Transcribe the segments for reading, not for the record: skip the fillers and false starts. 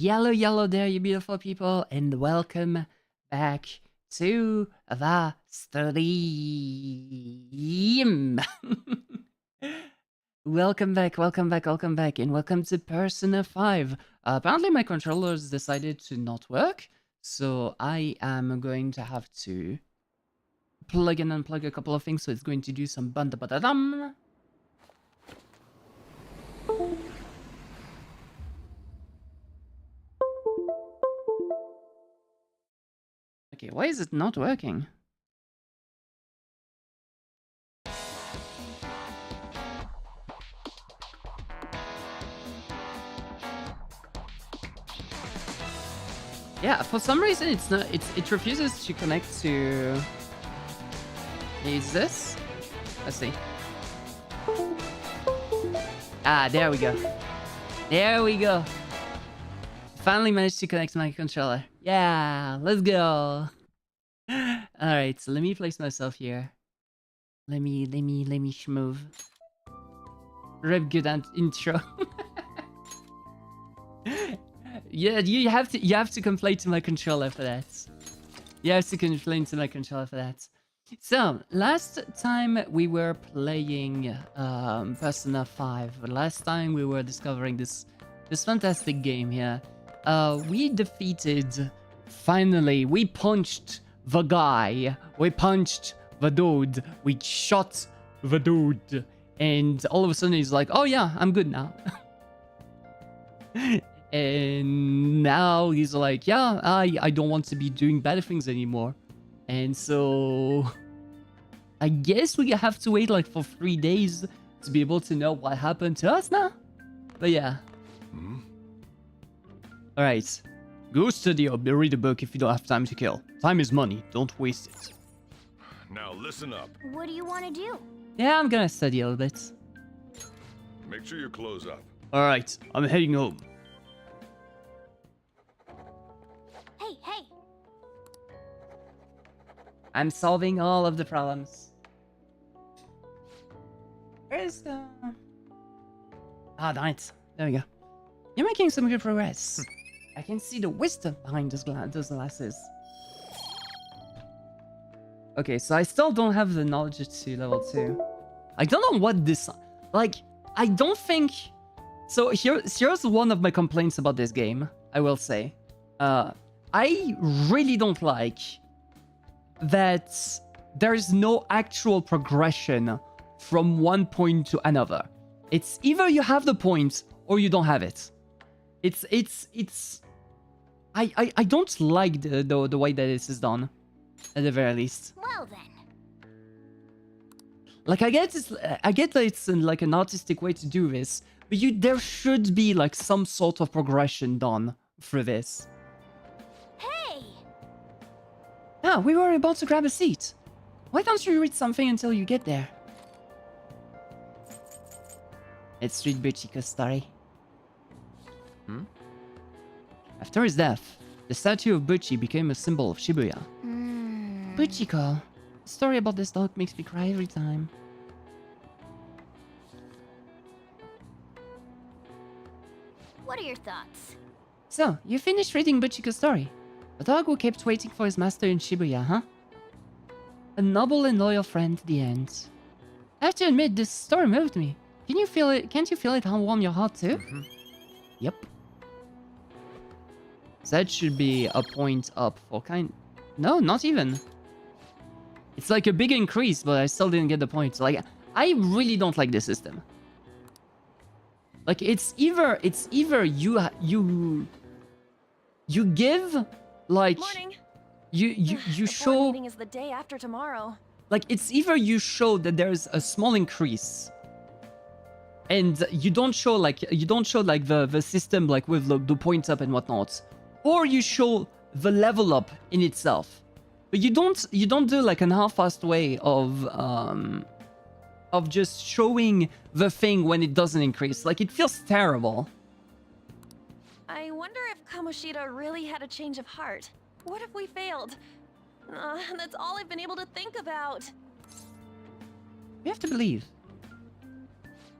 Yellow there, you beautiful people, and welcome back to the stream. welcome back, and welcome to Persona 5. Apparently my controllers decided to not work, so I am going to have to plug and unplug a couple of things, so it's going to do some banda-bada-dum. Okay, why is it not working? Yeah, for some reason it's not. It refuses to connect to. Is this? Let's see. Ah, there we go. There we go. Finally managed to connect my controller. Yeah, let's go. All right, so let me place myself here. Let me schmove. Rip good intro. Yeah, you have to complain to my controller for that. You have to complain to my controller for that. So last time we were playing Persona 5. Last time we were discovering this fantastic game here. We defeated. Finally, we punched the guy. We punched the dude. We shot the dude, and all of a sudden he's like, "Oh yeah, I'm good now." And now he's like, yeah, I don't want to be doing bad things anymore. And so I guess we have to wait like for 3 days to be able to know what happened to us now. But yeah. Alright. Go study or read a book if you don't have time to kill. Time is money. Don't waste it. Now listen up. What do you want to do? Yeah, I'm gonna study a little bit. Make sure your clothes up. Alright, I'm heading home. Hey! I'm solving all of the problems. Where's the... Ah, darn it. There we go. You're making some good progress. I can see the wisdom behind those glasses. Okay, so I still don't have the knowledge to level 2. I don't know what this... Like, I don't think... So here's one of my complaints about this game, I will say. I really don't like that there is no actual progression from one point to another. It's either you have the point or you don't have it. I don't like the way that this is done, at the very least. Well then. Like I get that it's like an artistic way to do this, but there should be like some sort of progression done for this. Hey! Ah, we were about to grab a seat. Why don't you read something until you get there? It's Street Buchiko's story. After his death, the statue of Buchi became a symbol of Shibuya. Buchiko. The story about this dog makes me cry every time. What are your thoughts? So, you finished reading Buchiko's story. A dog who kept waiting for his master in Shibuya, huh? A noble and loyal friend to the end. I have to admit, this story moved me. Can you feel it? Can't you feel it warm your heart too? Yep. So that should be a point up for kind... No, not even. It's like a big increase, but I still didn't get the point. Like, I really don't like this system. Like, it's either you give, like... Morning. You show... The board meeting is the day after tomorrow. Like, it's either you show that there's a small increase, and you don't show like the system like with the points up and whatnot, or you show the level up in itself. But you don't do like an half-assed way of just showing the thing when it doesn't increase. Like, it feels terrible. I wonder if Kamoshida really had a change of heart. What if we failed? That's all I've been able to think about. We have to believe.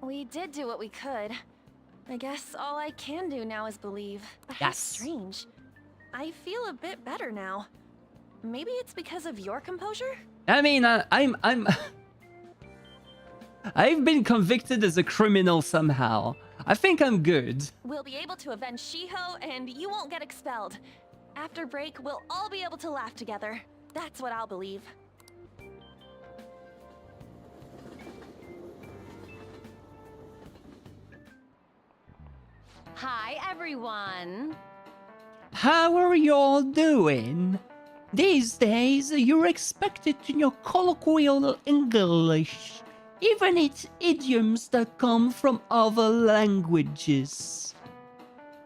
We did do what we could. I guess all I can do now is believe. But how Yes. strange. I feel a bit better now. Maybe it's because of your composure? I mean, I'm I've been convicted as a criminal somehow. I think I'm good. We'll be able to avenge Shiho, and you won't get expelled. After break, we'll all be able to laugh together. That's what I'll believe. Hi, everyone. How are y'all doing? These days, you're expected to know colloquial English, even its idioms that come from other languages.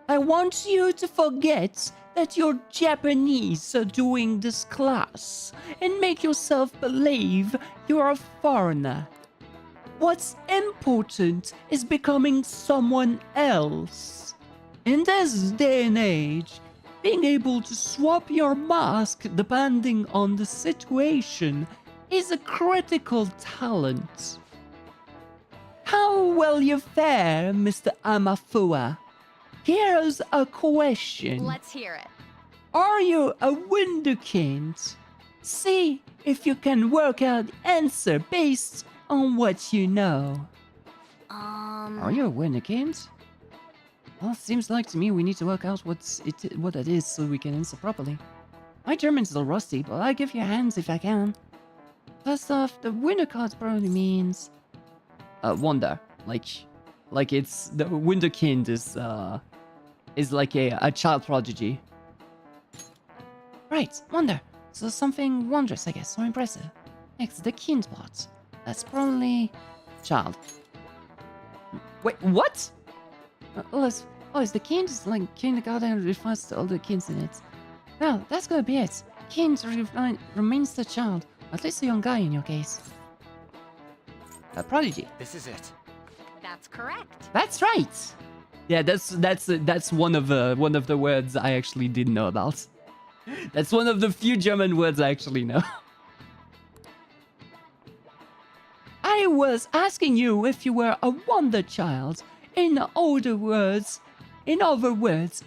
I want you to forget that you're Japanese during this class and make yourself believe you're a foreigner. What's important is becoming someone else. In this day and age, being able to swap your mask depending on the situation is a critical talent. How will you fare, Mr. Amafua? Here's a question. Let's hear it. Are you a Wunderkind? See if you can work out the answer based on what you know. Are you a Wunderkind? Well, it seems like to me we need to work out what it is so we can answer properly. My German's a little rusty, but I'll give you a hand if I can. First off, the Wunder card probably means wonder. Like it's the Wunderkind is like a child prodigy. Right, wonder. So something wondrous, I guess, or impressive. Next, the kind part. That's probably child. Wait, what? It's the kind is like kindergarten refers to all the kinds in it. Well, that's gonna be it. Kind remains the child, at least a young guy in your case. A prodigy. This is it. That's correct. That's right. Yeah, that's one of the words I actually didn't know about. That's one of the few German words I actually know. I was asking you if you were a wonder child. In other words,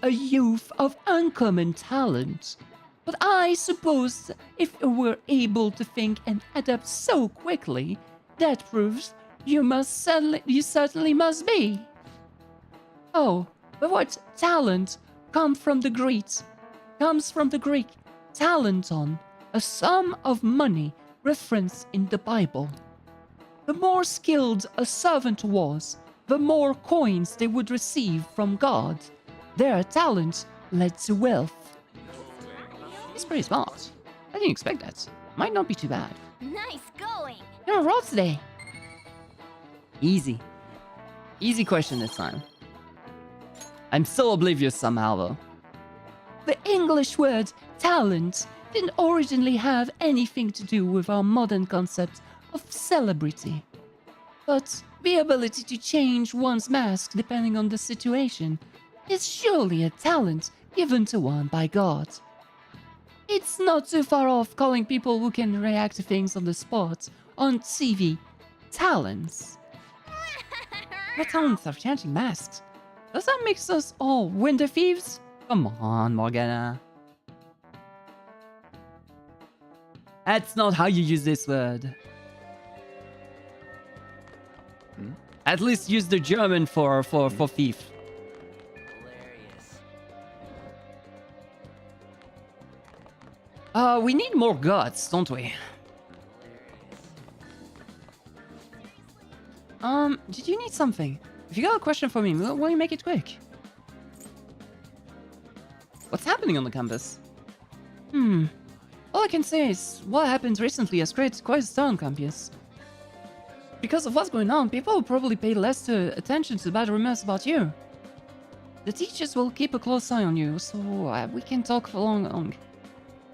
a youth of uncommon talent. But I suppose if you were able to think and adapt so quickly, that proves you certainly must be. Oh, but what talent comes from the Greek talenton, a sum of money referenced in the Bible. The more skilled a servant was, the more coins they would receive from God. Their talent led to wealth. He's pretty smart. I didn't expect that. Might not be too bad. Nice going. You're on a roll today. Easy. Easy question this time. I'm still oblivious somehow though. The English word talent didn't originally have anything to do with our modern concept of celebrity. But the ability to change one's mask depending on the situation is surely a talent given to one by God. It's not too far off calling people who can react to things on the spot, on TV, talents. The talents of changing masks. Does that make us all winter thieves? Come on, Morgana. That's not how you use this word. At least use the German for thief. Hilarious. We need more guts, don't we? Did you need something? If you got a question for me, will you make it quick? What's happening on the campus? All I can say is what happened recently has created quite a stir on campus. Because of what's going on, people will probably pay less attention to bad rumors about you. The teachers will keep a close eye on you, so we can talk for long.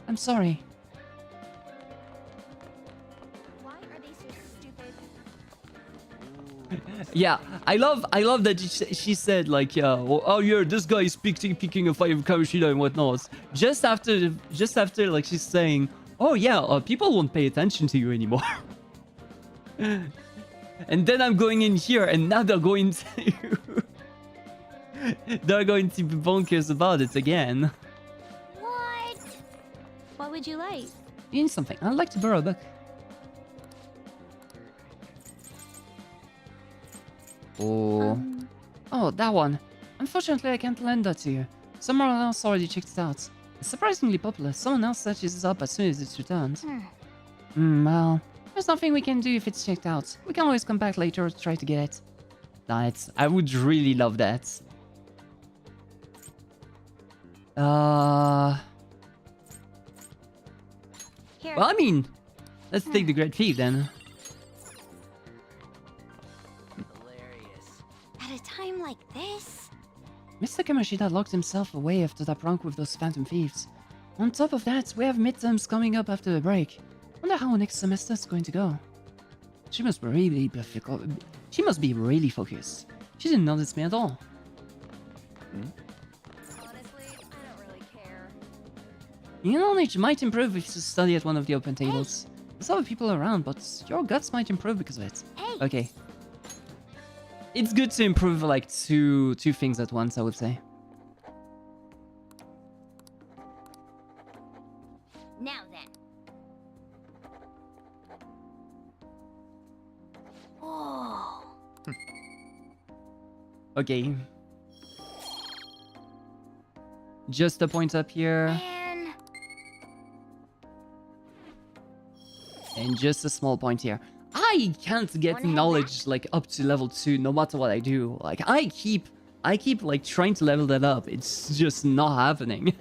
I'm sorry. Why are they so stupid? Yeah, I love that she said like, oh yeah, this guy is picking a fight with Kamoshida and whatnot. Just after like she's saying, oh yeah, people won't pay attention to you anymore. And then I'm going in here, and now they're going to. They're going to be bonkers about it again. What? What would you like? You need something. I'd like to borrow a book. Oh. Oh, that one. Unfortunately, I can't lend that to you. Someone else already checked it out. It's surprisingly popular. Someone else searches it up as soon as it's returned. Well, there's nothing we can do if it's checked out. We can always come back later to try to get it. Nice. I would really love that. Here. Well, I mean, let's take the Great Thief then. At a time like this? Mr. Kamoshida locked himself away after that prank with those phantom thieves. On top of that, we have midterms coming up after the break. Wonder how next semester is going to go. She must be really focused. She didn't notice me at all. Honestly, I don't really care. Your knowledge might improve if you study at one of the open tables. There's other people around, but your guts might improve because of it. Hey. Okay. It's good to improve like two things at once, I would say. Now then. Oh. Okay. Just a point up here. Man. And just a small point here. I can't get Wanna head knowledge like up to level 2 no matter what I do. Like I keep like trying to level that up. It's just not happening.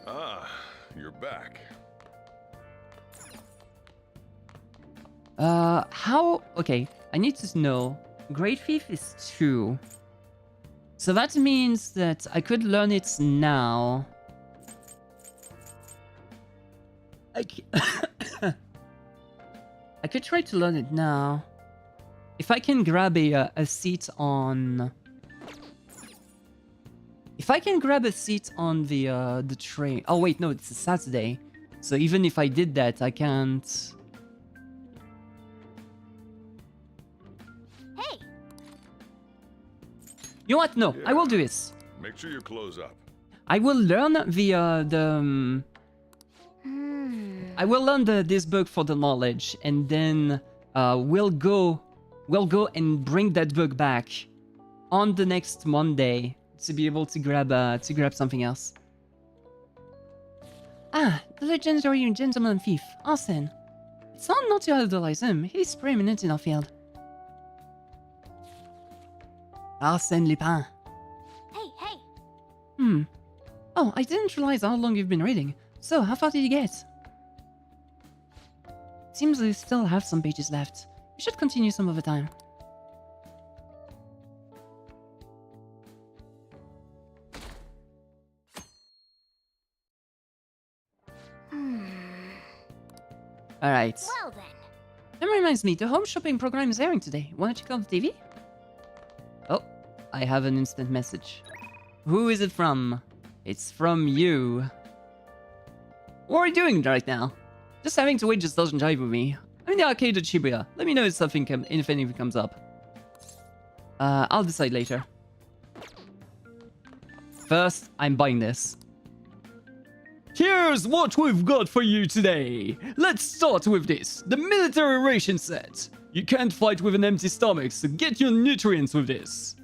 Ah, you're back. How? Okay, I need to know. Great Thief is 2. So that means that I could learn it now. I could try to learn it now. If I can grab a seat on... If I can grab a seat on the train... Oh wait, no, it's a Saturday. So even if I did that, I can't... Hey. You know what? No, I will do this. Make sure you close up. I will learn I will learn this book for the knowledge, and then we'll go and bring that book back on the next Monday to be able to grab something else. Ah, the legendary gentleman thief, Arsene. It's hard not to idolize him. He's preeminent in our field. Arsène Lupin. Hey. Oh, I didn't realize how long you've been reading. So, how far did you get? Seems we still have some pages left. We should continue some other time. Alright. Well then. That reminds me, the home shopping program is airing today. Wanna check out the TV? Oh, I have an instant message. Who is it from? It's from you. What are you doing right now? Just having to wait just doesn't jive with me. I'm in the arcade at Shibuya. Let me know if if anything comes up. I'll decide later. First, I'm buying this. Here's what we've got for you today. Let's start with this, the military ration set. You can't fight with an empty stomach, so get your nutrients with this.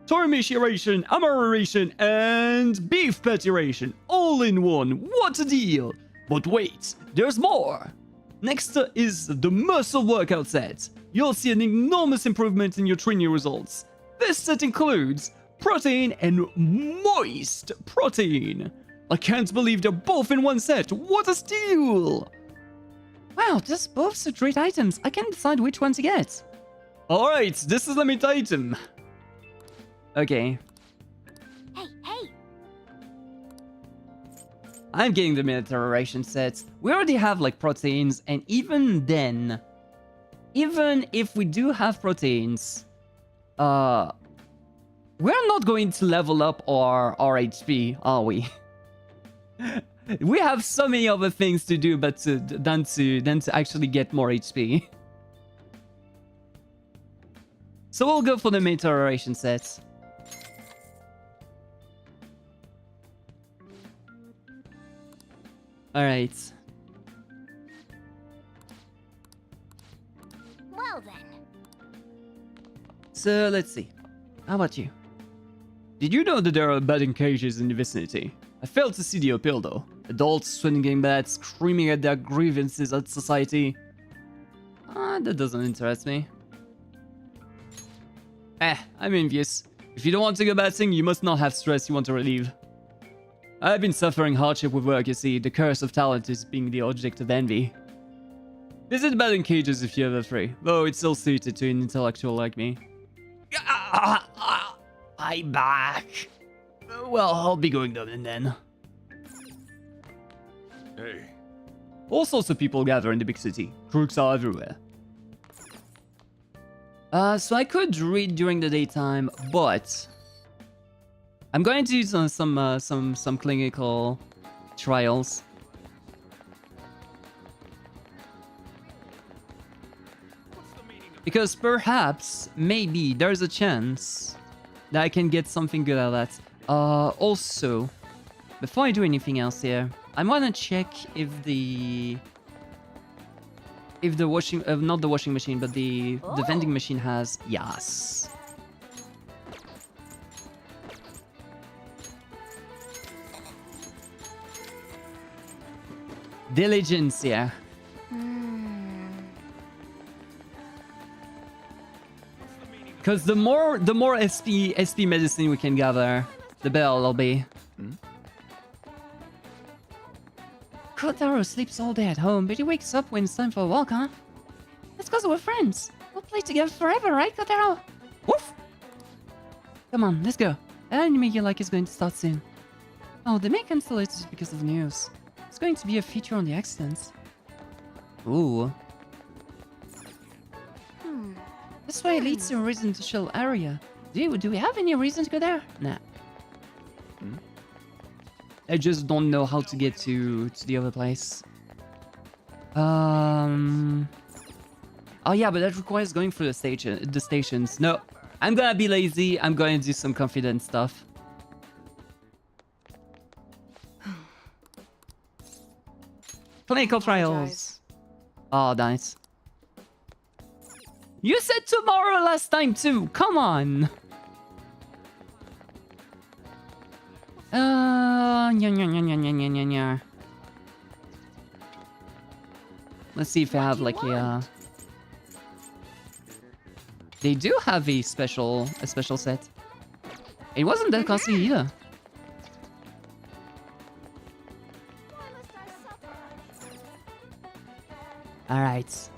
Torimishi ration, Amara ration, and beef patty ration, all in one. What a deal! But wait, there's more! Next is the muscle workout set. You'll see an enormous improvement in your training results. This set includes protein and moist protein. I can't believe they're both in one set. What a steal! Wow, these both are great items. I can't decide which one to get. Alright, this is a limited item. Okay. Hey. I'm getting the military ration sets. We already have like proteins, and even then, even if we do have proteins, we're not going to level up our HP, are we? We have so many other things to do than to actually get more HP. So we'll go for the meteoration set. Alright. Well then. So let's see. How about you? Did you know that there are batting cages in the vicinity? I failed to see the appeal though. Adults swinging bats, screaming at their grievances at society. That doesn't interest me. I'm envious. If you don't want to go batting, you must not have stress you want to relieve. I've been suffering hardship with work, you see. The curse of talent is being the object of envy. Visit batting cages if you're ever free, though it's still suited to an intellectual like me. I'm back. Well, I'll be going down and then. Hey, All sorts of people gather in the big city. Crooks are everywhere. So I could read during the daytime, but I'm going to use some clinical trials. Because perhaps, maybe, there's a chance that I can get something good out of that. Also, before I do anything else here, I want to check if the washing, not the washing machine, but the vending machine has, yes. Diligence, yeah. Because the more SP medicine we can gather, the better it'll be. Kotaro sleeps all day at home, but he wakes up when it's time for a walk, huh? That's because we're friends. We'll play together forever, right, Kotaro? Woof! Come on, let's go. That anime you like is going to start soon. Oh, they may cancel it because of the news. It's going to be a feature on the accidents. Ooh. This way leads to a residential area. Do we have any reason to go there? Nah. I just don't know how to get to the other place. Oh yeah, but that requires going through the stations. No, I'm gonna be lazy. I'm going to do some confident stuff. Clinical trials. Oh, nice. You said tomorrow last time too. Come on. Let's see if I have like a. They do have a special set. It wasn't that costly either. All right.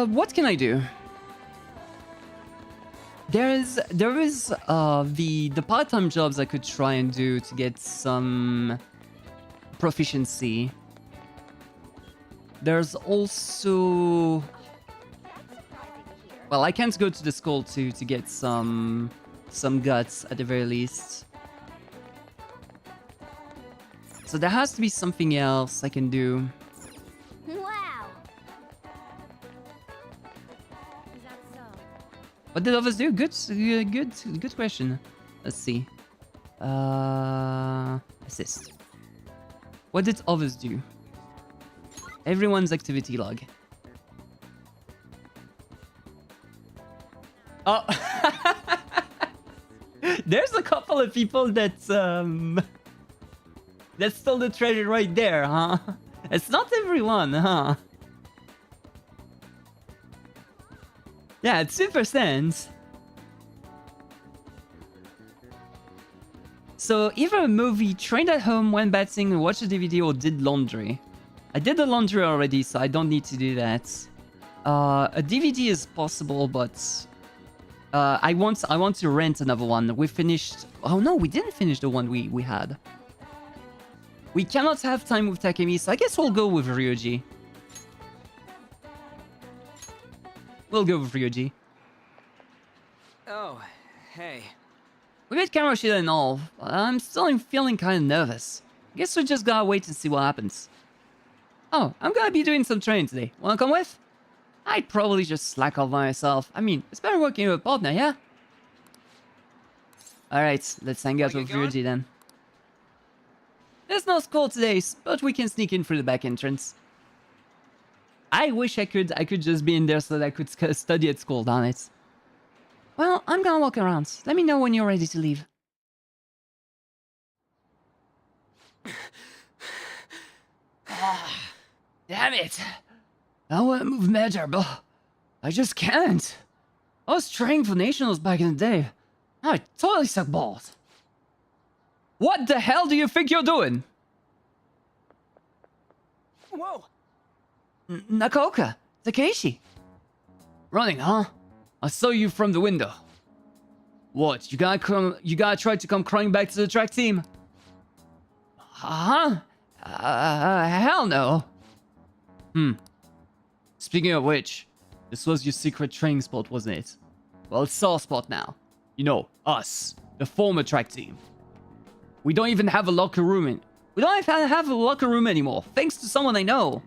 What can I do? There is the part-time jobs I could try and do to get some proficiency. There's also, well, I can't go to the school to get some guts at the very least. So there has to be something else I can do. What did others do? Good question. Let's see. Assist. What did others do? Everyone's activity log. Oh. There's a couple of people that stole the treasure right there, huh? It's not everyone, huh? Yeah, it's 2%. So either a movie, trained at home, went batting, watched a DVD, or did laundry. I did the laundry already, so I don't need to do that. A DVD is possible, but I want to rent another one. We finished. Oh no, we didn't finish the one we had. We cannot have time with Takemi, so I guess we'll go with Ryoji. We'll go with Ryoji. Oh, hey. We made Kamoshida and all, but I'm still feeling kind of nervous. I guess we just gotta wait and see what happens. Oh, I'm gonna be doing some training today. Wanna come with? I'd probably just slack off by myself. I mean, it's better working with a partner, yeah? Alright, let's hang out with Ryuji then. There's no school today, but we can sneak in through the back entrance. I wish I could just be in there so that I could study at school, darn it. Well, I'm gonna walk around. Let me know when you're ready to leave. Damn it. I want to move better, but I just can't. I was training for nationals back in the day. I totally suck balls. What the hell do you think you're doing? Whoa! Nakaoka, Takeshi. Running, huh? I saw you from the window. What, you gotta try to come crying back to the track team? Huh? Hell no. Speaking of which, this was your secret training spot, wasn't it? Well, it's our spot now. You know, us, the former track team. We don't even have a locker room we don't even have a locker room anymore, thanks to someone I know.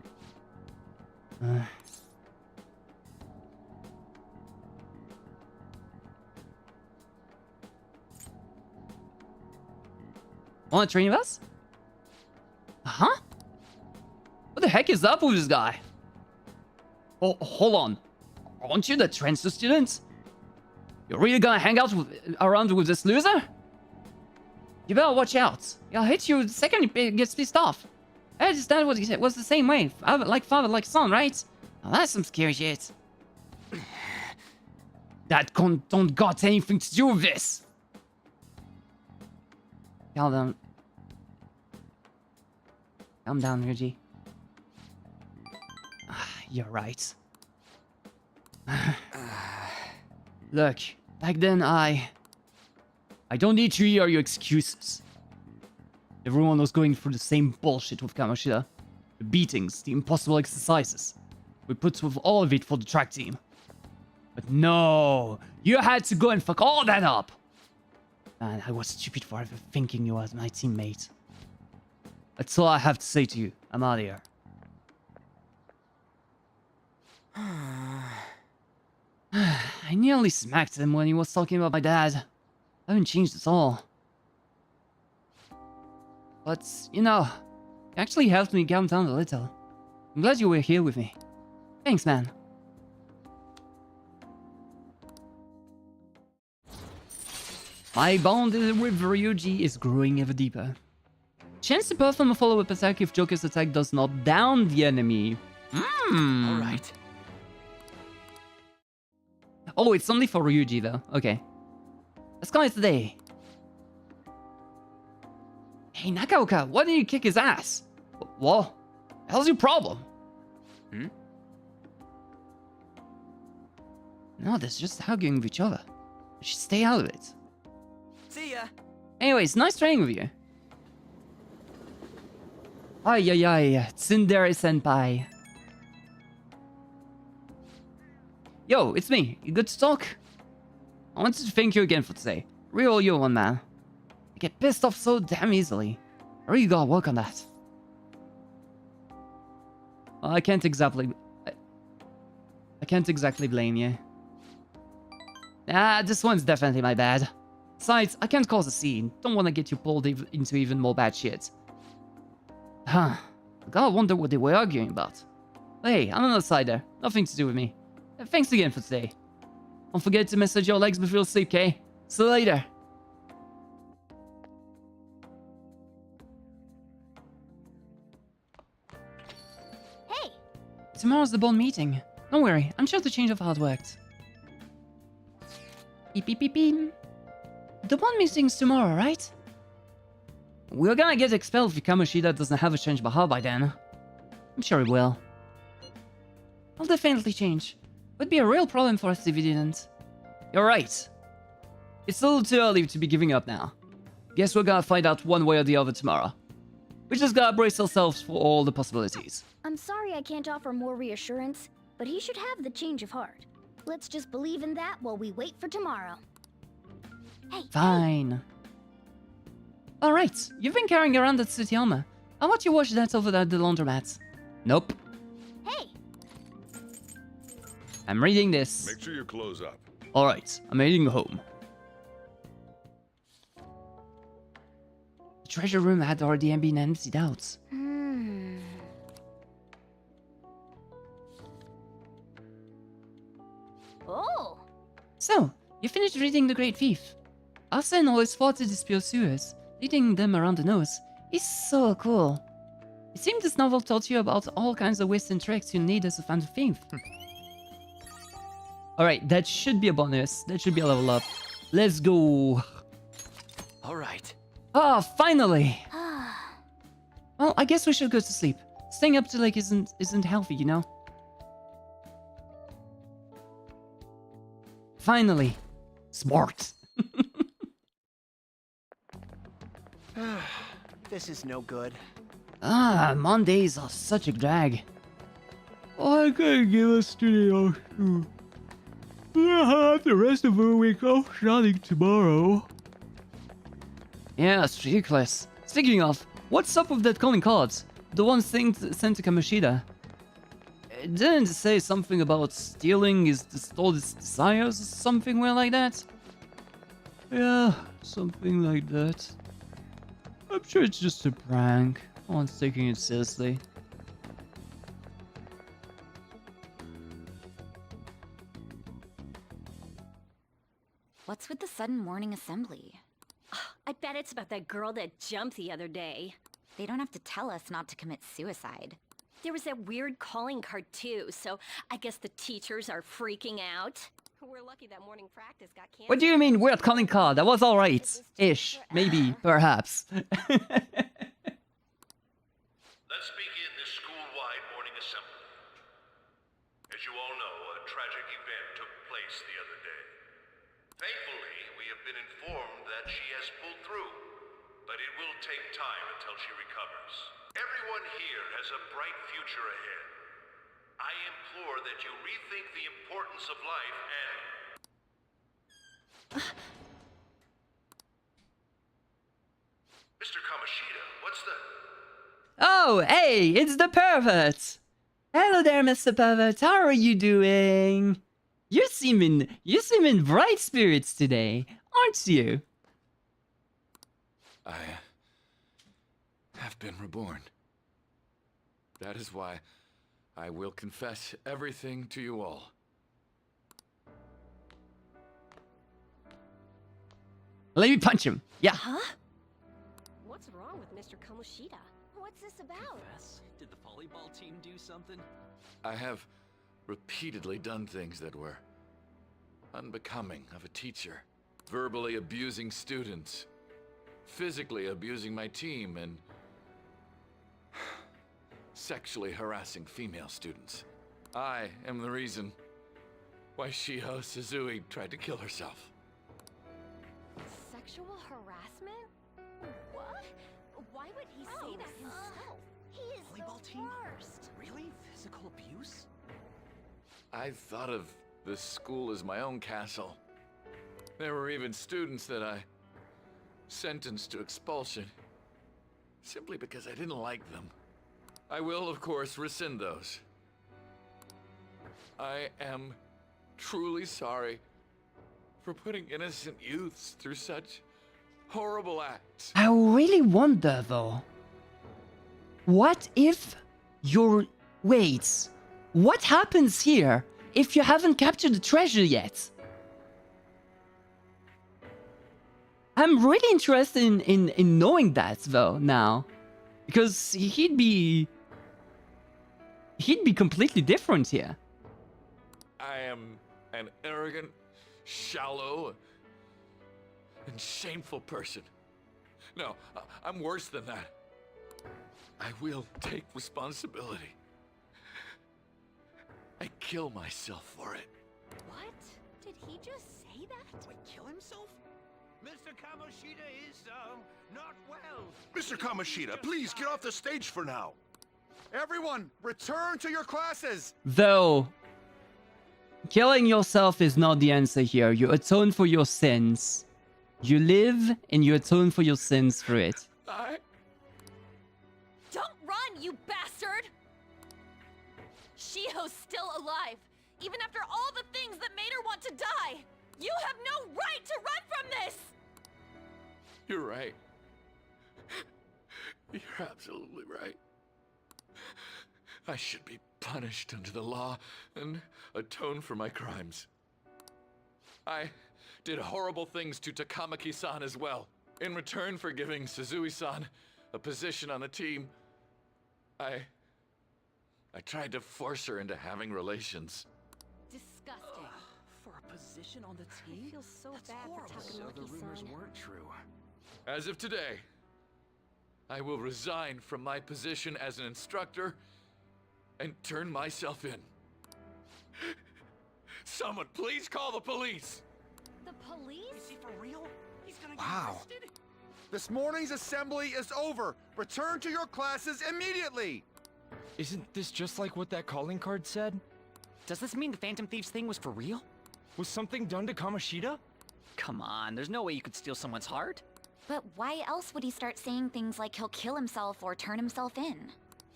Wanna train with us? Huh? What the heck is up with this guy? Oh, hold on. Aren't you the transfer student? You're really gonna hang out around with this loser? You better watch out. He'll hit you the second he gets pissed off. That was the same way. Like father, like son, right? Now that's some scary shit. That don't got anything to do with this. Calm down. Calm down, Ryuji. You're right. Look, back then I don't need to hear your excuses. Everyone was going through the same bullshit with Kamoshida. The beatings, the impossible exercises. We put with all of it for the track team. But no, you had to go and fuck all that up. Man, I was stupid for ever thinking you as my teammate. That's all I have to say to you. I'm out of here. I nearly smacked him when he was talking about my dad. I haven't changed at all. But, you know, it actually helped me calm down a little. I'm glad you were here with me. Thanks, man. My bond with Ryuji is growing ever deeper. Chance to perform a follow-up attack if Joker's attack does not down the enemy. Alright. Oh, it's only for Ryuji though. Okay. Let's call it today. Hey, Nakaoka, why didn't you kick his ass? What? The hell's your problem? No, they're just arguing with each other. We should stay out of it. See ya. Anyways, nice training with you. Ay, Tsundere senpai. Yo, it's me. You good to talk? I wanted to thank you again for today. Real you one, man. I get pissed off so damn easily. I really gotta work on that. Well, I can't exactly blame you. Nah, this one's definitely my bad. Besides, I can't cause a scene. Don't want to get you pulled into even more bad shit. Huh. I gotta wonder what they were arguing about. Hey, I'm an outsider. Nothing to do with me. Thanks again for today. Don't forget to massage your legs before you sleep, okay? See you later. Hey! Tomorrow's the board meeting. Don't worry, I'm sure the change of heart worked. Beep beep beep beep. The board meeting's tomorrow, right? We're gonna get expelled if Kamoshida doesn't have a change of heart by then. I'm sure it will. I'll definitely change. Would be a real problem for us if he didn't. You're right. It's a little too early to be giving up now. Guess we're gonna find out one way or the other tomorrow. We just gotta brace ourselves for all the possibilities. I'm sorry I can't offer more reassurance, but he should have the change of heart. Let's just believe in that while we wait for tomorrow. Hey. Fine. Alright, you've been carrying around that city armor. How about you wash that over at the laundromat? Nope. Hey. I'm reading this. Make sure you close up. Alright, I'm heading home. The treasure room had already been emptied out. Oh. So, you finished reading The Great Thief. Arsene always fought to dispute sewers, leading them around the nose. It's so cool. It seemed this novel taught you about all kinds of wits and tricks you need as a fan of thief. Alright, that should be a bonus. That should be a level up. Let's go. All right. Ah, finally! Well, I guess we should go to sleep. Staying up too late isn't healthy, you know? Finally. Smart. This is no good. Ah, Mondays are such a drag. I could give us today off too. We'll have the rest of the week off starting tomorrow. Yeah, it's ridiculous. Speaking of, what's up with that calling card? The one sent to Kamoshida. It didn't say something about stealing his desires or something weird like that? Yeah, something like that. I'm sure it's just a prank. No one's taking it seriously. What's with the sudden morning assembly? I bet it's about that girl that jumped the other day. They don't have to tell us not to commit suicide. There was that weird calling card too, so I guess the teachers are freaking out. We're lucky that morning practice got canceled. What do you mean weird calling card? That was alright. Ish. Maybe. Perhaps. Let's begin this school-wide morning assembly. As you all know, a tragic event took place the other day. Thankfully, we have been informed that she has pulled through, but it will take time until she recovers. Everyone here has a bright future ahead. I implore that you rethink the importance of life and... Mr. Kamoshida, what's the... Oh, hey, it's the pervert. Hello there, Mr. Pervert. How are you doing? You seem in bright spirits today, aren't you? I have been reborn. That is why I will confess everything to you all. Let me punch him. Yeah. Huh? What's wrong with Mr. Kamoshida? What's this about? Did the volleyball team do something? I have repeatedly done things that were unbecoming of a teacher. Verbally abusing students, physically abusing my team, and sexually harassing female students. I am the reason why Shiho Suzui tried to kill herself. Sexual harassment? What? Why would he say that himself? He is Volleyball the team? worst. Really? Physical abuse? I thought of this school as my own castle. There were even students that I sentenced to expulsion simply because I didn't like them. I will, of course, rescind those. I am truly sorry for putting innocent youths through such horrible acts. I really wonder though. What if you're... Wait. What happens here if you haven't captured the treasure yet? I'm really interested in knowing that though now. Because he'd be completely different here. I am an arrogant, shallow, and shameful person. No, I'm worse than that. I will take responsibility. I kill myself for it. What? Did he just say that? Wait, kill himself? Mr. Kamoshida is, not well. Mr. Kamoshida, please get off the stage for now. Everyone, return to your classes! Though, killing yourself is not the answer here. You atone for your sins. You live and you atone for your sins through it. Don't run, you bastard! Shiho's still alive, even after all the things that made her want to die! You have no right to run from this! You're right. You're absolutely right. I should be punished under the law and atone for my crimes. I did horrible things to Takamaki-san as well. In return for giving Suzui-san a position on the team, I tried to force her into having relations. Disgusting. For a position on the I team? feel so That's bad horrible. for So the rumors Takamaki-san. weren't true. As of today, I will resign from my position as an instructor and turn myself in. Someone please call the police! The police? Is he for real? He's gonna Wow. get arrested? This morning's assembly is over. Return to your classes immediately. Isn't this just like what that calling card said? Does this mean the Phantom Thieves thing was for real? Was something done to Kamoshida? Come on, there's no way you could steal someone's heart. But why else would he start saying things like he'll kill himself or turn himself in?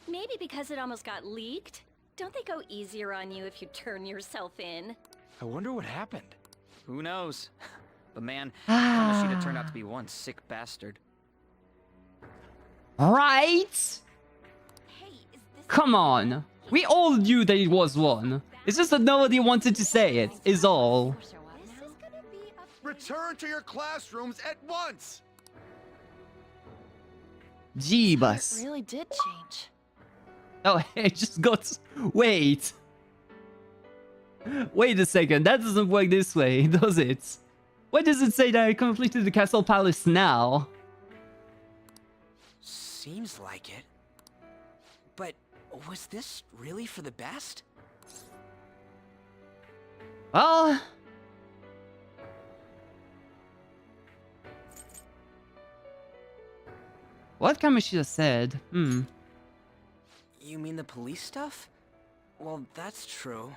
Maybe because it almost got leaked? Don't they go easier on you if you turn yourself in? I wonder what happened. Who knows? But man, Kamoshida turned out to be one sick bastard. Right? Hey, is this... Come on. We all knew that it was one. It's just that nobody wanted to say it, is all. This is gonna be a... Return to your classrooms at once. Jeebus. It really did change. Oh, I just got... Wait. Wait a second. That doesn't work this way, does it? Why does it say that I completed the Castle Palace now? Seems like it. But was this really for the best? Well... What Kamoshida said, You mean the police stuff? Well, that's true.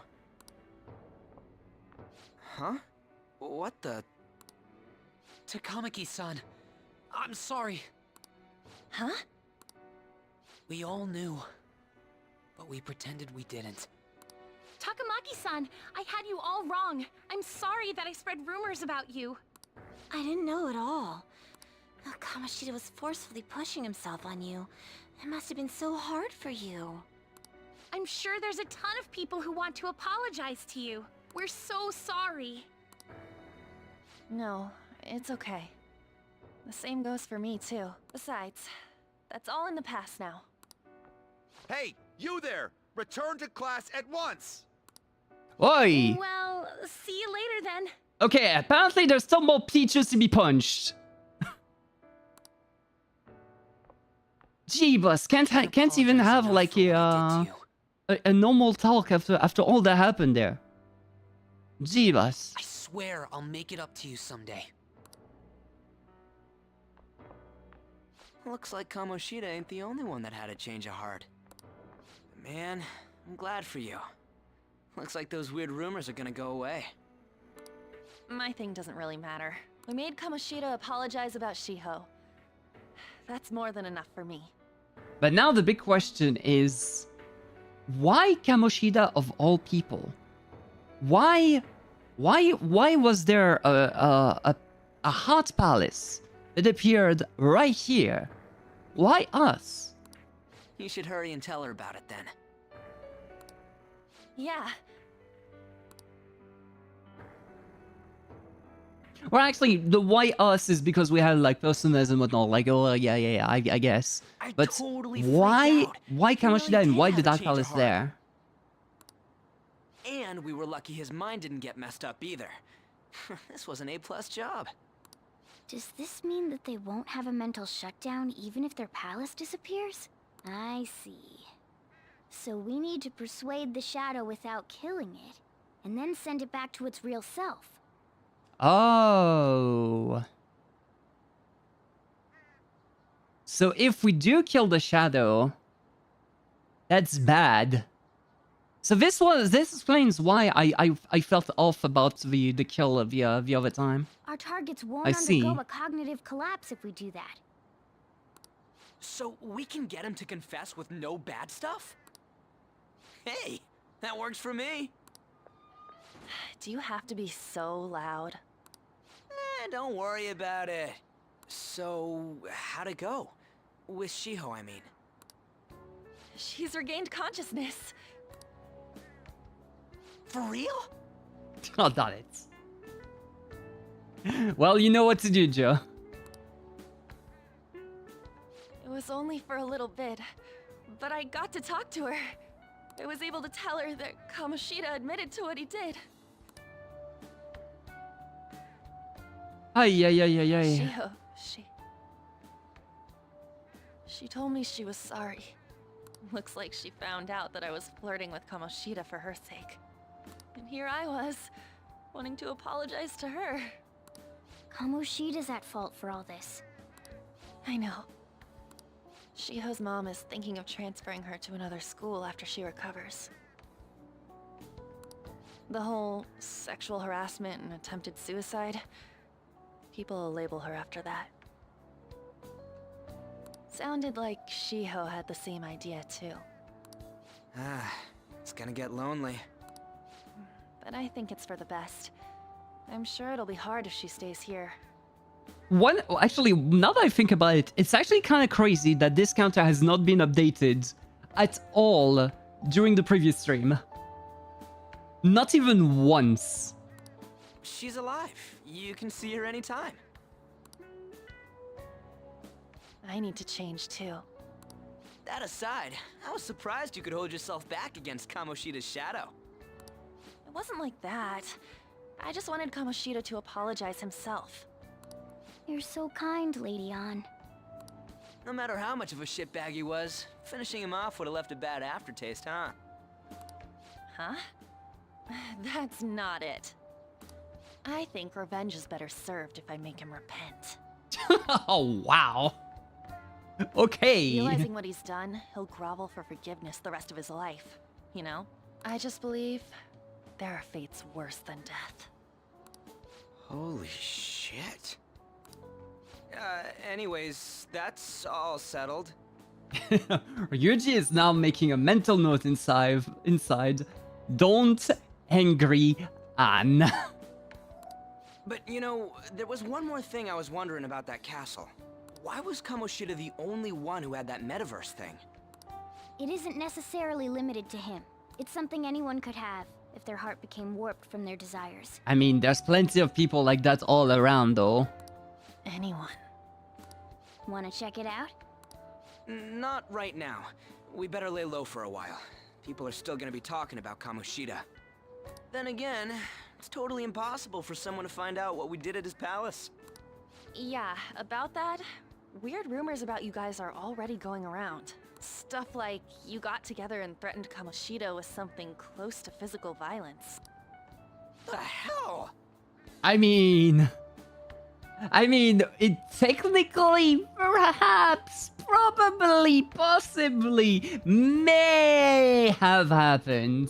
Huh? What the? Takamaki-san, I'm sorry. Huh? We all knew, but we pretended we didn't. Takamaki-san, I had you all wrong. I'm sorry that I spread rumors about you. I didn't know at all. Kamoshida was forcefully pushing himself on you. It must have been so hard for you. I'm sure there's a ton of people who want to apologize to you. We're so sorry. No, it's okay. The same goes for me, too. Besides, that's all in the past now. Hey, you there! Return to class at once. Oi! Well, see you later then. Okay, apparently there's still more teachers to be punched. Jeebus, can't even have like a normal talk after all that happened there. Jeebus. I swear I'll make it up to you someday. Looks like Kamoshida ain't the only one that had a change of heart. Man, I'm glad for you. Looks like those weird rumors are gonna go away. My thing doesn't really matter. We made Kamoshida apologize about Shiho. That's more than enough for me. But now the big question is, why Kamoshida of all people? Why was there a hot palace that appeared right here? Why us? You should hurry and tell her about it then. Yeah, Well, actually, the why us is because we had like personas and whatnot. Like, oh yeah, I guess. I But totally why freaked out. why He really Kamoshida and did why have the a Dark change of Palace heart. there? And we were lucky his mind didn't get messed up either. This was an A+ job. Does this mean that they won't have a mental shutdown even if their palace disappears? I see. So we need to persuade the shadow without killing it, and then send it back to its real self. Oh. So if we do kill the shadow, that's bad. So this explains why I felt off about the kill of the other time. Our Our targets won't I see. undergo a cognitive collapse if we do that. So we can get him to confess with no bad stuff? Hey, that works for me. Do you have to be so loud? Don't worry about it. So, how'd it go? With Shiho, I mean. She's regained consciousness. For real? Oh, darn it. Well, you know what to do, Joe. It was only for a little bit, but I got to talk to her. I was able to tell her that Kamoshida admitted to what he did. Ay. Shiho, she told me she was sorry. Looks like she found out that I was flirting with Kamoshida for her sake. And here I was, wanting to apologize to her. Kamoshida's at fault for all this. I know. Shiho's mom is thinking of transferring her to another school after she recovers. The whole sexual harassment and attempted suicide, people will label her after that. Sounded like Shiho had the same idea too. It's gonna get lonely. But I think it's for the best. I'm sure it'll be hard if she stays here. Actually, now that I think about it, it's actually kind of crazy that this counter has not been updated at all during the previous stream. Not even once. She's alive. You can see her anytime. I need to change too. That aside, I was surprised you could hold yourself back against Kamoshida's shadow. It wasn't like that. I just wanted Kamoshida to apologize himself. You're so kind, Lady Ann. No matter how much of a shitbag he was, finishing him off would have left a bad aftertaste, huh? Huh? That's not it. I think revenge is better served if I make him repent. Oh, wow. Okay. Realizing what he's done, he'll grovel for forgiveness the rest of his life. You know? I just believe there are fates worse than death. Holy shit. Anyways, that's all settled. Ryuji is now making a mental note inside. Don't angry Ann. But, you know, there was one more thing I was wondering about that castle. Why was Kamoshida the only one who had that metaverse thing? It isn't necessarily limited to him. It's something anyone could have, if their heart became warped from their desires. I mean, there's plenty of people like that all around, though. Anyone. Wanna check it out? Not right now. We better lay low for a while. People are still gonna be talking about Kamoshida. Then again, it's totally impossible for someone to find out what we did at his palace. Yeah, about that, weird rumors about you guys are already going around. Stuff like you got together and threatened Kamoshida with something close to physical violence. The hell? I mean, it technically, perhaps, probably, possibly, may have happened.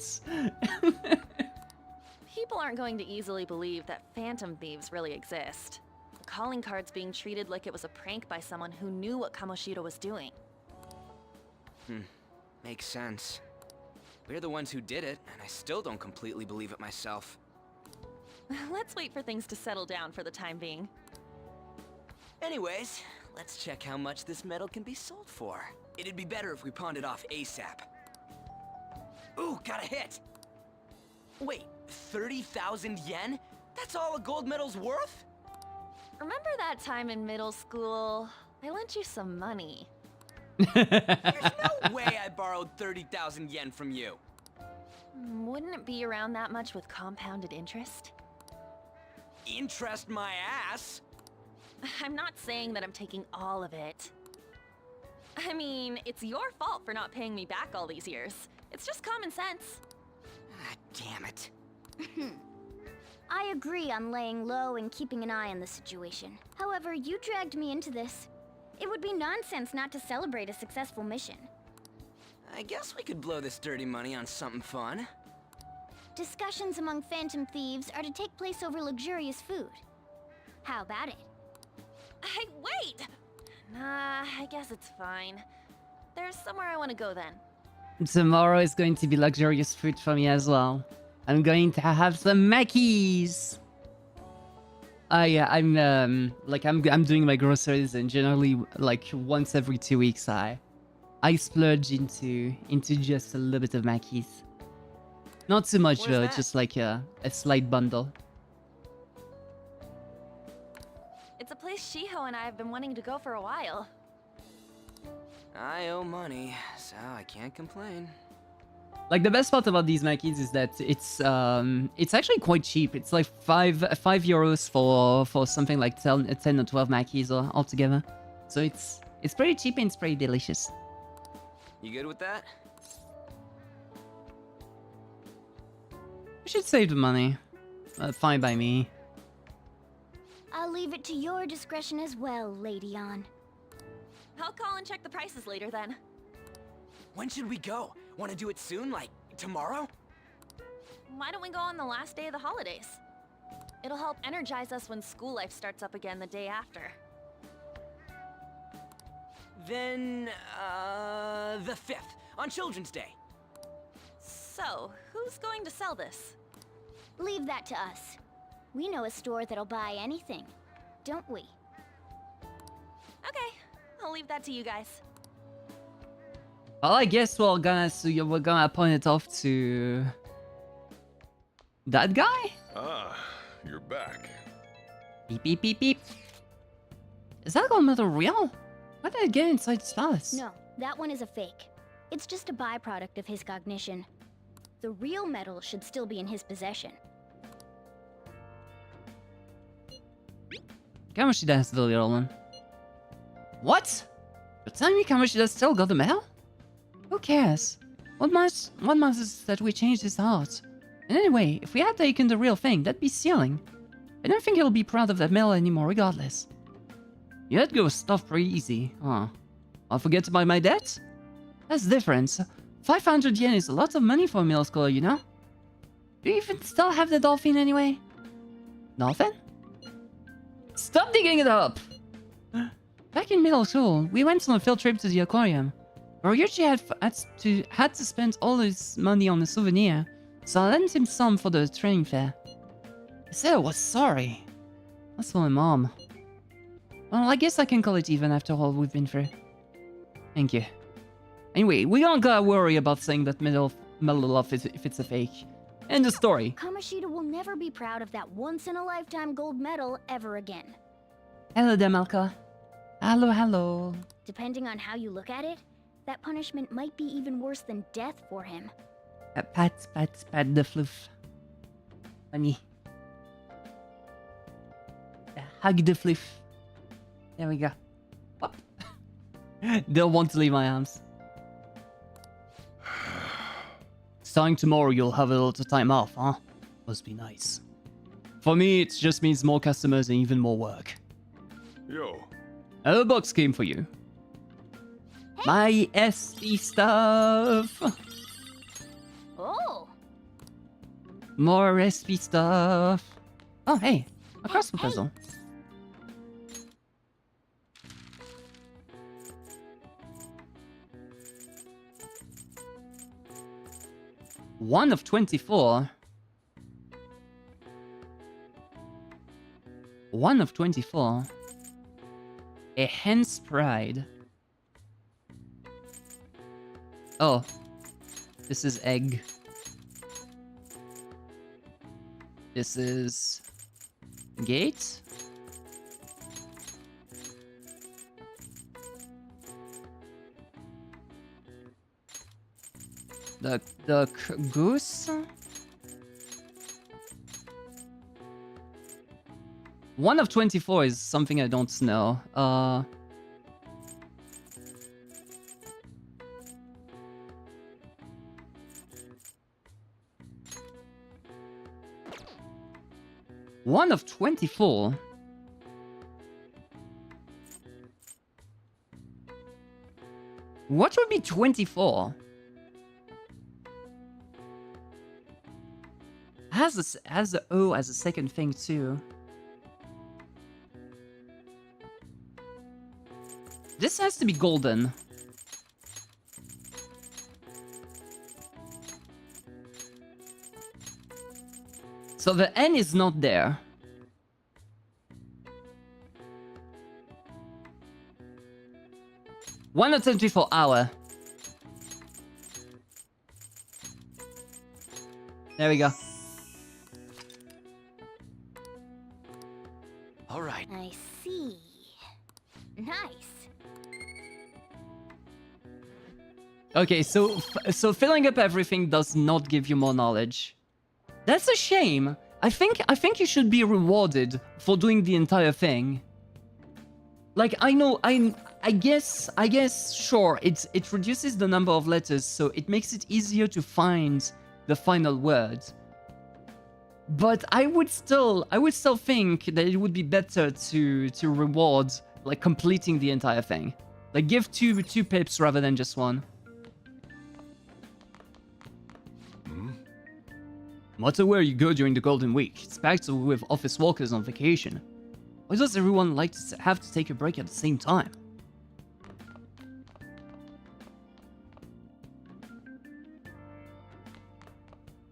People aren't going to easily believe that phantom thieves really exist. The calling card's being treated like it was a prank by someone who knew what Kamoshida was doing. Makes sense. We're the ones who did it, and I still don't completely believe it myself. Let's wait for things to settle down for the time being. Anyways, let's check how much this metal can be sold for. It'd be better if we pawned it off ASAP. Ooh, got a hit! Wait, 30,000 yen? That's all a gold medal's worth? Remember that time in middle school? I lent you some money. There's no way I borrowed 30,000 yen from you. Wouldn't it be around that much with compounded interest? Interest my ass? I'm not saying that I'm taking all of it. I mean, it's your fault for not paying me back all these years. It's just common sense. Ah, damn it. I agree on laying low and keeping an eye on the situation. However, you dragged me into this. It would be nonsense not to celebrate a successful mission. I guess we could blow this dirty money on something fun. Discussions among phantom thieves are to take place over luxurious food. How about it? Hey, wait! Nah, I guess it's fine. There's somewhere I want to go then. Tomorrow is going to be luxurious food for me as well. I'm going to have some Makis. Yeah, I'm doing my groceries, and generally like once every 2 weeks I splurge into just a little bit of Makis. Not too much Where's though, that? just like a slight bundle. It's a place Shiho and I have been wanting to go for a while. I owe money, so I can't complain. Like the best part about these Makis is that it's actually quite cheap. It's like 5 euros for something like 10 or 12 Makis altogether. So it's pretty cheap and it's pretty delicious. You good with that? We should save the money. Fine by me. I'll leave it to your discretion as well, Lady On. I'll call and check the prices later then. When should we go? Want to do it soon, like tomorrow? Why don't we go on the last day of the holidays? It'll help energize us when school life starts up again the day after. Then, the 5th, on Children's Day. So, who's going to sell this? Leave that to us. We know a store that'll buy anything, don't we? Okay, I'll leave that to you guys. Well, I guess we're gonna point it off to that guy. Ah, you're back. Beep beep beep beep. Is that gold medal real? How did I get inside his palace? No, that one is a fake. It's just a byproduct of his cognition. The real medal should still be in his possession. Kamoshida has the real one. What? You're telling me Kamoshida still got the medal? Who cares? What matters is that we changed his heart. And anyway, if we had taken the real thing, that'd be stealing. I don't think he'll be proud of that medal anymore regardless. You let go of stuff pretty easy, huh? I'll forget to buy my debt? That's different. 500 yen is a lot of money for a middle schooler, you know? Do you even still have the dolphin anyway? Dolphin? Stop digging it up! Back in middle school, we went on a field trip to the aquarium. Ryuichi had to spend all his money on a souvenir, so I lent him some for the training fair. He said I was sorry. That's for my mom. Well, I guess I can call it even after all we've been through. Thank you. Anyway, we don't gotta worry about saying that medal off if it's a fake. End of story. Kamoshida will never be proud of that once-in-a-lifetime gold medal ever again. Hello there, Malka. Hello, hello. Depending on how you look at it, that punishment might be even worse than death for him. Pat the floof. Funny. Hug the floof. There we go. Whoop. Don't want to leave my arms. Starting tomorrow, you'll have a lot of time off, huh? Must be nice. For me, it just means more customers and even more work. Yo, A box came for you. My SP stuff. Oh! More SP stuff. Oh, hey. A crossbow puzzle. One of 24. 1 of 24. A hen's pride. Oh. This is egg. This is... gate? The goose? 1 of 24 is something I don't know. One of 24. What would be 24? Has the O as a second thing too. This has to be golden. So the N is not there. One attempt for hour. There we go. All right. I see. Nice. Okay, so filling up everything does not give you more knowledge. That's a shame. I think you should be rewarded for doing the entire thing. Like I guess sure it reduces the number of letters, so it makes it easier to find the final word. But I would still think that it would be better to reward like completing the entire thing. Like give two pips rather than just one. No matter where you go during the Golden Week, it's packed with office workers on vacation. Why does everyone like to have to take a break at the same time?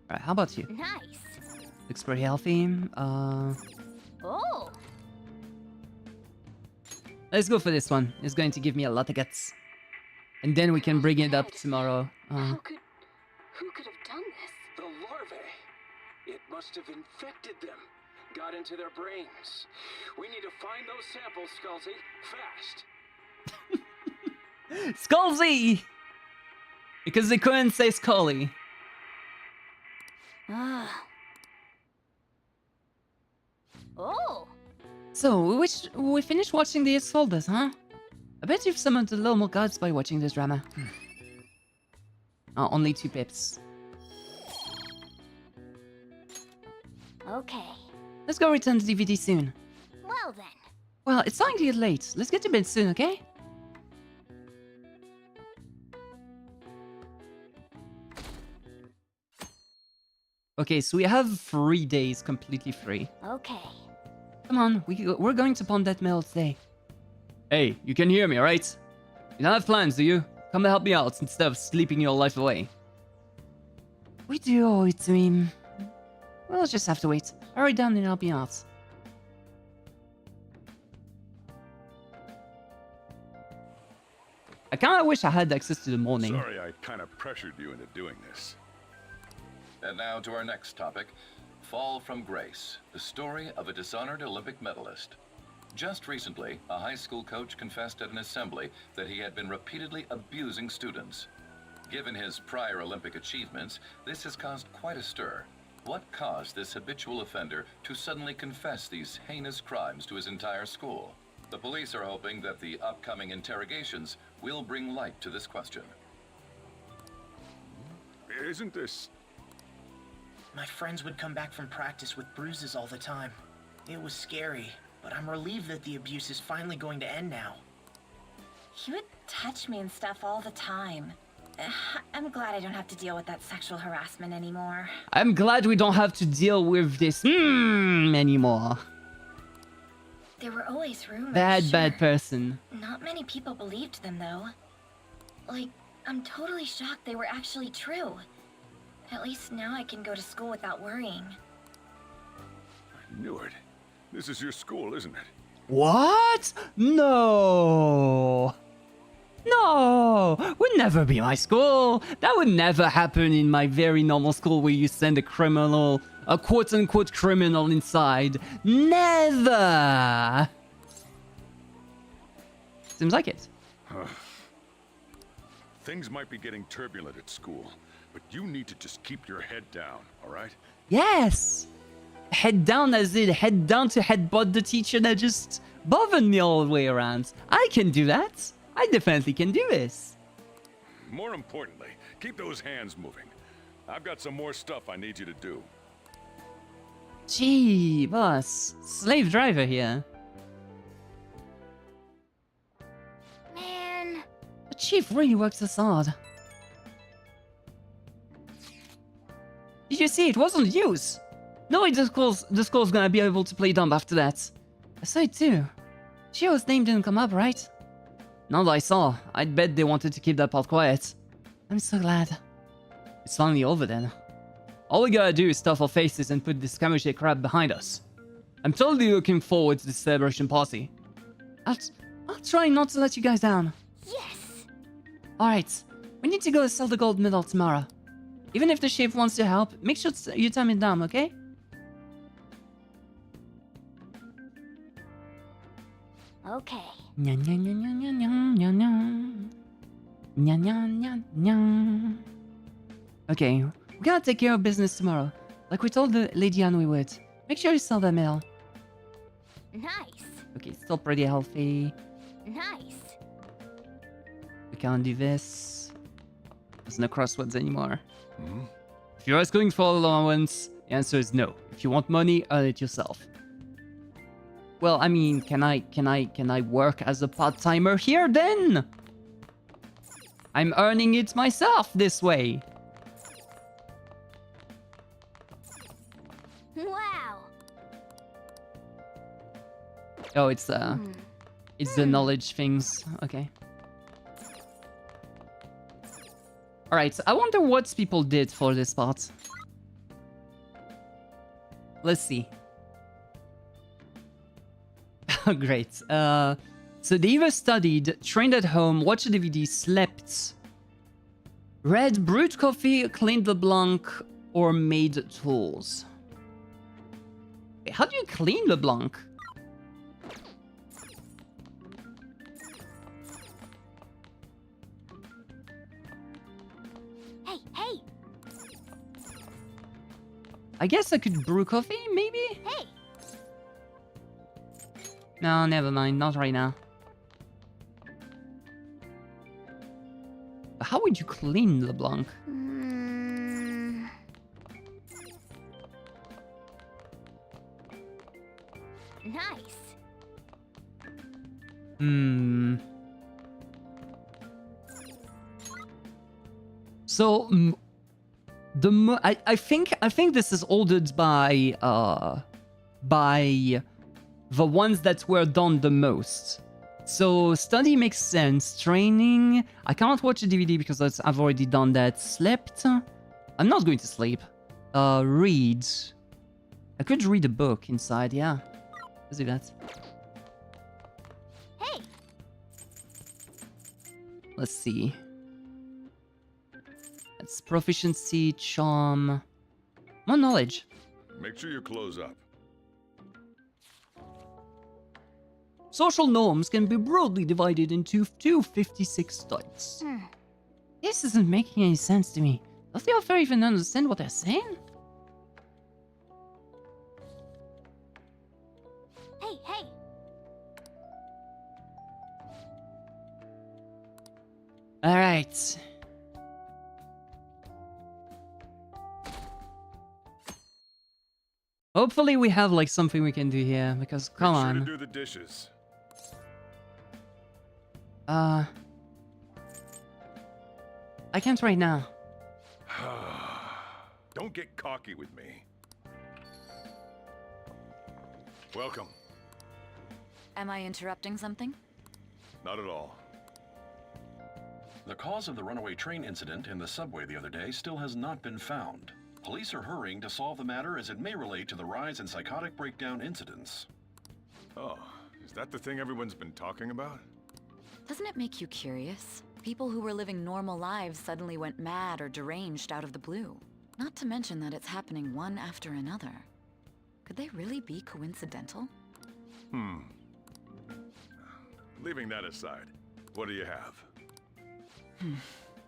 Alright, how about you? Nice. Looks pretty healthy. Oh. Let's go for this one. It's going to give me a lot of guts. And then we can bring it up tomorrow. Who could have done this? The larvae. It must have infected them. Got into their brains. We need to find those samples, Skullsy. Fast. Skullsy! Because they couldn't say Scully. Ah. Oh. So, we finished watching the Folders, huh? I bet you've summoned a little more gods by watching this drama. Oh, only 2 pips. Okay. Let's go return the DVD soon. Well then. Well, it's starting to get late. Let's get to bed soon, okay? Okay, so we have 3 days completely free. Okay. Come on, we're going to pawn that metal today. Hey, you can hear me, right? You don't have plans, do you? Come to help me out instead of sleeping your life away. We do owe it to him. We'll just have to wait. Hurry down and help me out. I kinda wish I had access to the morning. Sorry I kind of pressured you into doing this. And now to our next topic, Fall from Grace, the story of a dishonored Olympic medalist. Just recently, a high school coach confessed at an assembly that he had been repeatedly abusing students. Given his prior Olympic achievements, this has caused quite a stir. What caused this habitual offender to suddenly confess these heinous crimes to his entire school? The police are hoping that the upcoming interrogations will bring light to this question. Isn't this... My friends would come back from practice with bruises all the time. It was scary, but I'm relieved that the abuse is finally going to end now. He would touch me and stuff all the time. I'm glad I don't have to deal with that sexual harassment anymore. I'm glad we don't have to deal with this anymore. There were always rumors. Bad person. Not many people believed them, though. Like, I'm totally shocked they were actually true. At least now I can go to school without worrying. I knew it. This is your school, isn't it? What? No! No! Would never be my school! That would never happen in my very normal school where you send a criminal, a quote-unquote criminal inside. Never! Seems like it. Things might be getting turbulent at school, but you need to just keep your head down, all right? Yes! Head down as in head down to headbutt the teacher that just bothered me all the way around. I can do that. I definitely can do this. More importantly, keep those hands moving. I've got some more stuff I need you to do. Gee, boss. Slave driver here. Man. The chief really works us hard. Did you see? It wasn't used. No, the school's gonna be able to play dumb after that. I saw it too. Shio's name didn't come up, right? Now that I saw, I'd bet they wanted to keep that part quiet. I'm so glad. It's finally over then. All we gotta do is stuff our faces and put this camouflage crap behind us. I'm totally looking forward to the celebration party. I'll try not to let you guys down. Yes! Alright, we need to go sell the gold medal tomorrow. Even if the chief wants to help, make sure you tell me down, okay? Okay. Nya nya nya nya nya nya nya nya. Nya nya nya nya. Okay, we gotta take care of business tomorrow. Like we told the Lady Anne we would. Make sure you sell that medal. Nice. Okay, still pretty healthy. Nice. We can't do this. There's no crosswords anymore. If you're asking for allowance, the answer is no. If you want money, earn it yourself. Well, I mean, can I work as a part-timer here then? I'm earning it myself this way. Wow. Oh, it's the knowledge things. Okay. All right. I wonder what people did for this part. Let's see. Great. So they either studied, trained at home, watched a DVD, slept, read, brewed coffee, cleaned the blanc, or made tools. Wait, how do you clean the blanc? Hey, hey! I guess I could brew coffee, maybe? Hey! No, never mind. Not right now. How would you clean the blanc? Nice. So, I think this is ordered by the ones that were done the most. So study makes sense. Training, I cannot watch a DVD because I've already done that. Slept, I'm not going to sleep. Read, I could read a book inside. Yeah, let's do that. Hey. Let's see. That's proficiency, charm, more knowledge. Make sure you close up. Social norms can be broadly divided into 256 types. This isn't making any sense to me. Does the author even understand what they're saying? Hey, hey! Alright. Hopefully we have like something we can do here, because come on. Make sure to do the dishes. I can't right now. Don't get cocky with me. Welcome. Am I interrupting something? Not at all. The cause of the runaway train incident in the subway the other day still has not been found. Police are hurrying to solve the matter as it may relate to the rise in psychotic breakdown incidents. Oh, is that the thing everyone's been talking about? Doesn't it make you curious? People who were living normal lives suddenly went mad or deranged out of the blue. Not to mention that it's happening one after another. Could they really be coincidental? Leaving that aside, what do you have?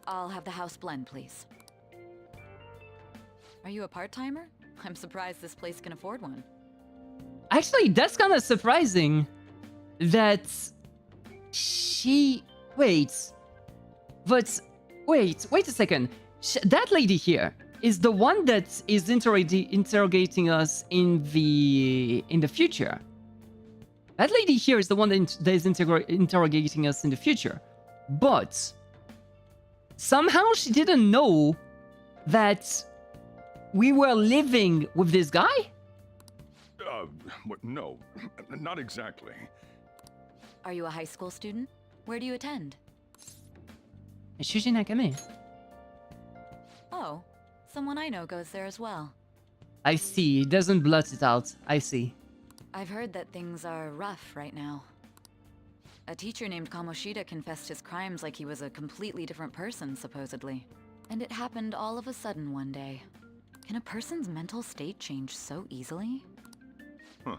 I'll have the house blend, please. Are you a part-timer? I'm surprised this place can afford one. Actually, that's kind of surprising that she... Wait, a second. That lady here is the one that is interrogating us in the future. That lady here is the one that is interrogating us in the future. But somehow she didn't know that we were living with this guy? No, not exactly. Are you a high school student? Where do you attend? Shuji Nakame. Oh, someone I know goes there as well. I see. He doesn't blurt it out. I see. I've heard that things are rough right now. A teacher named Kamoshida confessed his crimes like he was a completely different person, supposedly. And it happened all of a sudden one day. Can a person's mental state change so easily? Huh.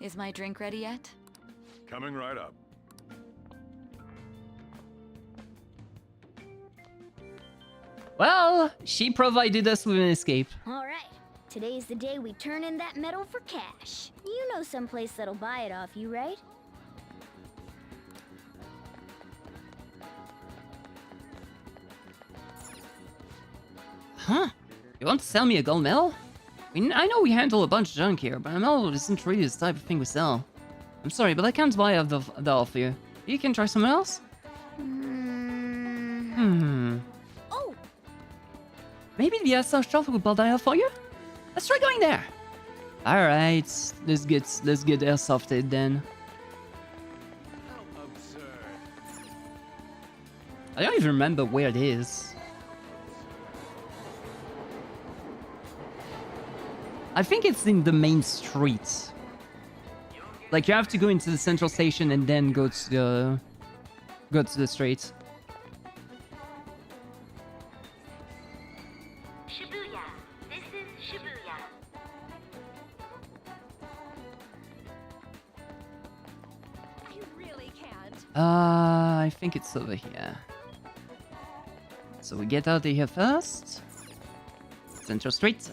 Is my drink ready yet? Coming right up. Well, she provided us with an escape. All right. Today's the day we turn in that metal for cash. You know someplace that'll buy it off you, right? Huh? You want to sell me a gold medal? I know we handle a bunch of junk here, but a medal isn't really the type of thing we sell. I'm sorry, but I can't buy the off you. You can try someone else? Oh! Maybe the SF shop will build that for you? Let's try going there! Alright, let's get airsofted then. I don't even remember where it is. I think it's in the main street. Like you have to go into the central station and then go to the street. Shibuya. This is Shibuya. You really can't. I think it's over here. So we get out of here first. Central Street.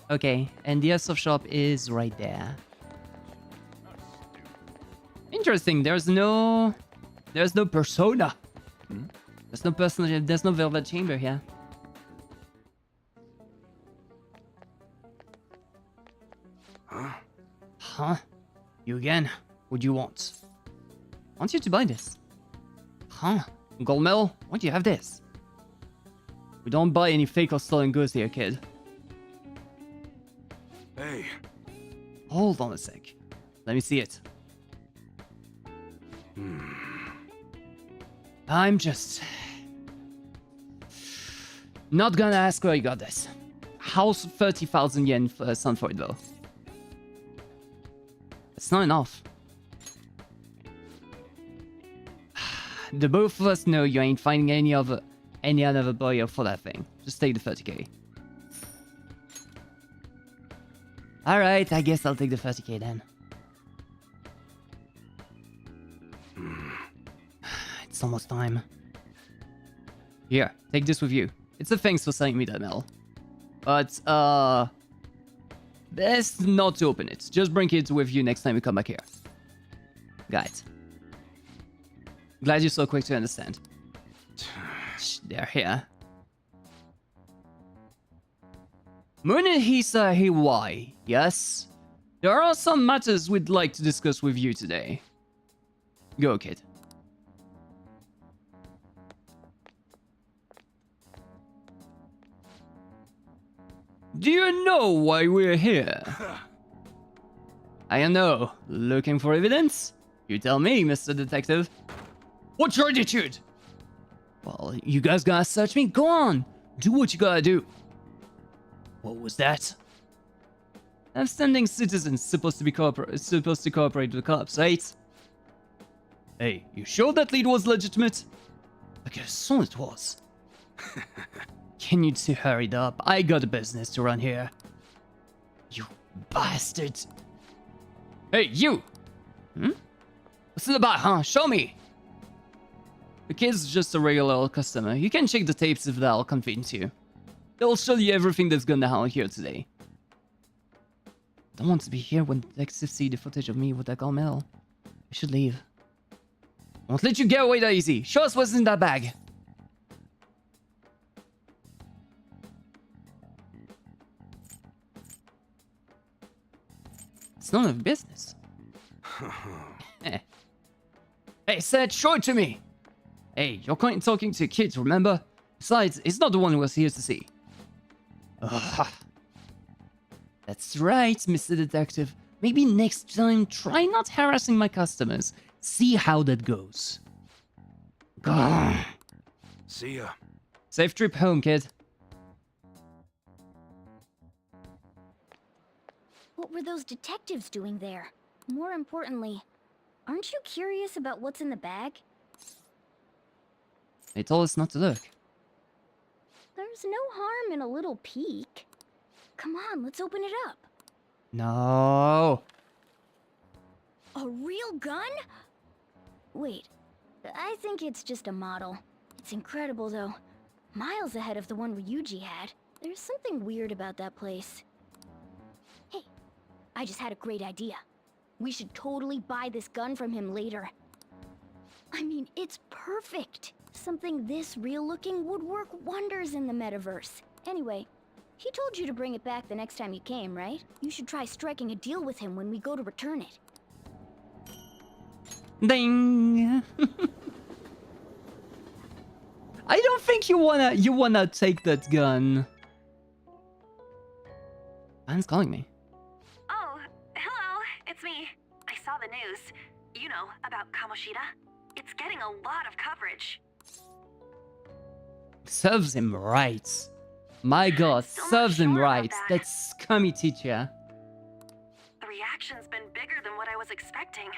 Okay, and the airsoft shop is right there. Interesting, there's no persona. There's no person, there's no velvet chamber here. Huh? You again? What do you want? I want you to buy this. Huh? Gold medal? Why do you have this? We don't buy any fake or stolen goods here, kid. Hey. Hold on a sec. Let me see it. I'm just... not gonna ask where you got this. How's 30,000 yen for sound for it though? It's not enough. The both of us know you ain't finding any other buyer for that thing. Just take the 30k. Alright, I guess I'll take the 30k then. It's almost time. Here, take this with you. It's a thanks for selling me that medal. But, best not to open it. Just bring it with you next time you come back here. Got it. Glad you're so quick to understand. They're here. Munehisa Hiwai, yes? There are some matters we'd like to discuss with you today. Go, kid. Do you know why we're here? I don't know. Looking for evidence? You tell me, Mr. Detective. What's your attitude? Well, you guys gotta search me? Go on! Do what you gotta do. What was that? Upstanding citizens supposed to cooperate with the cops, right? Hey, you sure that lead was legitimate? I could have sworn it was. Can you two hurry up? I got a business to run here. You bastard. Hey, you! What's it about, huh? Show me! The kid's just a regular old customer. You can check the tapes if that'll convince you. They'll show you everything that's gonna happen here today. Don't want to be here when detectives see the footage of me with that Galmel. I should leave. Won't let you get away that easy. Show us what's in that bag. It's none of business. Hey, Seth, show it to me. Hey, you're talking to kids, remember? Besides, it's not the one who was here to see. That's right, Mr. Detective. Maybe next time, try not harassing my customers. See how that goes. Grr. See ya. Safe trip home, kid. What were those detectives doing there? More importantly, aren't you curious about what's in the bag? They told us not to look. There's no harm in a little peek. Come on, let's open it up. No. A real gun? Wait, I think it's just a model. It's incredible though. Miles ahead of the one Ryuji had. There's something weird about that place. Hey, I just had a great idea. We should totally buy this gun from him later. I mean, it's perfect. Something this real-looking would work wonders in the metaverse. Anyway, he told you to bring it back the next time you came, right? You should try striking a deal with him when we go to return it. Ding! I don't think you wanna take that gun. Man's calling me. Oh, hello, it's me. I saw the news. You know, about Kamoshida. It's getting a lot of coverage. Serves him right. My god, serves him right. That scummy teacher. The reaction's been bigger than what I was expecting.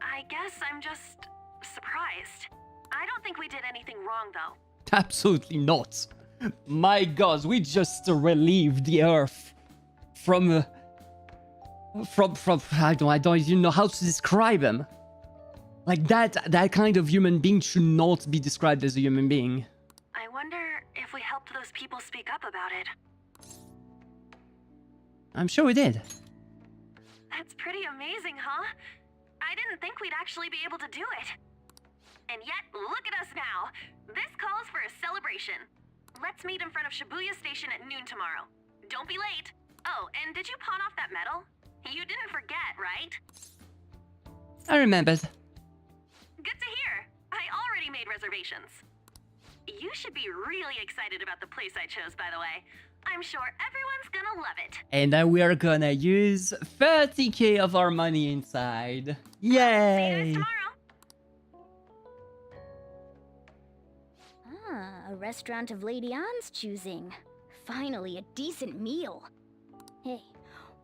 I guess I'm just surprised. I don't think we did anything wrong, though. Absolutely not. My god, we just relieved the earth from I don't even know how to describe him. Like that kind of human being should not be described as a human being. I wonder if we helped those people speak up about it. I'm sure we did. That's pretty amazing, huh? I didn't think we'd actually be able to do it. And yet, look at us now. This calls for a celebration. Let's meet in front of Shibuya Station at noon tomorrow. Don't be late. Oh, and did you pawn off that medal? You didn't forget, right? I remembered. Good to hear. I already made reservations. You should be really excited about the place I chose, by the way. I'm sure everyone's gonna love it. And then we are gonna use 30k of our money inside. Yay! See you guys tomorrow. Ah, a restaurant of Lady Ann's choosing. Finally, a decent meal. Hey,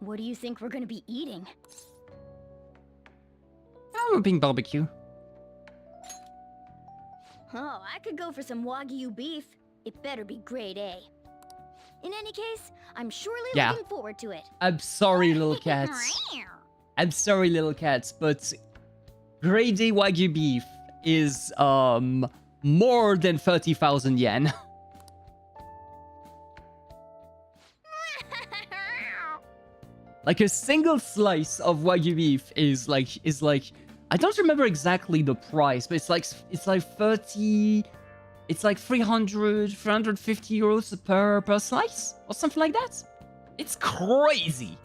what do you think we're gonna be eating? I'm hoping barbecue. Oh, I could go for some Wagyu beef. It better be grade A. In any case, I'm surely looking forward to it. I'm sorry, little cats. I'm sorry, little cats, but grade A Wagyu beef is more than 30,000 yen. Like a single slice of Wagyu beef is like I don't remember exactly the price, but it's like 30. It's like 350 euros per slice or something like that. It's crazy.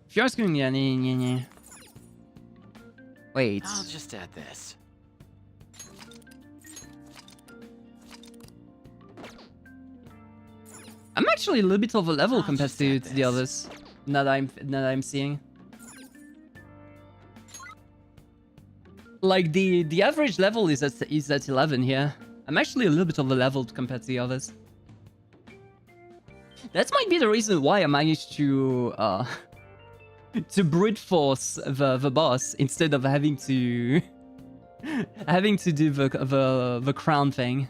If you're asking, yeah. Wait. I'll just add this. I'm actually a little bit over level compared to the others. Now that I'm seeing. Like the average level is at 11 here. I'm actually a little bit over leveled compared to the others. That might be the reason why I managed to brute force the boss instead of having to do the crown thing.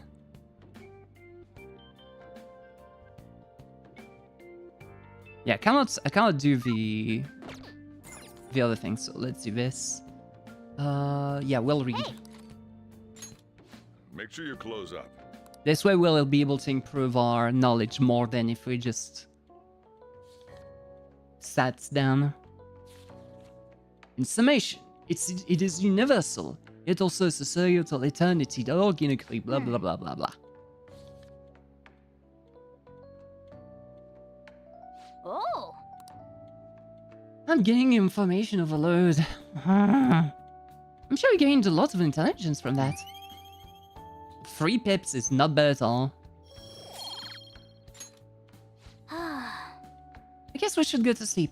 Yeah, I cannot do the other thing, so let's do this. Yeah, we'll read. Make sure you close up. This way we'll be able to improve our knowledge more than if we just sat down. In summation, it is universal, yet also societal eternity, organically, blah blah blah blah blah. Oh! I'm getting information overload. I'm sure we gained a lot of intelligence from that. 3 pips is not bad at all. I guess we should go to sleep.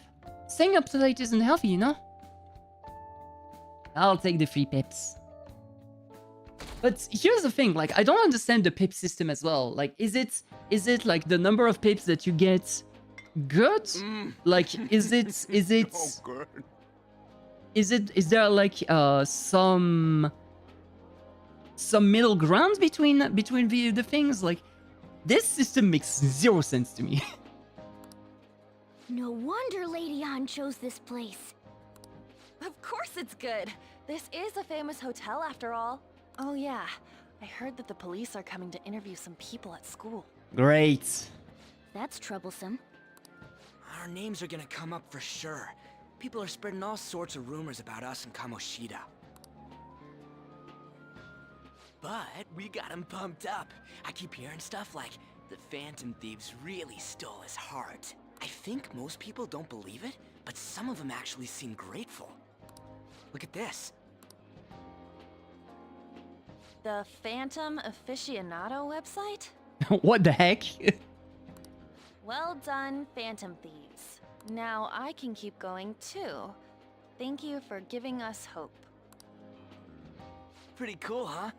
Staying up too late isn't healthy, you know? I'll take the 3 pips. But here's the thing, like, I don't understand the pip system as well. Like, is it like the number of pips that you get good? Like, is there like some middle ground between the things? Like, this system makes 0 sense to me. No wonder Lady An chose this place. Of course it's good. This is a famous hotel after all. Oh yeah, I heard that the police are coming to interview some people at school. Great. That's troublesome. Our names are gonna come up for sure. People are spreading all sorts of rumors about us and Kamoshida. But we got him pumped up. I keep hearing stuff like, the Phantom Thieves really stole his heart. I think most people don't believe it, but some of them actually seem grateful. Look at this. The Phantom Aficionado website? What the heck? Well done, Phantom Thieves. Now I can keep going too. Thank you for giving us hope. Pretty cool, huh?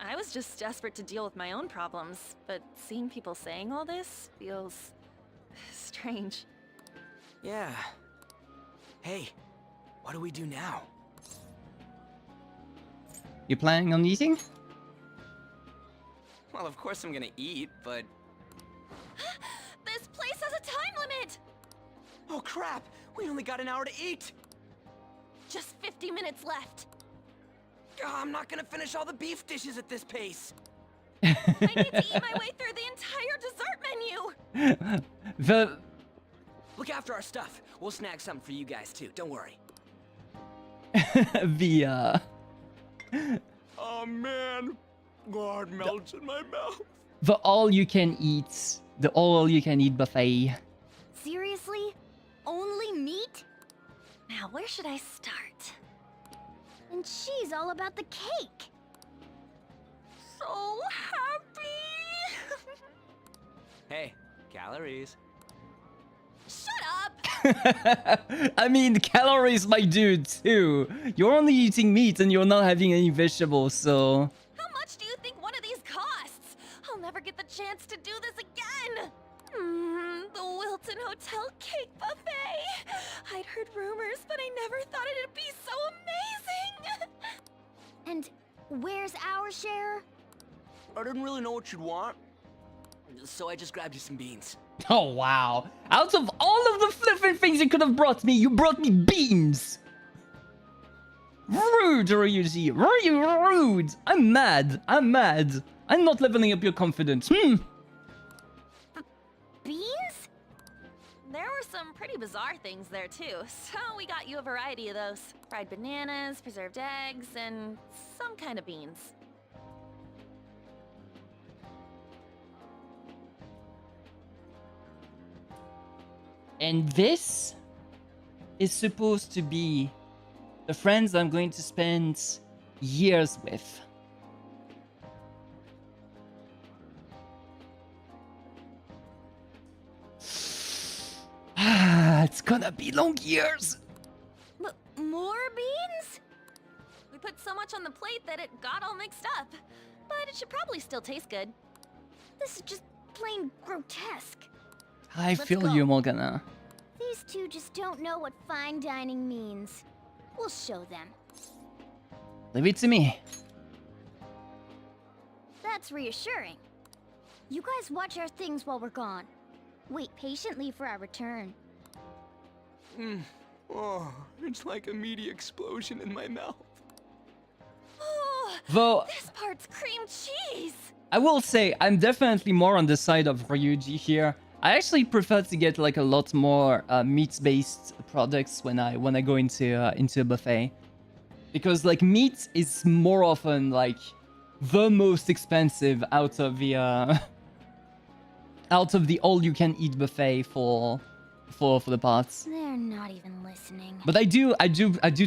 I was just desperate to deal with my own problems, but seeing people saying all this feels strange. Yeah. Hey, what do we do now? You planning on eating? Well, of course I'm gonna eat, but... This place has a time limit! Oh crap! We only got an hour to eat! Just 50 minutes left. I'm not gonna finish all the beef dishes at this pace. I need to eat my way through the entire dessert menu! Look after our stuff. We'll snag something for you guys too, don't worry. Oh man, God melts in my mouth. The all-you-can-eat buffet. Seriously? Only meat? Now, where should I start? And she's all about the cake. So happy! Hey, calories. Shut up! I mean, calories, my dude, too. You're only eating meat and you're not having any vegetables, so... How much do you think one of these costs? I'll never get the chance to do this again! The Wilton Hotel Cake Buffet! I'd heard rumors, but I never thought it'd be so amazing! And where's our share? I didn't really know what you'd want, so I just grabbed you some beans. Oh, wow. Out of all of the flipping things you could have brought me, you brought me beans! Rude, Ryuji. Rude. I'm mad. I'm not leveling up your confidence. Beans? There were some pretty bizarre things there too, so we got you a variety of those. Fried bananas, preserved eggs, and some kind of beans. And this is supposed to be the friends I'm going to spend years with. It's gonna be long years. More beans? We put so much on the plate that it got all mixed up. But it should probably still taste good. This is just plain grotesque. I feel you, Morgana. These two just don't know what fine dining means. We'll show them. Leave it to me. That's reassuring. You guys watch our things while we're gone. Wait patiently for our return. Oh, it's like a meaty explosion in my mouth. Oh, Though, this part's cream cheese. I will say, I'm definitely more on the side of Ryuji here. I actually prefer to get like a lot more meat-based products when I go into a buffet, because like meat is more often like the most expensive out of the all-you-can-eat buffet for the parts. They're not even listening. But I do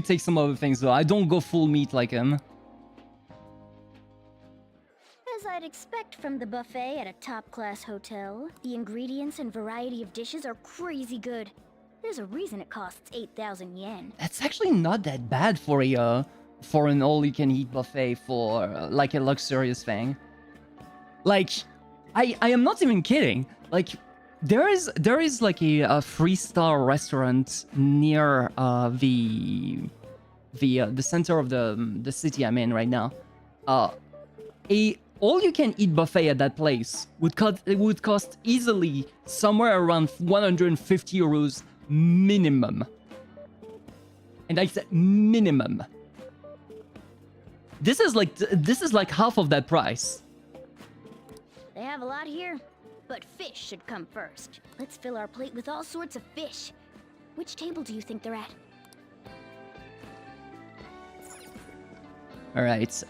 take some other things though. I don't go full meat like him. I'd expect from the buffet at a top-class hotel. The ingredients and variety of dishes are crazy good. There's a reason it costs 8,000 yen. That's actually not that bad for an all-you-can-eat buffet for like a luxurious thing. Like, I am not even kidding. Like, there is like a 3-star restaurant near the center of the city I'm in right now. A all-you-can-eat buffet at that place would cost easily somewhere around 150 euros minimum. And I said minimum. This is like half of that price. They have a lot here, but fish should come first. Let's fill our plate with all sorts of fish. Which table do you think they're at? All right.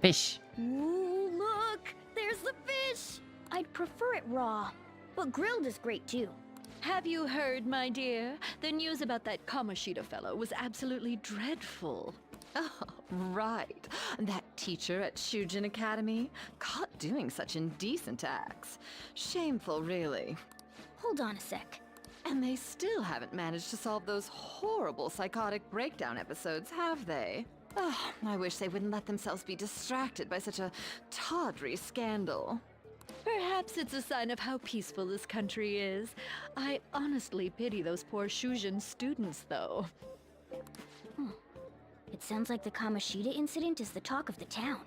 Fish. Ooh, look! There's the fish! I'd prefer it raw, but grilled is great too. Have you heard, my dear? The news about that Kamoshida fellow was absolutely dreadful. Oh, right. That teacher at Shujin Academy, caught doing such indecent acts. Shameful, really. Hold on a sec. And they still haven't managed to solve those horrible psychotic breakdown episodes, have they? Oh, I wish they wouldn't let themselves be distracted by such a tawdry scandal. Perhaps it's a sign of how peaceful this country is. I honestly pity those poor Shujin students, though. It sounds like the Kamoshida incident is the talk of the town.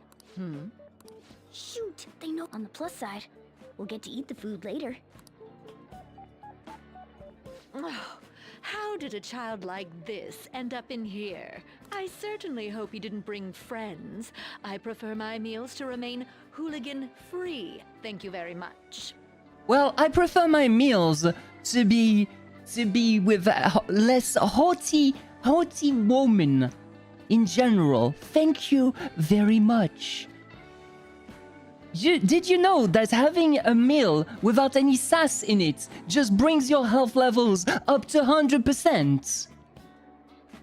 Shoot, they know. On the plus side, we'll get to eat the food later. Oh, how did a child like this end up in here? I certainly hope he didn't bring friends. I prefer my meals to remain hooligan-free. Thank you very much. Well, I prefer my meals to be with less haughty women in general. Thank you very much. Did you know that having a meal without any sass in it just brings your health levels up to 100%?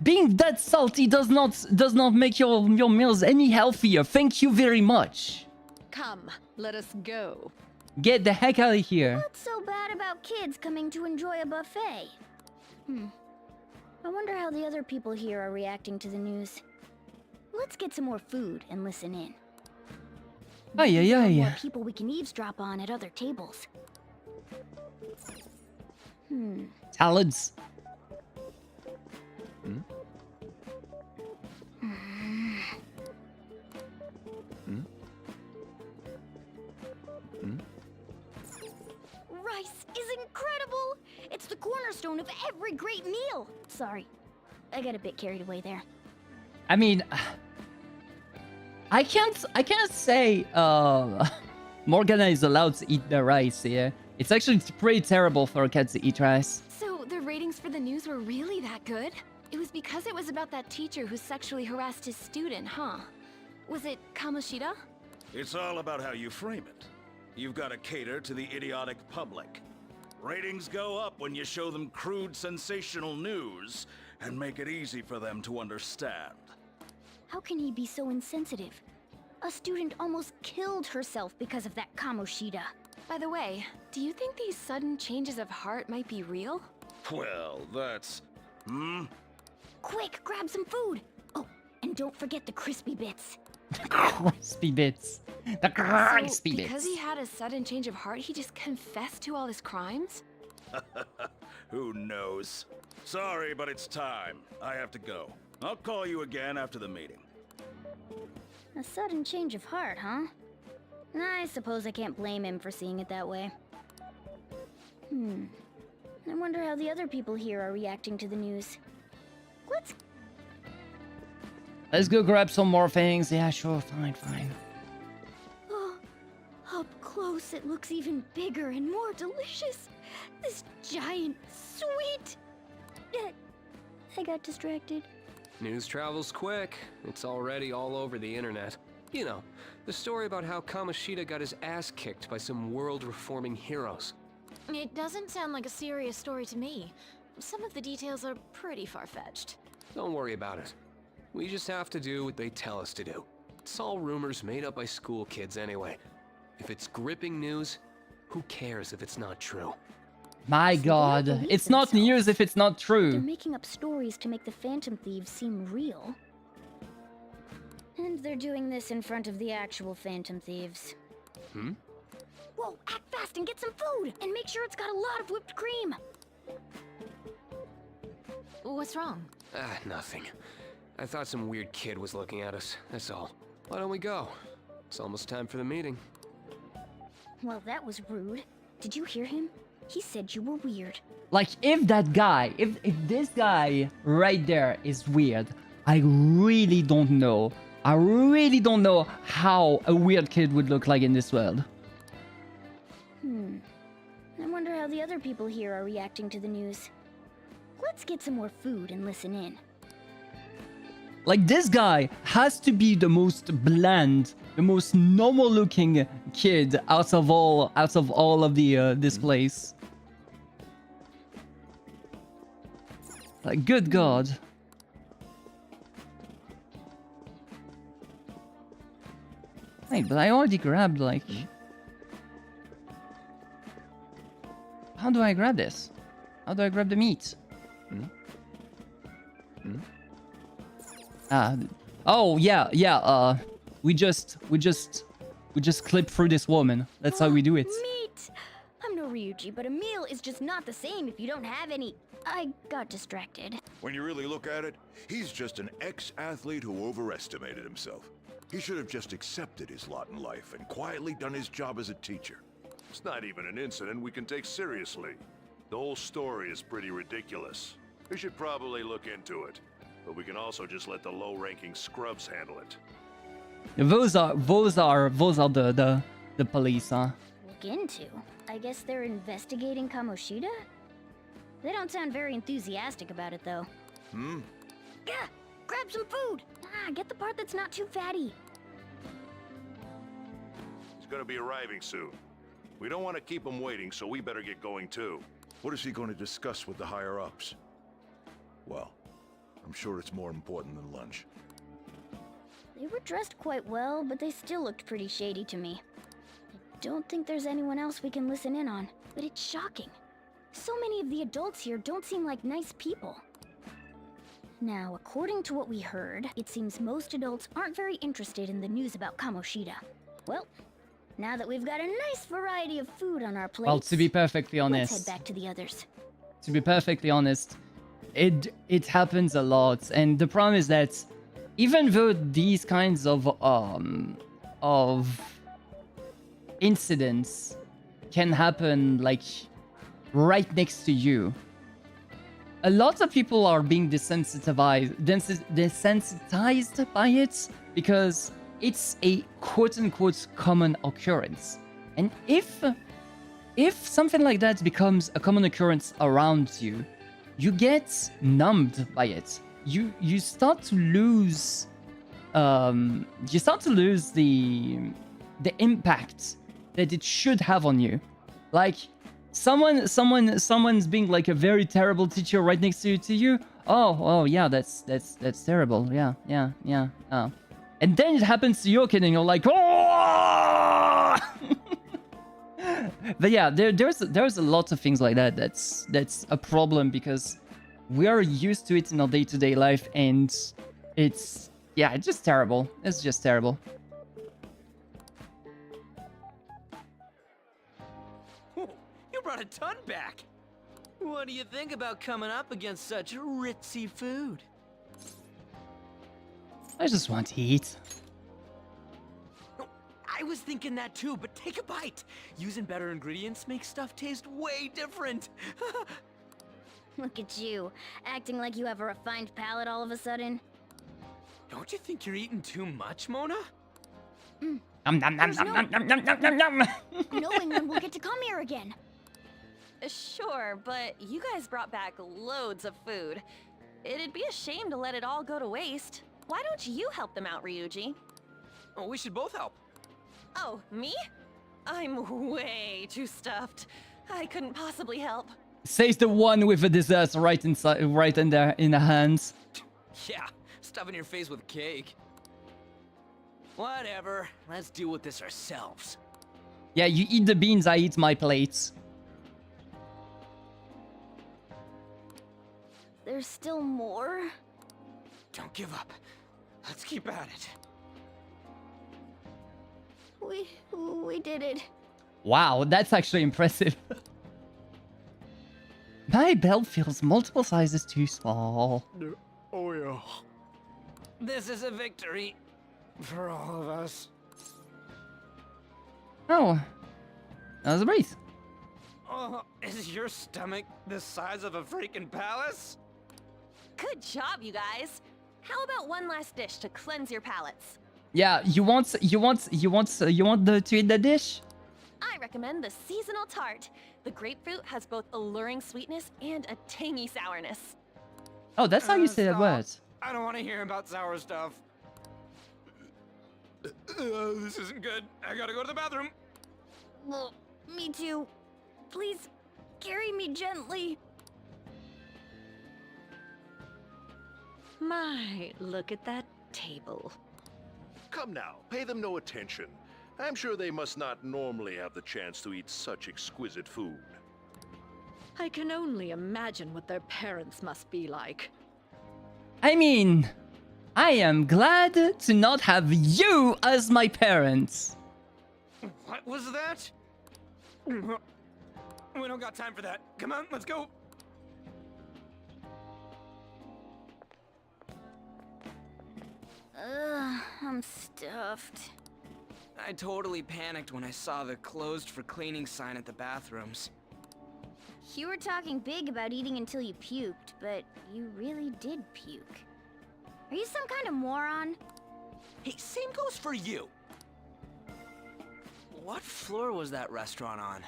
Being that salty does not make your meals any healthier. Thank you very much. Come, let us go. Get the heck out of here. What's so bad about kids coming to enjoy a buffet? I wonder how the other people here are reacting to the news. Let's get some more food and listen in. More people we can eavesdrop on at other tables. Salads. Rice is incredible! It's the cornerstone of every great meal! Sorry, I got a bit carried away there. I mean, I can't say Morgana is allowed to eat the rice here. It's actually pretty terrible for a cat to eat rice. So the ratings for the news were really that good? It was because it was about that teacher who sexually harassed his student, huh? Was it Kamoshida? It's all about how you frame it. You've got to cater to the idiotic public. Ratings go up when you show them crude, sensational news and make it easy for them to understand. How can he be so insensitive? A student almost killed herself because of that Kamoshida. By the way, do you think these sudden changes of heart might be real? Well, that's... Quick, grab some food! Oh, and don't forget the crispy bits. Crispy bits. The crispy so, bits. Because he had a sudden change of heart, he just confessed to all his crimes? Who knows? Sorry, but it's time. I have to go. I'll call you again after the meeting. A sudden change of heart, huh? I suppose I can't blame him for seeing it that way. I wonder how the other people here are reacting to the news. Let's go grab some more things. Yeah, sure, fine. Oh, up close it looks even bigger and more delicious. This giant sweet... I got distracted. News travels quick. It's already all over the internet. You know, the story about how Kamoshida got his ass kicked by some world-reforming heroes. It doesn't sound like a serious story to me. some of the details are pretty far-fetched. Don't worry about it. We just have to do what they tell us to do. It's all rumors made up by school kids anyway. If it's gripping news, who cares if it's not true? My god, it's not news if it's not They're true. making up stories to make the Phantom Thieves seem real. And they're doing this in front of the actual Phantom Thieves. Hmm? Whoa, act fast and get some food! And make sure it's got a lot of whipped cream! What's wrong? Ah, nothing. I thought some weird kid was looking at us, that's all. Why don't we go? It's almost time for the meeting. Well, that was rude. Did you hear him? He said you were weird. Like, if that guy, if this guy right there is weird, I really don't know. I really don't know how a weird kid would look like in this world. I wonder how the other people here are reacting to the news. Let's get some more food and listen in. Like, this guy has to be the most bland, the most normal-looking kid out of all of the this place. Like, good God. Wait, but I already grabbed, like... How do I grab this? How do I grab the meat? Oh, yeah, we just clip through this woman. That's how we do it. Meat! I'm no Ryuji, but a meal is just not the same if you don't have any... I got distracted. When you really look at it, he's just an ex-athlete who overestimated himself. He should have just accepted his lot in life and quietly done his job as a teacher. It's not even an incident we can take seriously. The whole story is pretty ridiculous. We should probably look into it. But we can also just let the low-ranking scrubs handle it. Those are the police, huh? Look into? I guess they're investigating Kamoshida? They don't sound very enthusiastic about it, though. Yeah, grab some food! Get the part that's not too fatty. He's gonna be arriving soon. We don't want to keep him waiting, so we better get going too. What is he going to discuss with the higher-ups? Well, I'm sure it's more important than lunch. They were dressed quite well, but they still looked pretty shady to me. I don't think there's anyone else we can listen in on, but it's shocking. So many of the adults here don't seem like nice people. Now, according to what we heard, it seems most adults aren't very interested in the news about Kamoshida. Well, now that we've got a nice variety of food on our plates... Well, to be perfectly honest... Let's head back to the others. To be perfectly honest, it happens a lot, and the problem is that even though these kinds of incidents can happen like right next to you, a lot of people are being desensitized by it because it's a quote-unquote common occurrence. And if something like that becomes a common occurrence around you, you get numbed by it. You start to lose the impact that it should have on you. Like someone's being like a very terrible teacher right next to you. Oh yeah, that's terrible. Yeah. Oh. And then it happens to your kid and you're like, oh! But yeah, there's a lot of things like that that's a problem because we are used to it in our day-to-day life, and it's just terrible. It's just terrible. You brought a ton back. What do you think about coming up against such ritzy food? I just want to eat. I was thinking that too, but take a bite. Using better ingredients makes stuff taste way different. Look at you, acting like you have a refined palate all of a sudden. Don't you think you're eating too much, Mona? Knowing when we'll get to come here again. Sure, but you guys brought back loads of food. It'd be a shame to let it all go to waste. Why don't you help them out, Ryuji? Oh, we should both help. Oh, me? I'm way too stuffed. I couldn't possibly help. Says the one with the dessert right inside, right in the hands. Yeah, stuffing your face with cake. Whatever, let's deal with this ourselves. Yeah, you eat the beans, I eat my plates. There's still more? Don't give up. Let's keep at it. We did it. Wow, that's actually impressive. My belt feels multiple sizes too small. Oh yeah. This is a victory for all of us. Oh, that was a breeze. Oh, is your stomach the size of a freaking palace? Good job, you guys. How about one last dish to cleanse your palates? Yeah, you want to eat the dish? I recommend the seasonal tart. The grapefruit has both alluring sweetness and a tangy sourness. Oh, that's how you say that word. I don't want to hear about sour stuff. This isn't good. I gotta go to the bathroom. Well, me too. Please, carry me gently. My, look at that table. Come now, pay them no attention. I'm sure they must not normally have the chance to eat such exquisite food. I can only imagine what their parents must be like. I mean, I am glad to not have you as my parents. What was that? We don't got time for that. Come on, let's go. I'm stuffed. I totally panicked when I saw the closed for cleaning sign at the bathrooms. You were talking big about eating until you puked, but you really did puke. Are you some kind of moron? Hey, same goes for you. What floor was that restaurant on?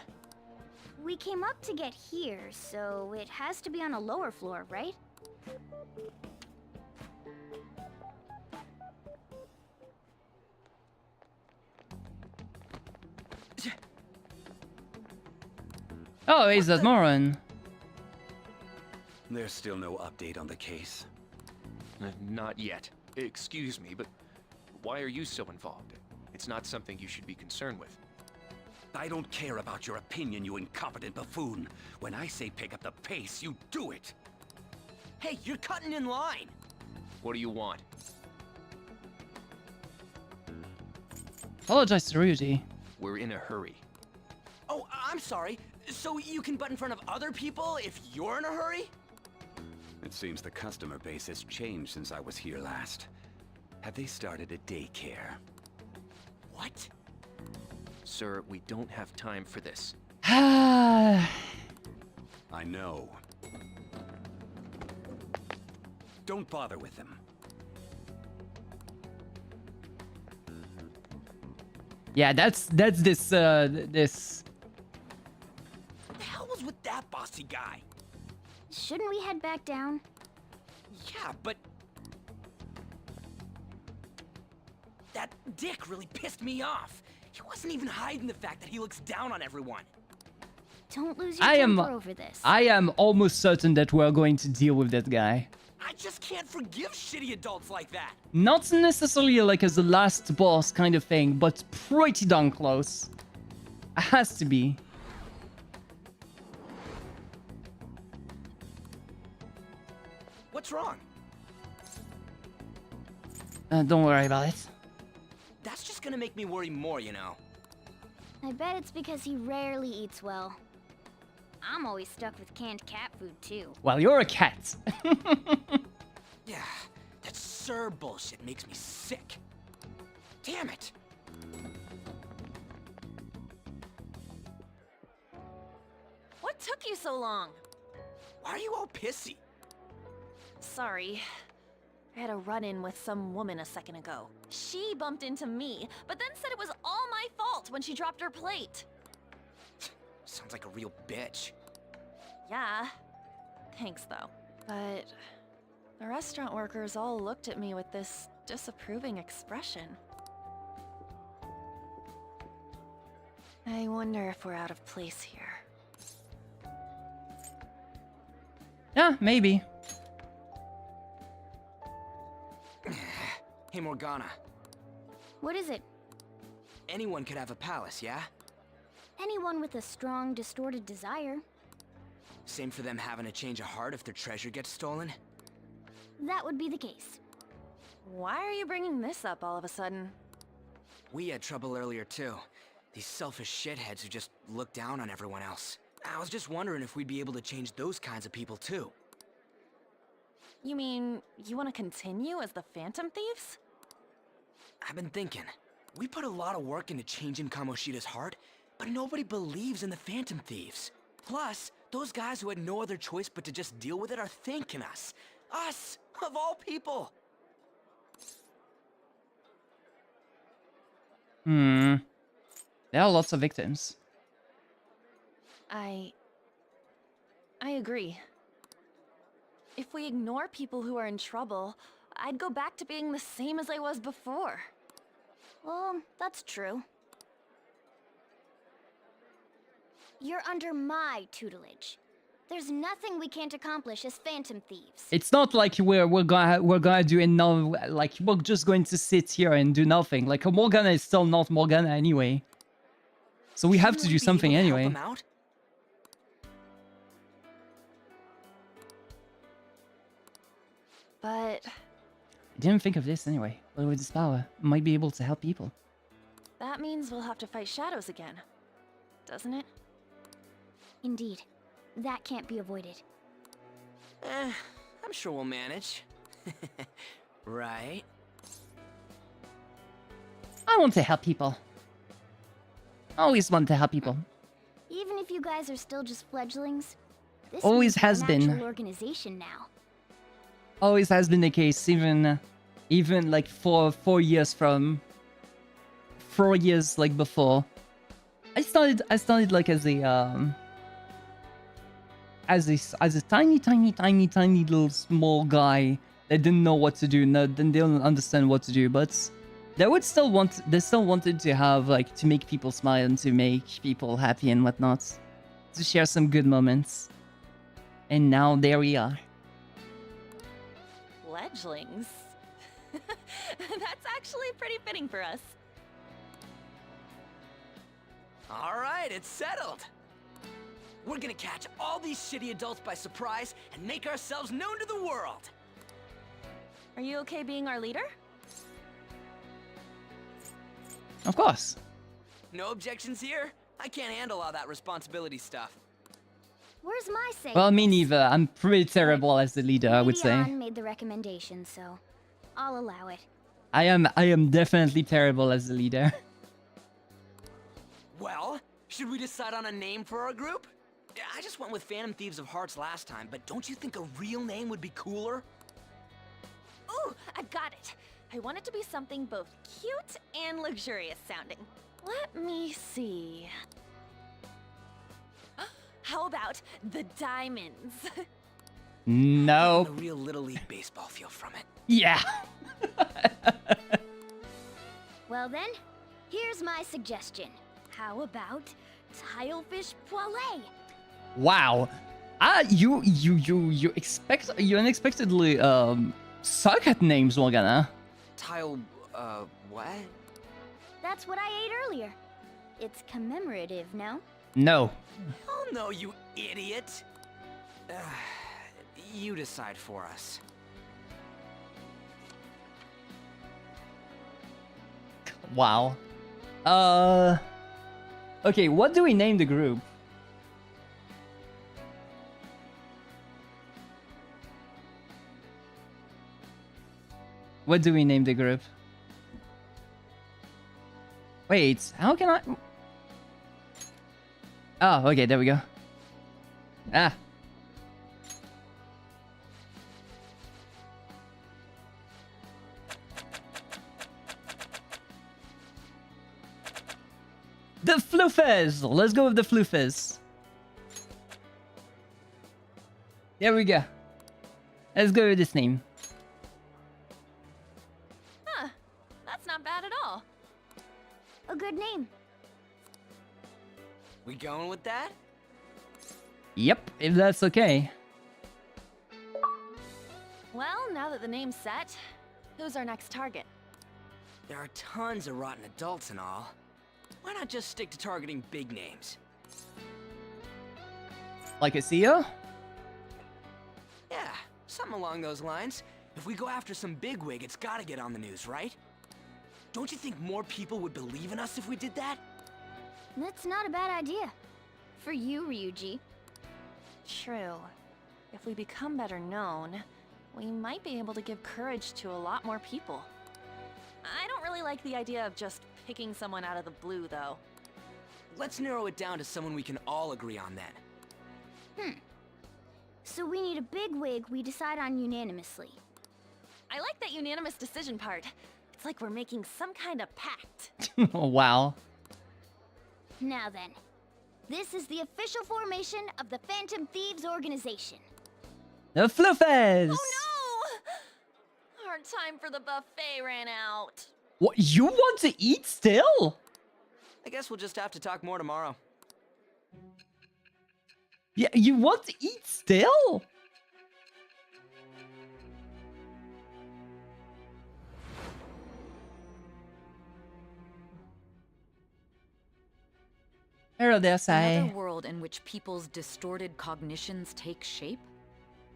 We came up to get here, so it has to be on a lower floor, right? Oh, he's that moron. There's still no update on the case. Not yet. Excuse me, but why are you so involved? It's not something you should be concerned with. I don't care about your opinion, you incompetent buffoon. When I say pick up the pace, you do it. Hey, you're cutting in line. What do you want? Apologize to Rudy. We're in a hurry. Oh, I'm sorry. So you can butt in front of other people if you're in a hurry? It seems the customer base has changed since I was here last. Have they started a daycare? What? Sir, we don't have time for this. I know. Don't bother with them. Yeah, that's this. What the hell was with that bossy guy? Shouldn't we head back down? Yeah, but... that dick really pissed me off. He wasn't even hiding the fact that he looks down on everyone. Don't lose your temper over this. I am almost certain that we're going to deal with that guy. I just can't forgive shitty adults like that. Not necessarily like as the last boss kind of thing, but pretty darn close. It has to be. What's wrong? Don't worry about it. That's just gonna make me worry more, you know. I bet it's because he rarely eats well. I'm always stuck with canned cat food, too. Well, you're a cat. Yeah, that sir bullshit makes me sick. Damn it! What took you so long? Why are you all pissy? Sorry. I had a run-in with some woman a second ago. She bumped into me, but then said it was all my fault when she dropped her plate. Sounds like a real bitch. Yeah. Thanks, though. But the restaurant workers all looked at me with this disapproving expression. I wonder if we're out of place here. Yeah, maybe. Hey, Morgana. What is it? Anyone could have a palace, yeah? Anyone with a strong, distorted desire. Same for them having a change of heart if their treasure gets stolen? That would be the case. Why are you bringing this up all of a sudden? We had trouble earlier, too. These selfish shitheads who just look down on everyone else. I was just wondering if we'd be able to change those kinds of people, too. You mean, you want to continue as the Phantom Thieves? I've been thinking. We put a lot of work into changing Kamoshida's heart, but nobody believes in the Phantom Thieves. Plus, those guys who had no other choice but to just deal with it are thanking us. Us, of all people. There are lots of victims. I agree. If we ignore people who are in trouble, I'd go back to being the same as I was before. Well, that's true. You're under my tutelage. There's nothing we can't accomplish as Phantom Thieves. It's not like we're gonna do enough. Like we're just going to sit here and do nothing. Like Morgana is still not Morgana anyway. So we have to do something anyway. But I didn't think of this anyway. But with this power, I might be able to help people. that means we'll have to fight shadows again, doesn't it? Indeed. That can't be avoided. I'm sure we'll manage. Right? I want to help people. Always want to help people. Even if you guys are still just fledglings, this Always means we're has an been. actual organization now. Always has been the case, even like 4 years like before. I started like as a tiny little small guy that didn't know what to do, they didn't understand what to do, but they still wanted to have like to make people smile and to make people happy and whatnot, to share some good moments. And now there we are. Fledglings. That's actually pretty fitting for us. All right, it's settled. We're gonna catch all these shitty adults by surprise and make ourselves known to the world. Are you okay being our leader? Of course. No objections here? I can't handle all that responsibility stuff. Where's my say? Well, me neither. I'm pretty terrible as the leader, I would say. Leon made the recommendation, so I'll allow it. I am definitely terrible as the leader. Well, should we decide on a name for our group? I just went with Phantom Thieves of Hearts last time, but don't you think a real name would be cooler? Ooh, I've got it. I want it to be something both cute and luxurious sounding. Let me see. How about the Diamonds? No. A real Little League Baseball feel from it. Yeah. Well then, here's my suggestion. How about Tilefish Poilé? Wow. You unexpectedly suck at names, Morgana. What? That's what I ate earlier. It's commemorative, no? No. Oh no, you idiot! You decide for us. Wow. Okay, what do we name the group? What do we name the group? Wait, how can I... Oh, okay, there we go. Ah. The Floofers! Let's go with the Floofers. There we go. Let's go with this name. Huh, that's not bad at all. A good name. We going with that? Yep, if that's okay. that the name's set, who's our next target? There are tons of rotten adults and all. Why not just stick to targeting big names? Like a CEO? Yeah, something along those lines. If we go after some bigwig, it's gotta get on the news, right? Don't you think more people would believe in us if we did that? That's not a bad idea. For you, Ryuji. True. If we become better known, we might be able to give courage to a lot more people. I don't really like the idea of just picking someone out of the blue, though. Let's narrow it down to someone we can all agree on then. So we need a bigwig we decide on unanimously. I like that unanimous decision part. It's like we're making some kind of pact. Oh, wow. Now then, this is the official formation of the Phantom Thieves organization. The Floofers! Oh no! Our time for the buffet ran out. What? You want to eat still? I guess we'll just have to talk more tomorrow. Yeah, you want to eat still? Another world in which people's distorted cognitions take shape?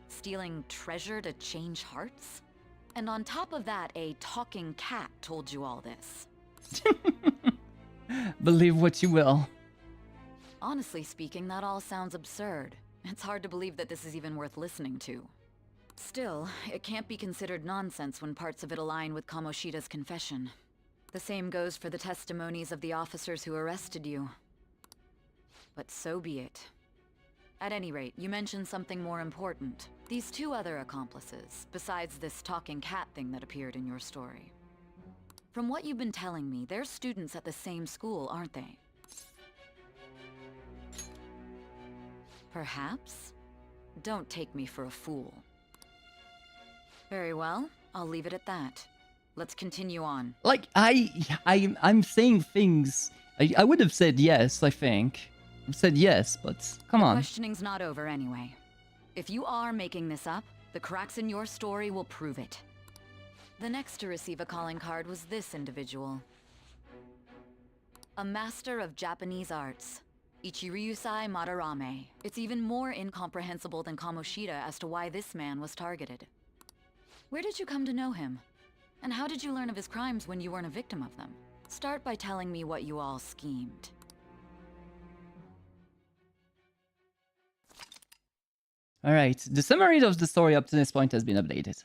Stealing treasure to change hearts? And on top of that, a talking cat told you all this. Believe what you will. Honestly speaking, that all sounds absurd. It's hard to believe that this is even worth listening to. Still, it can't be considered nonsense when parts of it align with Kamoshida's confession. The same goes for the testimonies of the officers who arrested you. But so be it. At any rate, you mentioned something more important. These two other accomplices, besides this talking cat thing that appeared in your story. From what you've been telling me, they're students at the same school, aren't they? Perhaps? Don't take me for a fool. Very well, I'll leave it at that. Let's continue on. Like, I'm saying things. I would have said yes, I think. I've said yes, but come on. Questioning's not over anyway. If you are making this up, the cracks in your story will prove it. The next to receive a calling card was this individual. A master of Japanese arts. Ichiryusai Madarame. It's even more incomprehensible than Kamoshida as to why this man was targeted. Where did you come to know him? And how did you learn of his crimes when you weren't a victim of them? Start by telling me what you all schemed. Alright, the summary of the story up to this point has been updated.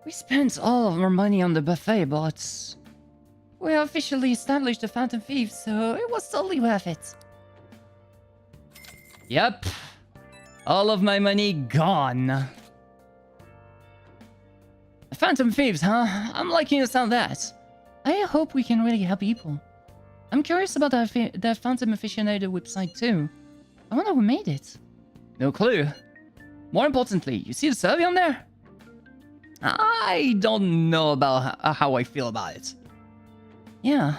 We spent all of our money on the buffet, but we officially established the Phantom Thieves, so it was totally worth it. Yep. All of my money gone. The Phantom Thieves, huh? I'm liking the sound of that. I hope we can really help people. I'm curious about that Phantom Aficionado website too. I wonder who made it. No clue. More importantly, you see the survey on there? I don't know about how I feel about it. Yeah,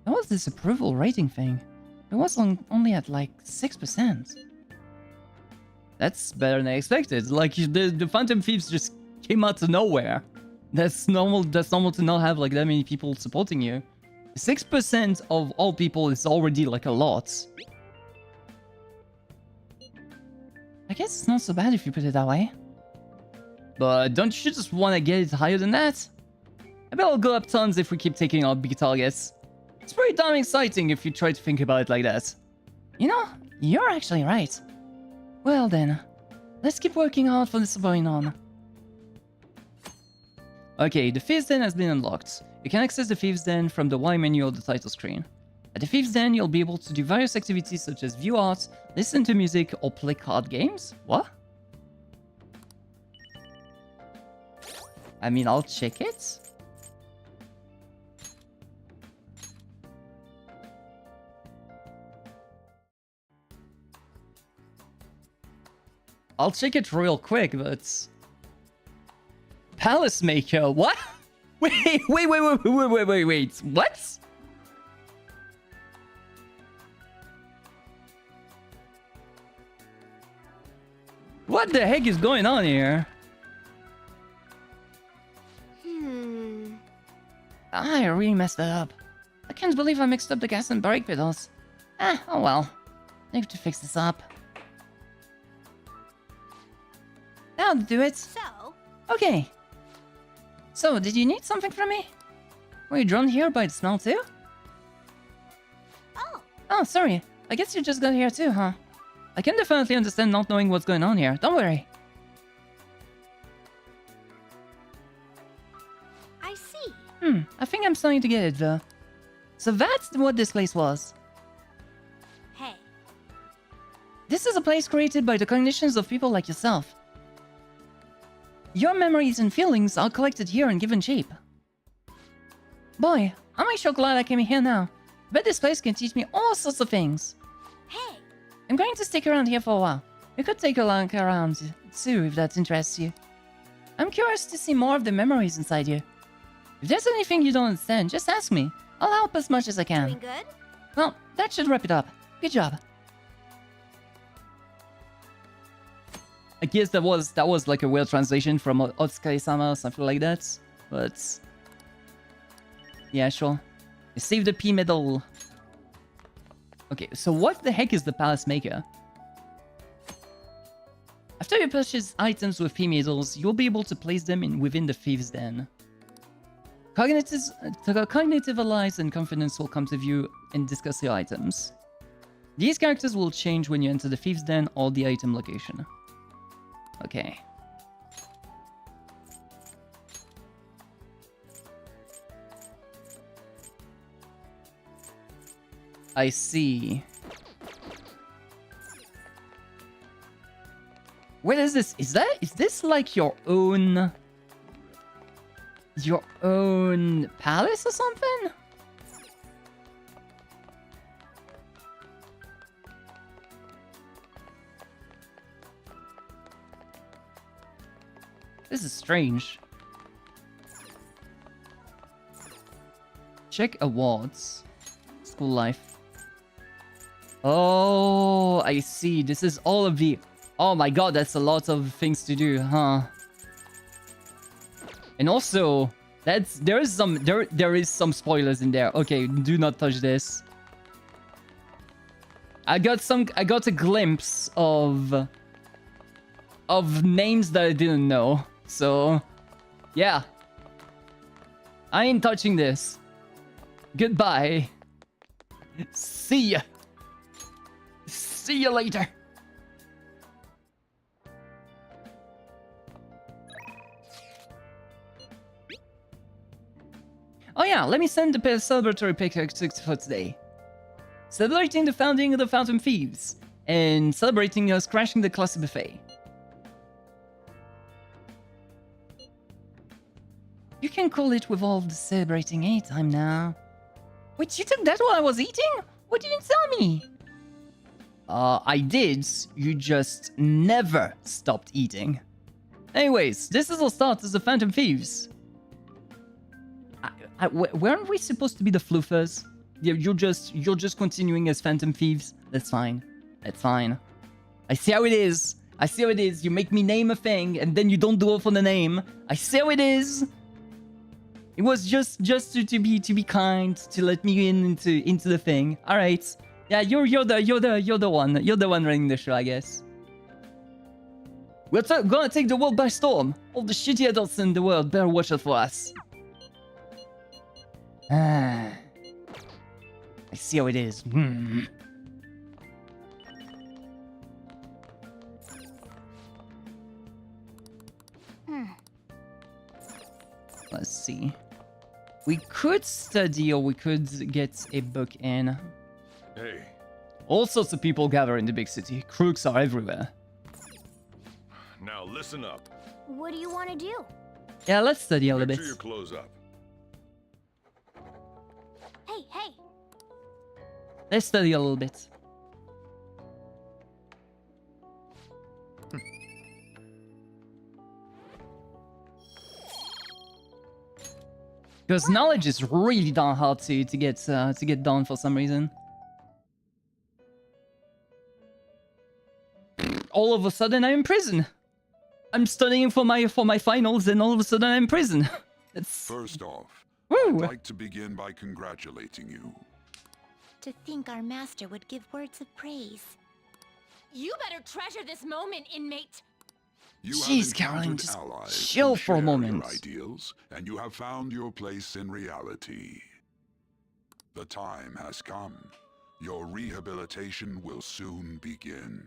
that was this approval rating thing. It was only at like 6%. That's better than I expected. Like, the Phantom Thieves just came out of nowhere. That's normal to not have like that many people supporting you. 6% of all people is already like a lot. I guess it's not so bad if you put it that way. But don't you just want to get it higher than that? I bet it'll go up tons if we keep taking out big targets. It's pretty damn exciting if you try to think about it like that. You know, you're actually right. Well then, let's keep working hard for this going on. Okay, the Thieves' Den has been unlocked. You can access the Thieves' Den from the Y menu of the title screen. At the Thieves' Den, you'll be able to do various activities such as view art, listen to music, or play card games. What? I mean, I'll check it. I'll check it real quick, but... Palace Maker, what? Wait, what? What the heck is going on here? I really messed that up. I can't believe I mixed up the gas and brake pedals. Oh well. I need to fix this up. That'll do it. So? Okay. So, did you need something from me? Were you drawn here by the smell too? Oh, sorry. I guess you just got here too, huh? I can definitely understand not knowing what's going on here. Don't worry. I see. I think I'm starting to get it though. So that's what this place was. Hey. This is a place created by the cognitions of people like yourself. Your memories and feelings are collected here and given shape. Boy, I'm so glad I came here now. I bet this place can teach me all sorts of things. Hey. I'm going to stick around here for a while. We could take a look around too if that interests you. I'm curious to see more of the memories inside you. If there's anything you don't understand, just ask me. I'll help as much as I can. Doing good? Well, that should wrap it up. Good job. I guess that was like a weird translation from Otsukai-sama or something like that. But yeah, sure. You saved the P medal. Okay, so what the heck is the Palace Maker? After you purchase items with P medals, you'll be able to place them within the Thieves' Den. Cognitive allies and confidence will come to view and discuss your items. These characters will change when you enter the Thieves' Den or the item location. Okay. I see. What is this? Is this like your own palace or something? This is strange. Check awards. School life. Oh, I see. This is all of the... Oh my god, that's a lot of things to do, huh? And also, there is some spoilers in there. Okay, do not touch this. I got a glimpse of names that I didn't know. So, yeah. I ain't touching this. Goodbye. See ya. See you later. Oh yeah, let me send the celebratory picture for today. Celebrating the founding of the Fountain Thieves, and celebrating us crashing the classic buffet. You can call it with all the celebrating time now. Wait, you took that while I was eating? What didn't you tell me? I did. You just never stopped eating. Anyways, this is all start as the Phantom Thieves. Weren't we supposed to be the Floofers? Yeah, you're just continuing as Phantom Thieves. That's fine. That's fine. I see how it is. I see how it is. You make me name a thing, and then you don't do it for the name. I see how it is. It was just to be kind, to let me into the thing. All right. Yeah, you're the one running the show, I guess. We're gonna take the world by storm. All the shitty adults in the world better watch out for us. I see how it is. Let's see. We could study or we could get a book in. Hey. All sorts of people gather in the big city. Crooks are everywhere. Now listen up. What do you want to do? Yeah, let's study a little bit. Make sure your clothes up. Hey. Let's study a little bit. Because knowledge is really darn hard to get done for some reason. all of a sudden I'm in prison. I'm studying for my finals, and all of a sudden I'm in prison. It's... First off, Woo. I'd like to begin by congratulating you. To think our master would give words of praise. You better treasure this moment, inmate. You Jeez, have Caroline, encountered just allies chill who for a share moment. your ideals, and you have found your place in reality. The time has come. Your rehabilitation will soon begin.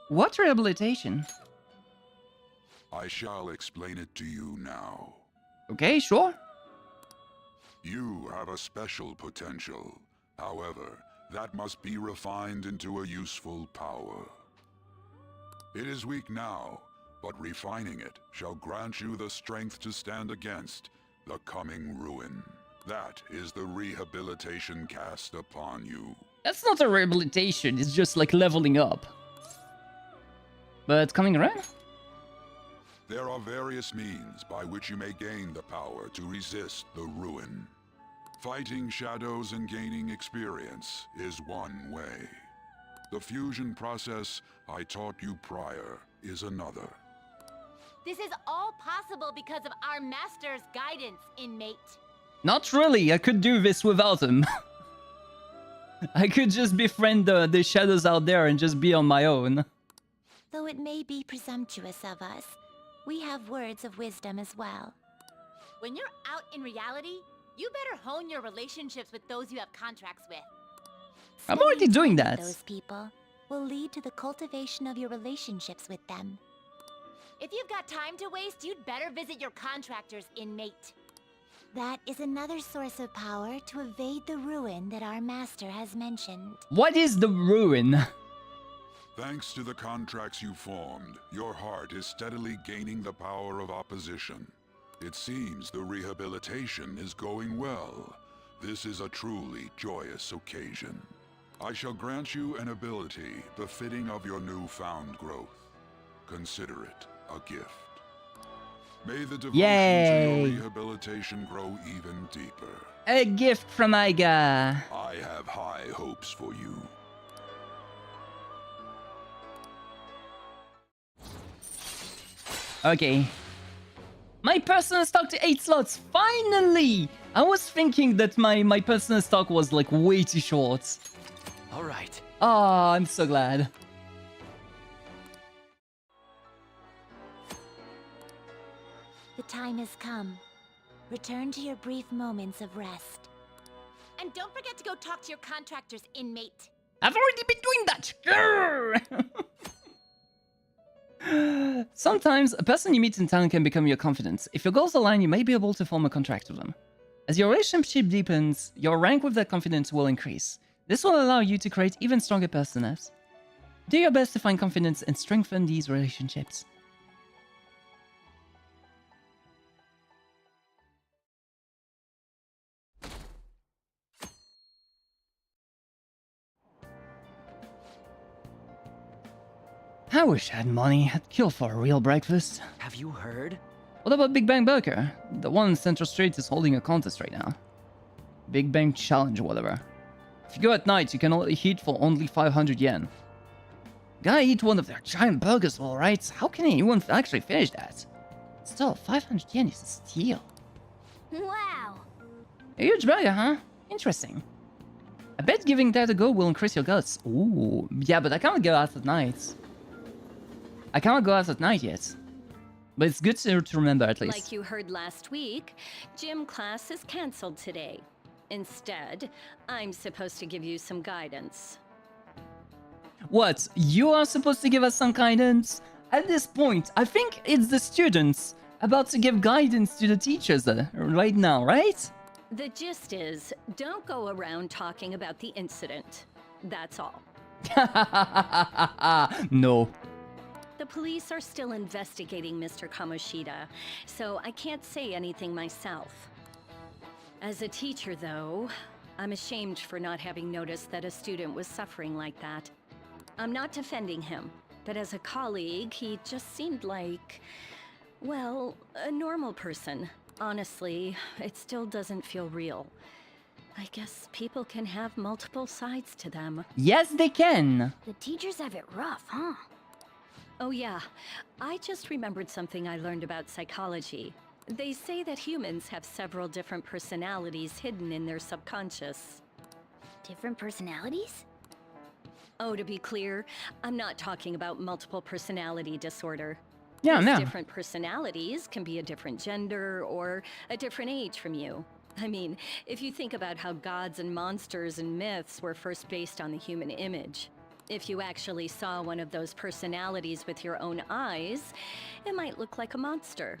What rehabilitation? I shall explain it to you now. Okay, sure. You have a special potential. However, that must be refined into a useful power. It is weak now, but refining it shall grant you the strength to stand against the coming ruin. That is the rehabilitation cast upon you. That's not a rehabilitation, it's just like leveling up. But coming around? There are various means by which you may gain the power to resist the ruin. Fighting shadows and gaining experience is one way. The fusion process I taught you prior is another. This is all possible because of our master's guidance, inmate. Not really, I could do this without him. I could just befriend the shadows out there and just be on my own. Though it may be presumptuous of us, we have words of wisdom as well. When you're out in reality, you better hone your relationships with those you have contracts with. I'm already doing that. Those people will lead to the cultivation of your relationships with them. If you've got time to waste, you'd better visit your contractors, inmate. That is another source of power to evade the ruin that our master has mentioned. What is the ruin? Thanks to the contracts you formed, your heart is steadily gaining the power of opposition. It seems the rehabilitation is going well. This is a truly joyous occasion. I shall grant you an ability befitting of your newfound growth. Consider it a gift. May the devotion to your rehabilitation grow even deeper. A gift from Aiga. I have high hopes for you. Okay. My personal stock to 8 slots, finally! I was thinking that my personal stock was like way too short. Alright. Oh, I'm so glad. The time has come. Return to your brief moments of rest. And don't forget to go talk to your contractors, inmate. I've already been doing that! Grrr! Sometimes, a person you meet in town can become your confidant. If your goals align, you may be able to form a contract with them. As your relationship deepens, your rank with that confidence will increase. This will allow you to create even stronger personas. Do your best to find confidence and strengthen these relationships. I wish I had money. I'd kill for a real breakfast. Have you heard? What about Big Bang Burger? The one in Central Street is holding a contest right now. Big Bang Challenge or whatever. If you go at night, you can only eat for only 500 yen. Gotta eat one of their giant burgers, alright? How can anyone actually finish that? Still, 500 yen is a steal. Wow! A huge burger, huh? Interesting. I bet giving that a go will increase your guts. Ooh, yeah, but I can't go out at night. I cannot go out at night yet. But it's good to remember at least. Like you heard last week, gym class is cancelled today. Instead, I'm supposed to give you some guidance. What? You are supposed to give us some guidance? At this point, I think it's the students about to give guidance to the teachers right now, right? The gist is, don't go around talking about the incident. That's all. No. The police are still investigating Mr. Kamoshida, so I can't say anything myself. As a teacher, though, I'm ashamed for not having noticed that a student was suffering like that. I'm not defending him, but as a colleague, he just seemed like, well, a normal person. Honestly, it still doesn't feel real. I guess people can have multiple sides to them. Yes, they can. The teachers have it rough, huh? Oh yeah, I just remembered something I learned about psychology. They say that humans have several different personalities hidden in their subconscious. Different personalities? Oh, to be clear, I'm not talking about multiple personality disorder. Yeah, These no. different personalities can be a different gender or a different age from you. I mean, if you think about how gods and monsters and myths were first based on the human image, if you actually saw one of those personalities with your own eyes, it might look like a monster.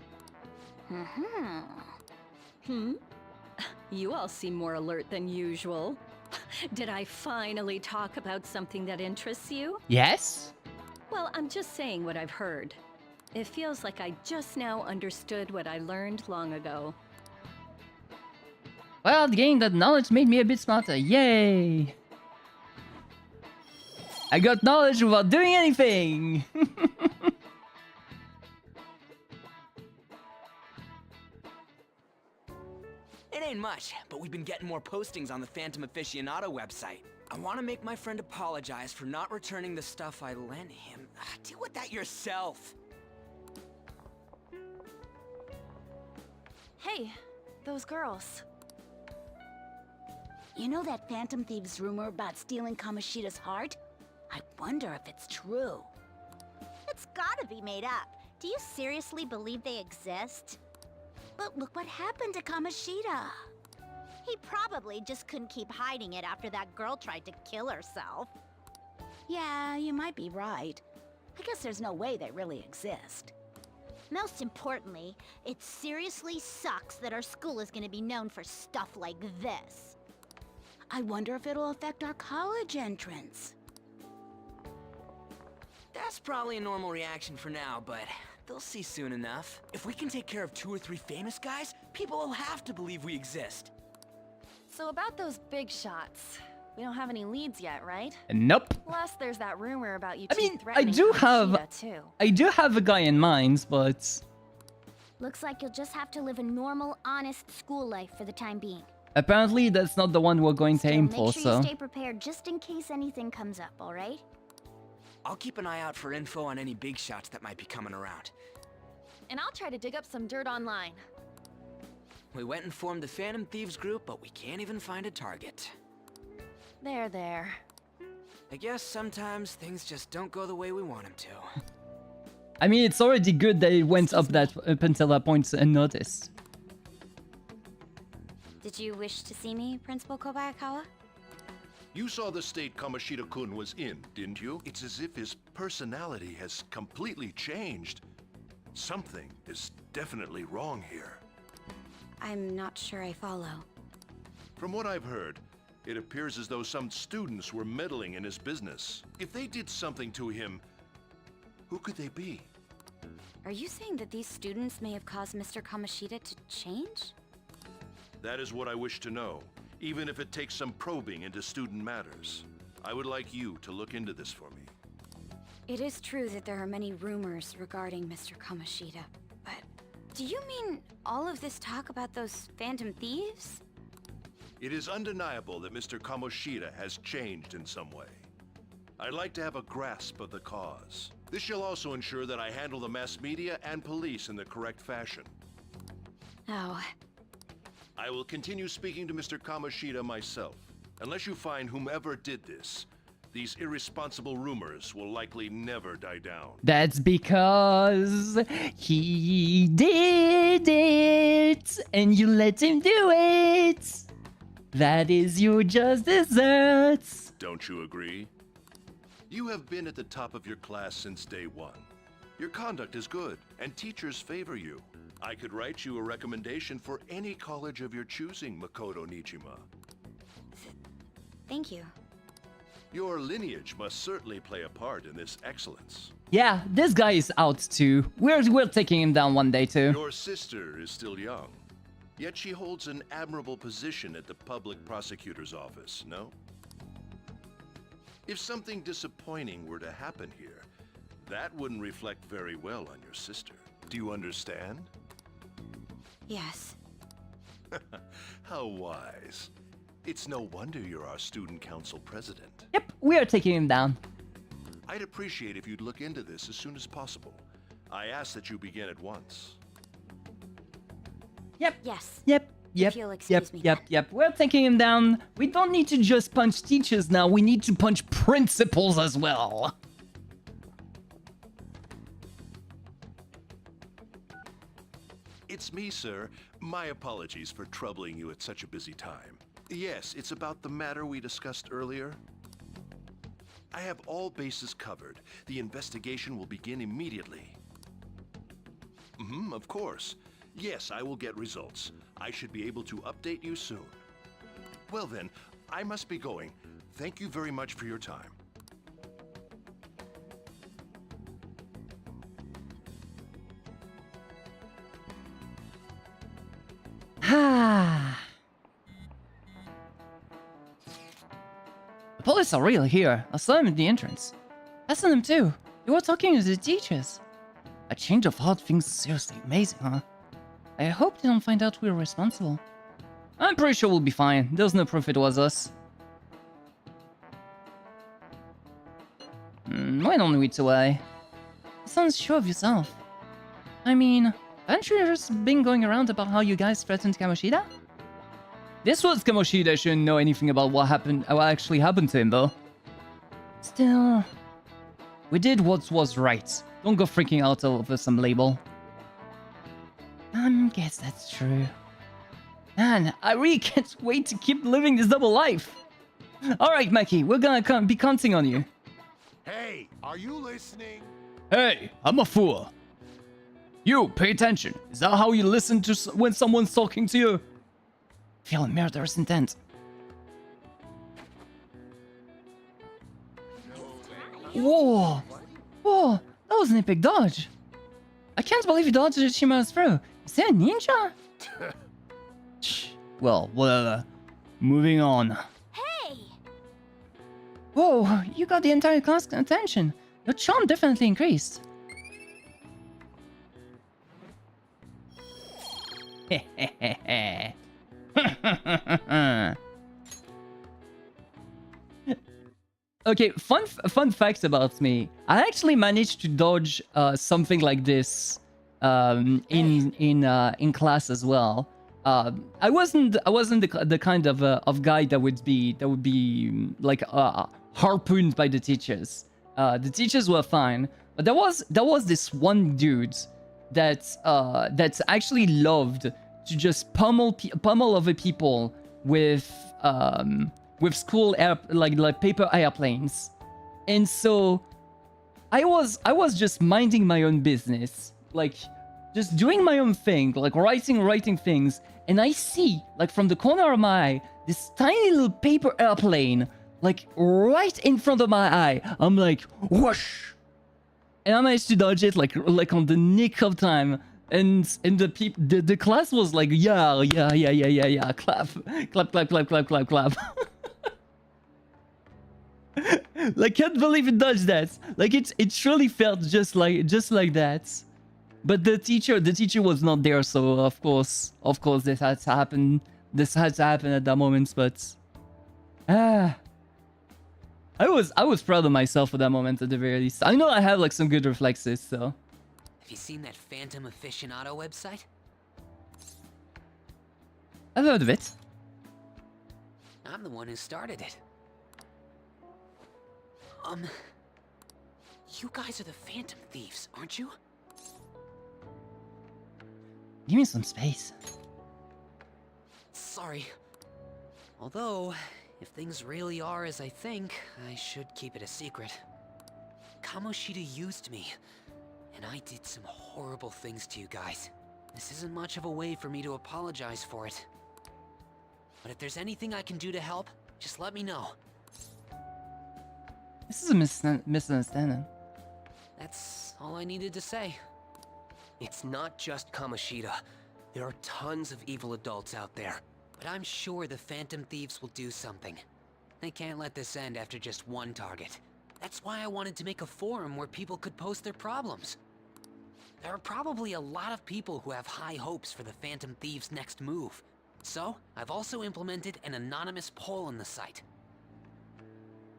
You all seem more alert than usual. Did I finally talk about something that interests you? Yes? Well, I'm just saying what I've heard. It feels like I just now understood what I learned long ago. Well, gaining that knowledge made me a bit smarter. Yay! I got knowledge without doing anything! It ain't much, but we've been getting more postings on the Phantom Aficionado website. I want to make my friend apologize for not returning the stuff I lent him. Deal with that yourself. Hey, those girls. You know that Phantom Thieves rumor about stealing Kamoshida's heart? I wonder if it's true. It's gotta be made up. Do you seriously believe they exist? But look what happened to Kamoshida. He probably just couldn't keep hiding it after that girl tried to kill herself. Yeah, you might be right. I guess there's no way they really exist. Most importantly, it seriously sucks that our school is gonna be known for stuff like this. I wonder if it'll affect our college entrance. That's probably a normal reaction for now, but they'll see soon enough. If we can take care of 2 or 3 famous guys, people will have to believe we exist. So about those big shots, we don't have any leads yet, right? Nope. Plus, there's that rumor about you I two mean, threatening I do have a guy in mind, but Looks like you'll just have to live a normal, honest school life for the time being. apparently that's not the one we're going to aim Make for, sure so... you stay prepared just in case anything comes up, alright? I'll keep an eye out for info on any big shots that might be coming around. And I'll try to dig up some dirt online. We went and formed the Phantom Thieves group, but we can't even find a target. There. I guess sometimes things just don't go the way we want them to. I mean, it's already good that it went up until that point and noticed. Did you wish to see me, Principal Kobayakawa? You saw the state Kamoshida-kun was in, didn't you? It's as if his personality has completely changed. Something is definitely wrong here. I'm not sure I follow. From what I've heard, it appears as though some students were meddling in his business. If they did something to him, who could they be? Are you saying that these students may have caused Mr. Kamoshida to change? That is what I wish to know, even if it takes some probing into student matters. I would like you to look into this for me. It is true that there are many rumors regarding Mr. Kamoshida, but do you mean all of this talk about those Phantom Thieves? It is undeniable that Mr. Kamoshida has changed in some way. I'd like to have a grasp of the cause. This shall also ensure that I handle the mass media and police in the correct fashion. Oh. I will continue speaking to Mr. Kamoshida myself. Unless you find whomever did this, these irresponsible rumors will likely never die down. That's because he did it, and you let him do it. That is your just desserts. Don't you agree? You have been at the top of your class since day one. Your conduct is good, and teachers favor you. I could write you a recommendation for any college of your choosing, Makoto Nijima. Thank you. Your lineage must certainly play a part in this excellence. Yeah, this guy is out too. We're taking him down one day too. Your sister is still young, yet she holds an admirable position at the public prosecutor's office, no? If something disappointing were to happen here, that wouldn't reflect very well on your sister. Do you understand? Yes. How wise. It's no wonder you're our student council president. Yep, we are taking him down. I'd appreciate if you'd look into this as soon as possible. I ask that you begin at once. Yep. Yes. Yep. Yep. Yep. We're taking him down. We don't need to just punch teachers now. We need to punch principals as well. It's me, sir. My apologies for troubling you at such a busy time. Yes, it's about the matter we discussed earlier. I have all bases covered. The investigation will begin immediately. Of course. Yes, I will get results. I should be able to update you soon. Well then, I must be going. Thank you very much for your time. The police are real here. I saw them at the entrance. I saw them too. They were talking to the teachers. A change of heart thing's seriously amazing, huh? I hope they don't find out we're responsible. I'm pretty sure we'll be fine. There's no proof it was us. Why don't we away? You sound sure of yourself. I mean, haven't you just been going around about how you guys threatened Kamoshida? This was Kamoshida shouldn't know anything about what actually happened to him, though. Still, we did what was right. Don't go freaking out over some label. Guess that's true. Man, I really can't wait to keep living this double life. Alright, Maki, we're gonna be counting on you. Hey, are you listening? Hey, I'm a fool. You, pay attention. Is that how you listen to when someone's talking to you? Feel murderous intent. Whoa! Whoa, that was an epic dodge. I can't believe you dodged Shima's throw. Is that a ninja? Well, whatever. Moving on. Hey! Whoa, you got the entire class attention. Your charm definitely increased. Okay, fun fact about me. I actually managed to dodge something like this in class as well. I wasn't the kind of guy that would be like harpooned by the teachers. The teachers were fine, but there was this one dude that actually loved to just pummel other people with school like paper airplanes, and so I was just minding my own business, like just doing my own thing, like writing things, and I see, like from the corner of my eye, this tiny little paper airplane, like right in front of my eye. I'm like, whoosh, and I managed to dodge it like on the nick of time. And the class was like, yeah, clap. Like, can't believe it dodged that. Like, it truly felt just like that. But the teacher was not there, so of course this had to happen. This had to happen at that moment. But I was proud of myself for that moment at the very least. I know I have like some good reflexes, so. Have you seen that Phantom Aficionado website? I've heard of it. I'm the one who started it. You guys are the Phantom Thieves, aren't you? Give me some space. Sorry. Although, if things really are as I think, I should keep it a secret. Kamoshida used me, and I did some horrible things to you guys. This isn't much of a way for me to apologize for it. But if there's anything I can do to help, just let me know. This is a misunderstanding. That's all I needed to say. It's not just Kamoshida. There are tons of evil adults out there. But I'm sure the Phantom Thieves will do something. They can't let this end after just one target. That's why I wanted to make a forum where people could post their problems. There are probably a lot of people who have high hopes for the Phantom Thieves' next move. So, I've also implemented an anonymous poll on the site.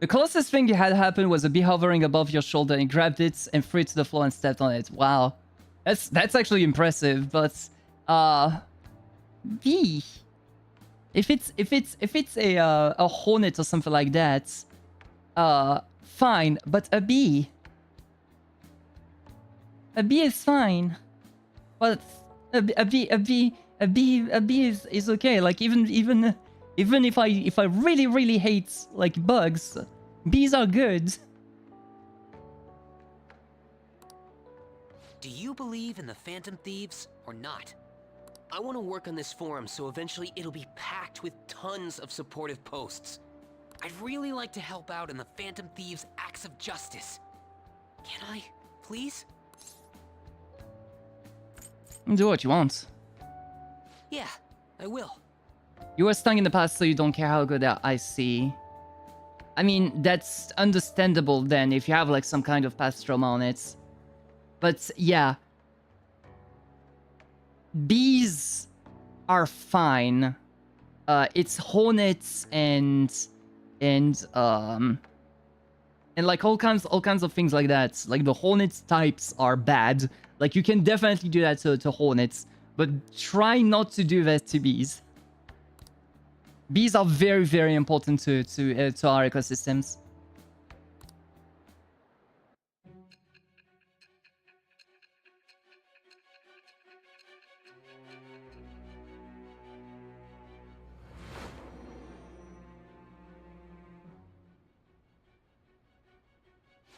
The closest thing you had happen was a bee hovering above your shoulder and grabbed it and threw it to the floor and stepped on it. Wow. That's actually impressive, but bee. If it's a hornet or something like that, fine, but a bee is fine. But a bee is okay. Like even if I really hate like bugs, bees are good. Do you believe in the Phantom Thieves or not? I want to work on this forum so eventually it'll be packed with tons of supportive posts. I'd really like to help out in the Phantom Thieves' acts of justice. Can I, please? Do what you want. Yeah, I will. You were stung in the past, so you don't care how good they are. I see. I mean, that's understandable then if you have like some kind of past trauma on it. But yeah. Bees are fine. It's hornets and like all kinds of things like that. Like the hornets types are bad. Like you can definitely do that to hornets, but try not to do that to bees. Bees are very important to our ecosystems.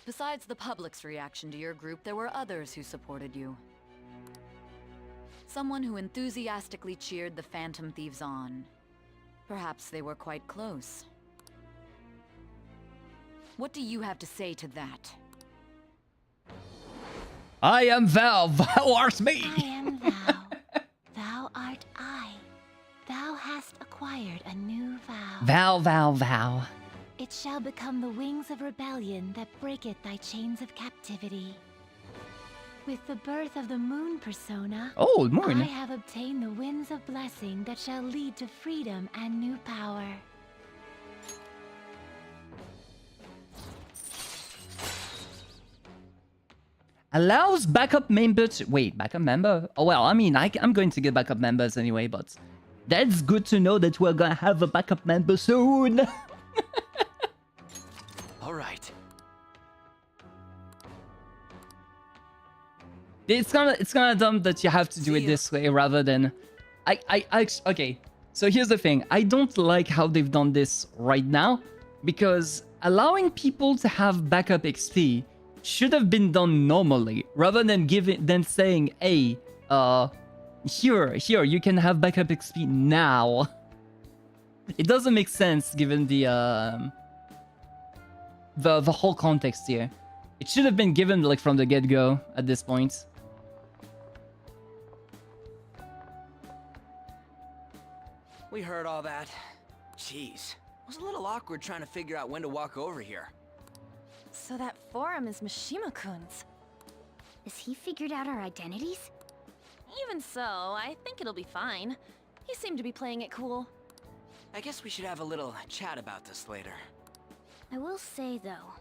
Besides the public's reaction to your group, there were others who supported you. Someone who enthusiastically cheered the Phantom Thieves on. Perhaps they were quite close. What do you have to say to that? I am Val. Thou art me. I am thou. Thou art I. Thou hast acquired a new vow. Vow. It shall become the wings of rebellion that breaketh thy chains of captivity. With the birth of the moon persona, oh, moon. I have obtained the winds of blessing that shall lead to freedom and new power. Allows backup member to... Wait, backup member? Oh, well, I mean, I'm going to get backup members anyway, but... That's good to know that we're gonna have a backup member soon. Alright. It's kind of dumb that you have to do it this way rather than... Okay, so here's the thing. I don't like how they've done this right now, because allowing people to have backup XP should have been done normally, rather than saying, hey, here, you can have backup XP now. It doesn't make sense given the whole context here. It should have been given like from the get-go at this point. We heard all that. Jeez, it was a little awkward trying to figure out when to walk over here. So that forum is Mishima-kun's. Has he figured out our identities? Even so, I think it'll be fine. He seemed to be playing it cool. I guess we should have a little chat about this later. I will say, though,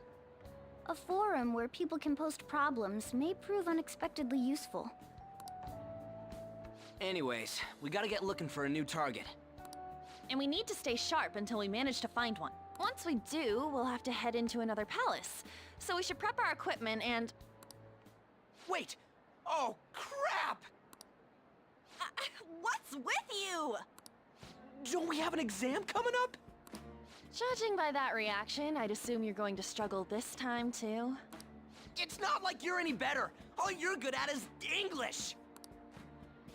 a forum where people can post problems may prove unexpectedly useful. Anyways, we gotta get looking for a new target. And we need to stay sharp until we manage to find one. Once we do, we'll have to head into another palace. So we should prep our equipment and... Wait! Oh, crap! What's with you? Don't we have an exam coming up? Judging by that reaction, I'd assume you're going to struggle this time, too. It's not like you're any better. All you're good at is English.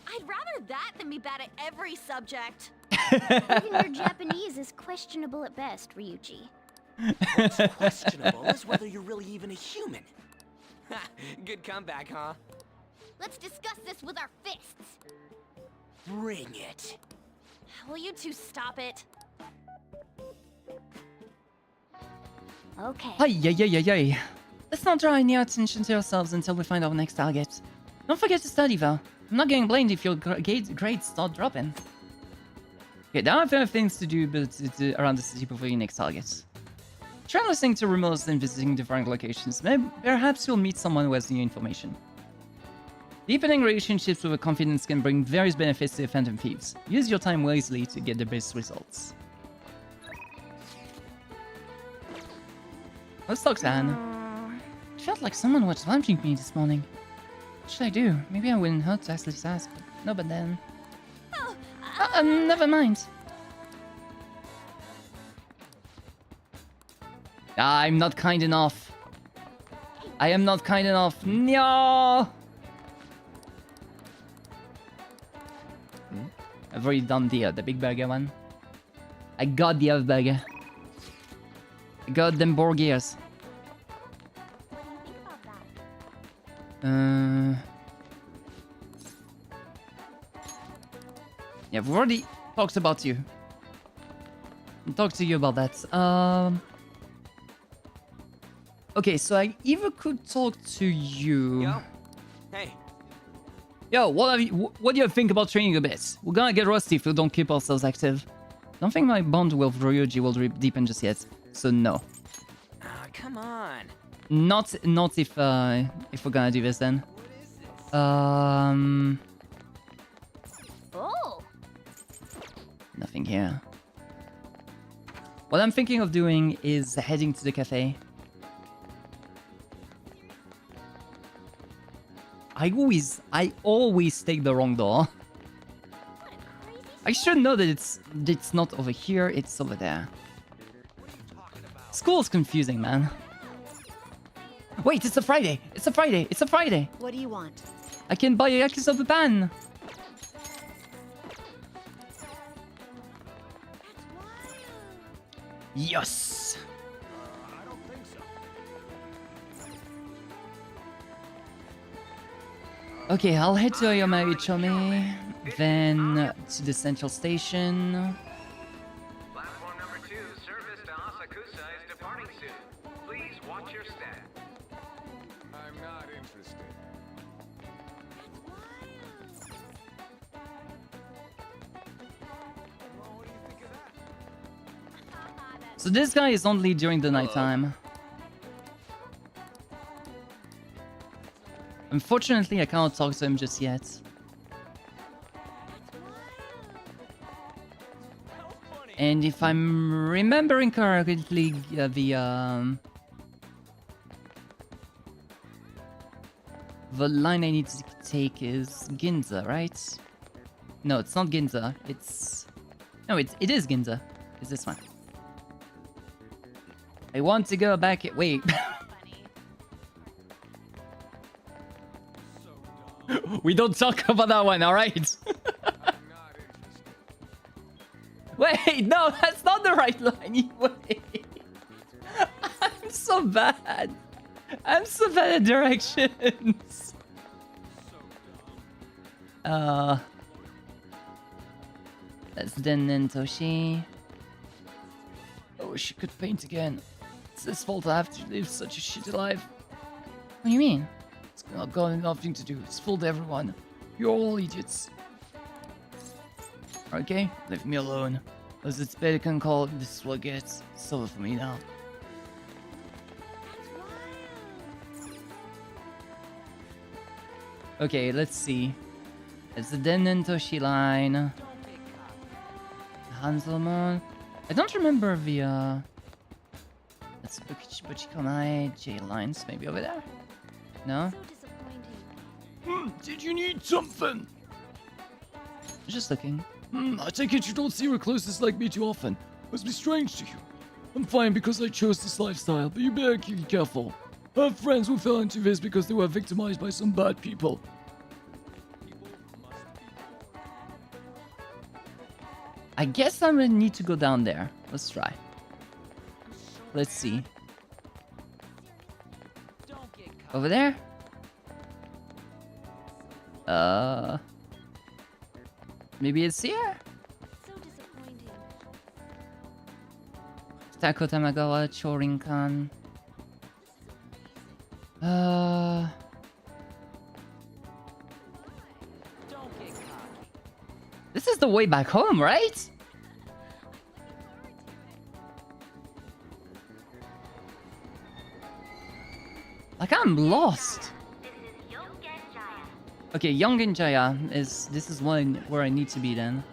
I'd rather that than be bad at every subject. Even your Japanese is questionable at best, Ryuji. What's questionable is whether you're really even a human. Good comeback, huh? Let's discuss this with our fists. Bring it. Will you two stop it? Okay. Hey. Let's not draw any attention to yourselves until we find our next target. Don't forget to study, though. I'm not getting blamed if your grades start dropping. Okay, there are a few things to do around the city before your next target. Try listening to rumors and visiting different locations. Perhaps you'll meet someone who has new information. Deepening relationships with confidence can bring various benefits to the Phantom Thieves. Use your time wisely to get the best results. Let's talk to Anne. It felt like someone was watching me this morning. What should I do? Maybe I wouldn't hurt to actually ask. No, but then... never mind. I'm not kind enough. I am not kind enough. No! I've already done the big burger one. I got the other burger. I got them burgers. Yeah, we've already talked about you. Talk to you about that. Okay, so I either could talk to you. Yo. Hey. Yo, what do you think about training a bit? We're gonna get rusty if we don't keep ourselves active. Don't think my bond with Ryoji will deepen just yet, so no. Come on. Not if we're gonna do this then. Oh. Nothing here. What I'm thinking of doing is heading to the cafe. I always take the wrong door. I should know that it's not over here, it's over there. School's confusing, man. Wait, it's a Friday! It's a Friday! It's a Friday! What do you want? I can buy a yakisoba pan! Yes! I don't think so. Okay, I'll head to Oyama Ichome, then to the central station. Platform number 2, service to Asakusa is departing soon. Please watch your step. I'm not interested. Well, what do you think of that? So this guy is only during the nighttime. Unfortunately, I cannot talk to him just yet. And if I'm remembering correctly, the line I need to take is Ginza, right? No, it's not Ginza. It's... No, it is Ginza. It's this one. I want to go back... Wait. We don't talk about that one, alright? Wait, no, that's not the right line. Wait. I'm so bad. I'm so bad at directions. That's Den Toshi. Oh, she could paint again. It's his fault I have to live such a shitty life. What do you mean? It's not got nothing to do. It's fooled everyone. You're all idiots. Okay, leave me alone. As it's better can call, this is what gets. It's over for me now. Okay, let's see. It's the Den Toshi line. Hanselmon. I don't remember the That's Buchikonai J lines, maybe over there? No? Did you need something? Just looking. I take it you don't see recluses like me too often. Must be strange to you. I'm fine because I chose this lifestyle, but you better be careful. I have friends who fell into this because they were victimized by some bad people. I guess I'm gonna need to go down there. Let's try. Let's see. Over there? Maybe it's here? So disappointing. Tako Tamagawa, Chorinkan. This is the way back home, right? Like, I'm lost. Okay, Young and Jaya this is one where I need to be then.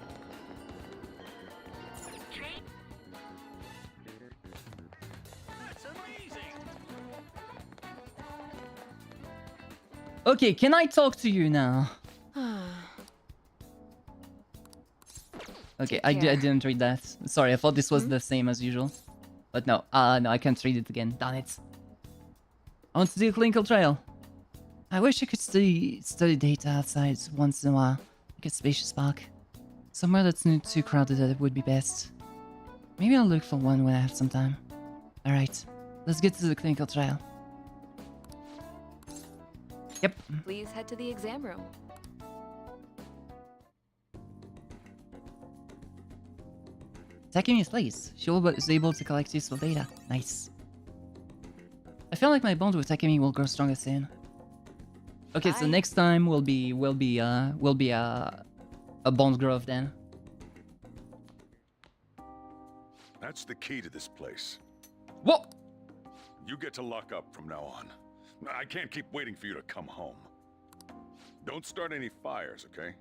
Okay, can I talk to you now? Okay, I didn't read that. Sorry, I thought this was the same as usual. But no, no, I can't read it again. Darn it. I want to do a clinical trial. I wish I could study data outside once in a while. Like a spacious park. Somewhere that's not too crowded that would be best. Maybe I'll look for one when I have some time. Alright, let's get to the clinical trial. Yep. Please head to the exam room. Takemi's place. She was able to collect useful data. Nice. I feel like my bond with Takemi will grow stronger soon. Okay, so next time will be a bond growth then. That's the key to this place. What? You get to lock up from now on. I can't keep waiting for you to come home. Don't start any fires, okay?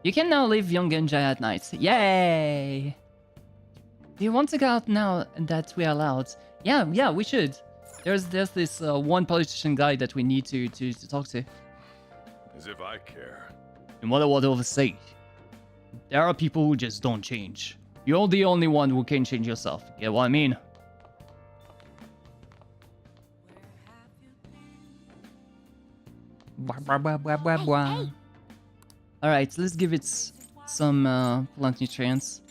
You can now leave Young and Jaya at night. Yay! Do you want to go out now that we are allowed? Yeah, we should. There's this one politician guy that we need to talk to. As if I care. And what I want to say, there are people who just don't change. You're the only one who can change yourself. Get what I mean? Alright, let's give it some plant nutrients.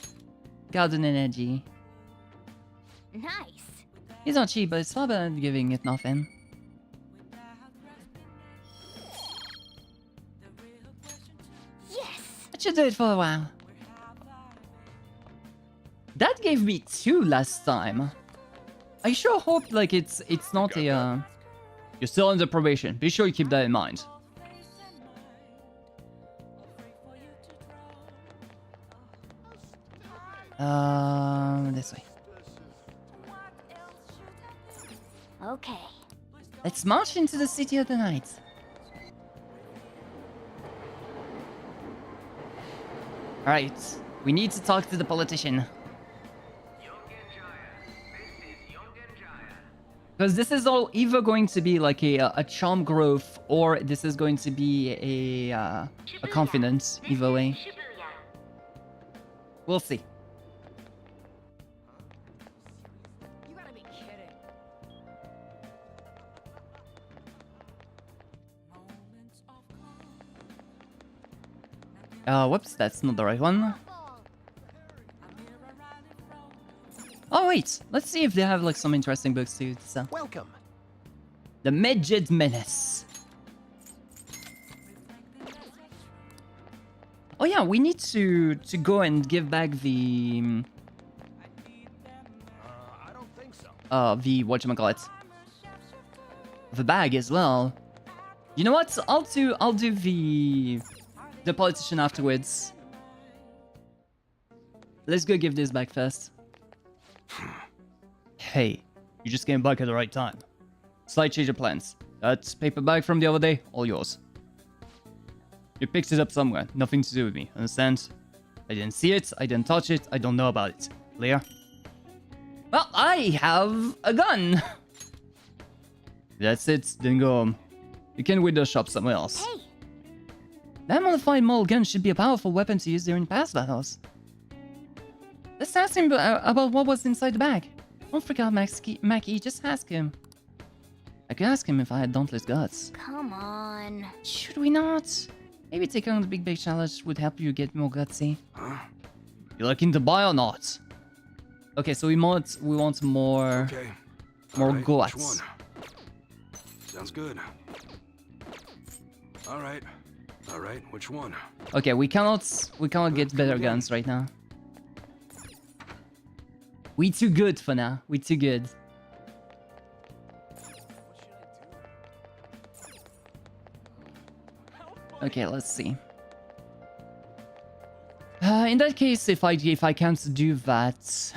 Garden energy. Nice. It's not cheap, but it's far better than giving it nothing. Yes. I should do it for a while. That gave me 2 last time. I sure hope like it's not a You're still under probation. Be sure you keep that in mind. This way. Okay. Let's march into the city of the night. Alright, we need to talk to the politician. Because this is all either going to be like a charm growth, or this is going to be a confidence, either way. We'll see. Whoops, that's not the right one. Oh wait, let's see if they have like some interesting books to sell. Welcome. The Medjed Menace. Oh yeah, we need to go and give back the I don't think so. the whatchamacallit. The bag as well. You know what? I'll do the politician afterwards. Let's go give this back first. Hey, you just came back at the right time. Slight change of plans. That paper bag from the other day, all yours. You picked it up somewhere, nothing to do with me, understand? I didn't see it, I didn't touch it, I don't know about it. Clear? Well, I have a gun. That's it, then go home. You can window shop somewhere else. Hey. That modified model gun should be a powerful weapon to use during past battles. Let's ask him about what was inside the bag. Don't freak out, Maki, just ask him. I could ask him if I had dauntless guts. Come on. Should we not? Maybe taking on the big challenge would help you get more gutsy. You looking to buy or not? Okay, so we want more Alright, guts. which one? Sounds good. Alright, which one? Okay, we cannot get better guns right now. We too good for now. We too good. Okay, let's see. In that case, if I can't do that,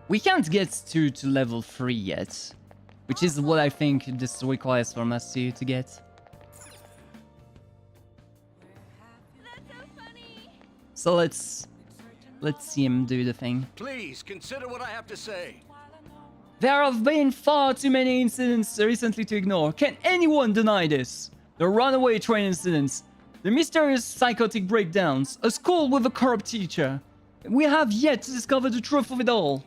we can't get to level 3 yet, which is what I think this requires from us to get. So let's see him do the thing. Please consider what I have to say. There have been far too many incidents recently to ignore. Can anyone deny this? The runaway train incidents, the mysterious psychotic breakdowns, a school with a corrupt teacher. We have yet to discover the truth of it all.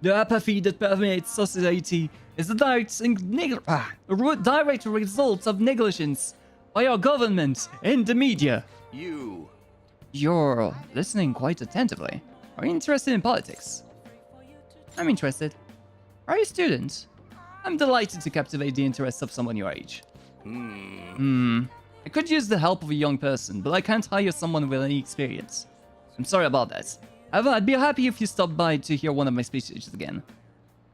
The apathy that permeates society is the direct result of negligence by our government and the media. You're listening quite attentively. Are you interested in politics? I'm interested. Are you a student? I'm delighted to captivate the interest of someone your age. I could use the help of a young person, but I can't hire someone with any experience. I'm sorry about that. However, I'd be happy if you stopped by to hear one of my speeches again.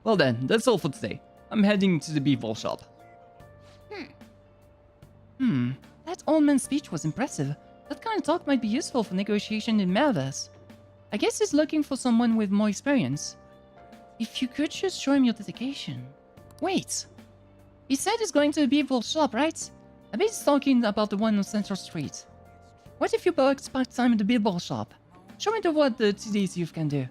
Well then, that's all for today. I'm heading to the b-ball shop. That old man's speech was impressive. That kind of talk might be useful for negotiation in Melverse. I guess he's looking for someone with more experience. If you could just show him your dedication. Wait! He said he's going to the b-ball shop, right? I bet he's talking about the one on Central Street. What if you booked part-time at the b-ball shop? Show me what the today's youth can do.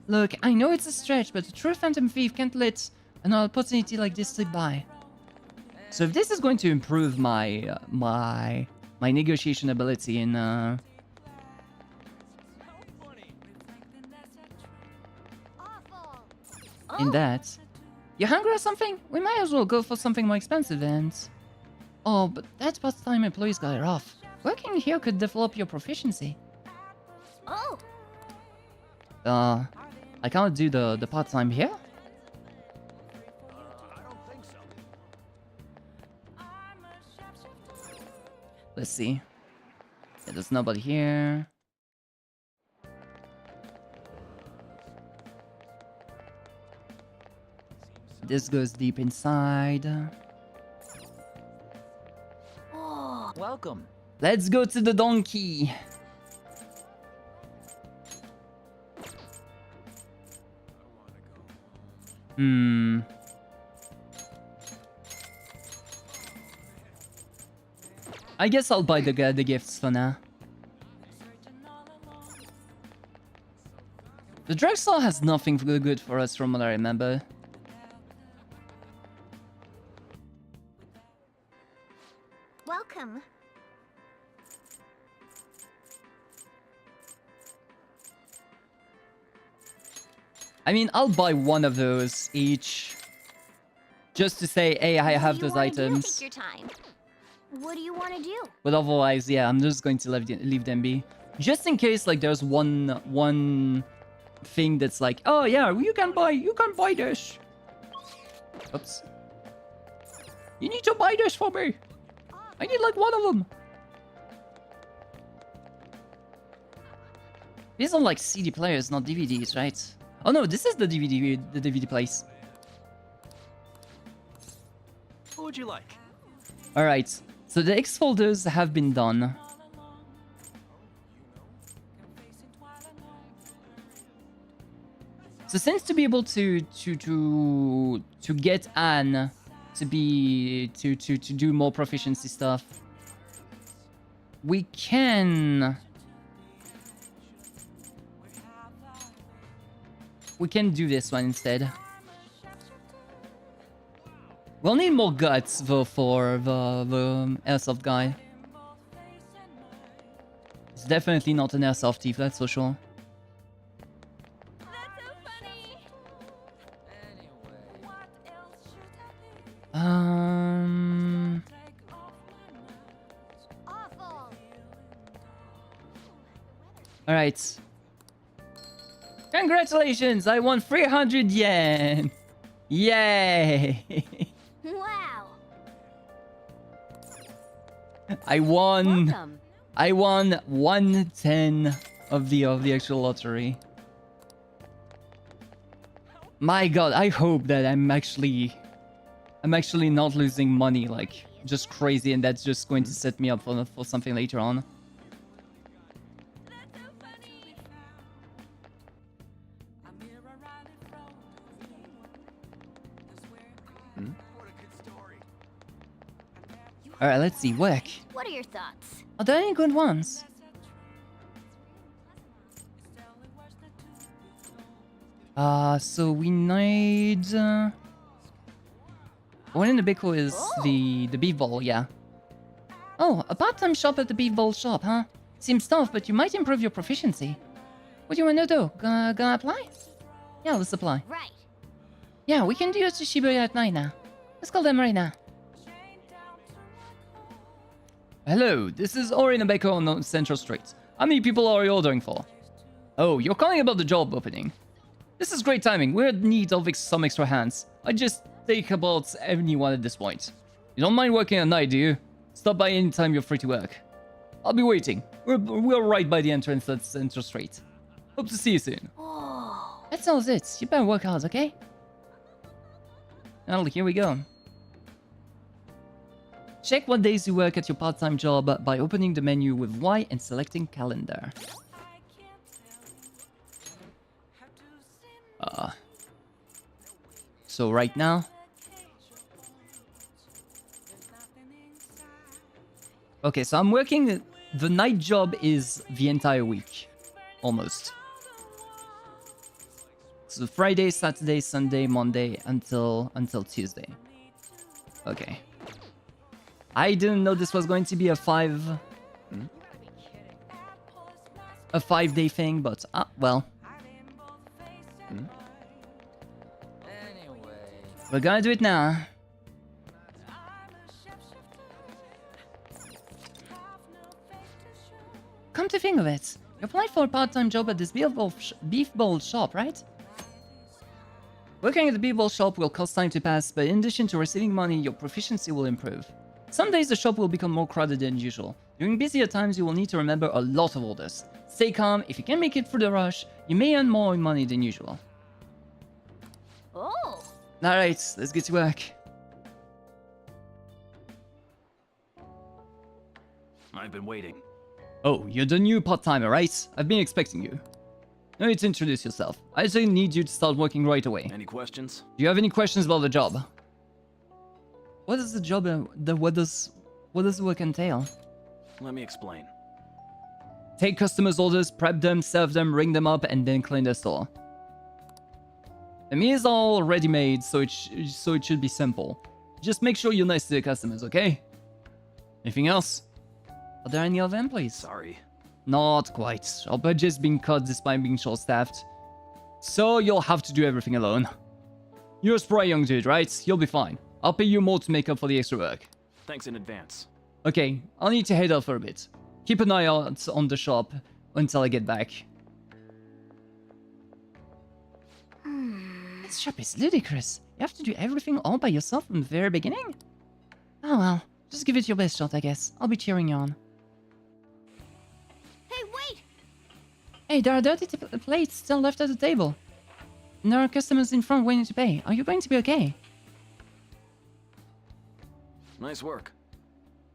Look, I know it's a stretch, but a true phantom thief can't let an opportunity like this slip by. So if this is going to improve my my negotiation ability in that, you hungry or something? We might as well go for something more expensive and... Oh, but that part-time employee's got it off. Working here could develop your proficiency. Oh! I can't do the part-time here? Let's see. Yeah, there's nobody here. This goes deep inside. Oh. Welcome. Let's go to the donkey. I guess I'll buy the gifts for now. The drugstore has nothing good for us from what I remember. Welcome. I mean, I'll buy one of those each. Just to say, hey, I have those items. Take your time. What do you want to do? But otherwise, yeah, I'm just going to leave them be. Just in case, like, there's one thing that's like, oh yeah, you can buy this. Oops. You need to buy this for me. I need like one of them. These are like CD players, not DVDs, right? Oh no, this is the DVD place. What would you like? Alright, so the X folders have been done. So since to be able to get Anne to do more proficiency stuff, we can do this one instead. We'll need more guts though for the airsoft guy. It's definitely not an airsoft thief, that's for sure. Alright. Congratulations! I won 300 yen! Yay! Wow! I won... Welcome. I won 110 of the actual lottery. My god, I hope that I'm actually not losing money like just crazy, and that's just going to set me up for something later on. Alright, let's see. Work. What are your thoughts? Are there any good ones? So we need... one in the big hole is the beef bowl, yeah. Oh, a part-time shop at the beef bowl shop, huh? Seems tough, but you might improve your proficiency. What do you wanna do? Gonna apply? Yeah, let's apply. Right. Yeah, we can do it to Shibuya at night now. Let's call them right now. Hello, this is Ori Nabeko on Central Street. How many people are you ordering for? Oh, you're calling about the job opening. This is great timing. We're in need of some extra hands. I just take about anyone at this point. You don't mind working at night, do you? Stop by anytime you're free to work. I'll be waiting. We're right by the entrance at Central Street. Hope to see you soon. Oh. That's all it. You better work hard, okay? Well, here we go. Check what days you work at your part-time job by opening the menu with Y and selecting calendar. So right now... Okay, so I'm working... The night job is the entire week. Almost. So Friday, Saturday, Sunday, Monday, until Tuesday. Okay. I didn't know this was going to be a 5-day thing, but well. We're gonna do it now. Come to think of it, you applied for a part-time job at this beef bowl shop, right? Working at the beef bowl shop will cost time to pass, but in addition to receiving money, your proficiency will improve. Some days the shop will become more crowded than usual. During busier times, you will need to remember a lot of orders. Stay calm. If you can make it through the rush, you may earn more money than usual. Oh. Alright, let's get to work. I've been waiting. Oh, you're the new part-timer, right? I've been expecting you. No need to introduce yourself. I just need you to start working right away. Any questions? Do you have any questions about the job? What is the job? What does the work entail? Let me explain. Take customers' orders, prep them, serve them, ring them up, and then clean the store. The meal is all ready-made, so it should be simple. Just make sure you're nice to the customers, okay? Anything else? Are there any other employees? Sorry. Not quite. Our budget's been cut despite being short-staffed. So you'll have to do everything alone. You're a spry young dude, right? You'll be fine. I'll pay you more to make up for the extra work. Thanks in advance. Okay, I'll need to head out for a bit. Keep an eye out on the shop until I get back. This shop is ludicrous. You have to do everything all by yourself from the very beginning? Oh well, just give it your best shot, I guess. I'll be cheering you on. Hey, wait! Hey, there are dirty plates still left at the table. And there are customers in front waiting to pay. Are you going to be okay? Nice work.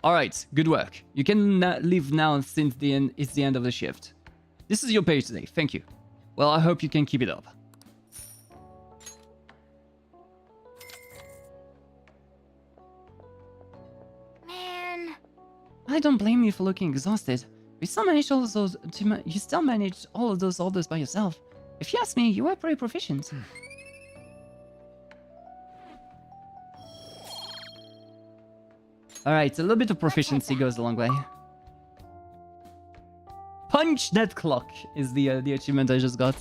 Alright, good work. You can leave now since it's the end of the shift. This is your pay today, thank you. Well, I hope you can keep it up. Man. I don't blame you for looking exhausted. You still managed all of those orders by yourself. If you ask me, you were pretty proficient. Alright, a little bit of proficiency goes a long way. Punch that clock is the achievement I just got.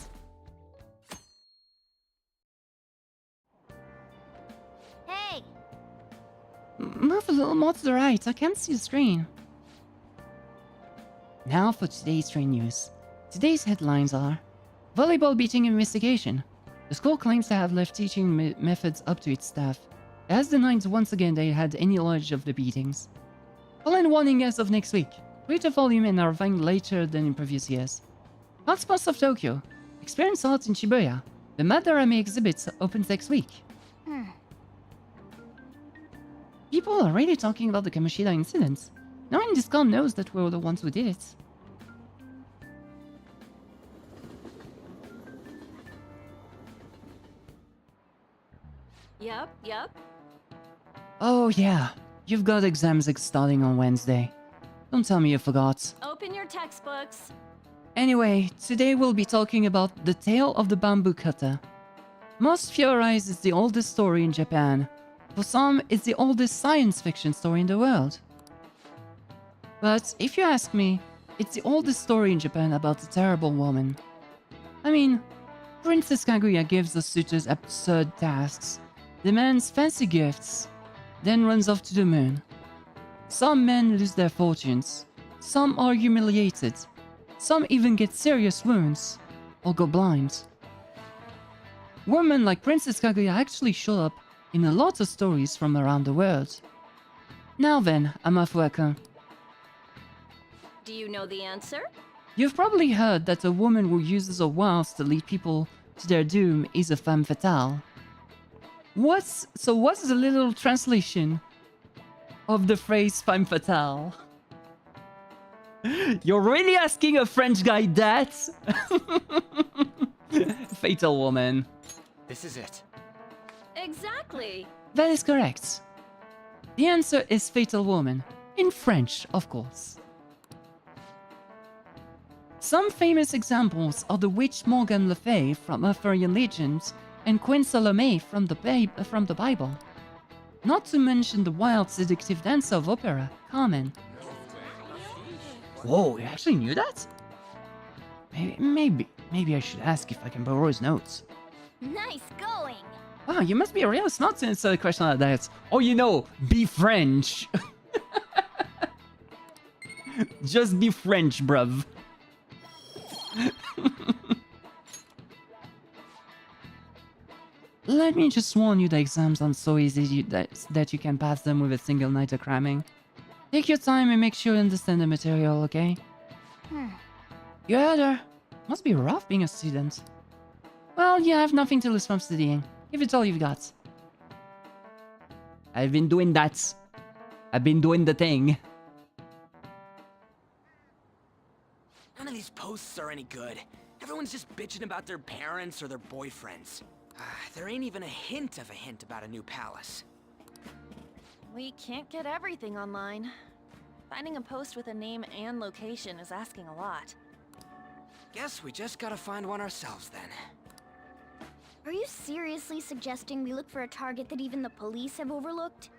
Hey! Move a little more to the right, I can't see the screen. Now for today's train news. Today's headlines are: volleyball beating investigation. The school claims to have left teaching methods up to its staff. It has denied once again they had any knowledge of the beatings. Pollen warning as of next week. Greater volume and arriving later than in previous years. Hotspots of Tokyo. Experience art in Shibuya. The Madarame exhibit opens next week. People are really talking about the Kamoshida incident. No one in this con knows that we're the ones who did it. Yep. Oh yeah, you've got exams starting on Wednesday. Don't tell me you forgot. Open your textbooks. Anyway, today we'll be talking about The Tale of the Bamboo Cutter. Most theorize it's the oldest story in Japan. For some, it's the oldest science fiction story in the world. But if you ask me, it's the oldest story in Japan about a terrible woman. I mean, Princess Kaguya gives the suitors absurd tasks, demands fancy gifts, then runs off to the moon. Some men lose their fortunes, some are humiliated, some even get serious wounds, or go blind. Women like Princess Kaguya actually show up in a lot of stories from around the world. Now then, Amafueka. Do you know the answer? You've probably heard that a woman who uses her wiles to lead people to their doom is a femme fatale. What's the literal translation of the phrase femme fatale? You're really asking a French guy that? Fatal woman. This is it. Exactly. That is correct. The answer is fatal woman. In French, of course. Some famous examples are the witch Morgan Le Fay from Arthurian legends and Queen Salome from the Bible. Not to mention the wild seductive dancer of opera, Carmen. Whoa, you actually knew that? Maybe I should ask if I can borrow his notes. Nice going. Wow, you must be a real smart to answer a question like that. Oh, you know, be French. Just be French, bruv. Let me just warn you, the exams aren't so easy that you can pass them with a single night of cramming. Take your time and make sure you understand the material, okay? You heard her. Must be rough being a student. Well, you have nothing to lose from studying. Give it all you've got. I've been doing that. I've been doing the thing. None of these posts are any good. Everyone's just bitching about their parents or their boyfriends. There ain't even a hint about a new palace. We can't get everything online. Finding a post with a name and location is asking a lot. Guess we just gotta find one ourselves then. Are you seriously suggesting we look for a target that even the police have overlooked?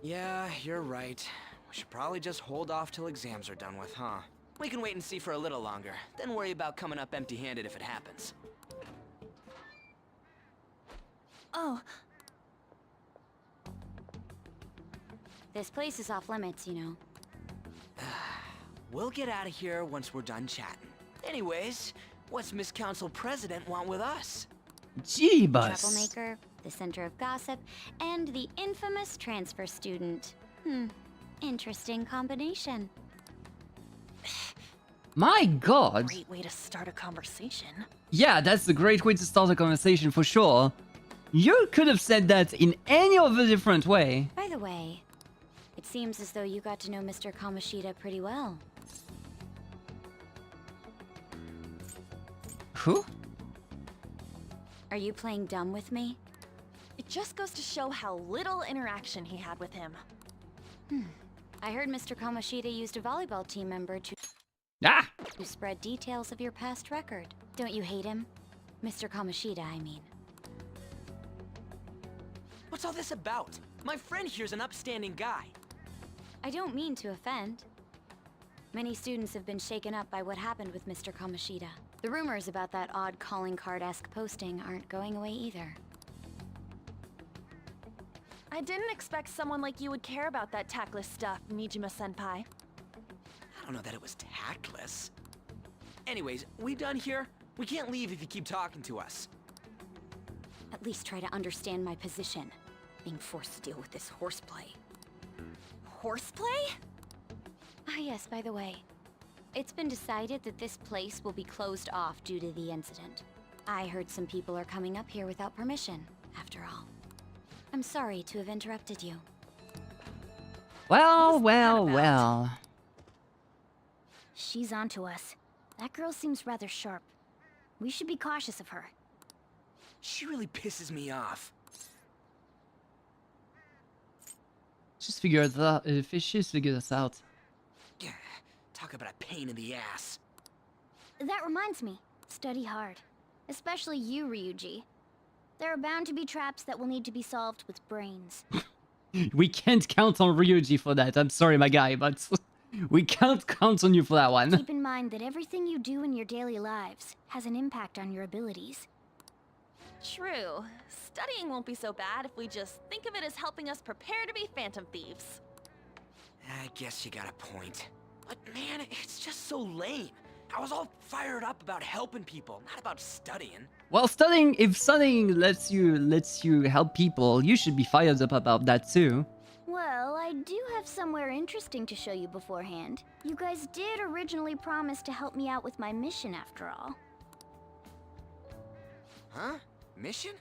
Yeah, you're right. We should probably just hold off till exams are done with, huh? We can wait and see for a little longer, then worry about coming up empty-handed if it happens. Oh. This place is off limits, you know. We'll get out of here once we're done chatting. Anyways, what's Miss Council President want with us? Jeebus. Troublemaker, the center of gossip, and the infamous transfer student. Interesting combination. My god. Great way to start a conversation. Yeah, that's a great way to start a conversation for sure. You could have said that in any other different way. By the way, it seems as though you got to know Mr. Kamoshida pretty well. Who? Are you playing dumb with me? It just goes to show how little interaction he had with him. I heard Mr. Kamoshida used a volleyball team member to spread details of your past record. Don't you hate him? Mr. Kamoshida, I mean. What's all this about? My friend here's an upstanding guy. I don't mean to offend. Many students have been shaken up by what happened with Mr. Kamoshida. The rumors about that odd calling card-esque posting aren't going away either. I didn't expect someone like you would care about that tactless stuff, Mijima-senpai. I don't know that it was tactless. Anyways, we done here? We can't leave if you keep talking to us. At least try to understand my position. Being forced to deal with this horseplay. Horseplay? Ah yes, by the way. It's been decided that this place will be closed off due to the incident. I heard some people are coming up here without permission, after all. I'm sorry to have interrupted you. Well, well, well. She's onto us. That girl seems rather sharp. We should be cautious of her. She really pisses me off. Just figure it out. Just figure this out. Yeah, talk about a pain in the ass. That reminds me. Study hard. Especially you, Ryuji. There are bound to be traps that will need to be solved with brains. We can't count on Ryuji for that. I'm sorry, my guy, but we can't count on you for that one. Keep in mind that everything you do in your daily lives has an impact on your abilities. True. Studying won't be so bad if we just think of it as helping us prepare to be Phantom Thieves. I guess you got a point. But man, it's just so lame. I was all fired up about helping people, not about studying. Well, studying, if studying lets you help people, you should be fired up about that too. Well, I do have somewhere interesting to show you beforehand. You guys did originally promise to help me out with my mission after all. Huh? Mission?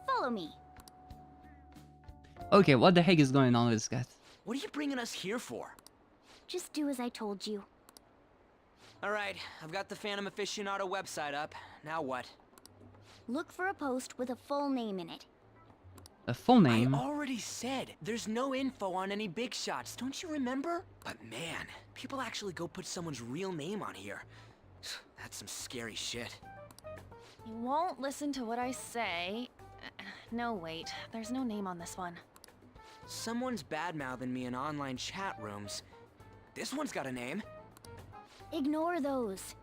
Follow me. Okay, what the heck is going on with this guy? What are you bringing us here for? Just do as I told you. Alright, I've got the Phantom Aficionado website up. Now what? Look for a post with a full name in it. A full name? I already said, there's no info on any big shots, don't you remember? But man, people actually go put someone's real name on here. That's some scary shit. You won't listen to what I say. No, wait. There's no name on this one. Someone's bad-mouthing me in online chat rooms. This one's got a name. Ignore those.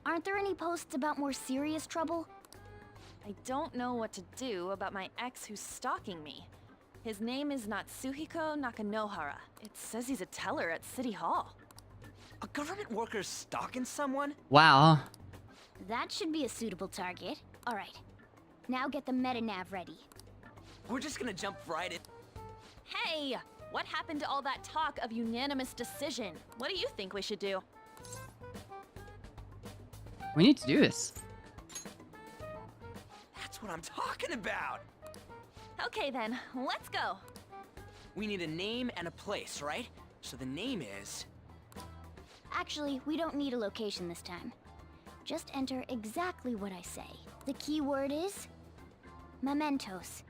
Aren't there any posts about more serious trouble? I don't know what to do about my ex who's stalking me. His name is Natsuhiko Nakanohara. It says he's a teller at City Hall. A government worker stalking someone? Wow. That should be a suitable target. Alright. Now get the meta-nav ready. We're just gonna jump right in. Hey! What happened to all that talk of unanimous decision? What do you think we should do? We need to do this. That's what I'm talking about! Okay then, let's go. We need a name and a place, right? So the name is... Actually, we don't need a location this time. Just enter exactly what I say. The key word is... mementos.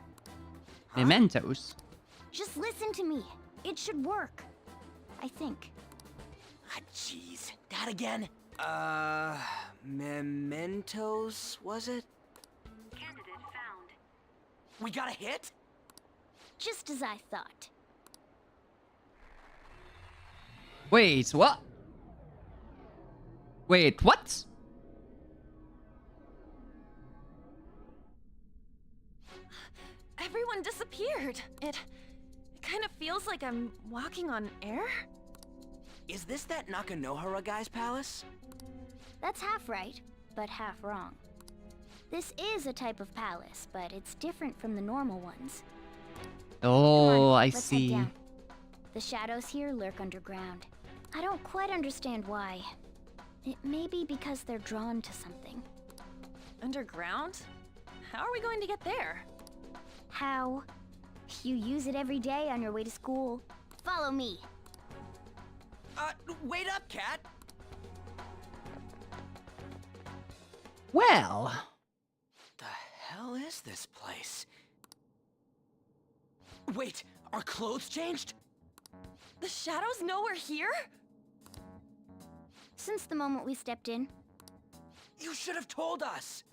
Mementos? Just listen to me. It should work. I think. Ah, jeez. That again? Mementos, was it? Candidate found. We got a hit? Just as I thought. Wait, what? Wait, what? Everyone disappeared. It kind of feels like I'm walking on air. Is this that Nakanohara guy's palace? That's half right, but half wrong. This is a type of palace, but it's different from the normal ones. Oh, I Let's head see. down. The shadows here lurk underground. I don't quite understand why. It may be because they're drawn to something. Underground? How are we going to get there? How? You use it every day on your way to school. Follow me. Wait up, Cat! Well... The hell is this place? Wait, our clothes changed? The shadows know we're here? Since the moment we stepped in. You should have told us!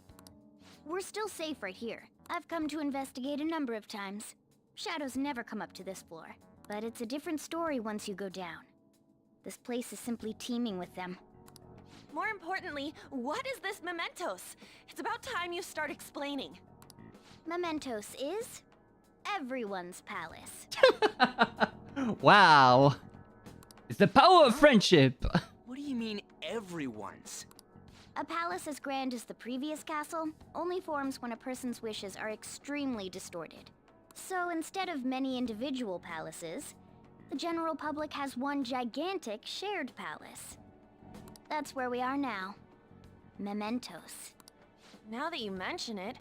We're still safe right here. I've come to investigate a number of times. Shadows never come up to this floor, but it's a different story once you go down. This place is simply teeming with them. More importantly, what is this mementos? It's about time you start explaining. Mementos is everyone's palace. Wow. It's the power of friendship. What do you mean, everyone's? A palace as grand as the previous castle only forms when a person's wishes are extremely distorted. So instead of many individual palaces, the general public has one gigantic shared palace. That's where we are now. Mementos. Now that you mention it,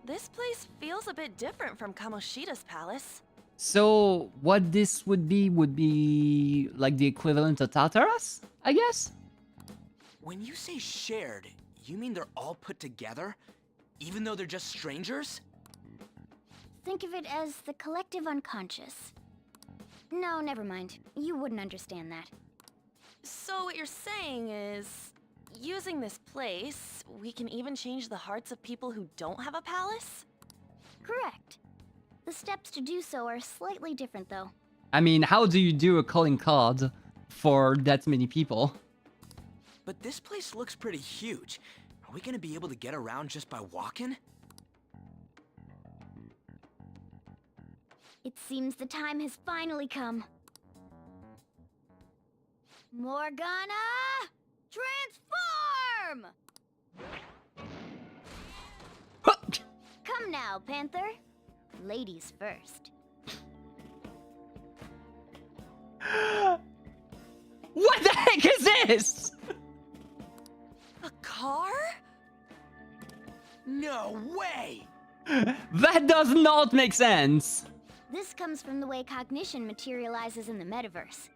This place feels a bit different from Kamoshida's palace. So what this would be like the equivalent of Tartarus, I guess? When you say shared, you mean they're all put together? Even though they're just strangers? Think of it as the collective unconscious. No, never mind. You wouldn't understand that. So what you're saying is, using this place, we can even change the hearts of people who don't have a palace? Correct. The steps to do so are slightly different, though. I mean, how do you do a calling card for that many people? But this place looks pretty huge. Are we gonna be able to get around just by walking? It seems the time has finally come. Morgana! Transform! Come now, Panther. Ladies first. What the heck is this? A car? No way! That does not make sense. This comes from the way cognition materializes in the metaverse.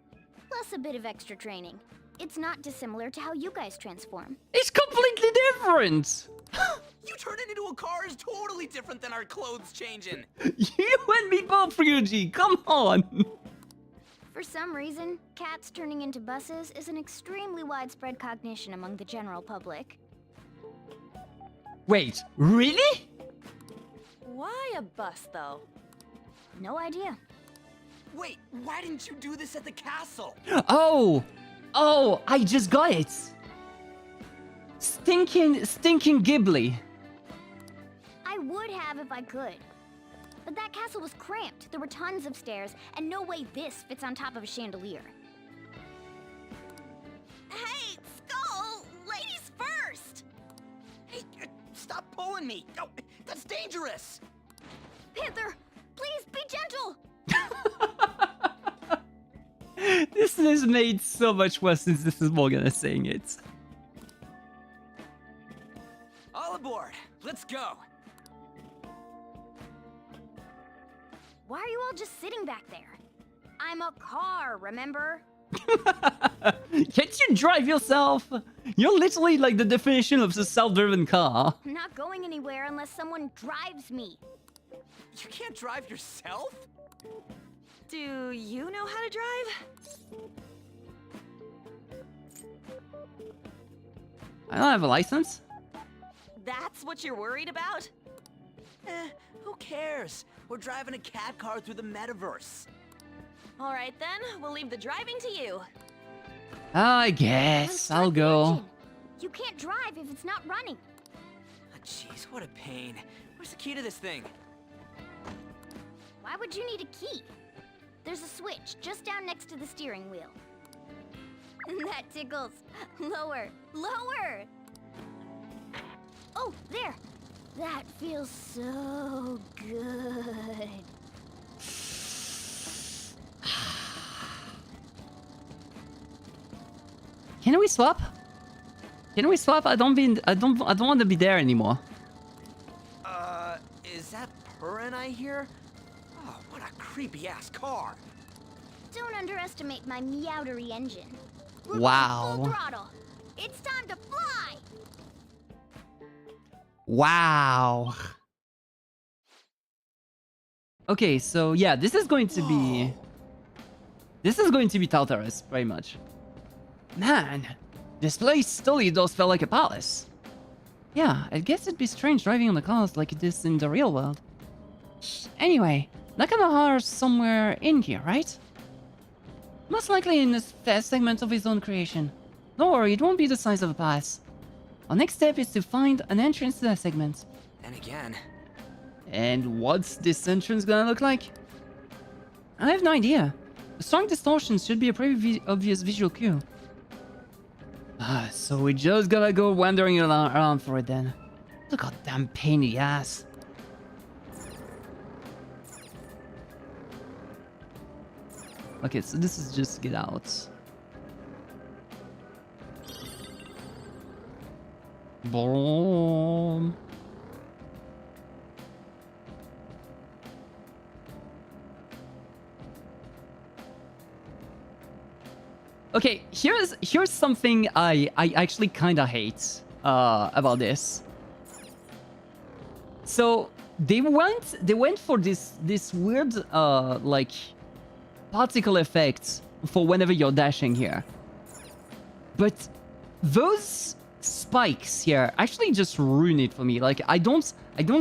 Plus a bit of extra training. It's not dissimilar to how you guys transform. It's completely different. You turning into a car is totally different than our clothes changing. You and me both, Ryuji. Come on. For some reason, cats turning into buses is an extremely widespread cognition among the general public. Wait, really? Why a bus, though? No idea. Wait, why didn't you do this at the castle? Oh, I just got it. Stinking Ghibli. I would have if I could. But that castle was cramped. There were tons of stairs, and no way this fits on top of a chandelier. Hey, Skull! Ladies first! Hey, stop pulling me! Oh, that's dangerous! Panther, please be gentle! This is made so much worse since this is Morgana saying it. All aboard! Let's go! Why are you all just sitting back there? I'm a car, remember? Can't you drive yourself? You're literally like the definition of a self-driven car. I'm not going anywhere unless someone drives me. You can't drive yourself? Do you know how to drive? I don't have a license. That's what you're worried about? Who cares? We're driving a cat car through the metaverse. All right then, we'll leave the driving to you. I guess I'll go. You can't drive if it's not running. Oh, jeez, what a pain. Where's the key to this thing? Why would you need a key? There's a switch just down next to the steering wheel. That tickles. Lower, lower. Oh, there. That feels so good. Can we swap? Can we swap? I don't want to be there anymore. Is that purring I hear? Oh, what a creepy ass car. Don't underestimate my meowdery engine. We're Wow. full throttle. It's time to fly. Wow. Okay, so yeah, this is going to be Tartarus, pretty much. Man, this place totally does feel like a palace. Yeah, I guess it'd be strange driving on the cars like this in the real world. Anyway, Nakanohara's somewhere in here, right? Most likely in this vast segment of his own creation. Don't worry, it won't be the size of a palace. Our next step is to find an entrance to that segment. And again. And what's this entrance gonna look like? I have no idea. The strong distortions should be a pretty obvious visual cue. So we just gotta go wandering around for it then. What a goddamn pain in the ass. Okay, so this is just get out. Boom. Okay, here's something I actually kind of hate about this. So they went for this weird like particle effect for whenever you're dashing here, but those spikes here actually just ruin it for me. Like I don't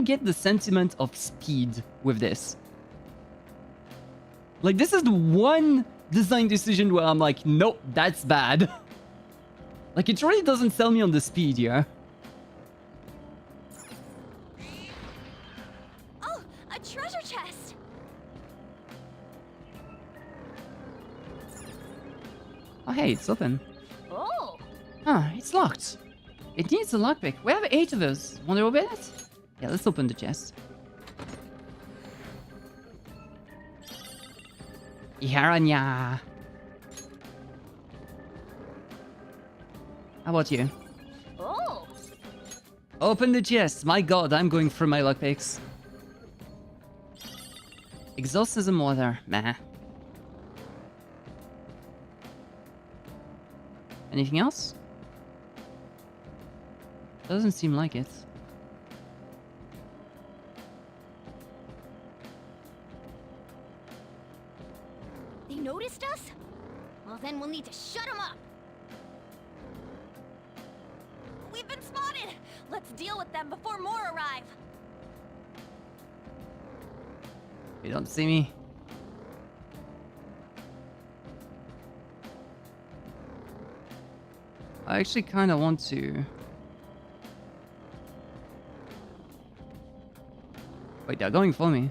get the sentiment of speed with this. Like this is the one design decision where I'm like, nope, that's bad. Like it really doesn't sell me on the speed here. Oh, a treasure chest. Oh hey, it's open. Oh. Huh, it's locked. It needs a lockpick. We have 8 of those. Want to open it? Yeah, let's open the chest. Iharanya. How about you? Oh. Open the chest. My god, I'm going through my lockpicks. Exorcism water. Meh. Anything else? Doesn't seem like it. They noticed us? Well, then we'll need to shut them up. We've been spotted. Let's deal with them before more arrive. You don't see me. I actually kind of want to... Wait, they're going for me.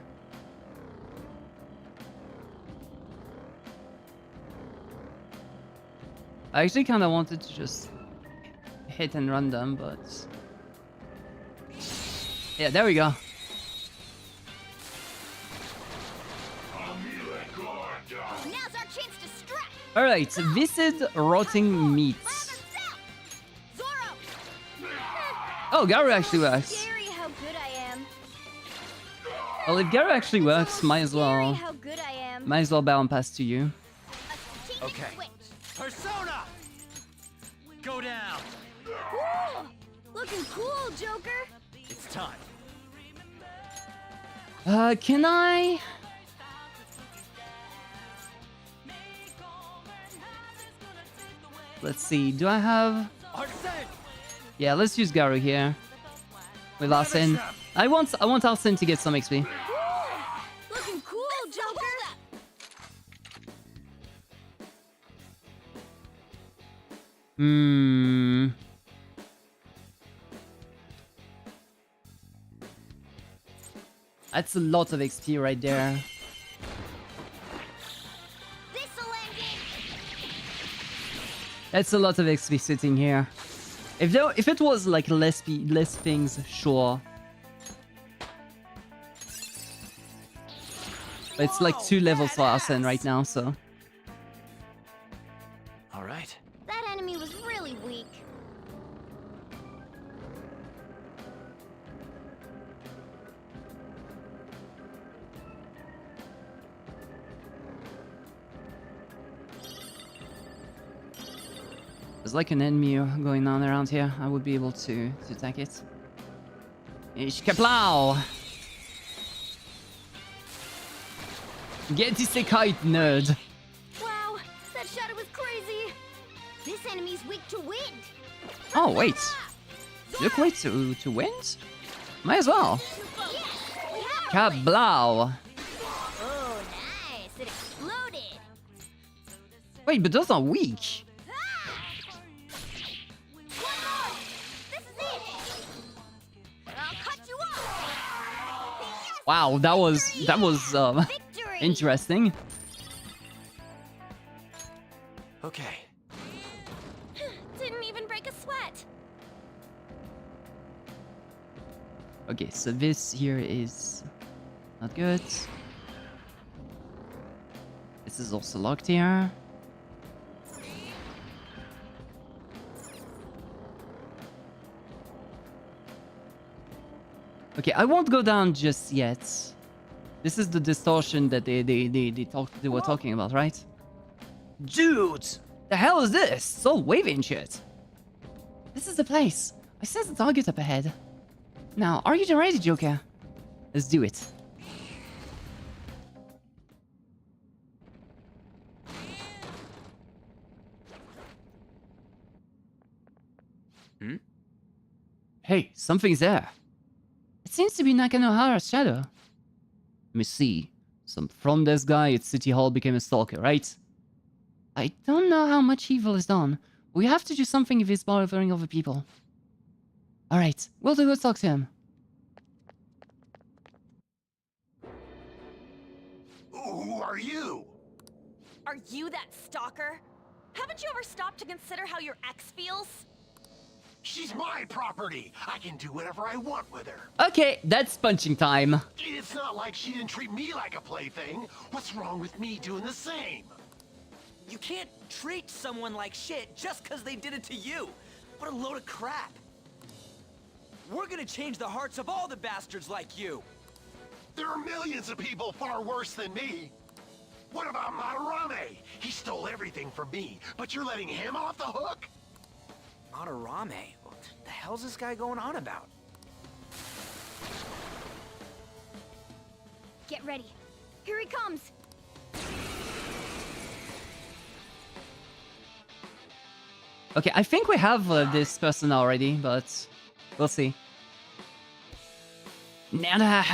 I actually kind of wanted to just hit and run them, but... Yeah, there we go. Now's our chance to strike. Alright, viscid rotting meats. Oh, Garu actually works. Scary how good I am. Well, if Garu actually works, might as well... How good I am. Might as well bow and pass to you. Okay. Persona! Go down! Ooh, looking cool, Joker. It's time. Can I... Let's see, do I have... Yeah, let's use Garu here. With Arsene. I want Arsene to get some XP. Ooh, looking cool, Joker. Hmm... That's a lot of XP right there. That's a lot of XP sitting here. If it was like less things, sure. But it's like 2 levels for Arsene right now, so. All right. That enemy was really weak. There's like an enemy going on around here. I would be able to attack it. Ishkaplow! Get isekai, nerd! Wow, that shadow was crazy. This enemy's weak to wind. Oh, wait. Look, wait, to wind? Might as well. Kablow! Oh, nice. It exploded. Wait, but those are weak. Wow, that was interesting. Okay. Didn't even break a sweat. Okay, so this here is not good. This is also locked here. Okay, I won't go down just yet. This is the distortion that they were talking about, right? Dude! The hell is this? It's all wavy and shit. This is the place. I sense the target up ahead. Now, are you ready, Joker? Let's do it. Hmm? Hey, something's there. It seems to be Nakanohara's shadow. Let me see. Some front desk guy at City Hall became a stalker, right? I don't know how much evil is done. We have to do something if he's bothering other people. Alright, we'll go talk to him. Who are you? Are you that stalker? Haven't you ever stopped to consider how your ex feels? She's my property. I can do whatever I want with her. Okay, that's punching time. It's not like she didn't treat me like a plaything. What's wrong with me doing the same? You can't treat someone like shit just because they did it to you. What a load of crap. We're gonna change the hearts of all the bastards like you. There are millions of people far worse than me. What about Madarame? He stole everything from me, but you're letting him off the hook? Madarame? What the hell's this guy going on about? Get ready. Here he comes. Okay, I think we have this person already, but we'll see. Now that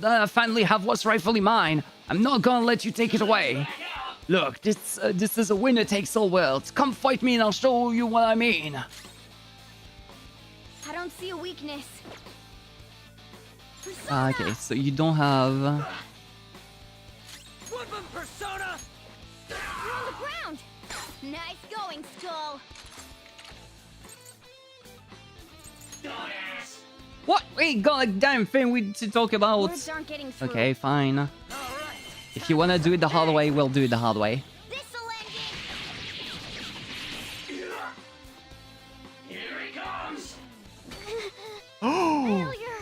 I finally have what's rightfully mine, I'm not gonna let you take it away. Look, this is a winner-takes-all world. Come fight me and I'll show you what I mean. I don't see a weakness. Okay, so you don't have... Woodman Persona! You're on the ground! Nice going, Skull! What? We got a damn thing we need to talk about. Words aren't getting through. Okay, fine. If you wanna do it the hard way, we'll do it the hard way. This'll end it. Here he comes. Failure.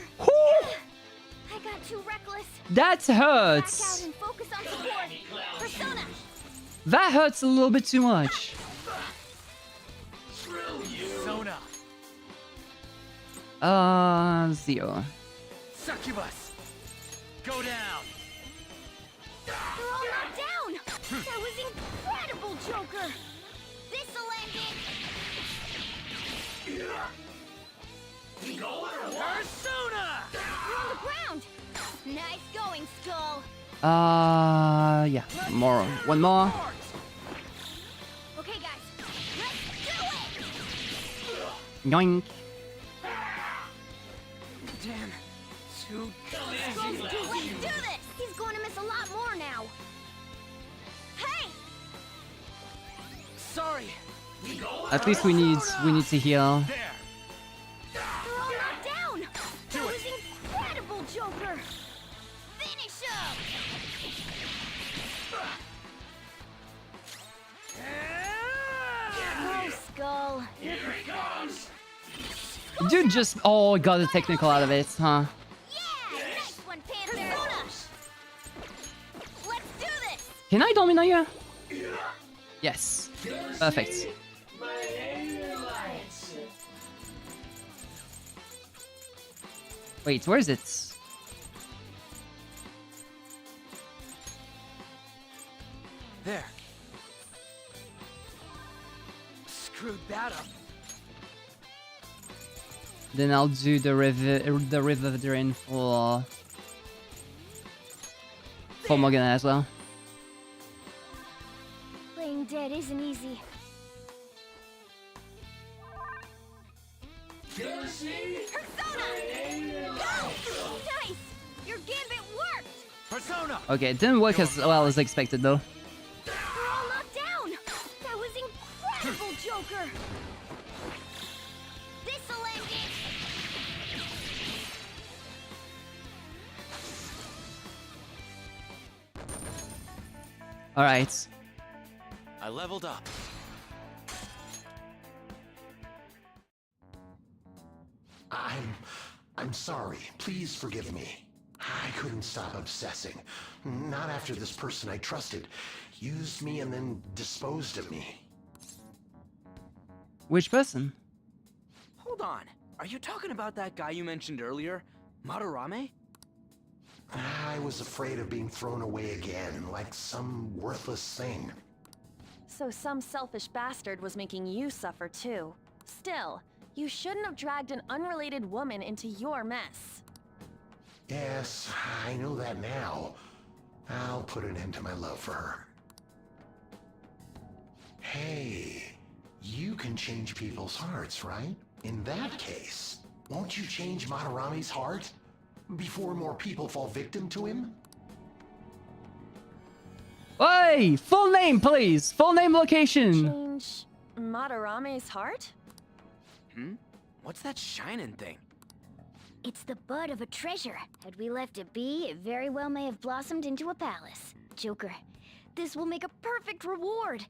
I got too reckless. That Back out hurts. and focus on support. Persona. That hurts a little bit too much. Persona. 0. Succubus. Go down. They're all knocked down. That was incredible, Joker. This'll end it. Persona. You're on the ground. Nice going, Skull. Yeah. More. One more. Okay, guys. Let's do it. Yoink. Damn. Too Skull's let's do this. He's going to miss a lot more now. Hey! sorry. At least we need to heal. They're all knocked down. That was incredible, Joker. Finish him. Oh, Skull. Here he comes. Dude just got a technical out of it, huh? Nice one, Panther. Let's do this. Can I dominate you? Yes. Perfect. Wait, where is it? There. Screwed that up. Then I'll do the river drain for Morgana as well. Playing dead isn't easy. Persona! Nice! Your gambit worked! Persona! Okay, it didn't work as well as expected though. They're all knocked down! That was incredible, Joker! This'll end it! Alright. I leveled up. I'm sorry. Please forgive me. I couldn't stop obsessing. Not after this person I trusted used me and then disposed of me. Which person? Hold on. Are you talking about that guy you mentioned earlier? Madarame? I was afraid of being thrown away again, like some worthless thing. So some selfish bastard was making you suffer too. Still, you shouldn't have dragged an unrelated woman into your mess. Yes, I know that now. I'll put an end to my love for her. Hey, you can change people's hearts, right? In that case, won't you change Madarame's heart? Before more people fall victim to him? Oi! Full name, please! Full name, location! Change Madarame's heart? What's that shining thing? It's the bud of a treasure. Had we left it be, it very well may have blossomed into a palace. Joker, this will make a perfect reward.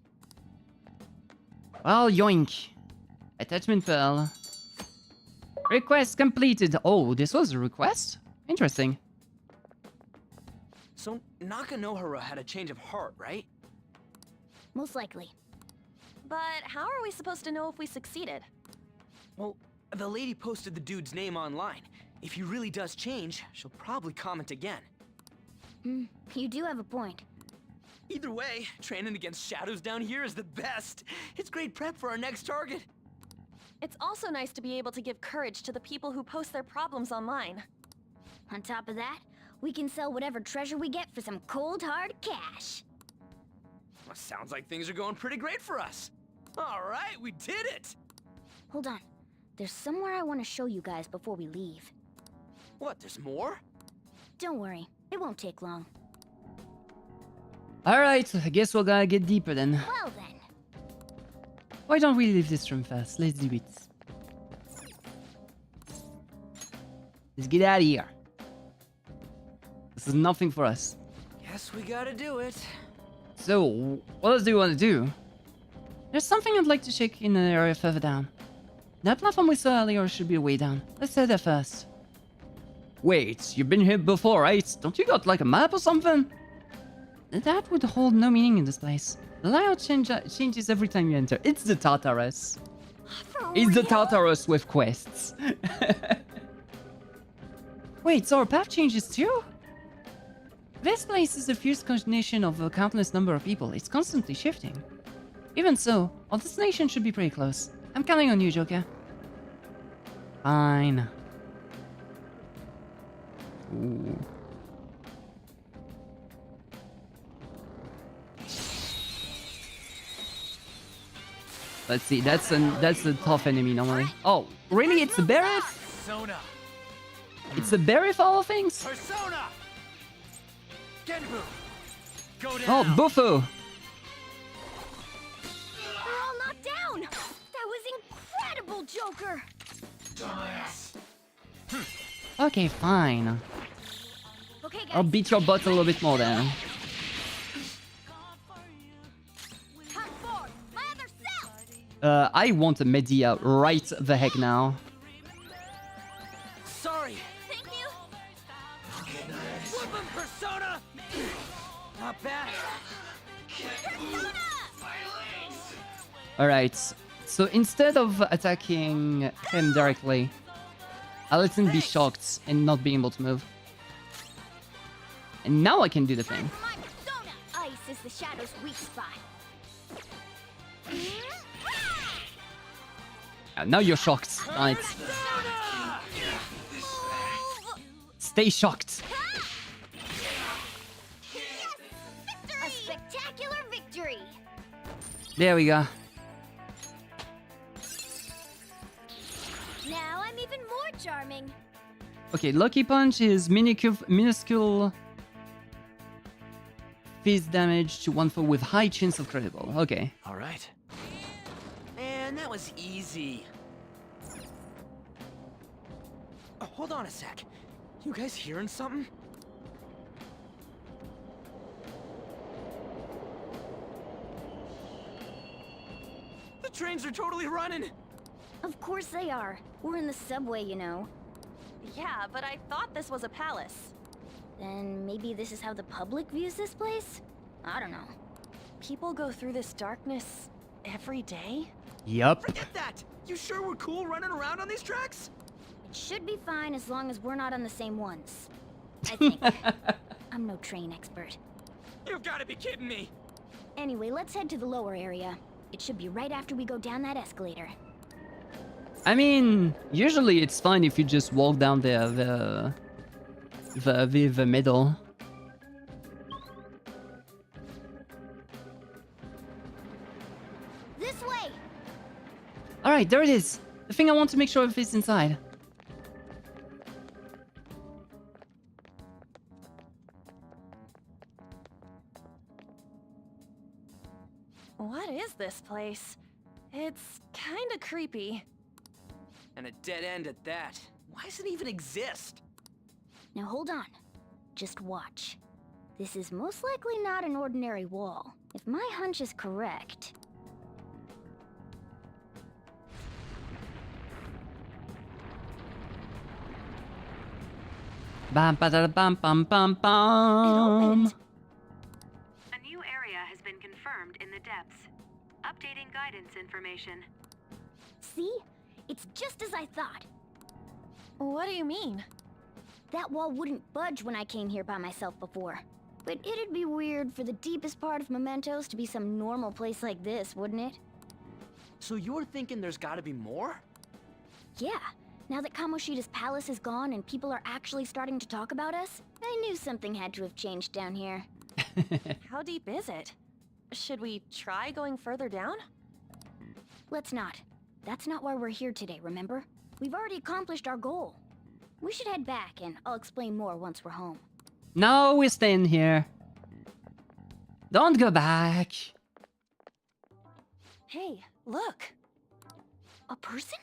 Well, yoink. Attachment fell. Request completed. Oh, this was a request? Interesting. So Nakanohara had a change of heart, right? Most likely. But how are we supposed to know if we succeeded? Well, the lady posted the dude's name online. If he really does change, she'll probably comment again. You do have a point. Either way, training against shadows down here is the best. It's great prep for our next target. It's also nice to be able to give courage to the people who post their problems online. On top of that, we can sell whatever treasure we get for some cold hard cash. Well, sounds like things are going pretty great for us. All right, we did it! Hold on. There's somewhere I want to show you guys before we leave. What, there's more? Don't worry, it won't take long. Alright, I guess we're gonna get deeper then. Well then. Why don't we leave this room first? Let's do it. Let's get out of here. This is nothing for us. Guess we gotta do it. So, what else do you want to do? There's something I'd like to check in an area further down. That platform we saw earlier should be way down. Let's head there first. Wait, you've been here before, right? Don't you got like a map or something? That would hold no meaning in this place. The layout changes every time you enter. It's the Tartarus. It's the Tartarus with quests. Wait, so our path changes too? This place is a fierce combination of a countless number of people. It's constantly shifting. Even so, our destination should be pretty close. I'm counting on you, Joker. Fine. Ooh. Let's see, that's a tough enemy normally. Oh, really? It's a Berith? Persona. It's a Berith of all things? Persona. Genbu. Go down. Oh, Buffo. They're all knocked down! That was incredible, Joker! Dumbass. Okay, fine. Okay, guys. I'll beat your butt a little bit more then. Time for my other self! I want a Medea right the heck now. Sorry. Thank you. Whoop 'em, Persona. Not bad. Alright, so instead of attacking him directly, I'll let him be shocked and not be able to move. And now I can do the thing. Ice is the shadow's weak spot. Now you're shocked. Right. Stay shocked. A spectacular victory! There we go. Now I'm even more charming. Okay, Lucky Punch is minuscule fizz damage to one foe with high chance of critical. Okay. All right. Man, that was easy. Oh, hold on a sec. You guys hearing something? The trains are totally running! Of course they are. We're in the subway, you know. Yeah, but I thought this was a palace. Then maybe this is how the public views this place? I don't know. People go through this darkness every day? Yup. Forget that! You sure we're cool running around on these tracks? It should be fine as long as we're not on the same ones. I think. I'm no train expert. You've got to be kidding me! Anyway, let's head to the lower area. It should be right after we go down that escalator. I mean, usually it's fine if you just walk down the middle. This way! Alright, there it is. The thing I want to make sure if it's inside. What is this place? It's kinda creepy. And a dead end at that. Why does it even exist? Now hold on. Just watch. This is most likely not an ordinary wall. If my hunch is correct... Bam ba da bam bam bam bam. A new area has been confirmed in the depths. Updating guidance information. See? It's just as I thought. What do you mean? That wall wouldn't budge when I came here by myself before. But it'd be weird for the deepest part of Mementos to be some normal place like this, wouldn't it? So you're thinking there's gotta be more? Yeah. Now that Kamoshida's palace is gone and people are actually starting to talk about us, I knew something had to have changed down here. How deep is it? Should we try going further down? Let's not. That's not why we're here today, remember? We've already accomplished our goal. We should head back, and I'll explain more once we're home. No, we're staying here. Don't go back. Hey, look. A person?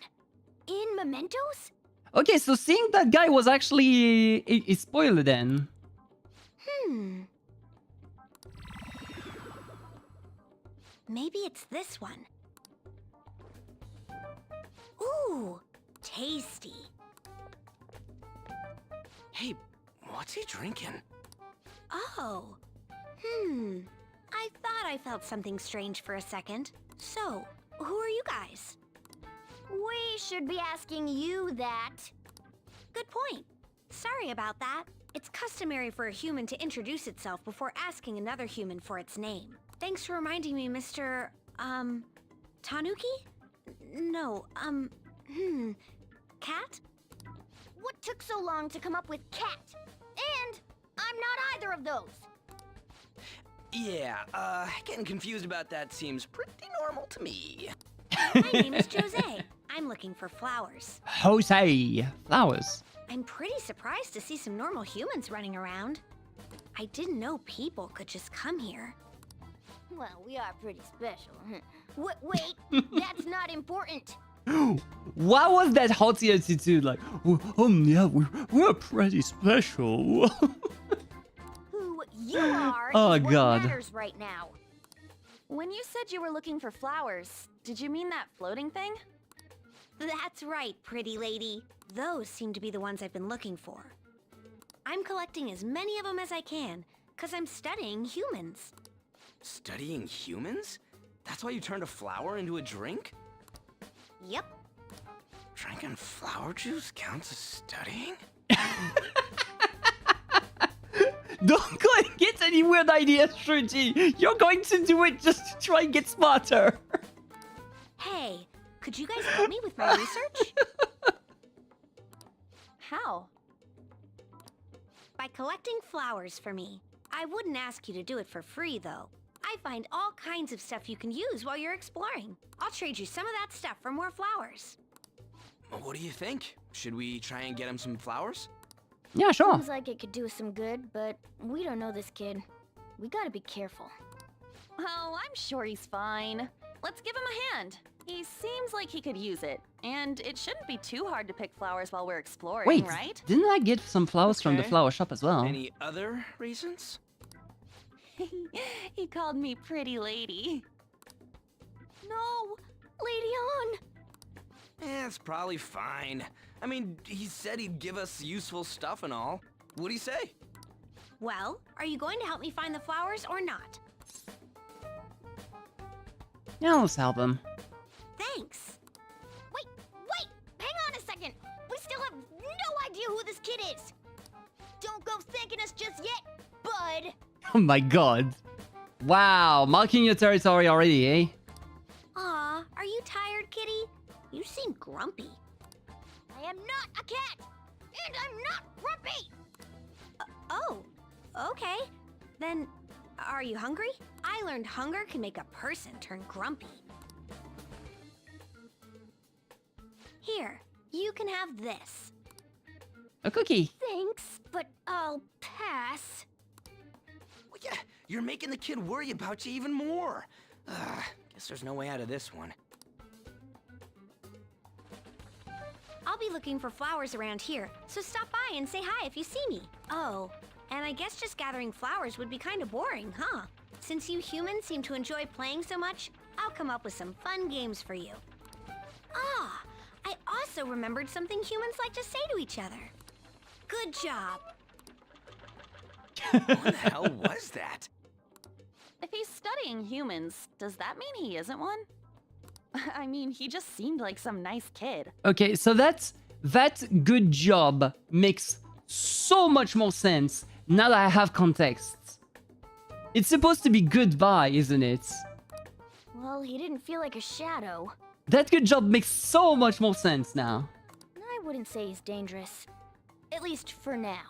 In Mementos? Okay, so seeing that guy was actually a spoiler then. Maybe it's this one. Ooh, tasty. Hey, what's he drinking? Oh. I thought I felt something strange for a second. So, who are you guys? We should be asking you that. Good point. Sorry about that. It's customary for a human to introduce itself before asking another human for its name. Thanks for reminding me, Mr. Tanuki? No, Cat? What took so long to come up with cat? And I'm not either of those. Yeah, getting confused about that seems pretty normal to me. My name is Jose. I'm looking for flowers. Jose. Flowers. I'm pretty surprised to see some normal humans running around. I didn't know people could just come here. Well, we are pretty special. Wait, that's not important. What was that haughty attitude like? Yeah, we're pretty special. Who you are Oh, is what God. matters right now. When you said you were looking for flowers, did you mean that floating thing? That's right, pretty lady. Those seem to be the ones I've been looking for. I'm collecting as many of them as I can, because I'm studying humans. Studying humans? That's why you turned a flower into a drink? Yep. Drinking flower juice counts as studying? Don't go and get any weird ideas, Shuji. You're going to do it just to try and get smarter. Hey, could you guys help me with my research? How? By collecting flowers for me. I wouldn't ask you to do it for free, though. I find all kinds of stuff you can use while you're exploring. I'll trade you some of that stuff for more flowers. What do you think? Should we try and get him some flowers? Yeah, sure. Seems like it could do us some good, but we don't know this kid. We gotta be careful. Oh, I'm sure he's fine. Let's give him a hand. He seems like he could use it. And it shouldn't be too hard to pick flowers while we're exploring, Wait, right? didn't I get some flowers from the Okay. flower shop as well? Any other reasons? He called me pretty lady. No! Lady On! It's probably fine. I mean, he said he'd give us useful stuff and all. What'd he say? Well, are you going to help me find the flowers or not? Yeah, let's help him. Thanks. Wait, hang on a second. We still have no idea who this kid is. Don't go thanking us just yet, bud. Oh my god. Wow, marking your territory already, eh? Aw, are you tired, kitty? You seem grumpy. I am not a cat, and I'm not grumpy. Oh, okay. Then, are you hungry? I learned hunger can make a person turn grumpy. Here, you can have this. A cookie. Thanks, but I'll pass. Well, yeah, you're making the kid worry about you even more. Guess there's no way out of this one. I'll be looking for flowers around here, so stop by and say hi if you see me. Oh, and I guess just gathering flowers would be kind of boring, huh? Since you humans seem to enjoy playing so much, I'll come up with some fun games for you. Ah, I also remembered something humans like to say to each other. Good job. What the hell was that? If he's studying humans, does that mean he isn't one? I mean, he just seemed like some nice kid. Okay, so that good job makes so much more sense now that I have context. It's supposed to be goodbye, isn't it? Well, he didn't feel like a shadow. That good job makes so much more sense now. I wouldn't say he's dangerous. At least for now.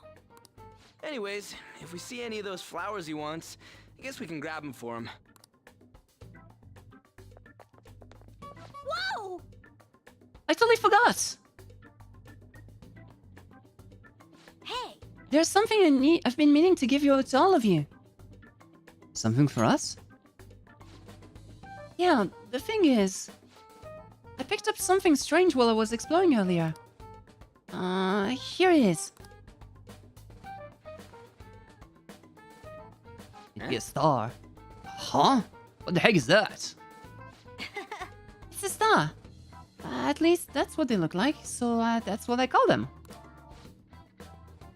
Anyways, if we see any of those flowers he wants, I guess we can grab them for him. Whoa! I totally forgot. Hey! There's something I've been meaning to give you to all of you. Something for us? Yeah, the thing is, I picked up something strange while I was exploring earlier. Here it is. It'd be a star. Huh? What the heck is that? It's a star. At least that's what they look like, so that's what I call them.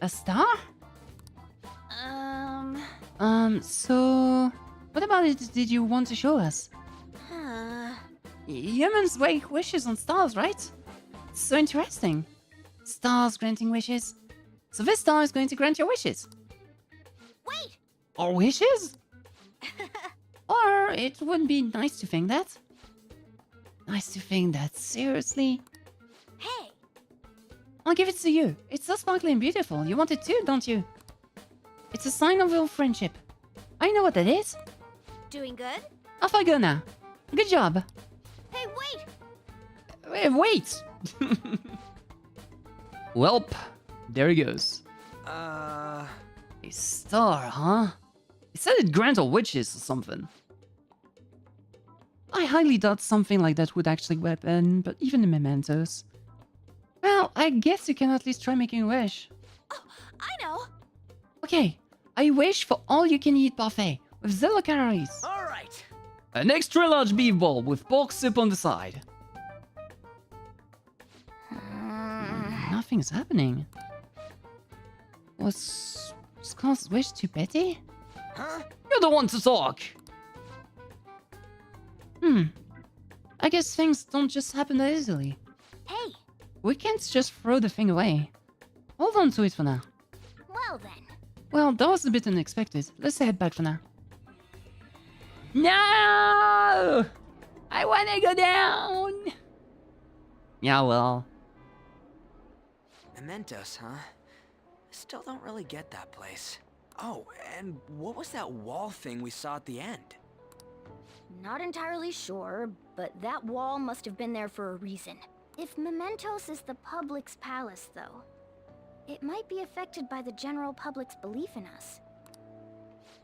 A star? So... What about it did you want to show us? Humans make wishes on stars, right? It's so interesting. Stars granting wishes. So this star is going to grant your wishes. Wait! Or wishes? Or it would be nice to think that. Nice to think that, seriously. Hey! I'll give it to you. It's so sparkly and beautiful. You want it too, don't you? It's a sign of your friendship. I know what that is. Doing good? Off I go now. Good job. Hey, wait! Wait! Welp, there he goes. A star, huh? It said it granted witches or something. I highly doubt something like that would actually happen, but even the mementos. Well, I guess you can at least try making a wish. Oh, I know! Okay, I wish for all-you-can-eat buffet with 0 calories. All right. An extra large beef bowl with pork soup on the side. Nothing's happening. Was Scar's wish too petty? Huh? You're the one to talk! I guess things don't just happen that easily. Hey! We can't just throw the thing away. Hold on to it for now. Well then. Well, that was a bit unexpected. Let's head back for now. No! I wanna go down! Yeah, well. Mementos, huh? Still don't really get that place. Oh, and what was that wall thing we saw at the end? Not entirely sure, but that wall must have been there for a reason. If Mementos is the public's palace, though, it might be affected by the general public's belief in us.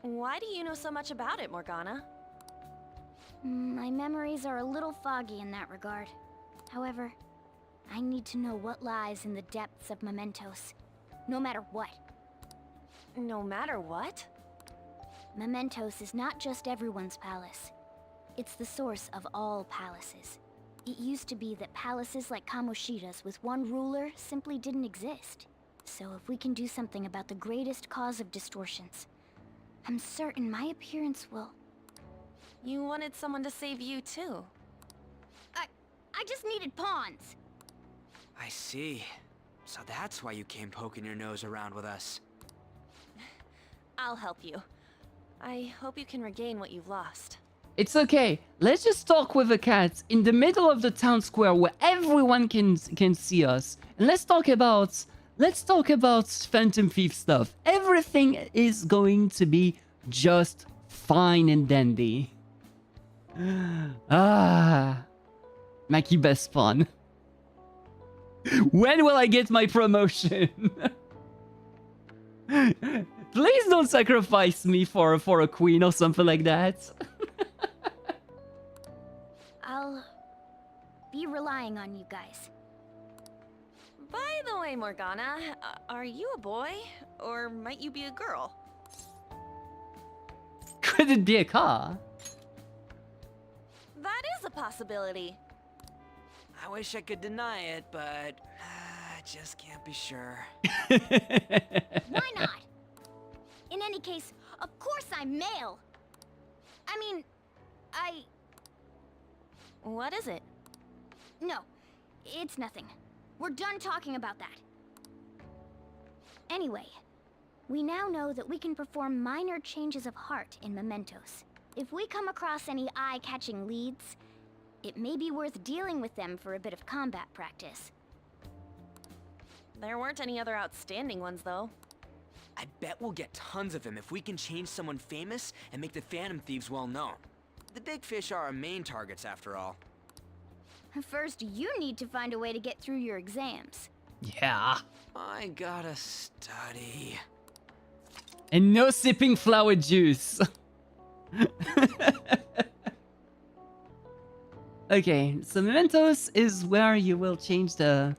Why do you know so much about it, Morgana? My memories are a little foggy in that regard. However, I need to know what lies in the depths of Mementos, no matter what. No matter what? Mementos is not just everyone's palace. It's the source of all palaces. It used to be that palaces like Kamoshida's with one ruler simply didn't exist. So if we can do something about the greatest cause of distortions, I'm certain my appearance will... You wanted someone to save you, too. I just needed pawns. I see. So that's why you came poking your nose around with us. I'll help you. I hope you can regain what you've lost. It's okay. Let's just talk with the cat in the middle of the town square where everyone can see us. And let's talk about Phantom Thief stuff. Everything is going to be just fine and dandy. Maki best fun. When will I get my promotion? Please don't sacrifice me for a queen or something like that. I'll be relying on you guys. By the way, Morgana, are you a boy? Or might you be a girl? Could it be a car? That is a possibility. I wish I could deny it, but I just can't be sure. Why not? In any case, of course I'm male. I mean, What is it? No, it's nothing. We're done talking about that. Anyway, we now know that we can perform minor changes of heart in mementos. If we come across any eye-catching leads, it may be worth dealing with them for a bit of combat practice. There weren't any other outstanding ones, though. I bet we'll get tons of them if we can change someone famous and make the Phantom Thieves well known. The big fish are our main targets, after all. First, you need to find a way to get through your exams. Yeah. I gotta study. And no sipping flower juice. Okay, so mementos is where you will change the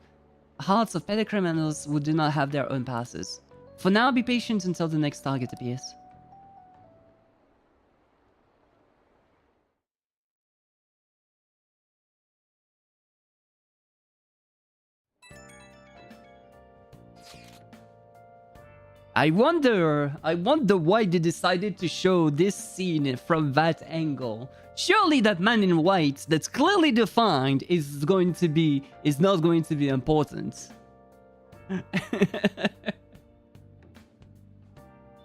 hearts of petty criminals who do not have their own passes. For now, be patient until the next target appears. I wonder why they decided to show this scene from that angle. Surely that man in white that's clearly defined is not going to be important.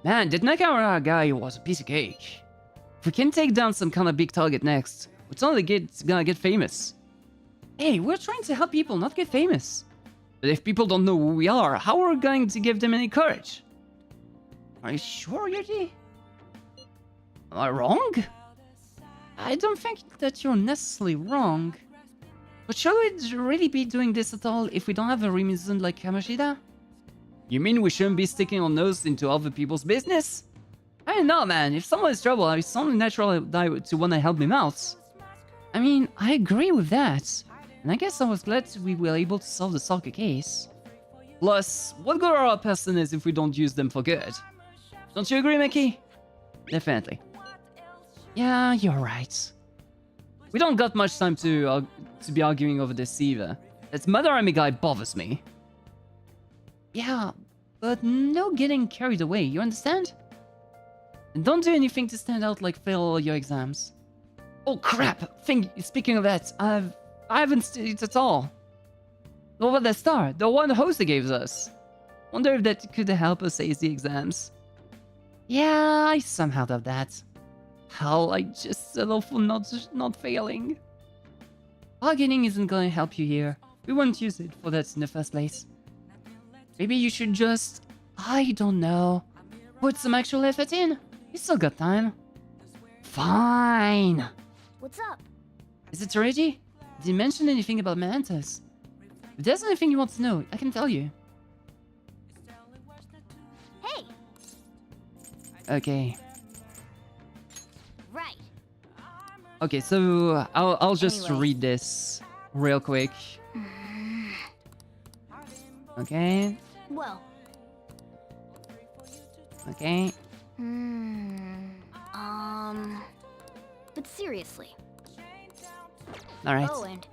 Man, that Nakamura guy was a piece of cake. If we can take down some kind of big target next, it's only gonna get famous. Hey, we're trying to help people not get famous. But if people don't know who we are, how are we going to give them any courage? Are you sure, Yuji? Am I wrong? I don't think that you're necessarily wrong. But should we really be doing this at all if we don't have a reason like Kamoshida? You mean we shouldn't be sticking our nose into other people's business? I don't know, man. If someone is trouble, it's only natural to want to help him out. I mean, I agree with that. And I guess I was glad we were able to solve the soccer case. Plus, what good are our personas if we don't use them for good? Don't you agree, Maki? Definitely. Yeah, you're right. We don't got much time to be arguing over this either. That Madarame guy bothers me. Yeah, but no getting carried away, you understand? And don't do anything to stand out like fail all your exams. Oh crap! Speaking of that, I haven't studied at all. What about that star? The one the host gave us. Wonder if that could help us ace the exams. Yeah, I somehow doubt that. Hell, I just settle for not failing. Bargaining isn't going to help you here. We won't use it for that in the first place. Maybe you should just, I don't know, put some actual effort in. You still got time. Fine. What's up? Is it Reggie? Did you mention anything about mementos? If there's anything you want to know, I can tell you. Hey. Okay. Right. Okay, so I'll just read this real quick. Okay. Well. Okay. But seriously. All right. Oh, and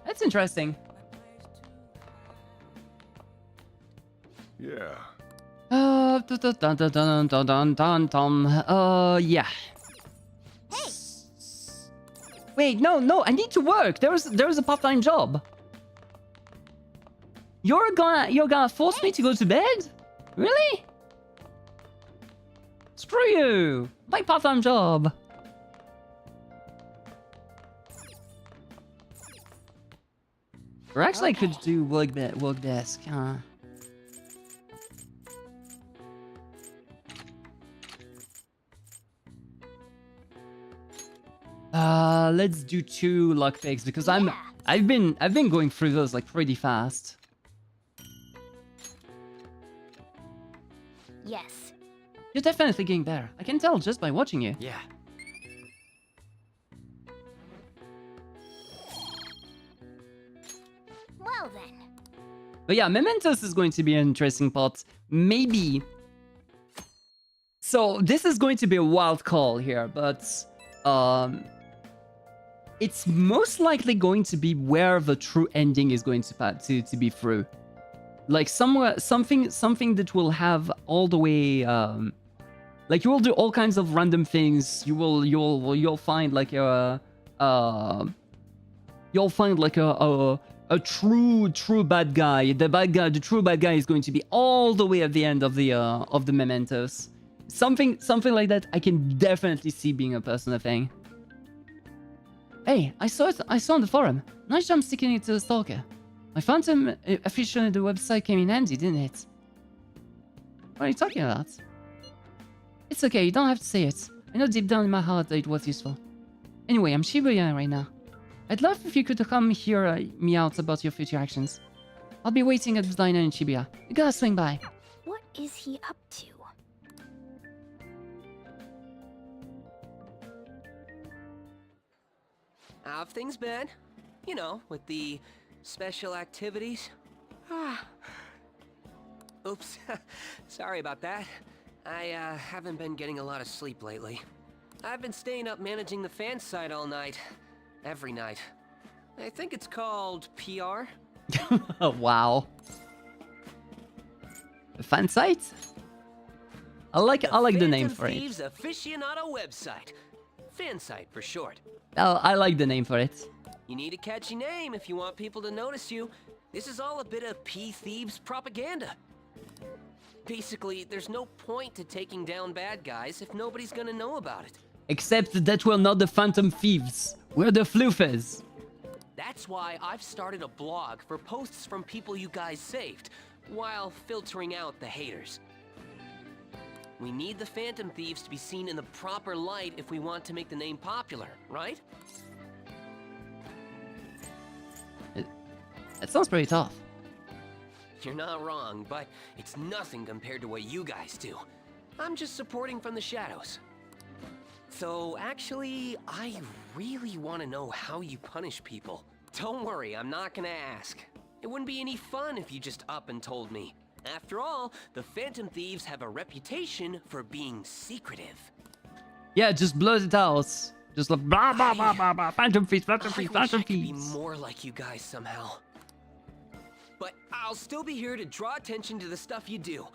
that's interesting. Yeah. Yeah. Wait, no, I need to work. There's a part-time job. You're gonna force me to go to bed? Really? Screw you! My part-time job. Or actually, I could do work desk. Let's do 2 luck picks because I've been going through those like pretty fast. Yes. You're definitely getting better. I can tell just by watching you. Yeah. Well then. But yeah, Mementos is going to be an interesting part. Maybe. So this is going to be a wild call here, but it's most likely going to be where the true ending is going to be through. Like somewhere, something that will have all the way. Like you will do all kinds of random things. You'll find like a true bad guy. The true bad guy is going to be all the way at the end of the mementos. Something like that. I can definitely see being a personal thing. Hey, I saw on the forum. Nice jump sticking it to the stalker. My phantom official on the website came in handy, didn't it? What are you talking about? It's okay, you don't have to say it. I know deep down in my heart that it was useful. Anyway, I'm Shibuya right now. I'd love if you could come hear me out about your future actions. I'll be waiting at the diner in Shibuya. You gotta swing by. What is he up to? How have things been? You know, with the special activities. Oops. Sorry about that. I haven't been getting a lot of sleep lately. I've been staying up managing the fan site all night. Every night. I think it's called PR. Wow. The fan site? I like the name for it. Thieves aficionado website. Fan site for short. I like the name for it. You need a catchy name if you want people to notice you. This is all a bit of P-Thieves propaganda. Basically, there's no point to taking down bad guys if nobody's gonna know about it. Except that we're not the Phantom Thieves. We're the Floofers. That's why I've started a blog for posts from people you guys saved, while filtering out the haters. We need the Phantom Thieves to be seen in the proper light if we want to make the name popular, right? That sounds pretty tough. You're not wrong, but it's nothing compared to what you guys do. I'm just supporting from the shadows. So actually, I really want to know how you punish people. Don't worry, I'm not gonna ask. It wouldn't be any fun if you just up and told me. After all, the Phantom Thieves have a reputation for being secretive. Yeah, just blurt it out. Just like blah blah blah blah blah. Phantom Thieves, Phantom Thieves, Phantom Thieves. I wish I could be more like you guys somehow. But I'll still be here to draw attention to the stuff you do.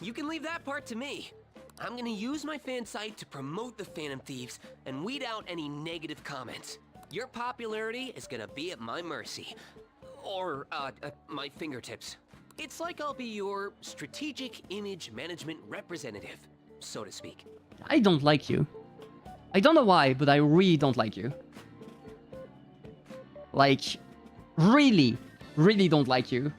You can leave that part to me. I'm gonna use my fan site to promote the Phantom Thieves and weed out any negative comments. Your popularity is gonna be at my mercy. Or, at my fingertips. It's like I'll be your strategic image management representative, so to speak. I don't like you. I don't know why, but I really don't like you. Like, really don't like you.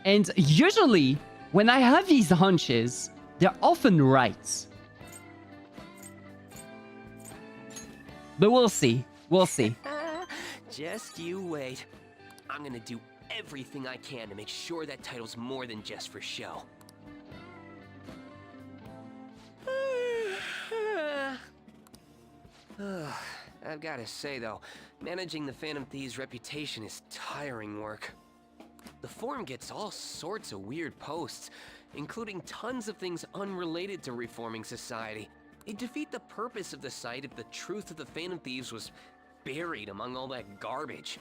And usually, when I have these hunches, they're often right. But we'll see. We'll see. Just you wait. I'm gonna do everything I can to make sure that title's more than just for show. I've gotta say though, managing the Phantom Thieves' reputation is tiring work. The forum gets all sorts of weird posts, including tons of things unrelated to reforming society. It'd defeat the purpose of the site if the truth of the Phantom Thieves was buried among all that garbage.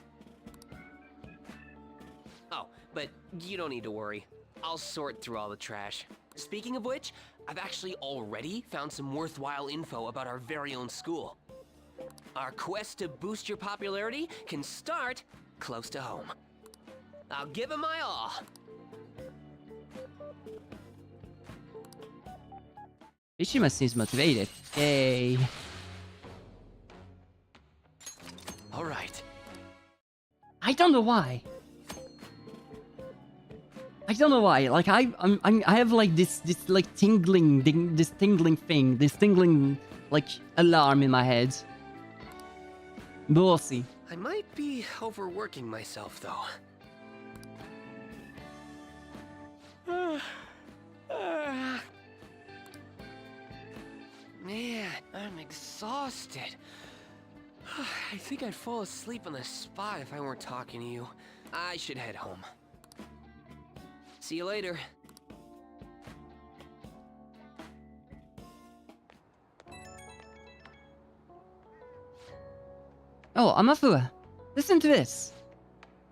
Oh, but you don't need to worry. I'll sort through all the trash. Speaking of which, I've actually already found some worthwhile info about our very own school. Our quest to boost your popularity can start close to home. I'll give it my all. Mishima seems motivated. Yay. All right. I don't know why. I don't know why. Like I have like this like tingling thing, this tingling like alarm in my head. But we'll see. I might be overworking myself, though. Man, I'm exhausted. I think I'd fall asleep on the spot if I weren't talking to you. I should head home. See you later. Oh, Amafua, listen to this.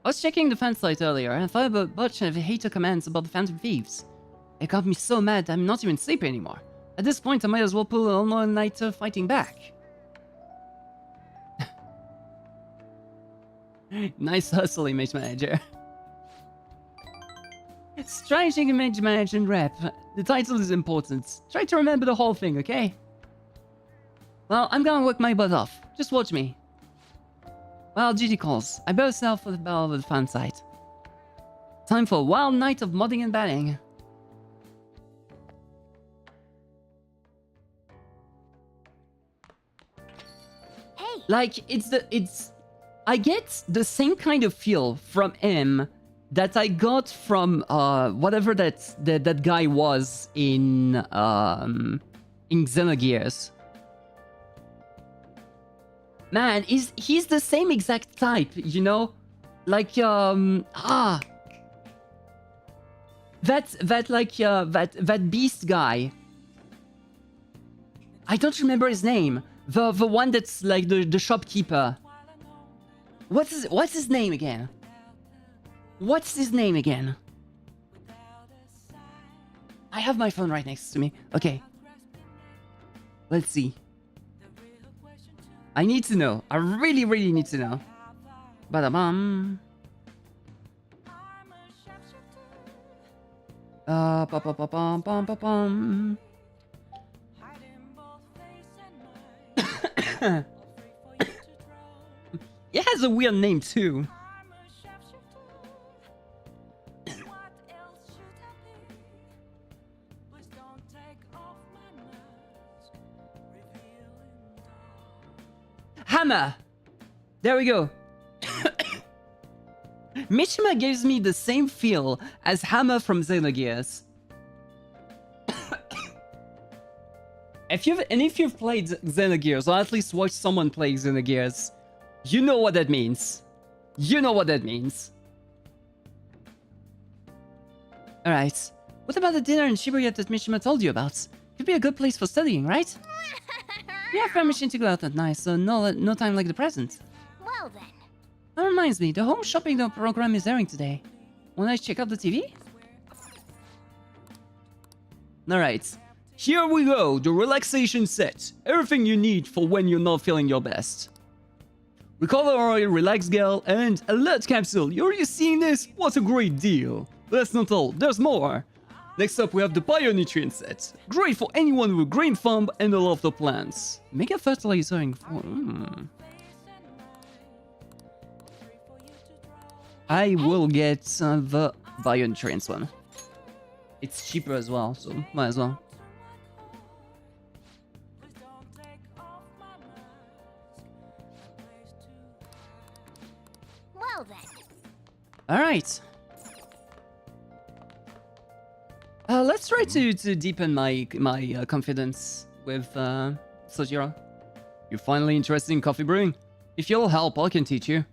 I was checking the fan site earlier and I thought about a bunch of hater commands about the Phantom Thieves. It got me so mad that I'm not even sleeping anymore. At this point, I might as well pull an all-nighter fighting back. Nice hustle, Image Manager. Striking Image Manager and Rep. The title is important. Try to remember the whole thing, okay? Well, I'm gonna work my butt off. Just watch me. Well, GG calls. I better sell for the bell of the fan site. Time for a wild night of modding and batting. Hey. Like, I get the same kind of feel from him that I got from whatever that guy was in Xenogears. Man, he's the same exact type, you know? Like that beast guy. I don't remember his name. The one that's like the shopkeeper. What's his name again? What's his name again? I have my phone right next to me. Okay. Let's see. I need to know. I really, really need to know. Ba-da-bum. Ba-ba-ba-bum-bum-bum-bum. It has a weird name too. Hammer! There we go. Mishima gives me the same feel as Hammer from Xenogears. If you've played Xenogears, or at least watched someone play Xenogears, you know what that means. You know what that means. Alright. What about the dinner in Shibuya that Mishima told you about? Could be a good place for studying, right? We have permission to go out at night, so no time like the present. Well then. That reminds me, the home shopping program is airing today. Wanna check out the TV? Alright. Here we go, the relaxation set. Everything you need for when you're not feeling your best. Recover Oil, Relax Girl, and Alert Capsule. You're already seeing this? What a great deal. That's not all, there's more. Next up we have the Bionutrient set. Great for anyone with a green thumb and a love of plants. Mega fertilizing for... I will get the Bionutrients one. It's cheaper as well, so might as well. Well then. Alright. Let's try to deepen my confidence with Sojiro. You're finally interested in coffee brewing? If you'll help, I can teach you.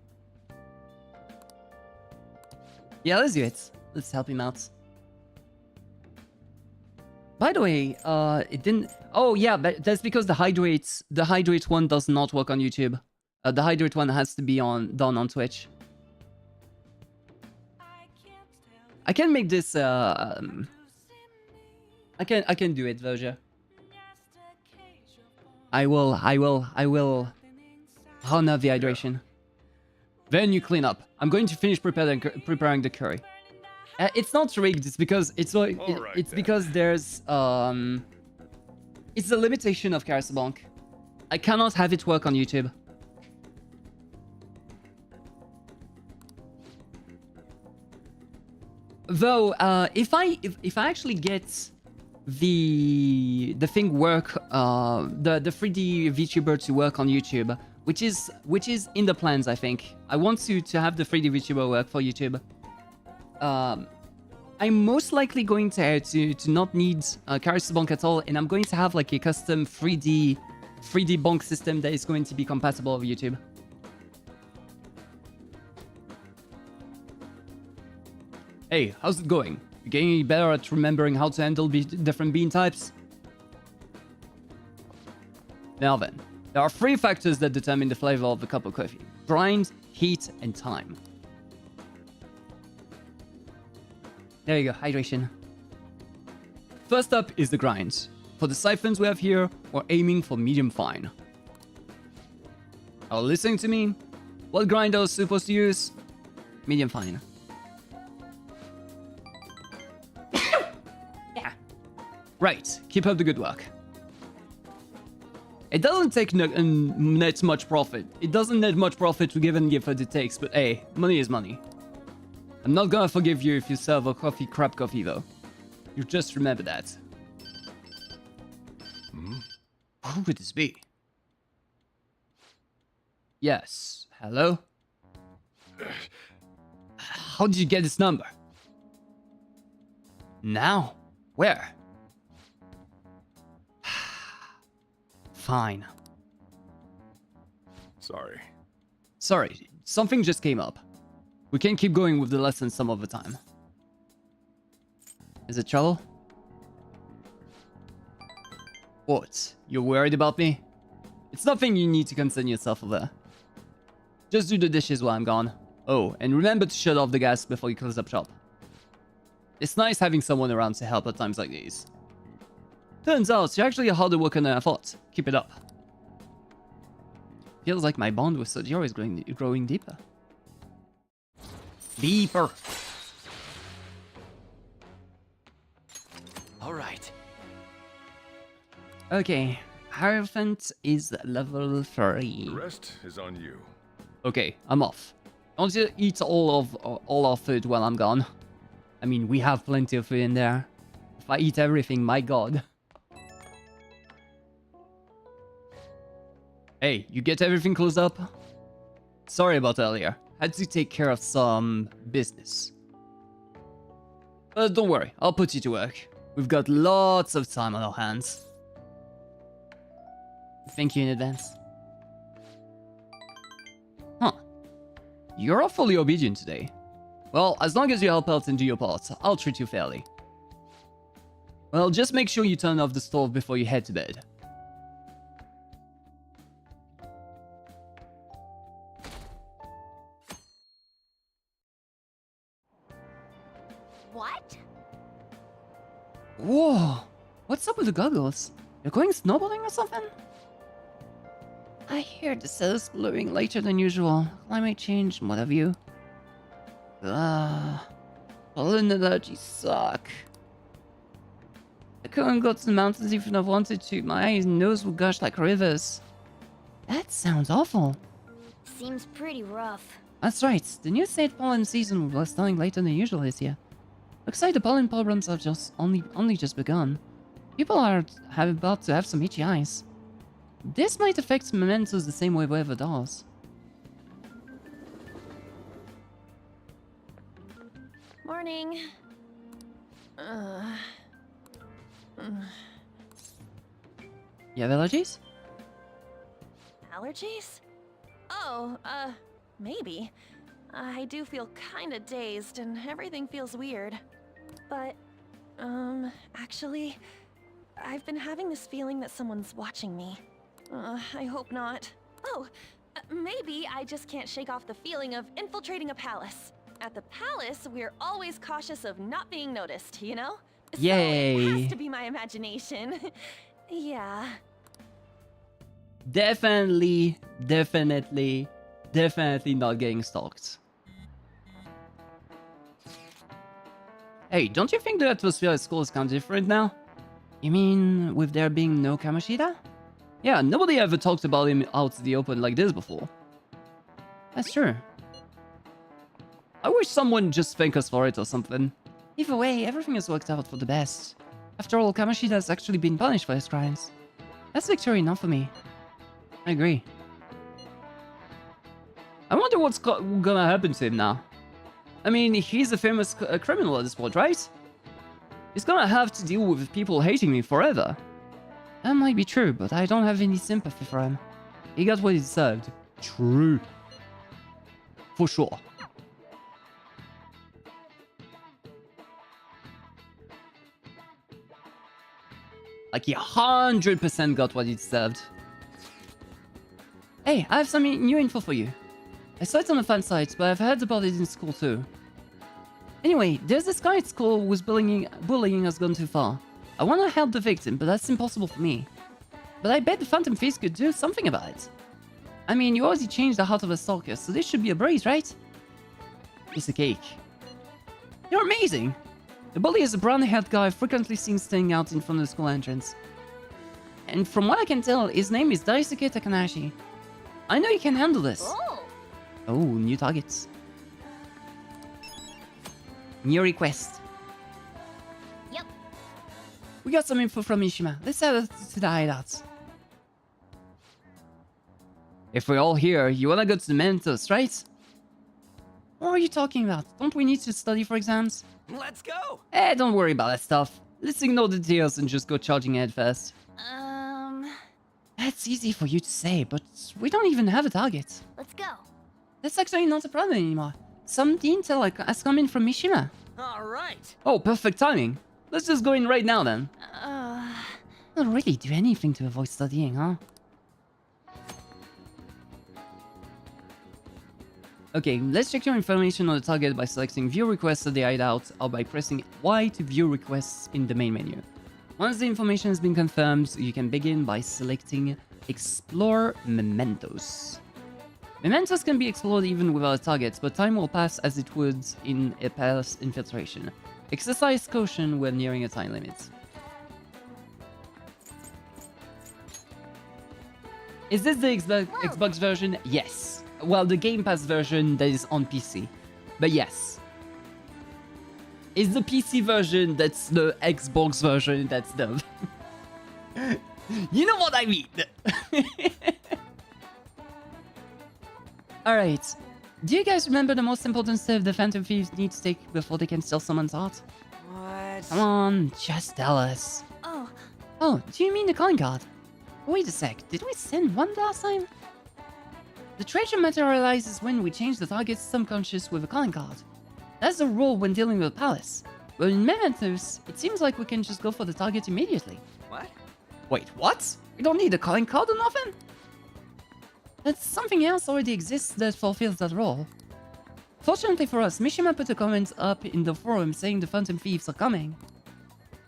Yeah, let's do it. Let's help him out. By the way, it didn't... Oh yeah, but that's because the hydrate one does not work on YouTube. The hydrate one has to be done on Twitch. I can make this. I can do it, Verja. I will honor the hydration. Then you clean up. I'm going to finish preparing the curry. It's not rigged. It's because because there's it's the limitation of Karasabonk. I cannot have it work on YouTube. Though, if I actually get the thing work, the 3D VTuber to work on YouTube, which is in the plans, I think. I want to have the 3D VTuber work for YouTube. I'm most likely going to not need Karasabonk at all, and I'm going to have like a custom 3D bonk system that is going to be compatible with YouTube. Hey, how's it going? You getting any better at remembering how to handle different bean types? Now then, there are 3 factors that determine the flavor of a cup of coffee: grind, heat, and time. There you go, hydration. First up is the grind. For the siphons we have here, we're aiming for medium fine. Are you listening to me? What grind are we supposed to use? Medium fine. Yeah. Right, keep up the good work. It doesn't take net much profit. It doesn't net much profit to give and give what it takes, but hey, money is money. I'm not gonna forgive you if you serve a crap coffee though. You just remember that. Who could this be? Yes, hello? How did you get this number? Now? Where? Fine. Sorry, something just came up. We can't keep going with the lessons some of the time. Is it trouble? What? You're worried about me? It's nothing you need to concern yourself over. Just do the dishes while I'm gone. Oh, and remember to shut off the gas before you close up shop. It's nice having someone around to help at times like these. Turns out, you're actually a harder worker than I thought. Keep it up. Feels like my bond with Sojiro is growing deeper. Deeper. Alright. Okay, Hierophant is level 3. The rest is on you. Okay, I'm off. Don't you eat all our food while I'm gone. I mean, we have plenty of food in there. If I eat everything, my god. Hey, you get everything closed up? Sorry about earlier. Had to take care of some business. But don't worry, I'll put you to work. We've got lots of time on our hands. Thank you in advance. Huh. You're awfully obedient today. Well, as long as you help out and do your part, I'll treat you fairly. Well, just make sure you turn off the stove before you head to bed. What? Whoa! What's up with the goggles? You're going snowboarding or something? I hear the sun's blowing later than usual. Climate change and what have you. Pollen allergies suck. I couldn't go to the mountains even if I wanted to. My eyes and nose would gush like rivers. That sounds awful. Seems pretty rough. That's right. The new state pollen season was starting later than usual this year. Looks like the pollen problems have only just begun. People are about to have some itchy eyes. This might affect mementos the same way weather does. Morning. You have allergies? Allergies? Oh, maybe. I do feel kinda dazed and everything feels weird. But, actually, I've been having this feeling that someone's watching me. I hope not. Oh, maybe I just can't shake off the feeling of infiltrating a palace. At the palace, we're always cautious of not being noticed, you know? So Yay. it has to be my imagination. Yeah. Definitely not getting stalked. Hey, don't you think the atmosphere at school is kind of different now? You mean with there being no Kamoshida? Yeah, nobody ever talked about him out in the open like this before. That's true. I wish someone just thank us for it or something. Either way, everything has worked out for the best. After all, Kamoshida has actually been punished for his crimes. That's victory enough for me. I agree. I wonder what's gonna happen to him now. I mean, he's a famous criminal at this point, right? He's gonna have to deal with people hating me forever. That might be true, but I don't have any sympathy for him. He got what he deserved. True. For sure. Like, he 100% got what he deserved. Hey, I have some new info for you. I saw it on the fan site, but I've heard about it in school too. Anyway, there's this guy at school whose bullying has gone too far. I want to help the victim, but that's impossible for me. But I bet the Phantom Thieves could do something about it. I mean, you already changed the heart of a stalker, so this should be a breeze, right? It's a cake. You're amazing! The bully is a brown-haired guy frequently seen staying out in front of the school entrance. And from what I can tell, his name is Daisuke Takanashi. I know you can handle this. Oh, new targets. New request. Yep. We got some info from Mishima. Let's head to the hideout. If we're all here, you wanna go to the Mentos, right? What are you talking about? Don't we need to study for exams? Let's go! Don't worry about that stuff. Let's ignore the details and just go charging ahead first. That's easy for you to say, but we don't even have a target. Let's go. That's actually not a problem anymore. Some intel has come in from Mishima. Alright! Oh, perfect timing. Let's just go in right now then. Not really do anything to avoid studying, huh? Okay, let's check your information on the target by selecting View Requests at the hideout or by pressing Y to view requests in the main menu. Once the information has been confirmed, you can begin by selecting Explore Mementos. Mementos can be explored even without a target, but time will pass as it would in a palace infiltration. Exercise caution when nearing a time limit. Is this the Xbox version? Yes. Well, the Game Pass version that is on PC. But yes. Is the PC version that's the Xbox version that's the... You know what I mean! Alright. Do you guys remember the most important step the Phantom Thieves need to take before they can steal someone's heart? What? Come on, just tell us. Oh, do you mean the calling card? Wait a sec, did we send one last time? The treasure materializes when we change the target's subconscious with a calling card. That's the rule when dealing with a palace. But in Mementos, it seems like we can just go for the target immediately. What? Wait, what? We don't need a calling card or nothing? That something else already exists that fulfills that role. Fortunately for us, Mishima put a comment up in the forum saying the Phantom Thieves are coming.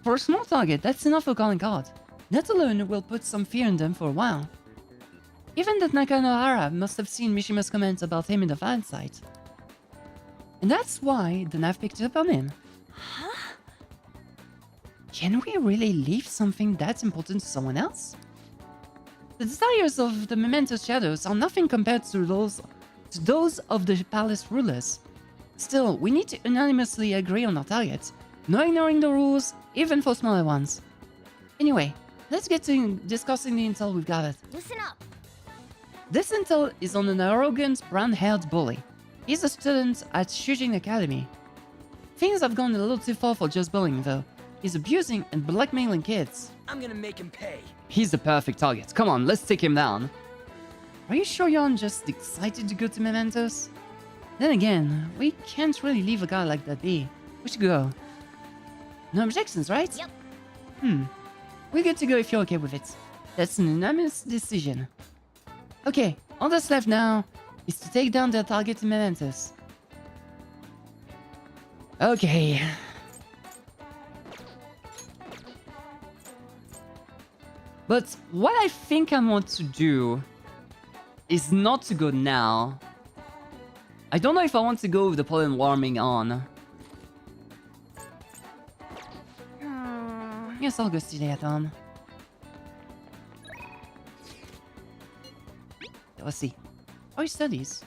For a small target, that's enough for a calling card. That alone will put some fear in them for a while. Even that Nakanohara must have seen Mishima's comments about him in the fan site. And that's why the Nav picked up on him. Huh? Can we really leave something that important to someone else? The desires of the Memento Shadows are nothing compared to those of the palace rulers. Still, we need to unanimously agree on our targets, no ignoring the rules, even for smaller ones. Anyway, let's get to discussing the intel we've gathered. Listen up. This intel is on an arrogant, brown-haired bully. He's a student at Shujin Academy. Things have gone a little too far for just bullying, though. He's abusing and blackmailing kids. I'm gonna make him pay. He's the perfect target. Come on, let's take him down. Are you sure you're not just excited to go to Mementos? Then again, we can't really leave a guy like that be. We should go. No objections, right? Yep. We're good to go if you're okay with it. That's an unanimous decision. Okay, all that's left now is to take down their target in Mementos. Okay. But what I think I want to do is not to go now. I don't know if I want to go with the pollen warming on. Yes, I'll go see that on. Let's see. How are your studies?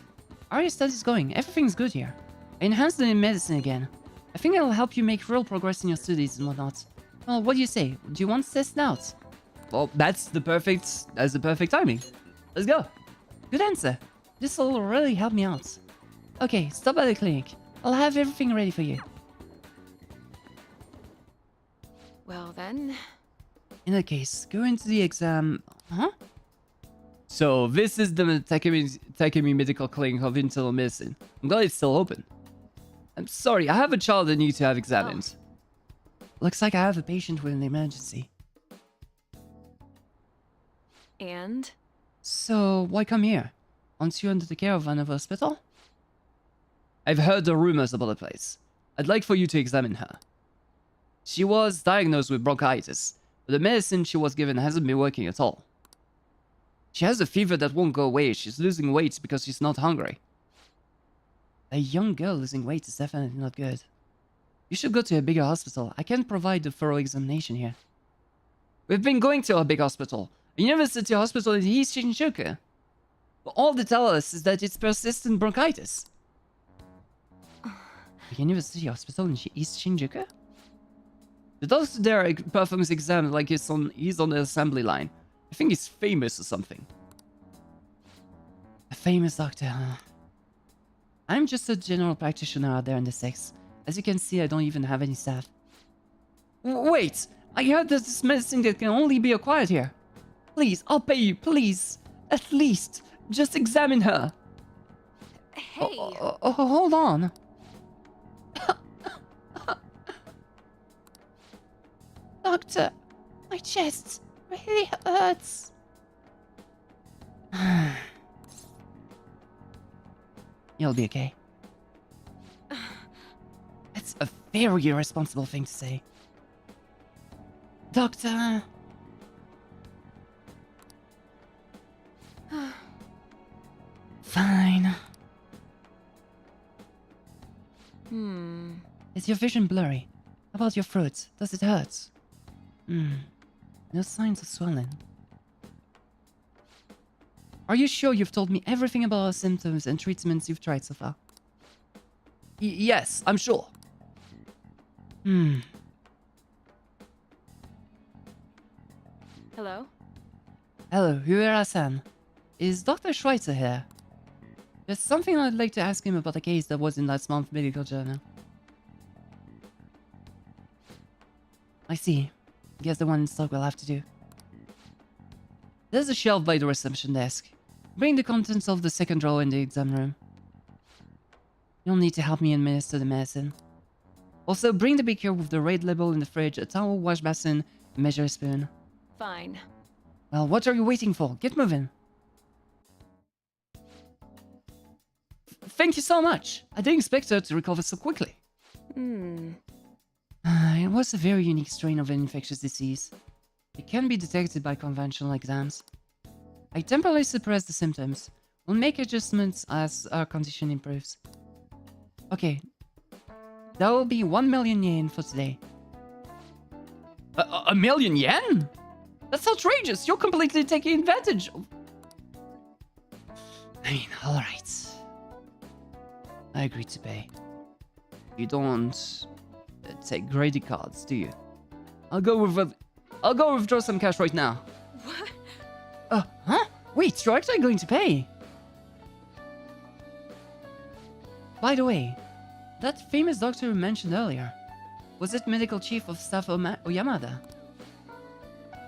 How are your studies going? Everything's good here. I enhanced them in medicine again. I think it'll help you make real progress in your studies and whatnot. Well, what do you say? Do you want to test it out? Well, that's the perfect timing. Let's go. Good answer. This will really help me out. Okay, stop by the clinic. I'll have everything ready for you. Well then... In that case, go into the exam... Huh? So, this is the Takemi Medical Clinic of Internal Medicine. I'm glad it's still open. I'm sorry, I have a child that needs to have examined. Looks like I have a patient with an emergency. And? So, why come here? Aren't you under the care of another hospital? I've heard the rumors about the place. I'd like for you to examine her. She was diagnosed with bronchitis, but the medicine she was given hasn't been working at all. She has a fever that won't go away. She's losing weight because she's not hungry. A young girl losing weight is definitely not good. You should go to a bigger hospital. I can't provide a thorough examination here. We've been going to a big hospital. A university hospital in East Shinjuku. But all they tell us is that it's persistent bronchitis. A university hospital in East Shinjuku? The doctor there performs exams like he's on the assembly line. I think he's famous or something. A famous doctor, huh? I'm just a general practitioner out there in the Six. As you can see, I don't even have any staff. Wait! I heard there's this medicine that can only be acquired here. Please, I'll pay you, please. At least, just examine her. Hey! Hold on. Doctor, my chest really hurts. You'll be okay. That's a very irresponsible thing to say. Doctor. Fine. Is your vision blurry? How about your throat? Does it hurt? No signs of swelling. Are you sure you've told me everything about our symptoms and treatments you've tried so far? Yes, I'm sure. Hello? Hello, Huera-san. Is Dr. Schweitzer here? There's something I'd like to ask him about a case that was in last month's medical journal. I see. Guess the one in stock will have to do. There's a shelf by the reception desk. Bring the contents of the second drawer in the exam room. You'll need to help me administer the medicine. Also, bring the beaker with the red label in the fridge, a towel, wash basin, a measure spoon. Fine. Well, what are you waiting for? Get moving. Thank you so much. I didn't expect her to recover so quickly. It was a very unique strain of an infectious disease. It can be detected by conventional exams. I temporarily suppress the symptoms. We'll make adjustments as our condition improves. Okay. That will be 1 million yen for today. A million yen? That's outrageous! You're completely taking advantage of... I mean, alright. I agree to pay. You don't take credit cards, do you? I'll go withdraw some cash right now. What? Huh? Wait, you're actually going to pay? By the way, that famous doctor you mentioned earlier, was it Medical Chief of Staff Oyamada?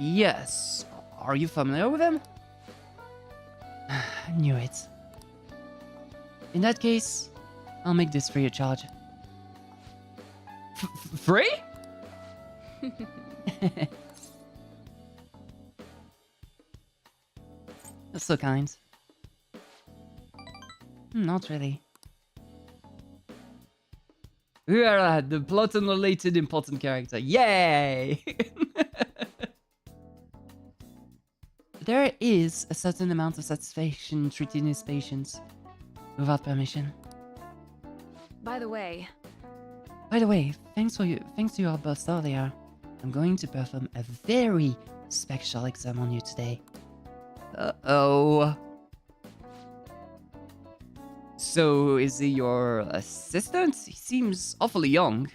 Yes. Are you familiar with him? I knew it. In that case, I'll make this free of charge. Free? That's so kind. Not really. We are the plot unrelated important character. Yay! There is a certain amount of satisfaction treating his patients without permission. By the way, thanks to your outburst earlier, I'm going to perform a very special exam on you today. Uh-oh. So, is he your assistant? He seems awfully young.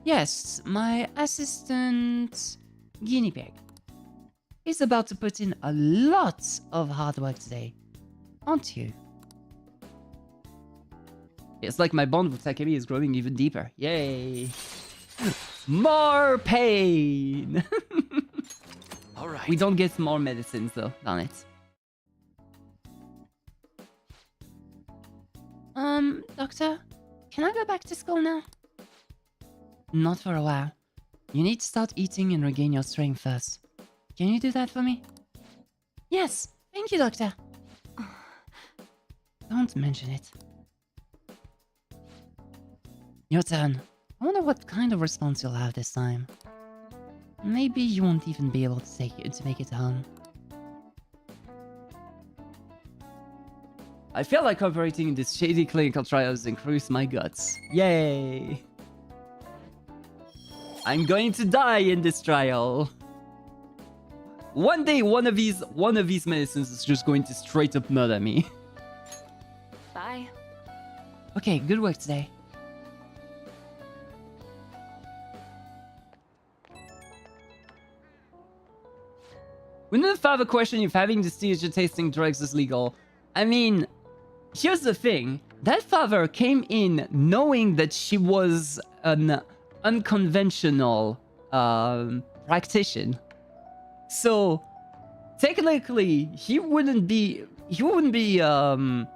Yes, my assistant guinea pig. He's about to put in a lot of hard work today, aren't you? It's like my bond with Takemi is growing even deeper. Yay! More pain! Alright. We don't get more medicines though, darn it. Doctor? Can I go back to school now? Not for a while. You need to start eating and regain your strength first. Can you do that for me? Yes, thank you, Doctor. Don't mention it. Your turn. I wonder what kind of response you'll have this time. Maybe you won't even be able to make it home. I feel like cooperating in this shady clinical trials increase my guts. Yay! I'm going to die in this trial. One day, one of these medicines is just going to straight up murder me. bye. Okay, good work today. We didn't have a question if having the seizure tasting drugs is legal. I mean, here's the thing. That father came in knowing that she was an unconventional practitioner. So technically, he wouldn't be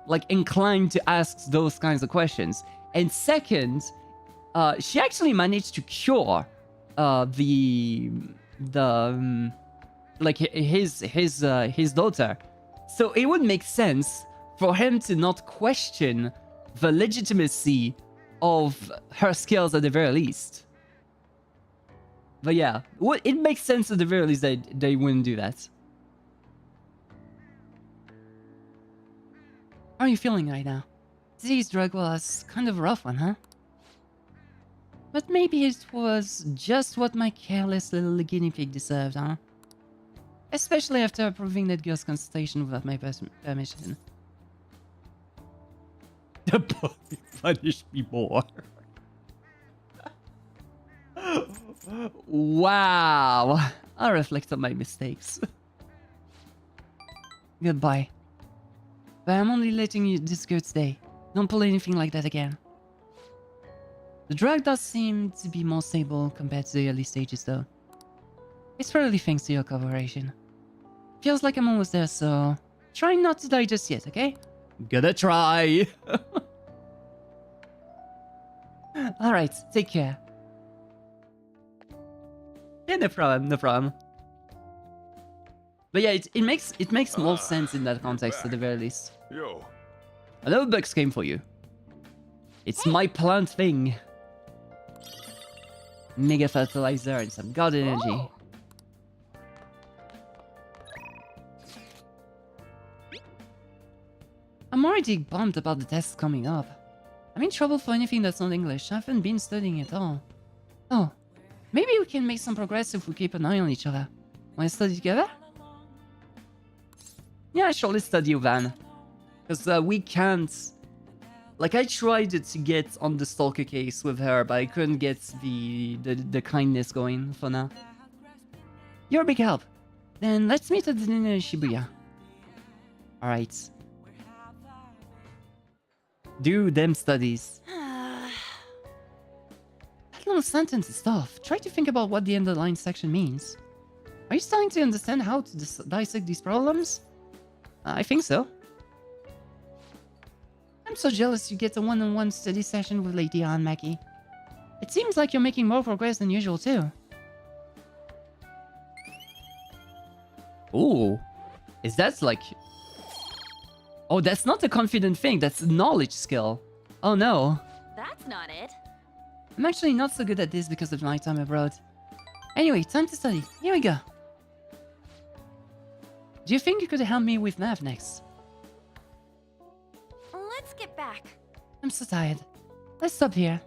like inclined to ask those kinds of questions. And second, she actually managed to cure his daughter. So it would make sense for him to not question the legitimacy of her skills at the very least. But yeah, it makes sense at the very least that they wouldn't do that. How are you feeling right now? Today's drug was kind of a rough one, huh? But maybe it was just what my careless little guinea pig deserved, huh? Especially after approving that girl's consultation without my permission. The boy punished me more. Wow. I'll reflect on my mistakes. Goodbye. But I'm only letting you this go today. Don't pull anything like that again. The drug does seem to be more stable compared to the early stages though. It's probably thanks to your cooperation. Feels like I'm almost there, so try not to die just yet, okay? Gonna try. Alright, take care. Yeah, no problem, no problem. But yeah, it makes more sense in that context at the very least. Yo. Another bugs came for you. It's my plant thing. Mega fertilizer and some god energy. I'm already bummed about the tests coming up. I'm in trouble for anything that's not English. I haven't been studying at all. Oh, maybe we can make some progress if we keep an eye on each other. Wanna study together? Yeah, surely study with Van. Because we can't... Like, I tried to get on the stalker case with her, but I couldn't get the kindness going for now. You're a big help. Then let's meet at the dinner in Shibuya. Alright. Do them studies. That little sentence is tough. Try to think about what the underlined section means. Are you starting to understand how to dissect these problems? I think so. I'm so jealous you get a one-on-one study session with Lady Ann, Maki. It seems like you're making more progress than usual too. Ooh. Is that like... Oh, that's not a confident thing, that's a knowledge skill. Oh no. That's that's not it. I'm actually not so good at this because of my time abroad. Anyway, time to study. Here we go. Do you think you could help me with math next? Let's get back. I'm so tired. Let's stop here.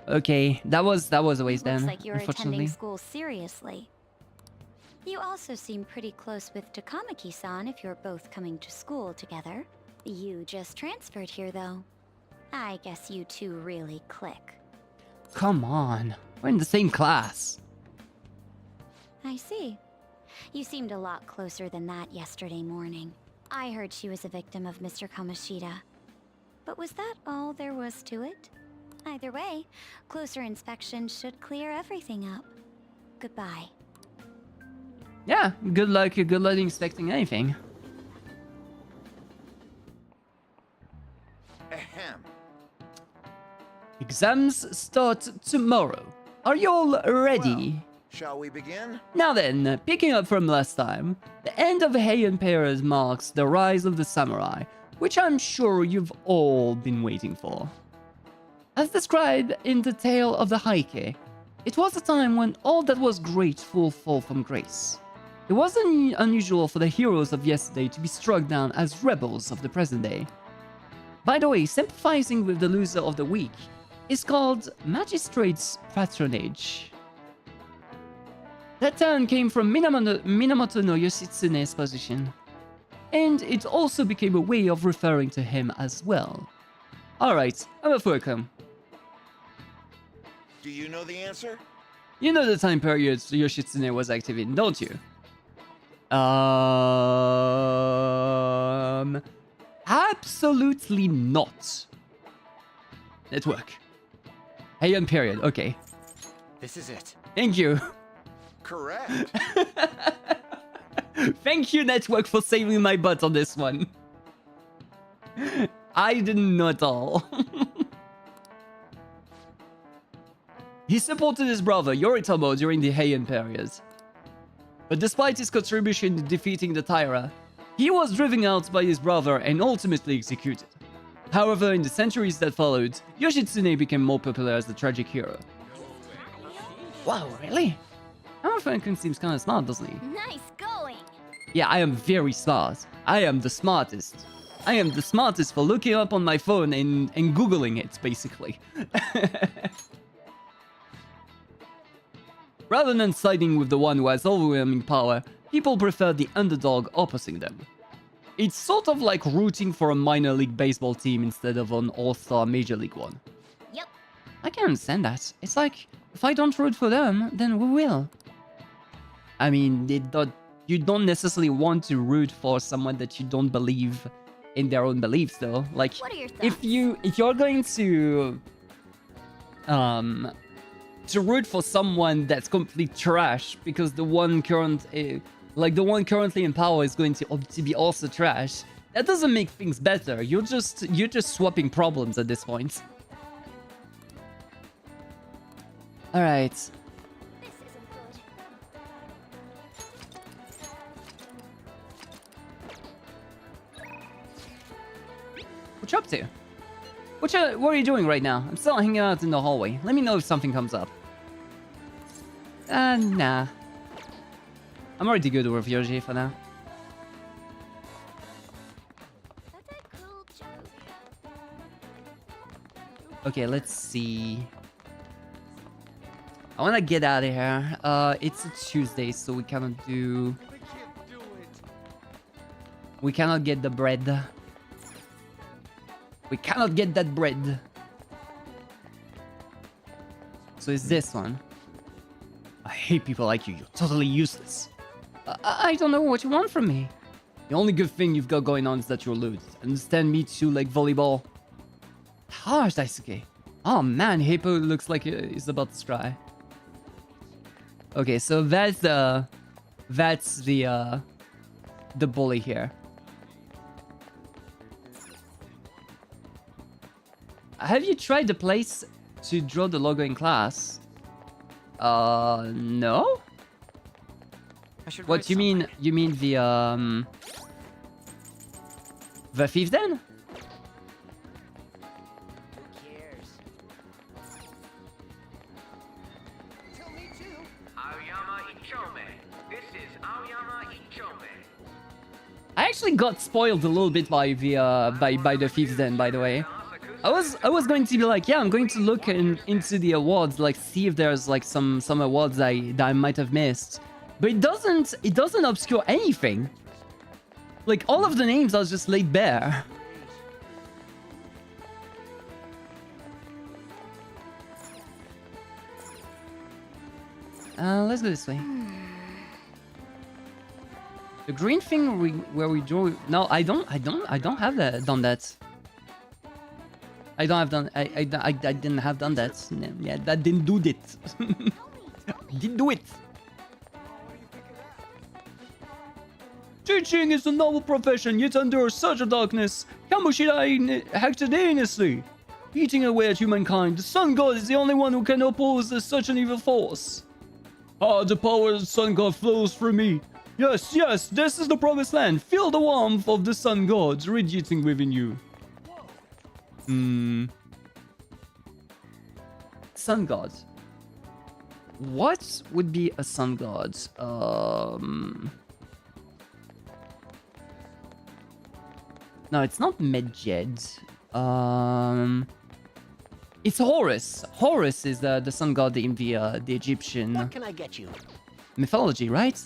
Okay, that was a waste then. Looks like you're unfortunately. attending school seriously. You also seem pretty close with Takamaki-san if you're both coming to school together. You just transferred here though. I guess you two really click. Come on, we're in the same class. I see. You seemed a lot closer than that yesterday morning. I heard she was a victim of Mr. Kamoshida. But was that all there was to it? Either way, closer inspection should clear everything up. Goodbye. Yeah, good luck inspecting anything. Ahem. Exams start tomorrow. Are you all ready? Well, shall we begin? Now then, picking up from last time, the end of Heian Period marks the rise of the samurai, which I'm sure you've all been waiting for. As described in the tale of the Heike, it was a time when all that was great will fall from grace. It wasn't unusual for the heroes of yesterday to be struck down as rebels of the present day. By the way, sympathizing with the loser of the week is called Magistrate's Patronage. That term came from Minamoto no Yoshitsune's position, and it also became a way of referring to him as well. Alright, I'm off welcome. Do you know the answer? You know the time period Yoshitsune was active in, don't you? Absolutely not. Network. Heian period, okay. This is it. Thank you. Correct. Thank you, Network, for saving my butt on this one. I didn't know at all. He supported his brother, Yoritomo, during the Heian period. But despite his contribution to defeating the Taira, he was driven out by his brother and ultimately executed. However, in the centuries that followed, Yoshitsune became more popular as the tragic hero. Wow, really? Our Franklin seems kind of smart, doesn't he? Nice going. Yeah, I am very smart. I am the smartest. I am the smartest for looking up on my phone and Googling it, basically. Rather than siding with the one who has overwhelming power, people prefer the underdog opposing them. It's sort of like rooting for a minor league baseball team instead of an all-star major league one. Yep. I can understand that. It's like, if I don't root for them, then who will? I mean, you don't necessarily want to root for someone that you don't believe in their own beliefs, though. Like, if you're going to root for someone that's complete trash because the one currently in power is going to be also trash, that doesn't make things better. You're just swapping problems at this point. All right. What you up to? What are you doing right now? I'm still hanging out in the hallway. Let me know if something comes up. Nah. I'm already good with Yoshi for now. Okay, let's see. I want to get out of here. It's a Tuesday, so we cannot do... We cannot get the bread. We cannot get that bread. So it's this one. I hate people like you. You're totally useless. I don't know what you want from me. The only good thing you've got going on is that you're lewd. Understand me too, like volleyball. Harsh, Daisuke. Oh man, Hippo looks like he's about to try. Okay, so that's the bully here. Have you tried the place to draw the logo in class? No? What you mean? You mean the thief then? I actually got spoiled a little bit by the by the thieves then, by the way. I was going to be like, yeah, I'm going to look into the awards, like see if there's like some awards that I might have missed. But it doesn't obscure anything. Like all of the names are just laid bare. Let's go this way. The green thing where we draw. No, I don't have that done that. I don't have done. I didn't have done that. Yeah, that didn't do it. Didn't do it. Teaching is a noble profession, yet endures such a darkness. Kamoshida acted heinously, eating away at humankind. The Sun God is the only one who can oppose such an evil force. Ah, the power of the Sun God flows through me. Yes, yes, this is the promised land. Feel the warmth of the Sun Gods radiating within you. Sun God. What would be a Sun God? No, it's not Medjed. It's Horus. Horus is the sun god in the Egyptian What can I get you? mythology, right?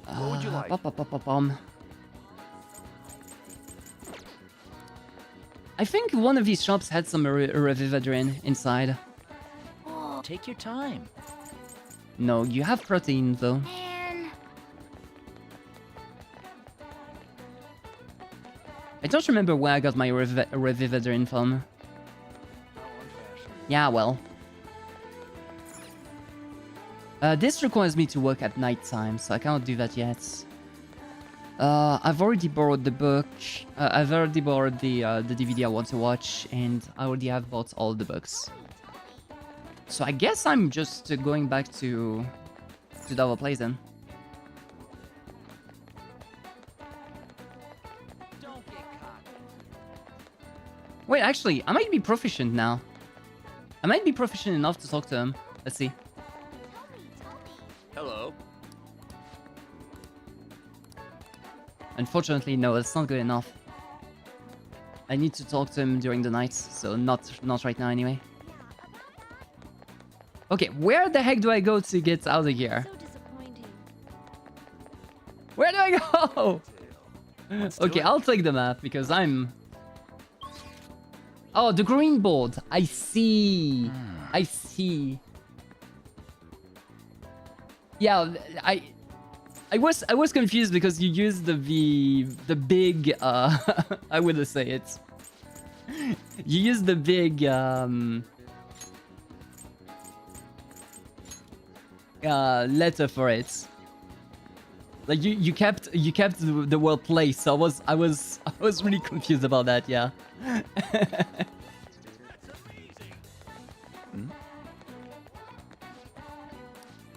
What would you like? I think one of these shops had some Revivadrin inside. Take your time. No, you have protein though. Man. I don't remember where I got my Revivadrin from. Yeah, well. This requires me to work at night time, so I cannot do that yet. I've already borrowed the book. I've already borrowed the DVD I want to watch, and I already have bought all the books. So I guess I'm just going back to Double Plays then. Wait, actually, I might be proficient now. I might be proficient enough to talk to him. Let's see. Hello. Unfortunately, no, that's not good enough. I need to talk to him during the night, so not right now anyway. Okay, where the heck do I go to get out of here? Where do I go? Okay, I'll take the map because I'm... Oh, the green board. I see. I see. Yeah, I was confused because you used the big I wouldn't say it. You used the big letter for it. Like you kept the word place. So I was really confused about that. Yeah.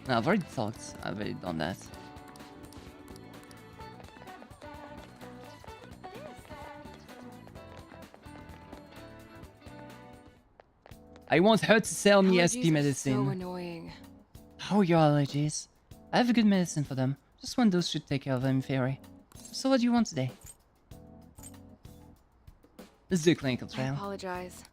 No, I've already talked. I've already done that. I want her to sell me SP medicine. So annoying. How are your allergies? I have a good medicine for them. Just one dose should take care of them in theory. So what do you want today? Let's do a clinical I trial. apologize.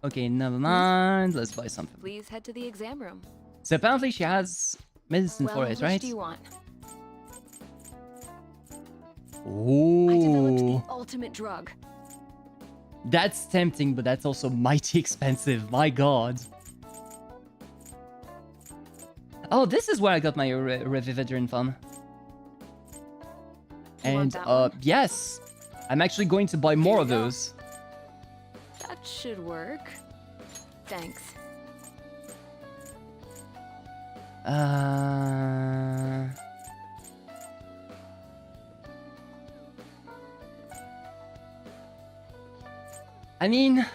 Okay, never mind. Let's buy something. Please head to the exam room. So apparently she has medicine Well, for it, which right? do you want? I developed Ooh. the ultimate drug. That's tempting, but that's also mighty expensive. My god. Oh, this is where I got my Revivadrin from. And, yes. I'm actually going to buy more of those. That should work. Thanks. I mean,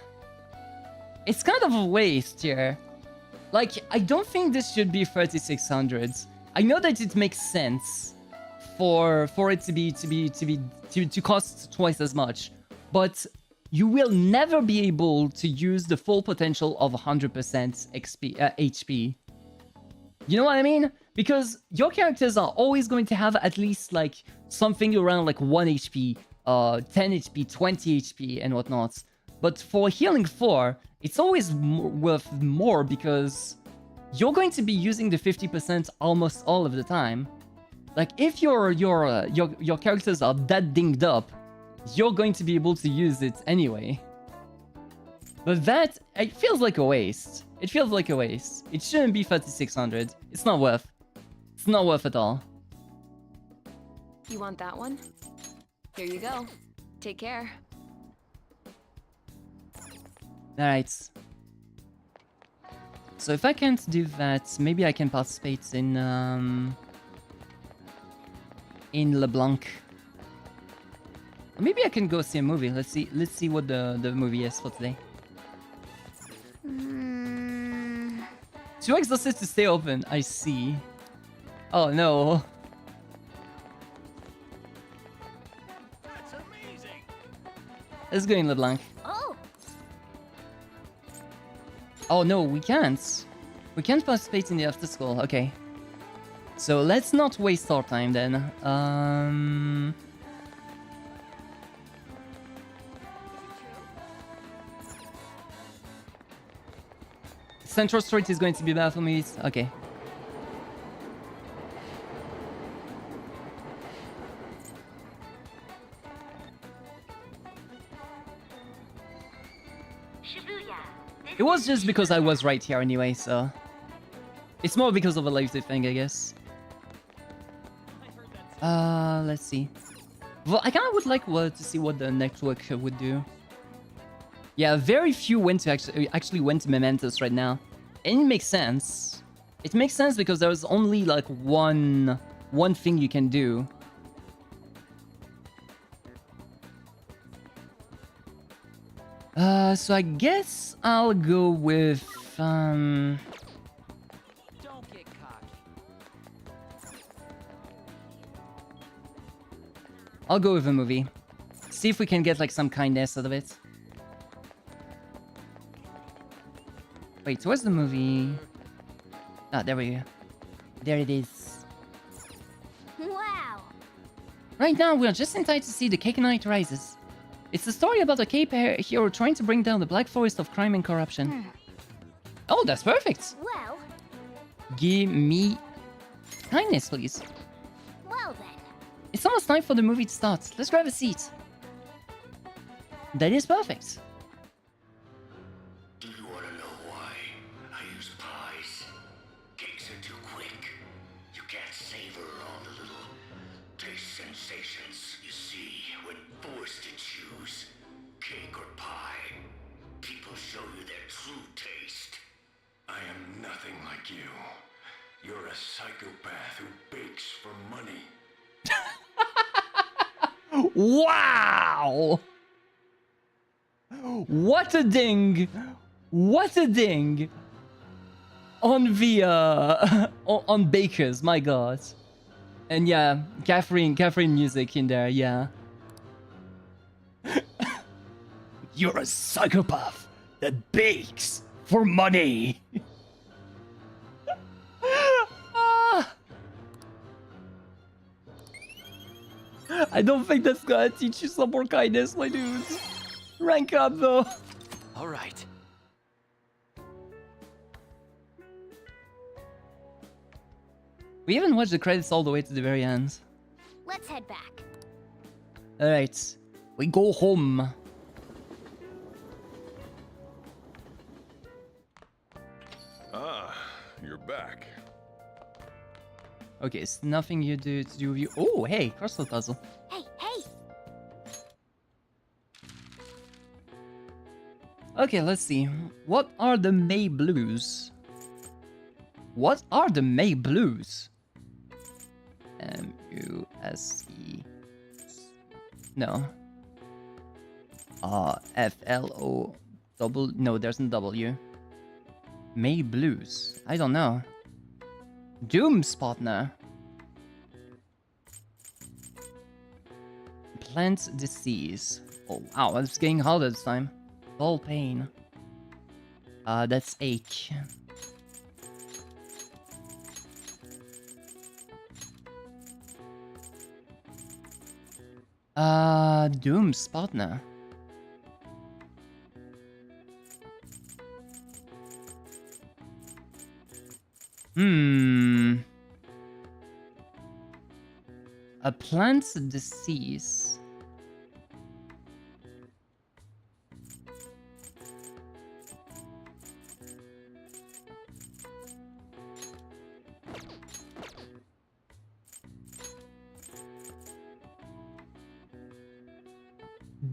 it's kind of a waste here. Like, I don't think this should be 3600. I know that it makes sense for it to cost twice as much, but you will never be able to use the full potential of 100% HP. You know what I mean? Because your characters are always going to have at least like something around like 1 HP, 10 HP, 20 HP, and whatnot. But for healing 4, it's always worth more because you're going to be using the 50% almost all of the time. Like if your characters are that dinged up, you're going to be able to use it anyway. But that, it feels like a waste. It feels like a waste. It shouldn't be 3600. It's not worth. It's not worth at all. You want that one? Here you go. Take care. Alright. So if I can't do that, maybe I can participate in LeBlanc. Or maybe I can go see a movie. Let's see what the movie is for today. Too exhausted to stay open, I see. Oh no. That's amazing. Let's go in LeBlanc. Oh. Oh no, we can't. We can't participate in the after school. Okay. So let's not waste our time then. Central Street is going to be bad for me. Okay. It was just because I was right here anyway, so... It's more because of a lazy thing, I guess. Let's see. Well, I kind of would like to see what the network would do. Yeah, very few went to actually went to Mementos right now. And it makes sense. It makes sense because there's only like one thing you can do. So I guess I'll go with Don't get cocky. I'll go with a movie. See if we can get like some kindness out of it. Wait, where's the movie? Ah, there we go. There it is. Wow. Right now, we're just in time to see The Cake Knight Rises. It's a story about a Cape hero trying to bring down the Black Forest of crime and corruption. Oh, that's perfect. Well. Give me kindness, please. Well then. It's almost time for the movie to start. Let's grab a seat. That is perfect. Do you want to know why I use pies? Cakes are too quick. You can't savor all the little taste sensations you see when forced to choose cake or pie. People show you their true taste. I am nothing like you. You're a psychopath who bakes for money. Wow! What a ding! What a ding! On the on bakers, my god. And yeah, Catherine music in there, yeah. You're a psychopath that bakes for money. I don't think that's gonna teach you some more kindness, my dudes. Rank up, though. All right. We haven't watched the credits all the way to the very end. Let's head back. Alright, we go home. Ah, you're back. Okay, it's nothing you do to do with you. Oh, hey, crossword puzzle. Hey, hey! Okay, let's see. What are the May Blues? What are the May Blues? M-U-S-E. No. FLO double. No, there's no W. May Blues. I don't know. Doom's partner. Plant disease. Oh wow, it's getting harder this time. Ball pain. That's ache. Doom's partner. A plant's disease.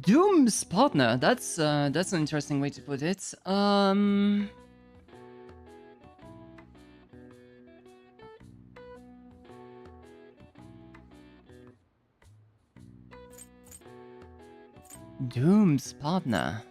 Doom's partner. That's an interesting way to put it. Doom's partner.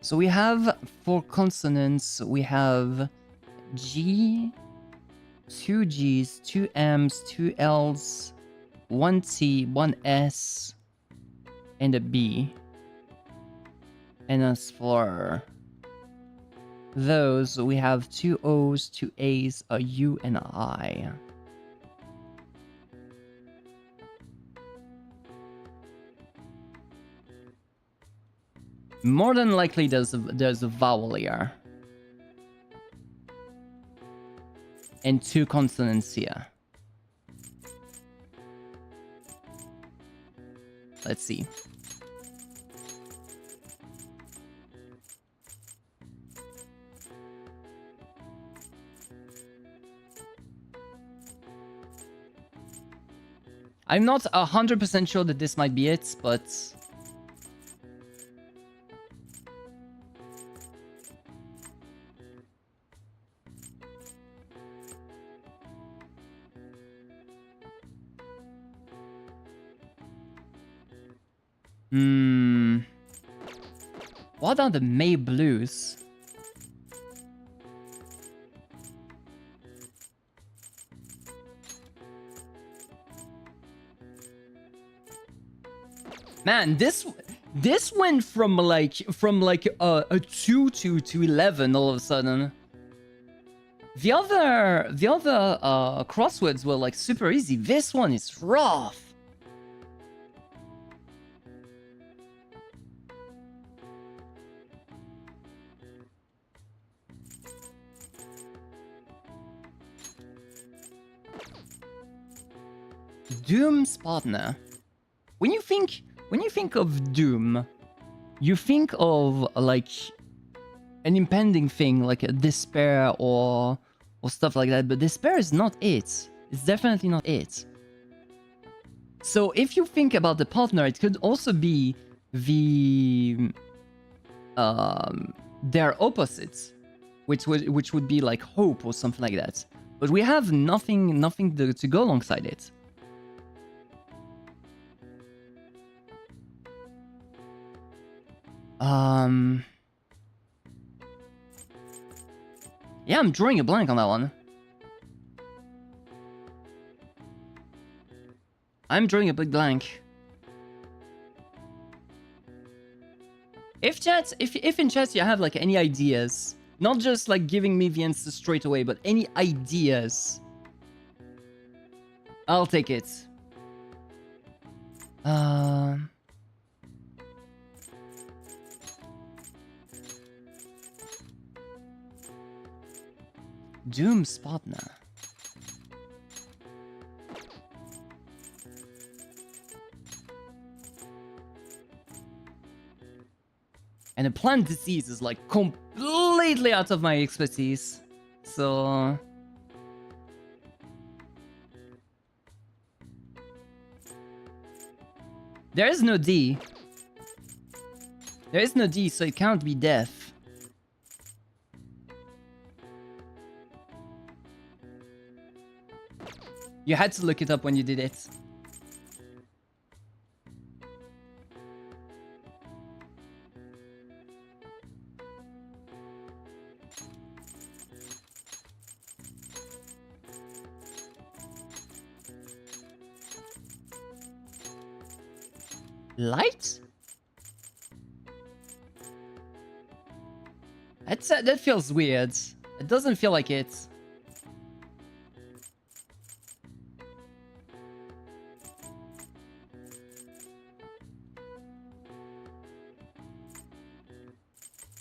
So we have, for consonants, we have G, 2 G's, 2 M's, 2 L's, 1 T, 1 S, and a B. And as for those, we have 2 O's, 2 A's, a U, and an I. More than likely, there's a vowel here. And 2 consonants here. Let's see. I'm not 100% sure that this might be it, but... What are the May Blues? Man, this went from like a 2 to 11 all of a sudden. The other crosswords were like super easy. This one is rough. Doom's partner. When you think of Doom, you think of like an impending thing, like a despair or stuff like that. But despair is not it. It's definitely not it. So if you think about the partner, it could also be the their opposites, which would be like hope or something like that. But we have nothing to go alongside it. Yeah, I'm drawing a blank on that one. I'm drawing a big blank. If in chat you have like any ideas, not just like giving me the answer straight away, but any ideas, I'll take it. Doom's partner. And a plant disease is like completely out of my expertise. So There is no D. There is no D, so it can't be deaf. You had to look it up when you did it. Light? That feels weird. It doesn't feel like it.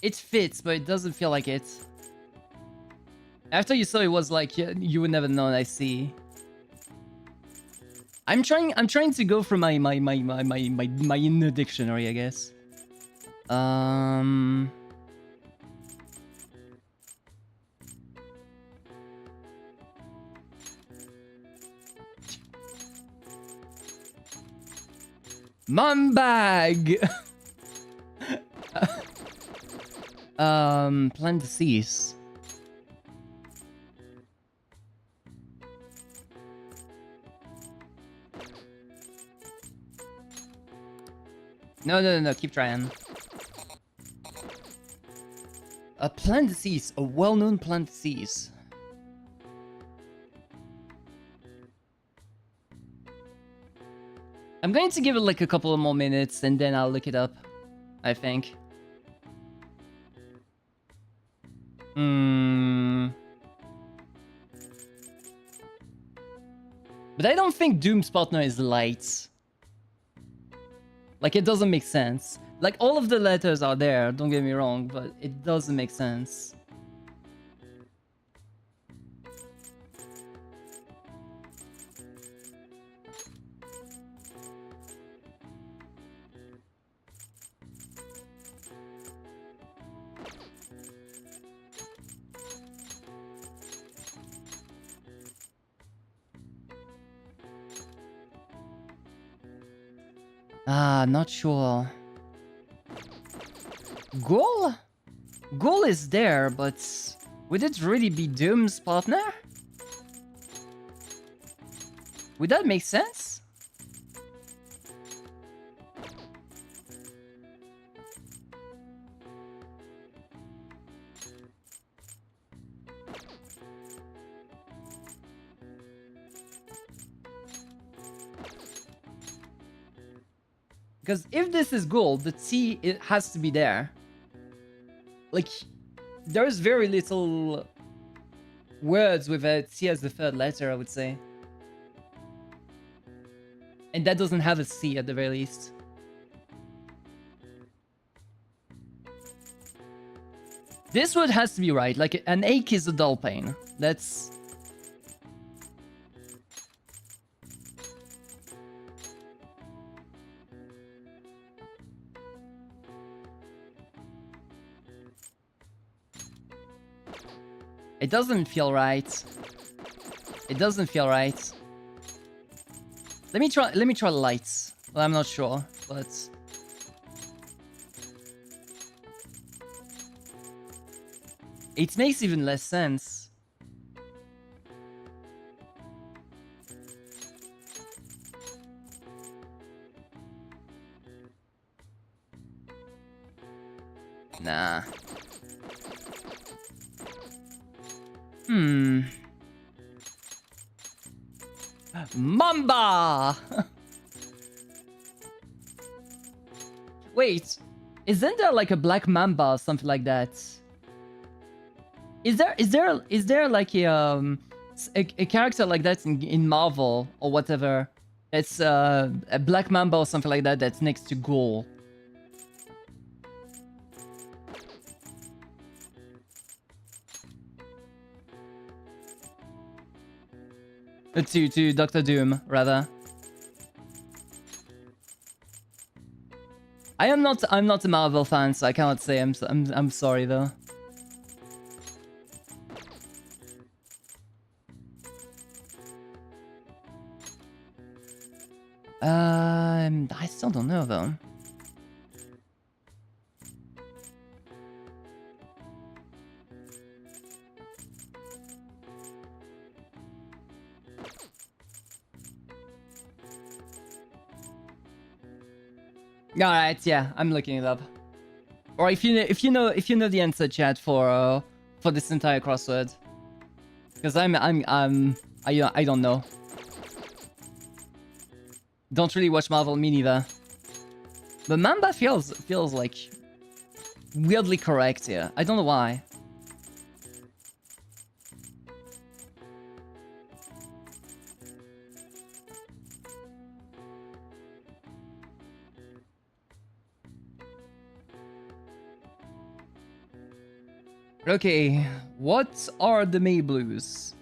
It fits, but it doesn't feel like it. After you saw it was like, you would never know, I see. I'm trying to go through my inner dictionary, I guess. Mumbag. Plant disease. No, keep trying. A plant disease, a well-known plant disease. I'm going to give it like a couple of more minutes and then I'll look it up, I think. But I don't think Doom's partner is light. Like, it doesn't make sense. Like, all of the letters are there, don't get me wrong, but it doesn't make sense. Not sure. Goal? Goal is there, but would it really be Doom's partner? Would that make sense? Because if this is gold, the T, it has to be there. Like, there's very little words with a T as the third letter, I would say. And that doesn't have a C at the very least. This word has to be right. Like, an ache is a dull pain. That's... It doesn't feel right. It doesn't feel right. Let me try lights. Well, I'm not sure, but it makes even less sense. Nah. Mamba! Wait, isn't there like a black mamba or something like that? Is there like a character like that in Marvel or whatever? It's a black mamba or something like that that's next to Ghoul. To Dr. Doom, rather. I'm not a Marvel fan, so I cannot say. I'm sorry though. I still don't know though. All right, yeah, I'm looking it up. Or if you know the answer, chat, for this entire crossword, because I don't know. Don't really watch Marvel, me neither. But Mamba feels like weirdly correct here. I don't know why. Okay, what are the May Blues?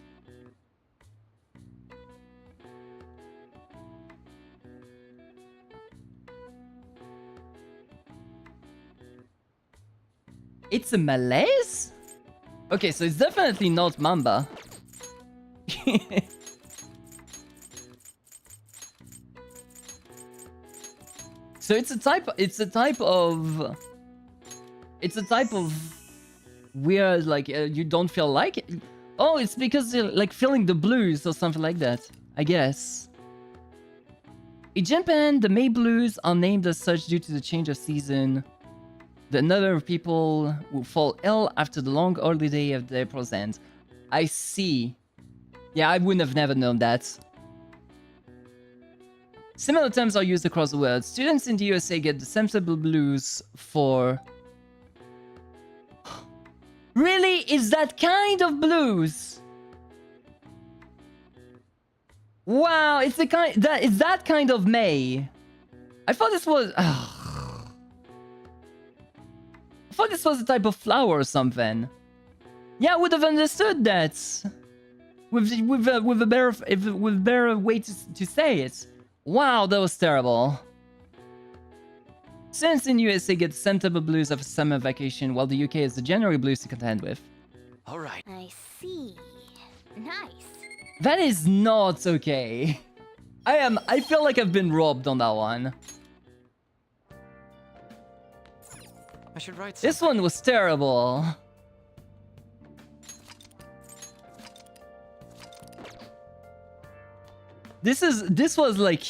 It's a Malaise? Okay, so it's definitely not Mamba. So it's a type of weird, like, you don't feel like it. Oh, it's because you're like feeling the blues or something like that, I guess. In Japan, the May Blues are named as such due to the change of season. The number of people who fall ill after the long holiday of the April's end. I see. Yeah, I wouldn't have never known that. Similar terms are used across the world. Students in the USA get the Sensible Blues for... Really? Is that kind of blues? Wow, it's the kind it's that kind of May. I thought this was a type of flower or something. Yeah, I would have understood that with a better way to say it. Wow, that was terrible. Students in USA get the September blues of summer vacation, while the UK has the January blues to contend with. All right. I see. Nice. That is not okay. I feel like I've been robbed on that one. I should write This one was terrible. This was like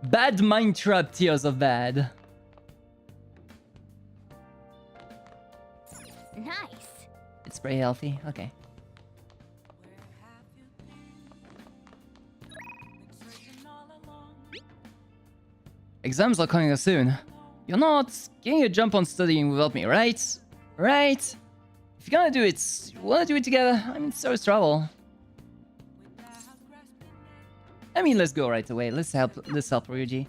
bad mind trap tears of bad. Nice. It's pretty healthy. Okay. Exams are coming up soon. You're not getting a jump on studying without me, right? Right? If you're gonna do it, you wanna do it together? I'm in serious trouble. I mean, let's go right away. Let's help Ryuji.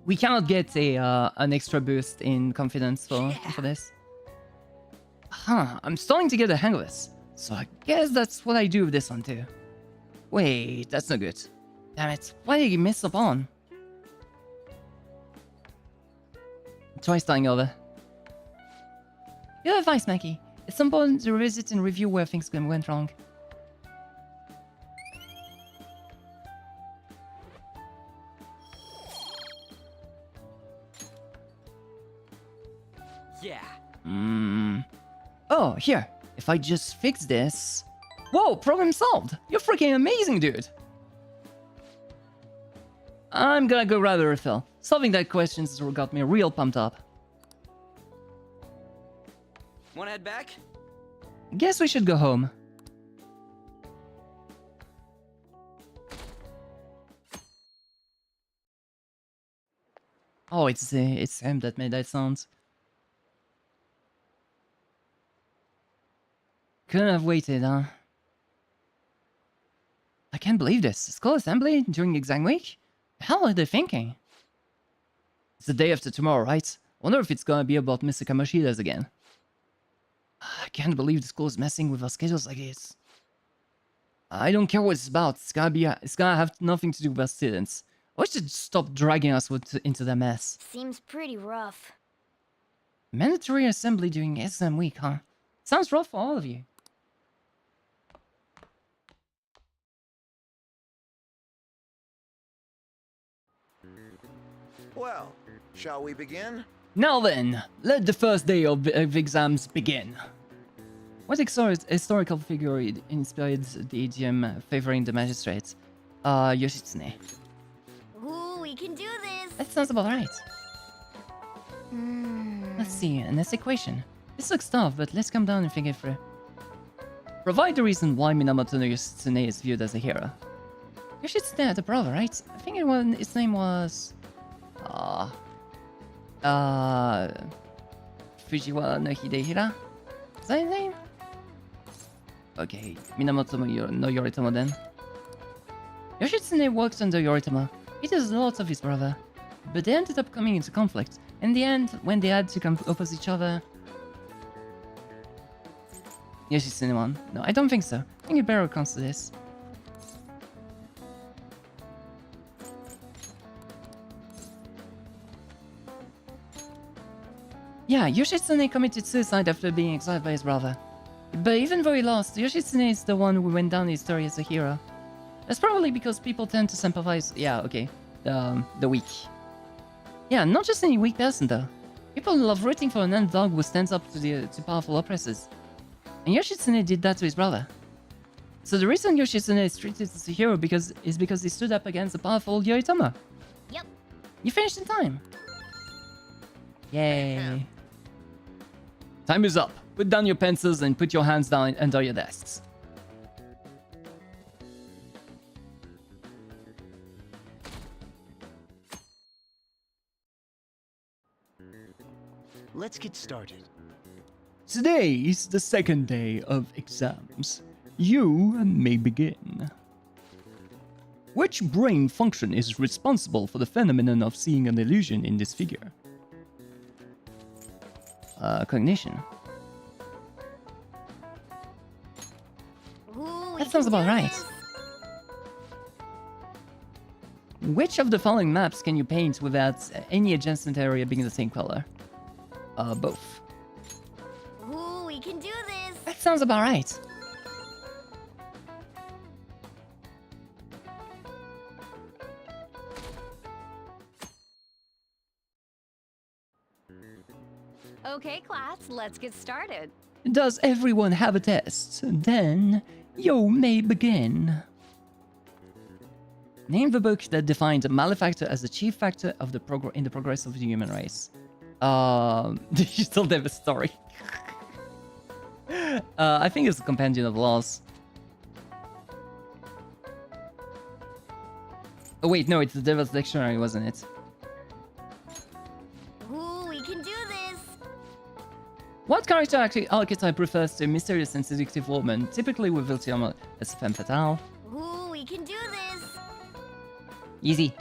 We cannot get an extra boost in confidence for this. Huh, I'm starting to get the hang of this. So I guess that's what I do with this one too. Wait, that's not good. Damn it, why did you miss up on? Try starting over. Your advice, Maki. It's important to revisit and review where things went wrong. Yeah. Oh, here. If I just fix this... Whoa, problem solved! You're freaking amazing, dude! I'm gonna go grab a refill. Solving that question got me real pumped up. Wanna head back? Guess we should go home. Oh, it's him that made that sound. Couldn't have waited, huh? I can't believe this. School assembly during exam week? The hell are they thinking? It's the day after tomorrow, right? Wonder if it's gonna be about Mr. Kamoshida's again. I can't believe the school is messing with our schedules like this. I don't care what it's about. It's gonna have nothing to do with our students. I wish they'd stop dragging us into their mess. Seems pretty rough. Mandatory assembly during SM week, huh? Sounds rough for all of you. Well, shall we begin? Now then, let the first day of exams begin. What historical figure inspired the idiom favoring the magistrate? Yoshitsune. Ooh, we can do this. That sounds about right. Let's see, an S equation. This looks tough, but let's calm down and think it through. Provide the reason why Minamoto no Yoshitsune is viewed as a hero. Yoshitsune had a brother, right? I think his name was... Fujiwara no Hidehira? Is that his name? Okay, Minamoto no Yoritomo then. Yoshitsune worked under Yoritomo. He does lots of his brother. But they ended up coming into conflict. In the end, when they had to come opposite each other... Yoshitsune won. No, I don't think so. I think it better comes to this. Yeah, Yoshitsune committed suicide after being exiled by his brother. But even though he lost, Yoshitsune is the one who went down in history as a hero. That's probably because people tend to sympathize... Yeah, okay. The weak. Yeah, not just any weak person though. People love rooting for an underdog who stands up to powerful oppressors. And Yoshitsune did that to his brother. So the reason Yoshitsune is treated as a hero is because he stood up against the powerful Yoritomo. Yep. You finished in time. Yay. Time is up. Put down your pencils and put your hands down under your desks. Let's get started. Today is the second day of exams. You may begin. Which brain function is responsible for the phenomenon of seeing an illusion in this figure? Cognition. Ooh, That sounds about right. Which of the following maps can you paint without any adjacent area being the same color? Both. Ooh, we can do this. That sounds about right. Okay, class, let's get started. Does everyone have a test? Then you may begin. Name the book that defined a malefactor as the chief factor of the in the progress of the human race. You still have a story. I think it's a compendium of laws. Oh wait, no, it's the Devil's Dictionary, wasn't it? Ooh, we can do this. What character archetype refers to a mysterious and seductive woman, typically with Ultiama as femme fatale? Ooh, we can do this. Easy.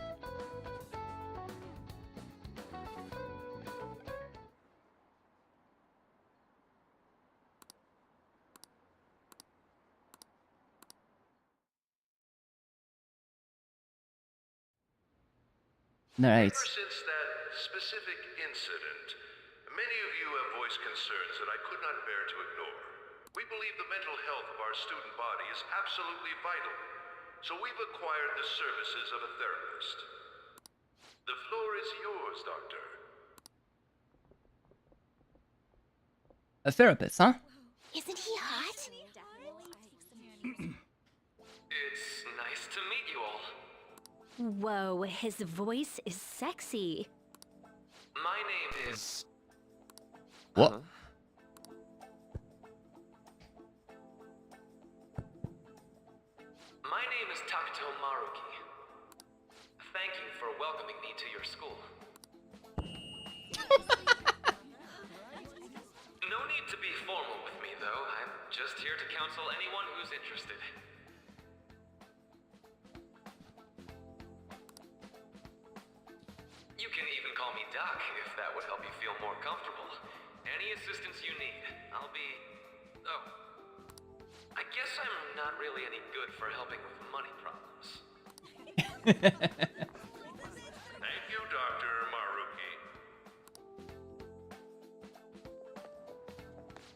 Right. Ever since that specific incident, many of you have voiced concerns that I could not bear to ignore. We believe the mental health of our student body is absolutely vital, so we've acquired the services of a therapist. The floor is yours, Doctor. A therapist, huh? Isn't he hot? It's nice to meet you all. Whoa, his voice is sexy. My name is... What? My name is Takuto Maruki. Thank you for welcoming me to your school. No need to be formal with me, though. I'm just here to counsel anyone who's interested. You can even call me Doc, if that would help you feel more comfortable. Any assistance you need, I'll be... Oh. I guess I'm not really any good for helping with money problems. Thank you, Dr. Maruki.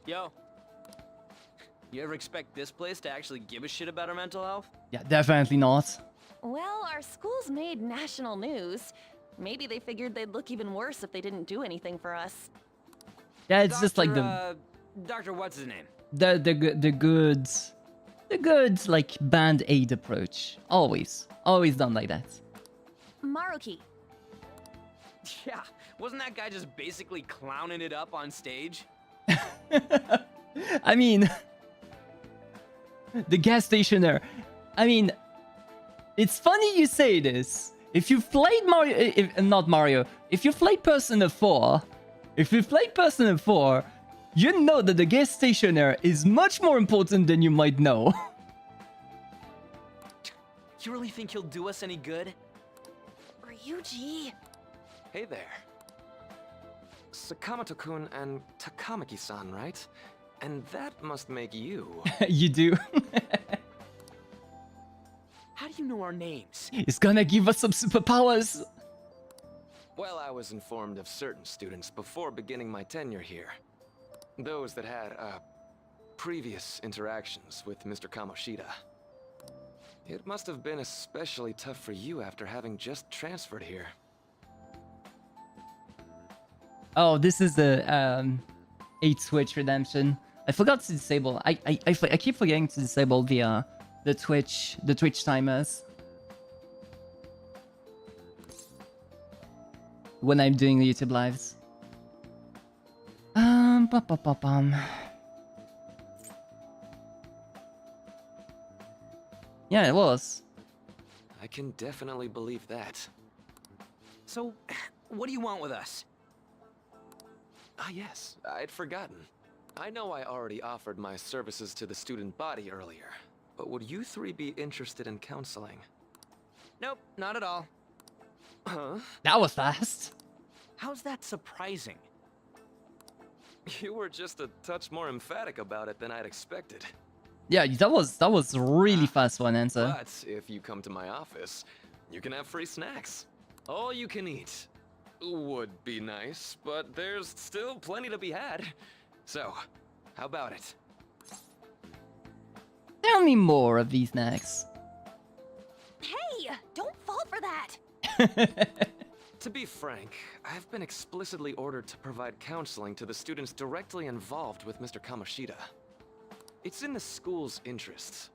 Yo. You ever expect this place to actually give a shit about our mental health? Yeah, definitely not. Well, our school's made national news. Maybe they figured they'd look even worse if they didn't do anything for us. Yeah, it's just like the Doctor, what's his name? the good like band-aid approach. Always done like that. Maruki. Yeah, wasn't that guy just basically clowning it up on stage? I mean, the gas stationer. I mean, it's funny you say this. If you've played Mario, if you've played Persona 4, you know that the gas stationer is much more important than you might know. You really think he'll do us any good? Ryuji. Hey there. Sakamoto-kun and Takamaki-san, right? And that must make you. You do. How do you know our names? It's gonna give us some superpowers. Well, I was informed of certain students before beginning my tenure here. Those that had, previous interactions with Mr. Kamoshida. It must have been especially tough for you after having just transferred here. Oh, this is the 8 Switch redemption. I forgot to disable. I keep forgetting to disable the Twitch timers when I'm doing the YouTube lives. Yeah, it was. I can definitely believe that. So, what do you want with us? Ah, yes, I'd forgotten. I know I already offered my services to the student body earlier, but would you three be interested in counseling? Nope, not at all. Huh? That was fast. How's that surprising? You were just a touch more emphatic about it than I'd expected. Yeah, that was really fast one answer. But if you come to my office, you can have free snacks. All you can eat. Would be nice, but there's still plenty to be had. So, how about it? Tell me more of these snacks. Hey, don't fall for that. To be frank, I've been explicitly ordered to provide counseling to the students directly involved with Mr. Kamoshida. It's in the school's interests.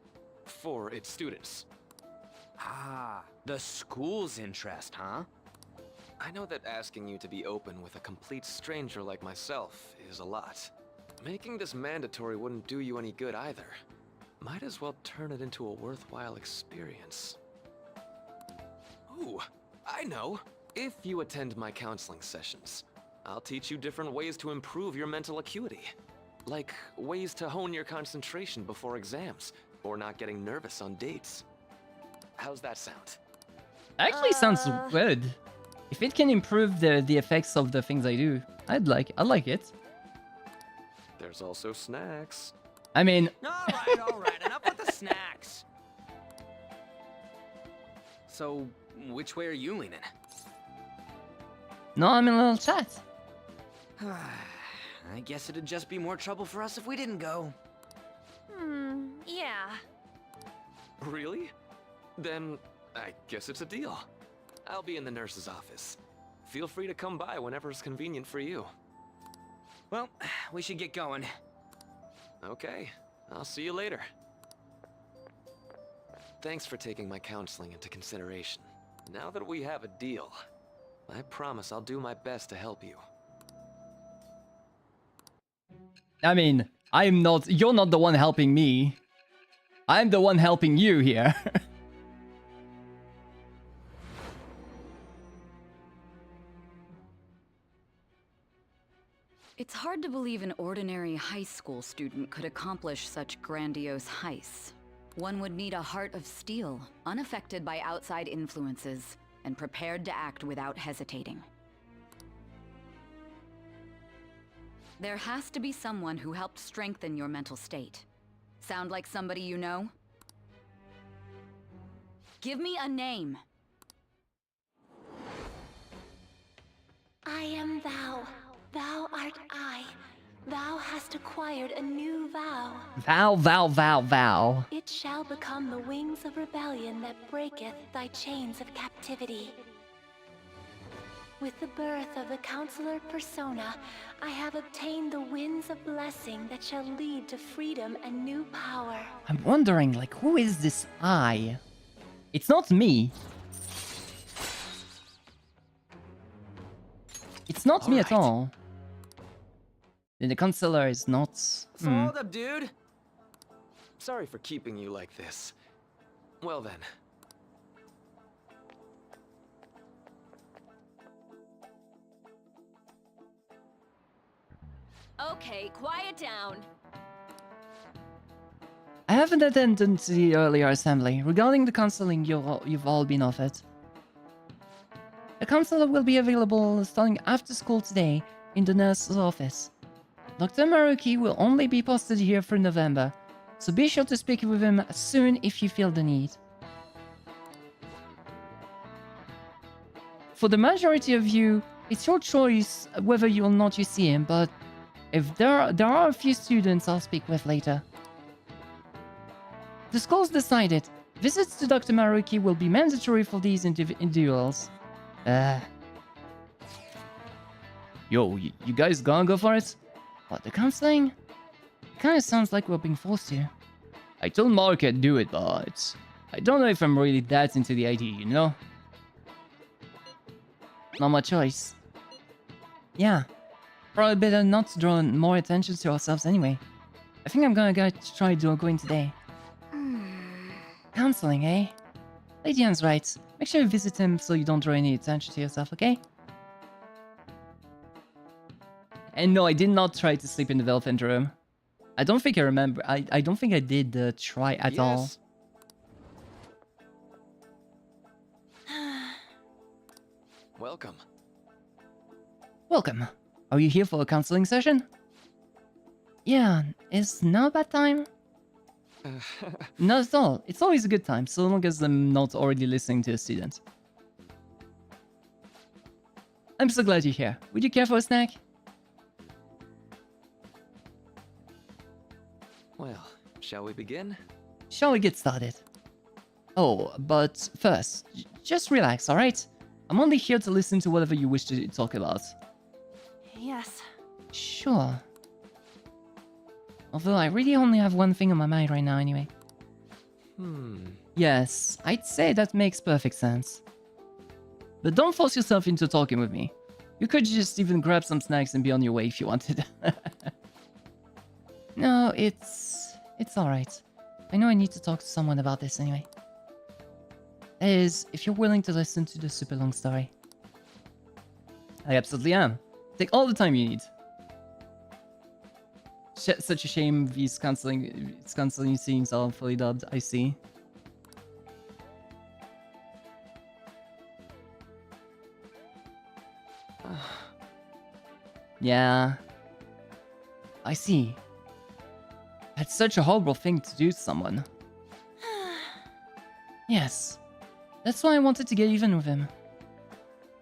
For its students. Ah, the school's interest, huh? I know that asking you to be open with a complete stranger like myself is a lot. Making this mandatory wouldn't do you any good either. Might as well turn it into a worthwhile experience. Ooh, I know! If you attend my counseling sessions, I'll teach you different ways to improve your mental acuity. Like ways to hone your concentration before exams, or not getting nervous on dates. How's that sound? Actually sounds good. If it can improve the effects of the things I do, I like it. There's also snacks. I mean... All right, enough with the snacks. So, which way are you leaning? No, I'm in a little chat. I guess it'd just be more trouble for us if we didn't go. Yeah. Really? Then, I guess it's a deal. I'll be in the nurse's office. Feel free to come by whenever it's convenient for you. Well, we should get going. Okay, I'll see you later. Thanks for taking my counseling into consideration. Now that we have a deal, I promise I'll do my best to help you. I mean, you're not the one helping me. I'm the one helping you here. It's hard to believe an ordinary high school student could accomplish such grandiose heists. One would need a heart of steel, unaffected by outside influences, and prepared to act without hesitating. There has to be someone who helped strengthen your mental state. Sound like somebody you know? Give me a name. I am thou. Thou art I. Thou hast acquired a new vow. Vow. It shall become the wings of rebellion that breaketh thy chains of captivity. With the birth of the Counselor Persona, I have obtained the winds of blessing that shall lead to freedom and new power. I'm wondering, like, who is this I? It's not me. It's not me at all. And the counselor is not... So hold up, dude. Sorry for keeping you like this. Well then. Okay, quiet down. I haven't attended to the earlier assembly. Regarding the counseling you've all been offered. The counselor will be available starting after school today in the nurse's office. Dr. Maruki will only be posted here through November, so be sure to speak with him soon if you feel the need. For the majority of you, it's your choice whether or not you see him, but if there are a few students I'll speak with later. The school's decided. Visits to Dr. Maruki will be mandatory for these individuals. Yo, you guys gonna go for it? What, the counseling? It kinda sounds like we're being forced to. I told Mark I'd do it, but I don't know if I'm really that into the idea, you know? Not my choice. Yeah. Probably better not to draw more attention to ourselves anyway. I think I'm gonna try going today. Counseling, eh? Lady Anne's right. Make sure you visit him so you don't draw any attention to yourself, okay? And no, I did not try to sleep in the elephant room. I don't think I remember. I don't think I did try at all. Welcome. Welcome. Are you here for a counseling session? Yeah, is now a bad time? Not at all. It's always a good time, so long as I'm not already listening to a student. I'm so glad you're here. Would you care for a snack? Well, shall we begin? Shall we get started? Oh, but first, just relax, alright? I'm only here to listen to whatever you wish to talk about. Yes. Sure. Although I really only have one thing on my mind right now anyway. Yes, I'd say that makes perfect sense. But don't force yourself into talking with me. You could just even grab some snacks and be on your way if you wanted. No, it's alright. I know I need to talk to someone about this anyway. That is, if you're willing to listen to the super long story. I absolutely am. Take all the time you need. Such a shame these counseling scenes are fully dubbed, I see. Yeah. I see. That's such a horrible thing to do to someone. Yes. That's why I wanted to get even with him.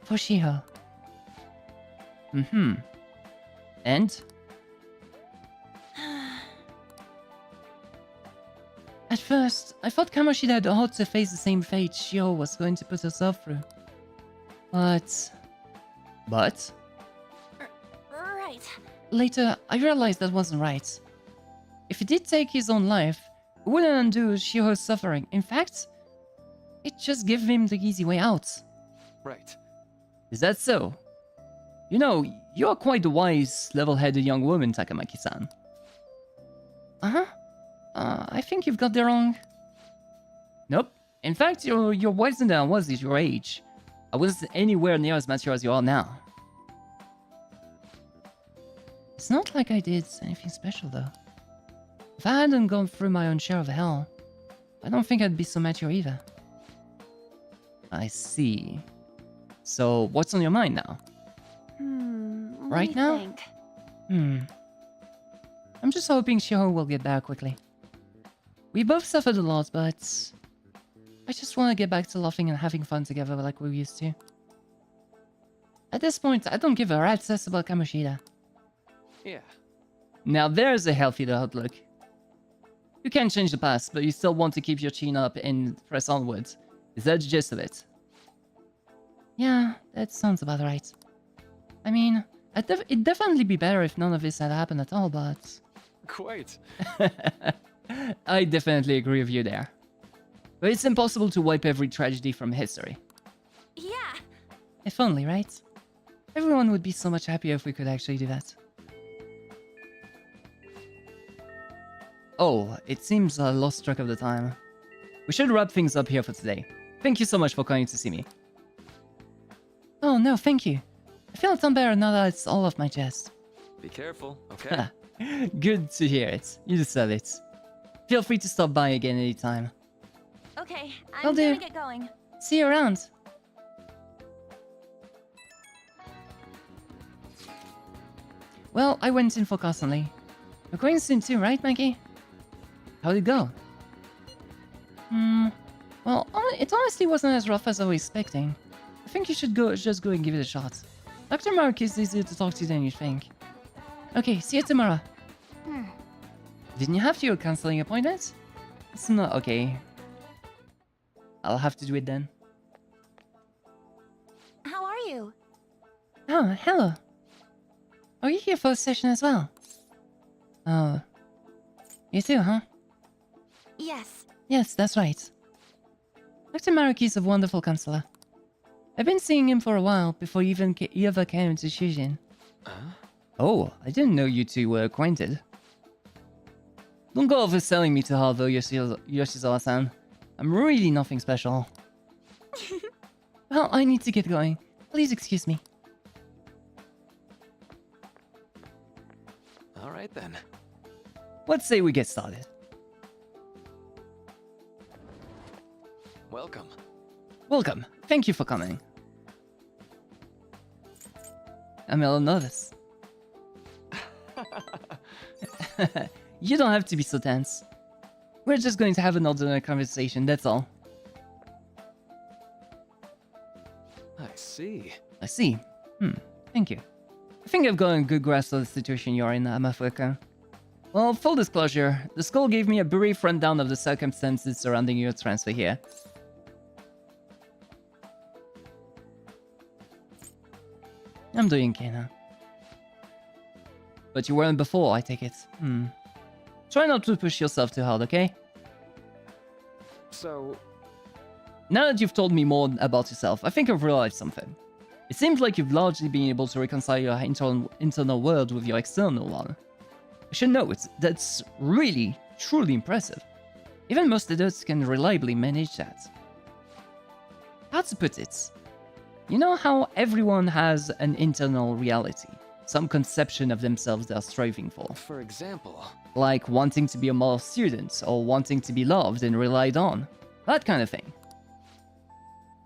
For Shiho. And? At first, I thought Kamoshida had ought to face the same fate Shiho was going to put herself through. But... Right. Later, I realized that wasn't right. If he did take his own life, it wouldn't undo Shiho's suffering. In fact, it just gave him the easy way out. Right. Is that so? You know, you're quite a wise, level-headed young woman, Takamaki-san. Uh-huh. I think you've got that wrong. Nope. In fact, you're wiser than I was at your age. I wasn't anywhere near as mature as you are now. It's not like I did anything special, though. If I hadn't gone through my own share of hell, I don't think I'd be so mature either. I see. So, what's on your mind now? Right now? Think? I'm just hoping Shiho will get better quickly. We both suffered a lot, but... I just want to get back to laughing and having fun together like we used to. At this point, I don't give a rat's ass about Kamoshida. Yeah. Now there's a healthy outlook. You can't change the past, but you still want to keep your chin up and press onwards. Is that the gist of it? Yeah, that sounds about right. I mean, it'd definitely be better if none of this had happened at all, but... Quite. I definitely agree with you there. But it's impossible to wipe every tragedy from history. Yeah. If only, right? Everyone would be so much happier if we could actually do that. Oh, it seems I lost track of the time. We should wrap things up here for today. Thank you so much for coming to see me. Oh no, thank you. I feel a ton better now that it's all off my chest. Be careful, okay? Good to hear it. You deserve it. Feel free to stop by again anytime. Okay, Will I'm do. gonna get going. See you around. Well, I went in for constantly. We're going soon too, right, Maki? How'd it go? Well, it honestly wasn't as rough as I was expecting. I think you should just go and give it a shot. Dr. Mark is easier to talk to than you think. Okay, see you tomorrow. Didn't you have your counseling appointment? It's not okay. I'll have to do it then. How are you? Oh, hello. Are you here for a session as well? Oh. You too, huh? Yes. Yes, that's right. Dr. Maruki's a wonderful counselor. I've been seeing him for a while before you ever came to Shujin. Oh, I didn't know you two were acquainted. Don't go overselling me to her though, Yoshizawa-san. I'm really nothing special. Well, I need to get going. Please excuse me. Alright then. Let's say we get started. Welcome. Welcome. Thank you for coming. I'm a little nervous. You don't have to be so tense. We're just going to have an ordinary conversation, that's all. I see. I see. Thank you. I think I've got a good grasp of the situation you're in, Amafuka. Well, full disclosure, the school gave me a brief rundown of the circumstances surrounding your transfer here. I'm doing okay now. But you weren't before, I take it. Try not to push yourself too hard, okay? So... Now that you've told me more about yourself, I think I've realized something. It seems like you've largely been able to reconcile your internal world with your external one. I should note, that's really, truly impressive. Even most adults can reliably manage that. How to put it? You know how everyone has an internal reality, some conception of themselves they're striving for. For example? Like wanting to be a model student, or wanting to be loved and relied on. That kind of thing.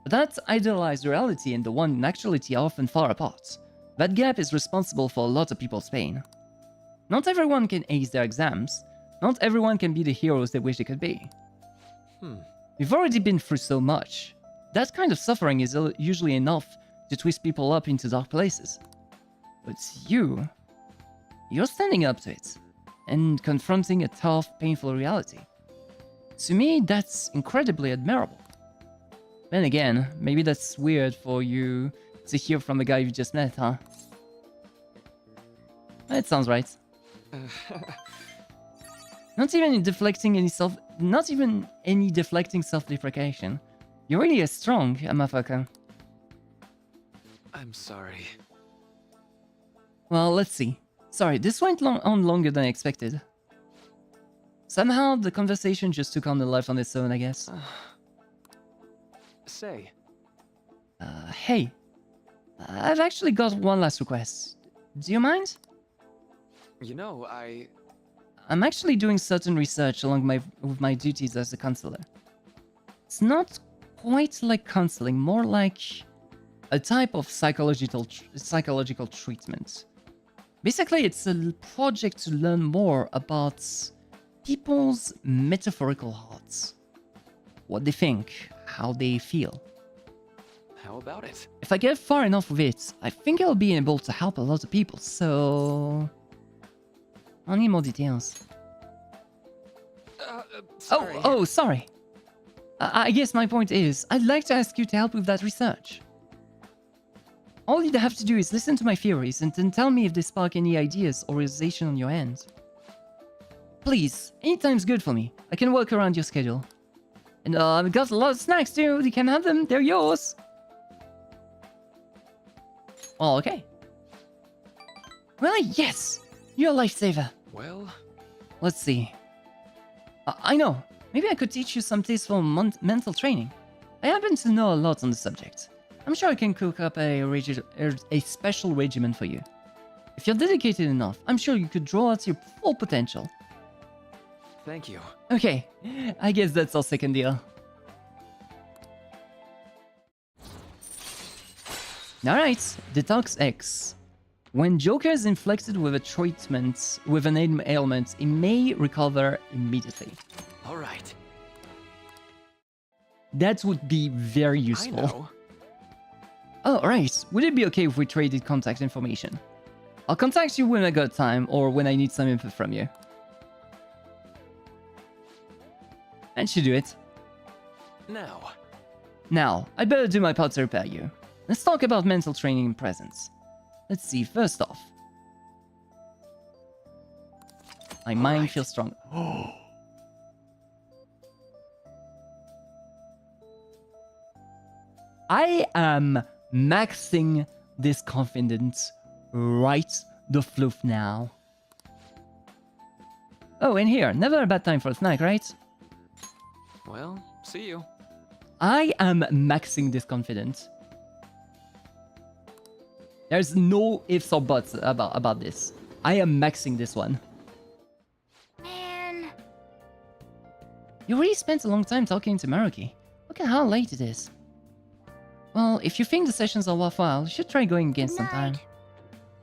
But that idealized reality and the one in actuality are often far apart. That gap is responsible for a lot of people's pain. Not everyone can ace their exams. Not everyone can be the heroes they wish they could be. We've already been through so much. That kind of suffering is usually enough to twist people up into dark places. But you're standing up to it, and confronting a tough, painful reality. To me, that's incredibly admirable. Then again, maybe that's weird for you to hear from a guy you just met, huh? That sounds right. Not even any deflecting self-deprecation. You're really a strong, Amafaka. I'm sorry. Well, let's see. Sorry, this went on longer than I expected. Somehow, the conversation just took on a life on its own, I guess. Say. Hey. I've actually got one last request. Do you mind? You know, I'm actually doing certain research along with my duties as a counselor. It's not quite like counseling, more like a type of psychological treatment. Basically, it's a project to learn more about people's metaphorical hearts. What they think, how they feel. How about it? If I get far enough with it, I think I'll be able to help a lot of people, so... I'll need more details. Sorry. Oh, sorry. I guess my point is, I'd like to ask you to help with that research. All you'd have to do is listen to my theories and then tell me if they spark any ideas or realization on your end. Please, anytime's good for me. I can work around your schedule. And I've got a lot of snacks too. You can have them. They're yours. Oh, okay. Well, yes. You're a lifesaver. Well... Let's see. I know. Maybe I could teach you some tasteful mental training. I happen to know a lot on the subject. I'm sure I can cook up a special regimen for you. If you're dedicated enough, I'm sure you could draw out your full potential. Thank you. Okay, I guess that's our second deal. Alright, Detox X. When Joker is inflicted with a treatment with an ailment, it may recover immediately. Alright. That would be very useful. I know. Oh, right. Would it be okay if we traded contact information? I'll contact you when I got time or when I need some info from you. That should do it. Now, I'd better do my part to repair you. Let's talk about mental training and presence. Let's see, first off. My mind feels strong. I am maxing this confidence right the floof now. Oh, and here, never a bad time for a snack, right? Well, see you. I am maxing this confidence. There's no ifs or buts about this. I am maxing this one. Man. You really spent a long time talking to Maki. Look at how late it is. Well, if you think the sessions are worthwhile, you should try going again sometime.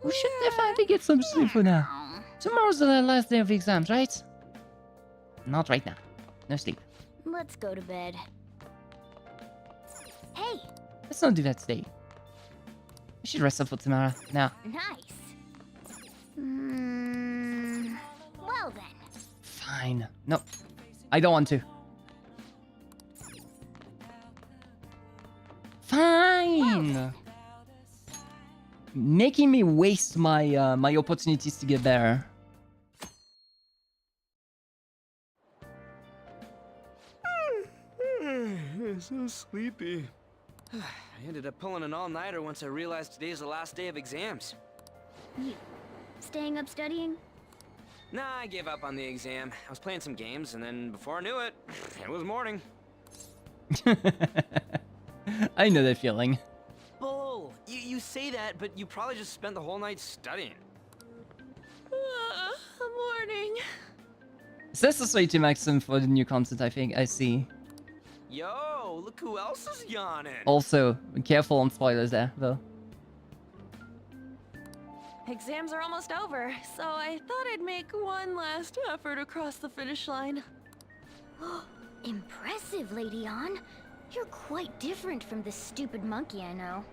We should definitely get some sleep for now. Tomorrow's the last day of the exams, right? Not right now. No sleep. Let's go to bed. Hey! Let's not do that today. We should rest up for tomorrow. Now. Nice. Well then. Fine. No. I don't want to. Fine! Making me waste my my opportunities to get better. I'm so sleepy. I ended up pulling an all-nighter once I realized today's the last day of exams. You staying up studying? Nah, I gave up on the exam. I was playing some games, and then before I knew it, it was morning. I know that feeling. Bull! You say that, but you probably just spent the whole night studying. Morning. So that's the way to maximum for the new content, I think. I see. Yo, look who else is yawning. Also, be careful on spoilers there, though. Exams are almost over, so I thought I'd make one last effort across the finish line. Impressive, Lady Ann. You're quite different from this stupid monkey I know.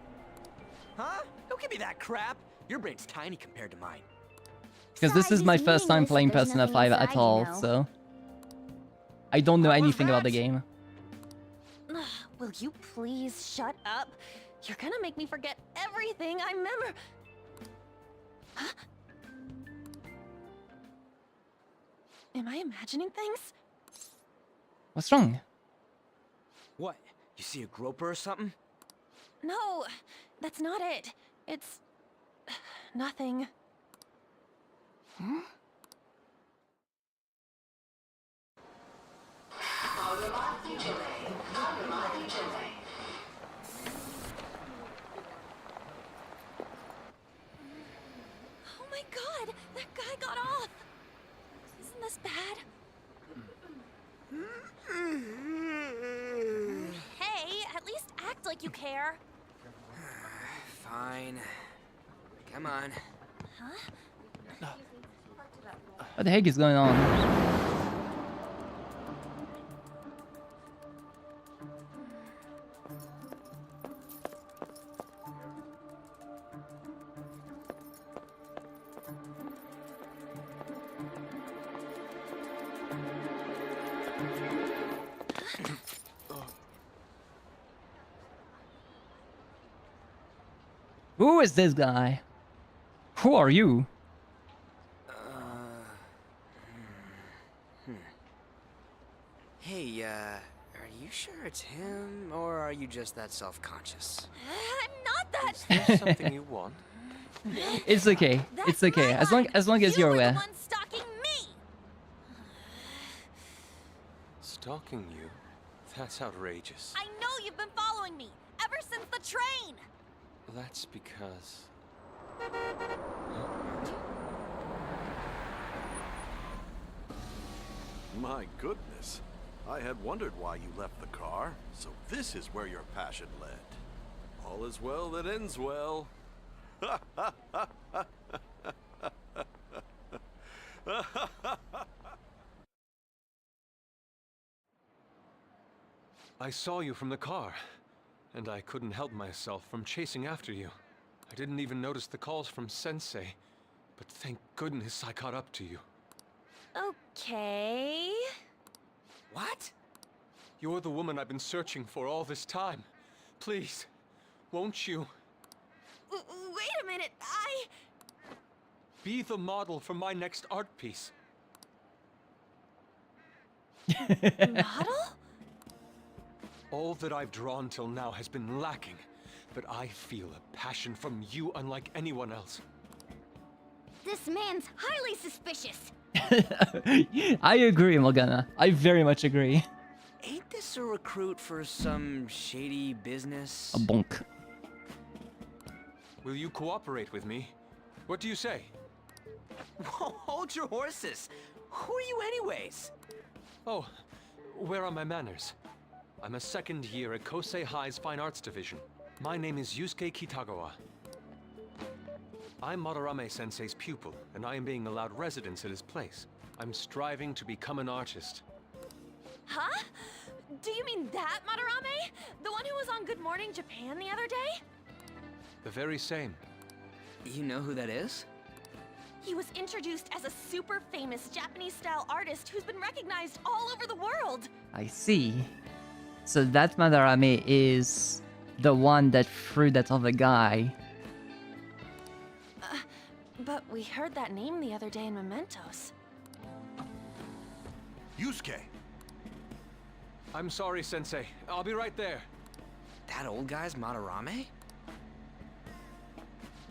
Huh? Don't give me that crap. Your brain's tiny compared to mine. Because this is my first time playing Persona 5 at all, so... I don't know anything about the game. Will you please shut up? You're gonna make me forget everything I remember. Huh? Am I imagining things? What's wrong? What? You see a groper or something? No, that's not it. It's... nothing. Huh? Oh my god! That guy got off! Isn't this bad? Hey, at least act like you care. Fine. Come on. Huh? What the heck is going on? Who is this guy? Who are you? Hey, are you sure it's him, or are you just that self-conscious? I'm not that. Is there something you want? It's okay. It's okay. As long as you're aware. One stalking me. Stalking you? That's outrageous. I know you've been following me ever since the train. That's because... My goodness. I had wondered why you left the car, so this is where your passion led. All is well that ends well. I saw you from the car, and I couldn't help myself from chasing after you. I didn't even notice the calls from Sensei, but thank goodness I caught up to you. Okay. What? You're the woman I've been searching for all this time. Please, won't you? Wait a minute, Be the model for my next art piece. Model? All that I've drawn till now has been lacking, but I feel a passion from you unlike anyone else. This man's highly suspicious. I agree, Morgana. I very much agree. Ain't this a recruit for some shady business? A bonk. Will you cooperate with me? What do you say? Whoa, hold your horses. Who are you anyways? Oh, where are my manners? I'm a second year at Kosei High's Fine Arts Division. My name is Yusuke Kitagawa. I'm Madarame-sensei's pupil, and I am being allowed residence at his place. I'm striving to become an artist. Huh? Do you mean that Madarame? The one who was on Good Morning Japan the other day? The very same. You know who that is? He was introduced as a super famous Japanese-style artist who's been recognized all over the world. I see. So that Madarame is the one that threw that other guy. But we heard that name the other day in Mementos. Yusuke! I'm sorry, Sensei. I'll be right there. That old guy's Madarame?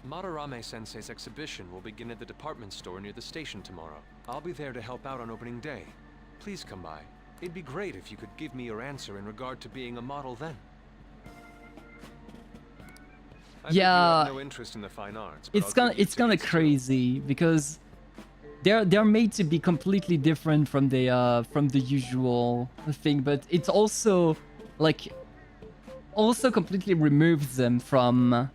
Madarame-sensei's exhibition will begin at the department store near the station tomorrow. I'll be there to help out on opening day. Please come by. It'd be great if you could give me your answer in regard to being a model then. I Yeah, think you have no interest in the fine arts, but it's kind of crazy because they're made to be completely different from the usual thing, but it's also like completely removes them from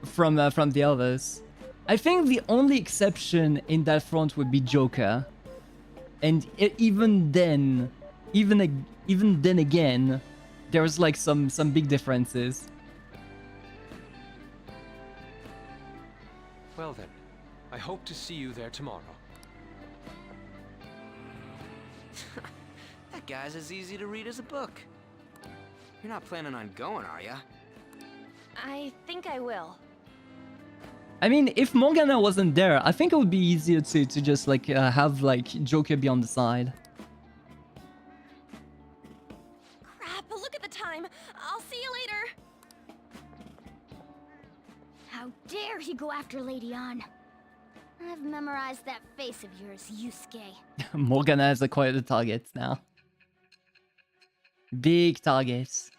the others. I think the only exception in that front would be Joker, and even then again, there's like some big differences. Well then, I hope to see you there tomorrow. That guy's as easy to read as a book. You're not planning on going, are ya? I think I will. I mean, if Morgana wasn't there, I think it would be easier to just like have like Joker be on the side. Crap, look at the time. I'll see you later. How dare he go after Lady Ann? I've memorized that face of yours, Yusuke. Morgana has acquired the targets now. Big targets.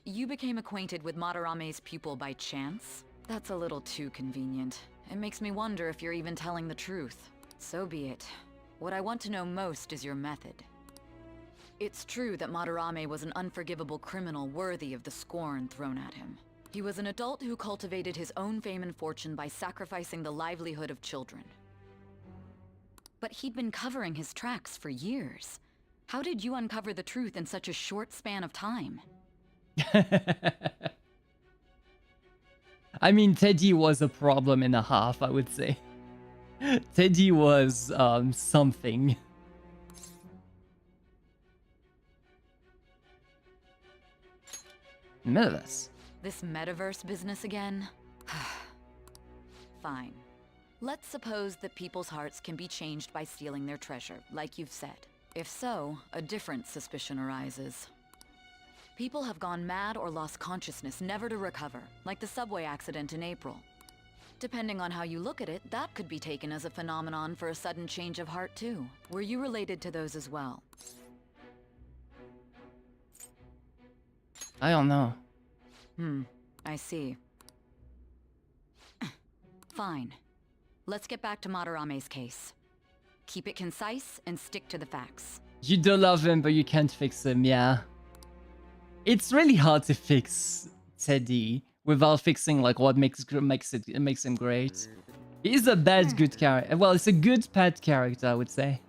You became acquainted with Madarame's pupil by chance? That's a little too convenient. It makes me wonder if you're even telling the truth. So be it. What I want to know most is your method. It's true that Madarame was an unforgivable criminal worthy of the scorn thrown at him. He was an adult who cultivated his own fame and fortune by sacrificing the livelihood of children. But he'd been covering his tracks for years. How did you uncover the truth in such a short span of time? I mean, Teddy was a problem and a half, I would say. Teddy was something. Metaverse. This metaverse business again? Fine. Let's suppose that people's hearts can be changed by stealing their treasure, like you've said. If so, a different suspicion arises. People have gone mad or lost consciousness, never to recover, like the subway accident in April. Depending on how you look at it, that could be taken as a phenomenon for a sudden change of heart too. Were you related to those as well? I don't know. I see. Fine. Let's get back to Madarame's case. Keep it concise and stick to the facts. You don't love him, but you can't fix him, yeah. It's really hard to fix Teddy without fixing like what makes him great. He's a bad good character. Well, it's a good bad character, I would say.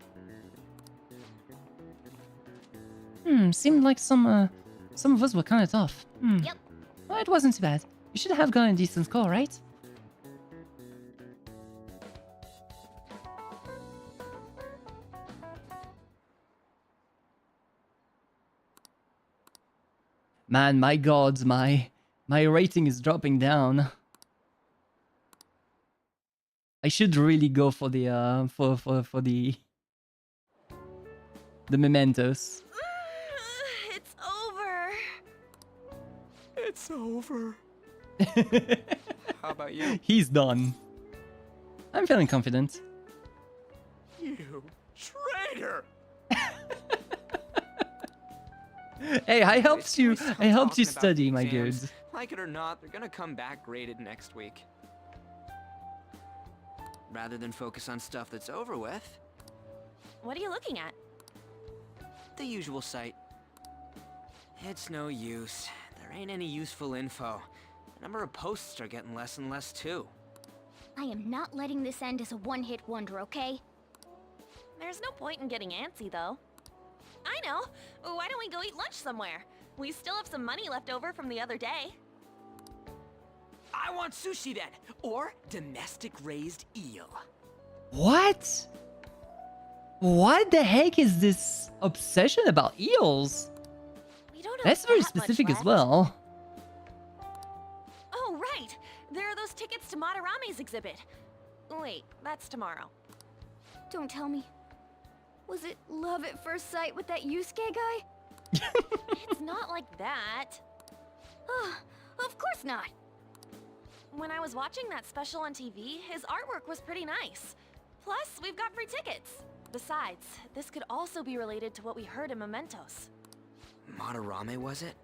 Seemed like some of us were kind of tough. Yep. Well, it wasn't too bad. You should have gotten a decent score, right? Man, my god, my rating is dropping down. I should really go for the for the mementos. It's over. It's over. How about you? He's done. I'm feeling confident. You traitor! Hey, I helped you. I helped you Talking about study, my exams. dude. Like it or not, they're gonna come back graded next week. Rather than focus on stuff that's over with, What are you looking at? the usual site. It's no use. There ain't any useful info. The number of posts are getting less and less too. I am not letting this end as a one-hit wonder, okay? There's no point in getting antsy, though. I know. Why don't we go eat lunch somewhere? We still have some money left over from the other day. I want sushi then, or domestic raised eel. What? What the heck is this obsession about eels? We don't have That's very that much specific as left. well. Oh, right. There are those tickets to Madarame's exhibit. Wait, that's tomorrow. Don't tell me. Was it love at first sight with that Yusuke guy? It's not like that. Of course not. When I was watching that special on TV, his artwork was pretty nice. Plus, we've got free tickets. Besides, this could also be related to what we heard in Mementos. Madarame, was it?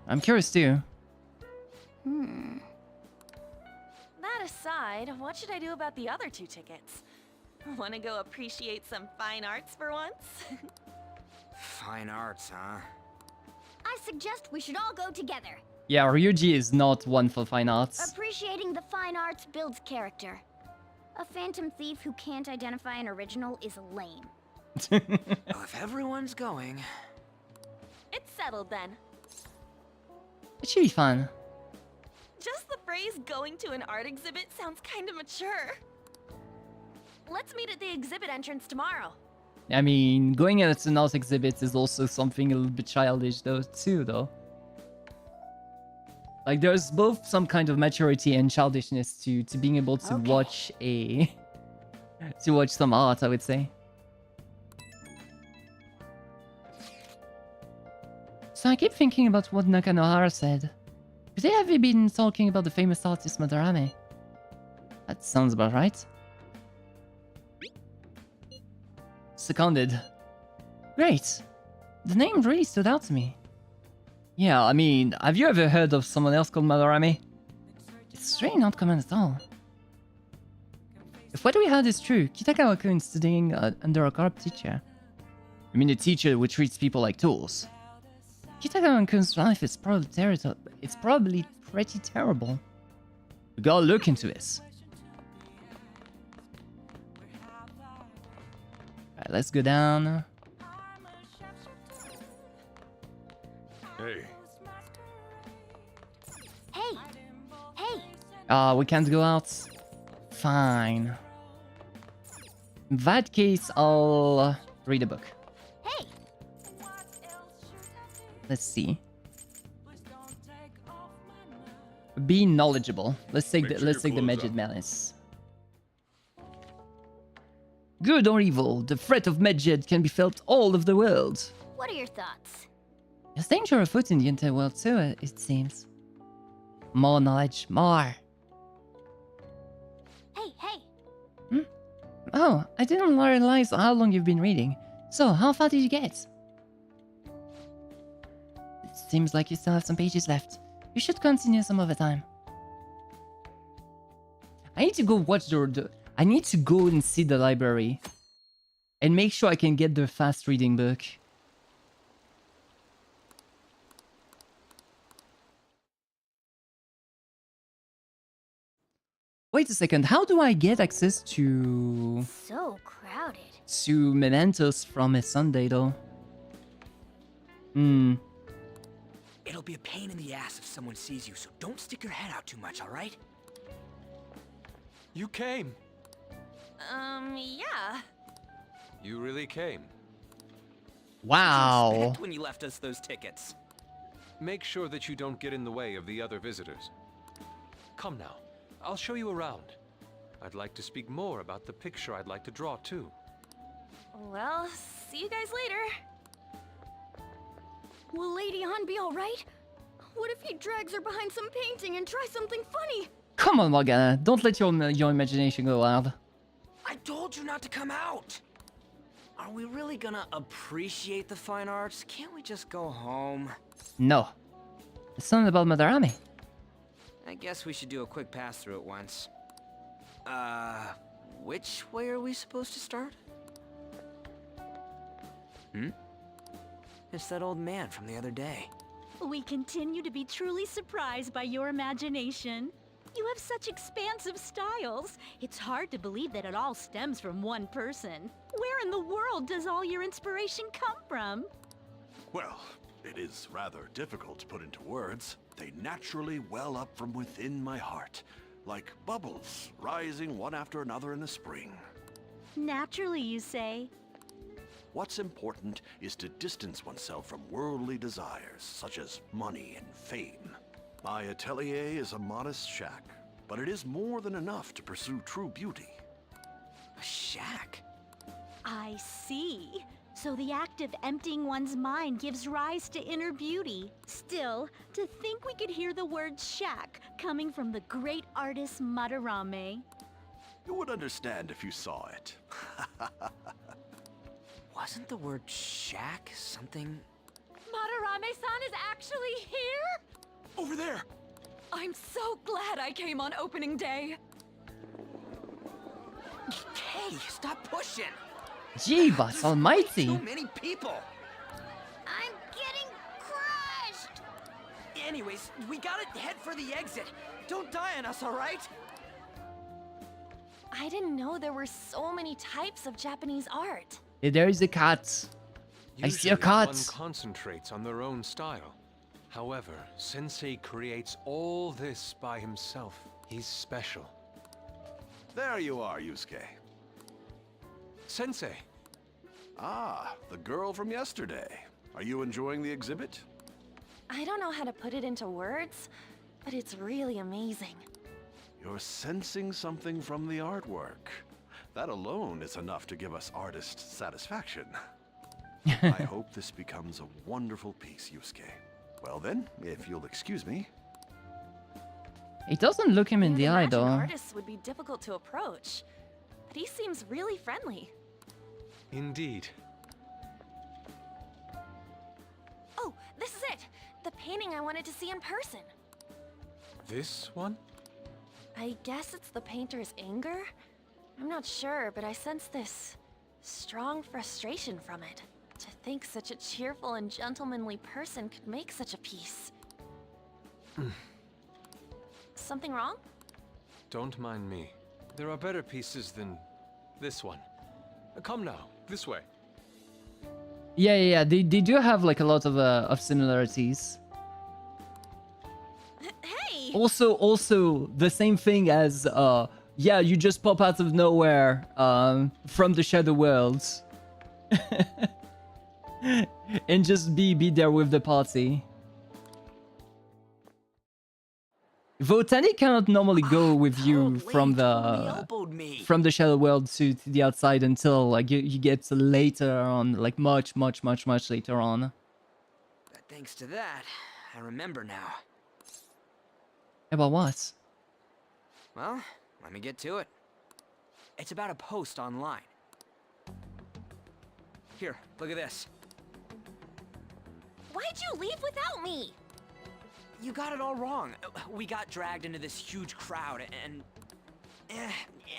I'm curious too. That aside, what should I do about the other 2 tickets? Want to go appreciate some fine arts for once? Fine arts, huh? I suggest we should all go together. Yeah, Ryuji is not one for fine arts. Appreciating the fine arts builds character. A phantom thief who can't identify an original is lame. Well, if everyone's going... It's settled then. It should be fun. Just the phrase going to an art exhibit sounds kind of mature. Let's meet at the exhibit entrance tomorrow. I mean, going at an art exhibit is also something a little bit childish though. Like there's both some kind of maturity and childishness to being able to watch some art, I would say. So I keep thinking about what Nakanohara said. Could they have been talking about the famous artist Madarame? That sounds about right. Seconded. Great. The name really stood out to me. Yeah, I mean, have you ever heard of someone else called Madarame? It's really not common at all. If what we heard is true, Kitagawa-kun is studying under a corrupt teacher. I mean a teacher who treats people like tools. Kitagawa-kun's life is probably pretty terrible. We gotta look into this. Alright, let's go down. Hey. Hey! Hey! We can't go out. Fine. In that case, I'll read a book. Hey! Let's see. Be knowledgeable. Let's take Make the sure let's your take the clothes Magid up. Malice. Good or evil, the threat of Medjed can be felt all over the world. What are your thoughts? There's danger afoot in the entire world too, it seems. More knowledge, more. Hey! Oh, I didn't realize how long you've been reading. So, how far did you get? It seems like you still have some pages left. You should continue some other time. I need to go watch I need to go and see the library. And make sure I can get the fast reading book. Wait a second, how do I get access to So crowded. mementos from a Sunday though? It'll be a pain in the ass if someone sees you, so don't stick your head out too much, alright? You came. Yeah. You really came. Wow. Expect when you left us those tickets. Make sure that you don't get in the way of the other visitors. Come now, I'll show you around. I'd like to speak more about the picture I'd like to draw too. Well, see you guys later. Will Lady Han be alright? What if he drags her behind some painting and tries something funny? Come on, Morgana, don't let your imagination go wild. I told you not to come out! Are we really gonna appreciate the fine arts? Can't we just go home? No. It's something about Madarame. I guess we should do a quick pass through it once. Which way are we supposed to start? It's that old man from the other day. We continue to be truly surprised by your imagination. You have such expansive styles. It's hard to believe that it all stems from one person. Where in the world does all your inspiration come from? Well, it is rather difficult to put into words. They naturally well up from within my heart, like bubbles rising one after another in the spring. Naturally, you say? What's important is to distance oneself from worldly desires, such as money and fame. My atelier is a modest shack, but it is more than enough to pursue true beauty. A shack? I see. So the act of emptying one's mind gives rise to inner beauty. Still, to think we could hear the word shack coming from the great artist Madarame. You would understand if you saw it. Wasn't the word shack something? Madarame-san is actually here? Over there! I'm so glad I came on opening day. Hey, stop pushing! Jeebus almighty! So many people! I'm getting crushed! Anyways, we gotta head for the exit. Don't die on us, alright? I didn't know there were so many types of Japanese art. Hey, there is a cat. I see a cat. One concentrates on their own style. However, Sensei creates all this by himself. He's special. There you are, Yusuke. Sensei. Ah, the girl from yesterday. Are you enjoying the exhibit? I don't know how to put it into words, but it's really amazing. You're sensing something from the artwork. That alone is enough to give us artist satisfaction. I hope this becomes a wonderful piece, Yusuke. Well then, if you'll excuse me. It doesn't look him in the eye, though. Artists would be difficult to approach, but he seems really friendly. Indeed. Oh, this is it! The painting I wanted to see in person. This one? I guess it's the painter's anger? I'm not sure, but I sense this strong frustration from it. To think such a cheerful and gentlemanly person could make such a piece. Something wrong? Don't mind me. There are better pieces than this one. Come now, this way. Yeah. They do have like a lot of similarities. Hey! Also the same thing as Yeah, you just pop out of nowhere from the Shadow Worlds. And just be there with the party. Votani cannot normally go with you from the Shadow World to the outside until like you get later on, like much later on. But thanks to that, I remember now. About what? Well, let me get to it. It's about a post online. Here, look at this. Why'd you leave without me? You got it all wrong. We got dragged into this huge crowd and...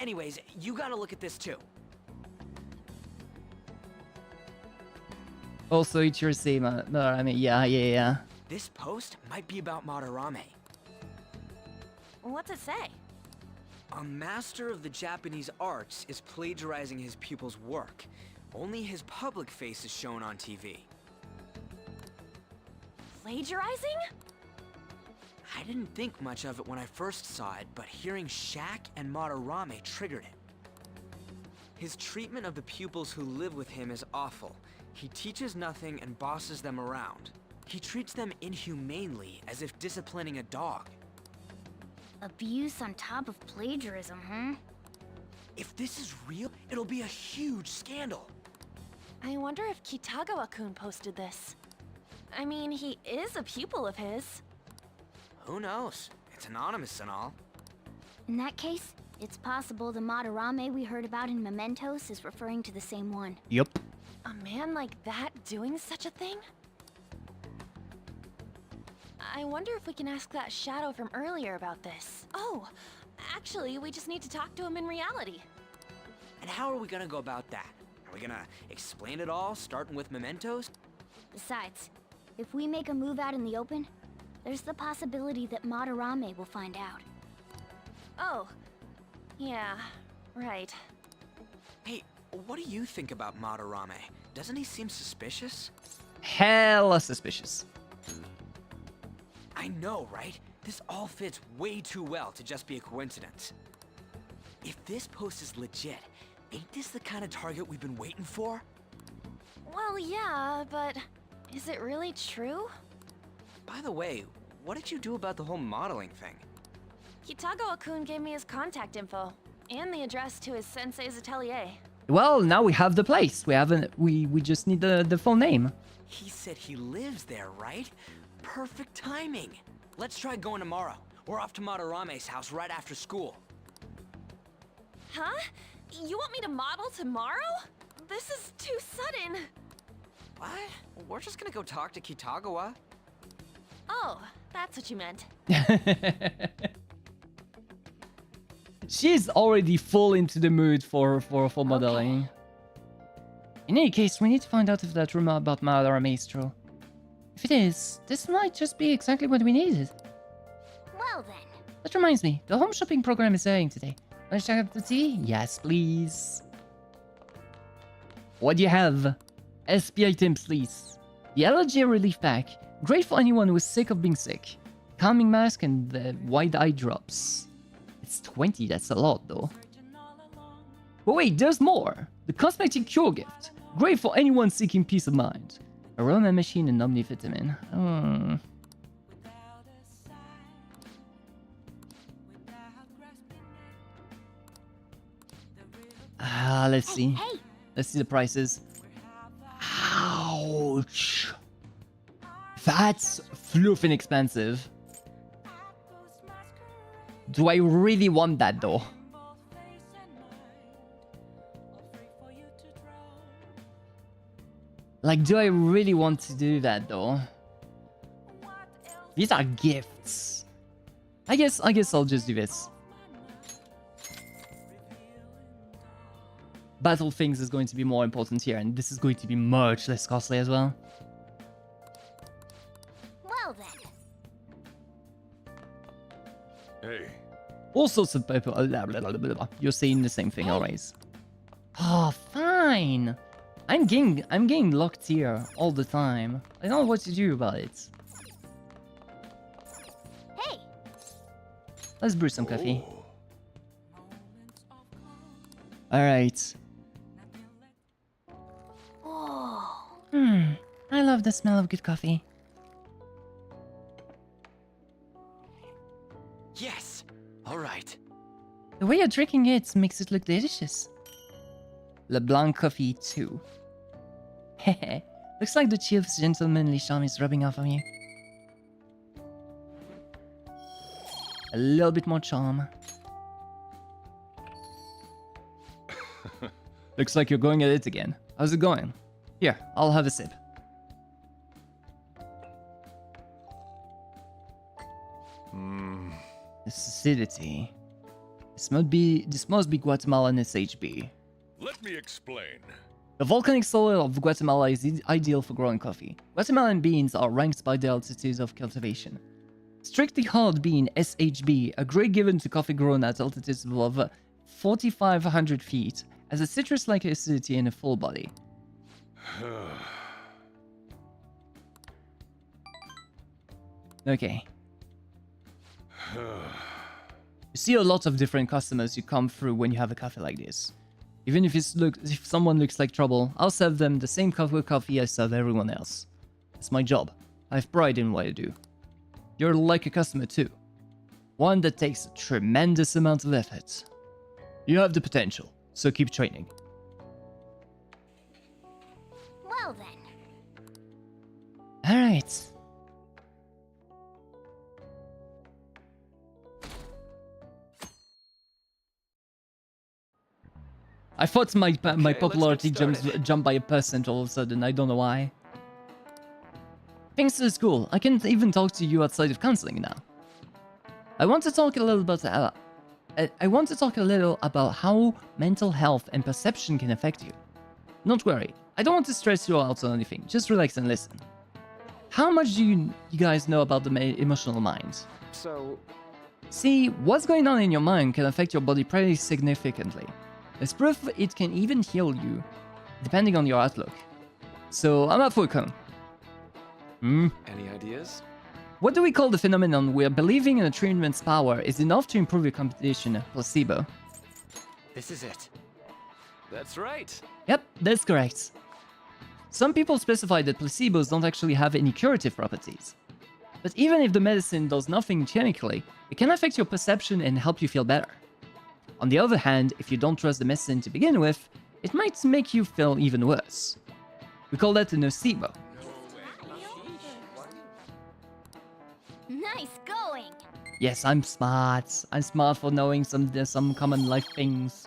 anyways, you gotta look at this too. Also, it's your same. No, I mean, yeah. This post might be about Madarame. What's it say? A master of the Japanese arts is plagiarizing his pupil's work. Only his public face is shown on TV. Plagiarizing? I didn't think much of it when I first saw it, but hearing Shaq and Madarame triggered it. His treatment of the pupils who live with him is awful. He teaches nothing and bosses them around. He treats them inhumanely, as if disciplining a dog. Abuse on top of plagiarism, huh? If this is real, it'll be a huge scandal. I wonder if Kitagawa-kun posted this. I mean, he is a pupil of his. Who knows? It's anonymous and all. In that case, it's possible the Madarame we heard about in Mementos is referring to the same one. Yep. A man like that doing such a thing? I wonder if we can ask that shadow from earlier about this. Oh, actually, we just need to talk to him in reality. And how are we gonna go about that? Are we gonna explain it all, starting with Mementos? Besides, if we make a move out in the open, there's the possibility that Madarame will find out. Oh, yeah, right. Hey, what do you think about Madarame? Doesn't he seem suspicious? Hella suspicious. I know, right? This all fits way too well to just be a coincidence. If this post is legit, ain't this the kind of target we've been waiting for? Well, yeah, but is it really true? By the way, what did you do about the whole modeling thing? Kitagawa-kun gave me his contact info and the address to his sensei's atelier. Well, now we have the place. We just need the full name. He said he lives there, right? Perfect timing. Let's try going tomorrow. We're off to Madarame's house right after school. Huh? You want me to model tomorrow? This is too sudden. What? We're just gonna go talk to Kitagawa. Oh, that's what you meant. She's already full into the mood for modeling. In any case, we need to find out if that rumor about Madarame is true. If it is, this might just be exactly what we needed. Well then. That reminds me, the home shopping program is airing today. Want to check out the tea? Yes, please. What do you have? SP items, please. The allergy relief pack. Great for anyone who is sick of being sick. Calming mask and the white eye drops. It's 20, that's a lot though. But wait, there's more! The cosmetic cure gift. Great for anyone seeking peace of mind. Aroma machine and omnivitamin. Let's see. Hey. Let's see the prices. Ouch! That's fluffing expensive. Do I really want that though? Like, do I really want to do that though? These are gifts. I guess I'll just do this. Battle things is going to be more important here, and this is going to be much less costly as well. Well then. Hey. All sorts of people. You're saying the same thing always. Oh, fine. I'm getting locked here all the time. I don't know what to do about it. Hey. Let's brew some coffee. Alright. I love the smell of good coffee. Yes. All right. The way you're drinking it makes it look delicious. LeBlanc coffee too. Hehe. Looks like the chief's gentlemanly charm is rubbing off on you. A little bit more charm. Looks like you're going at it again. How's it going? Here, I'll have a sip. This acidity. This must be Guatemalan SHB. Let me explain. The volcanic soil of Guatemala is ideal for growing coffee. Guatemalan beans are ranked by their altitude of cultivation. Strictly hard bean SHB, a grade given to coffee grown at altitudes above 4,500 feet, has a citrus-like acidity and a full body. Okay. You see a lot of different customers you come through when you have a cafe like this. Even if if someone looks like trouble, I'll serve them the same coffee I serve everyone else. It's my job. I have pride in what I do. You're like a customer too. One that takes a tremendous amount of effort. You have the potential, so keep training. Well then. Alright. I thought my popularity jumped by 1% all of a sudden. I don't know why. Thanks to the school, I can even talk to you outside of counseling now. I want to talk a little about how mental health and perception can affect you. Don't worry, I don't want to stress you out or anything. Just relax and listen. How much do you guys know about the emotional mind? So... See, what's going on in your mind can affect your body pretty significantly. As proof, it can even heal you, depending on your outlook. So, I'm up for a cone. Any ideas? What do we call the phenomenon where believing in a treatment's power is enough to improve your competition? Placebo. This is it. That's right. Yep, that's correct. Some people specify that placebos don't actually have any curative properties. But even if the medicine does nothing chemically, it can affect your perception and help you feel better. On the other hand, if you don't trust the medicine to begin with, it might make you feel even worse. We call that a nocebo. Nice going. Yes, I'm smart. I'm smart for knowing some common life things.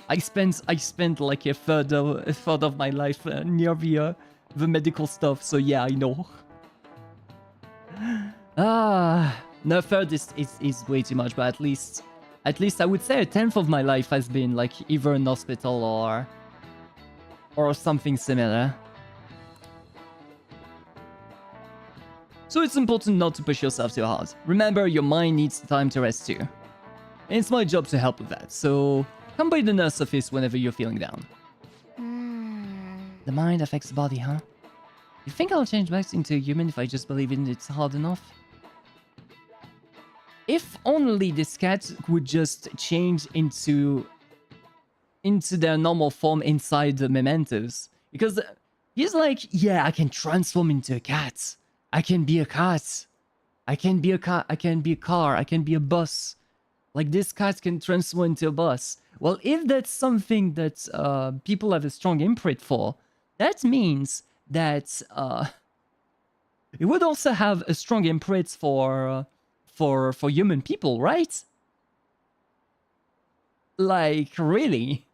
I spent like a third of my life near the medical stuff, so yeah, I know. No, third is way too much, but at least I would say 1/10 of my life has been like either in hospital or something similar. So it's important not to push yourself too hard. Remember, your mind needs time to rest too. And it's my job to help with that, so come by the nurse office whenever you're feeling down. The mind affects the body, huh? You think I'll change back into a human if I just believe in it's hard enough? If only this cat would just change into their normal form inside the mementos. Because he's like, yeah, I can transform into a cat. I can be a cat. I can be a car. I can be a car. I can be a bus. Like this cat can transform into a bus. Well, if that's something that people have a strong imprint for, that means that it would also have a strong imprint for human people, right? Like, really?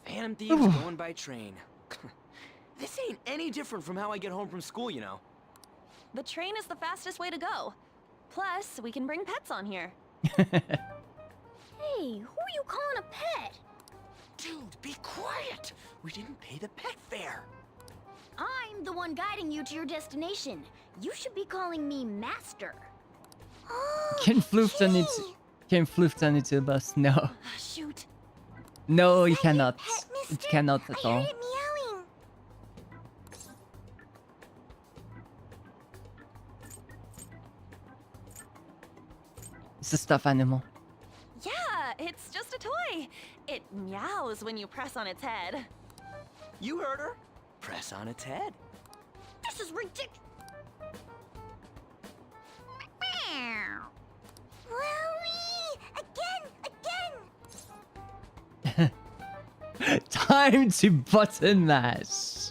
Phantom Thieves going by train. This ain't any different from how I get home from school, you know. The train is the fastest way to go. Plus, we can bring pets on here. Hey, who are you calling a pet? Dude, be quiet! We didn't pay the pet fare. I'm the one guiding you to your destination. You should be calling me Master. Can Floof turn into a bus? No. Shoot. No, you cannot. It cannot at all. It's a stuffed animal. Yeah, it's just a toy. It meows when you press on its head. You heard her. Press on its head. This is ridiculous. Again! Time to button mash.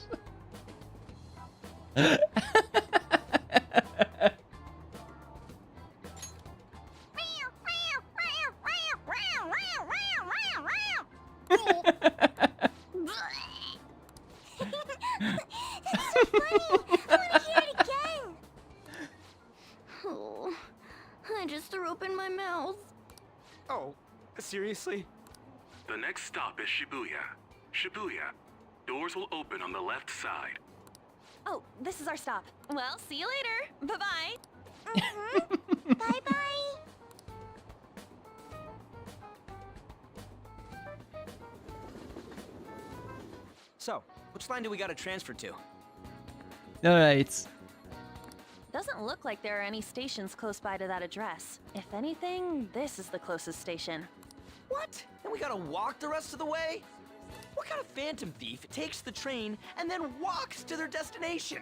I just threw open my mouth. Oh, seriously? The next stop is Shibuya. Shibuya. Doors will open on the left side. Oh, this is our stop. Well, see you later. Bye-bye. Bye-bye. So, which line do we gotta transfer to? Alright. Doesn't look like there are any stations close by to that address. If anything, this is the closest station. What? And we gotta walk the rest of the way? What kind of phantom thief takes the train and then walks to their destination?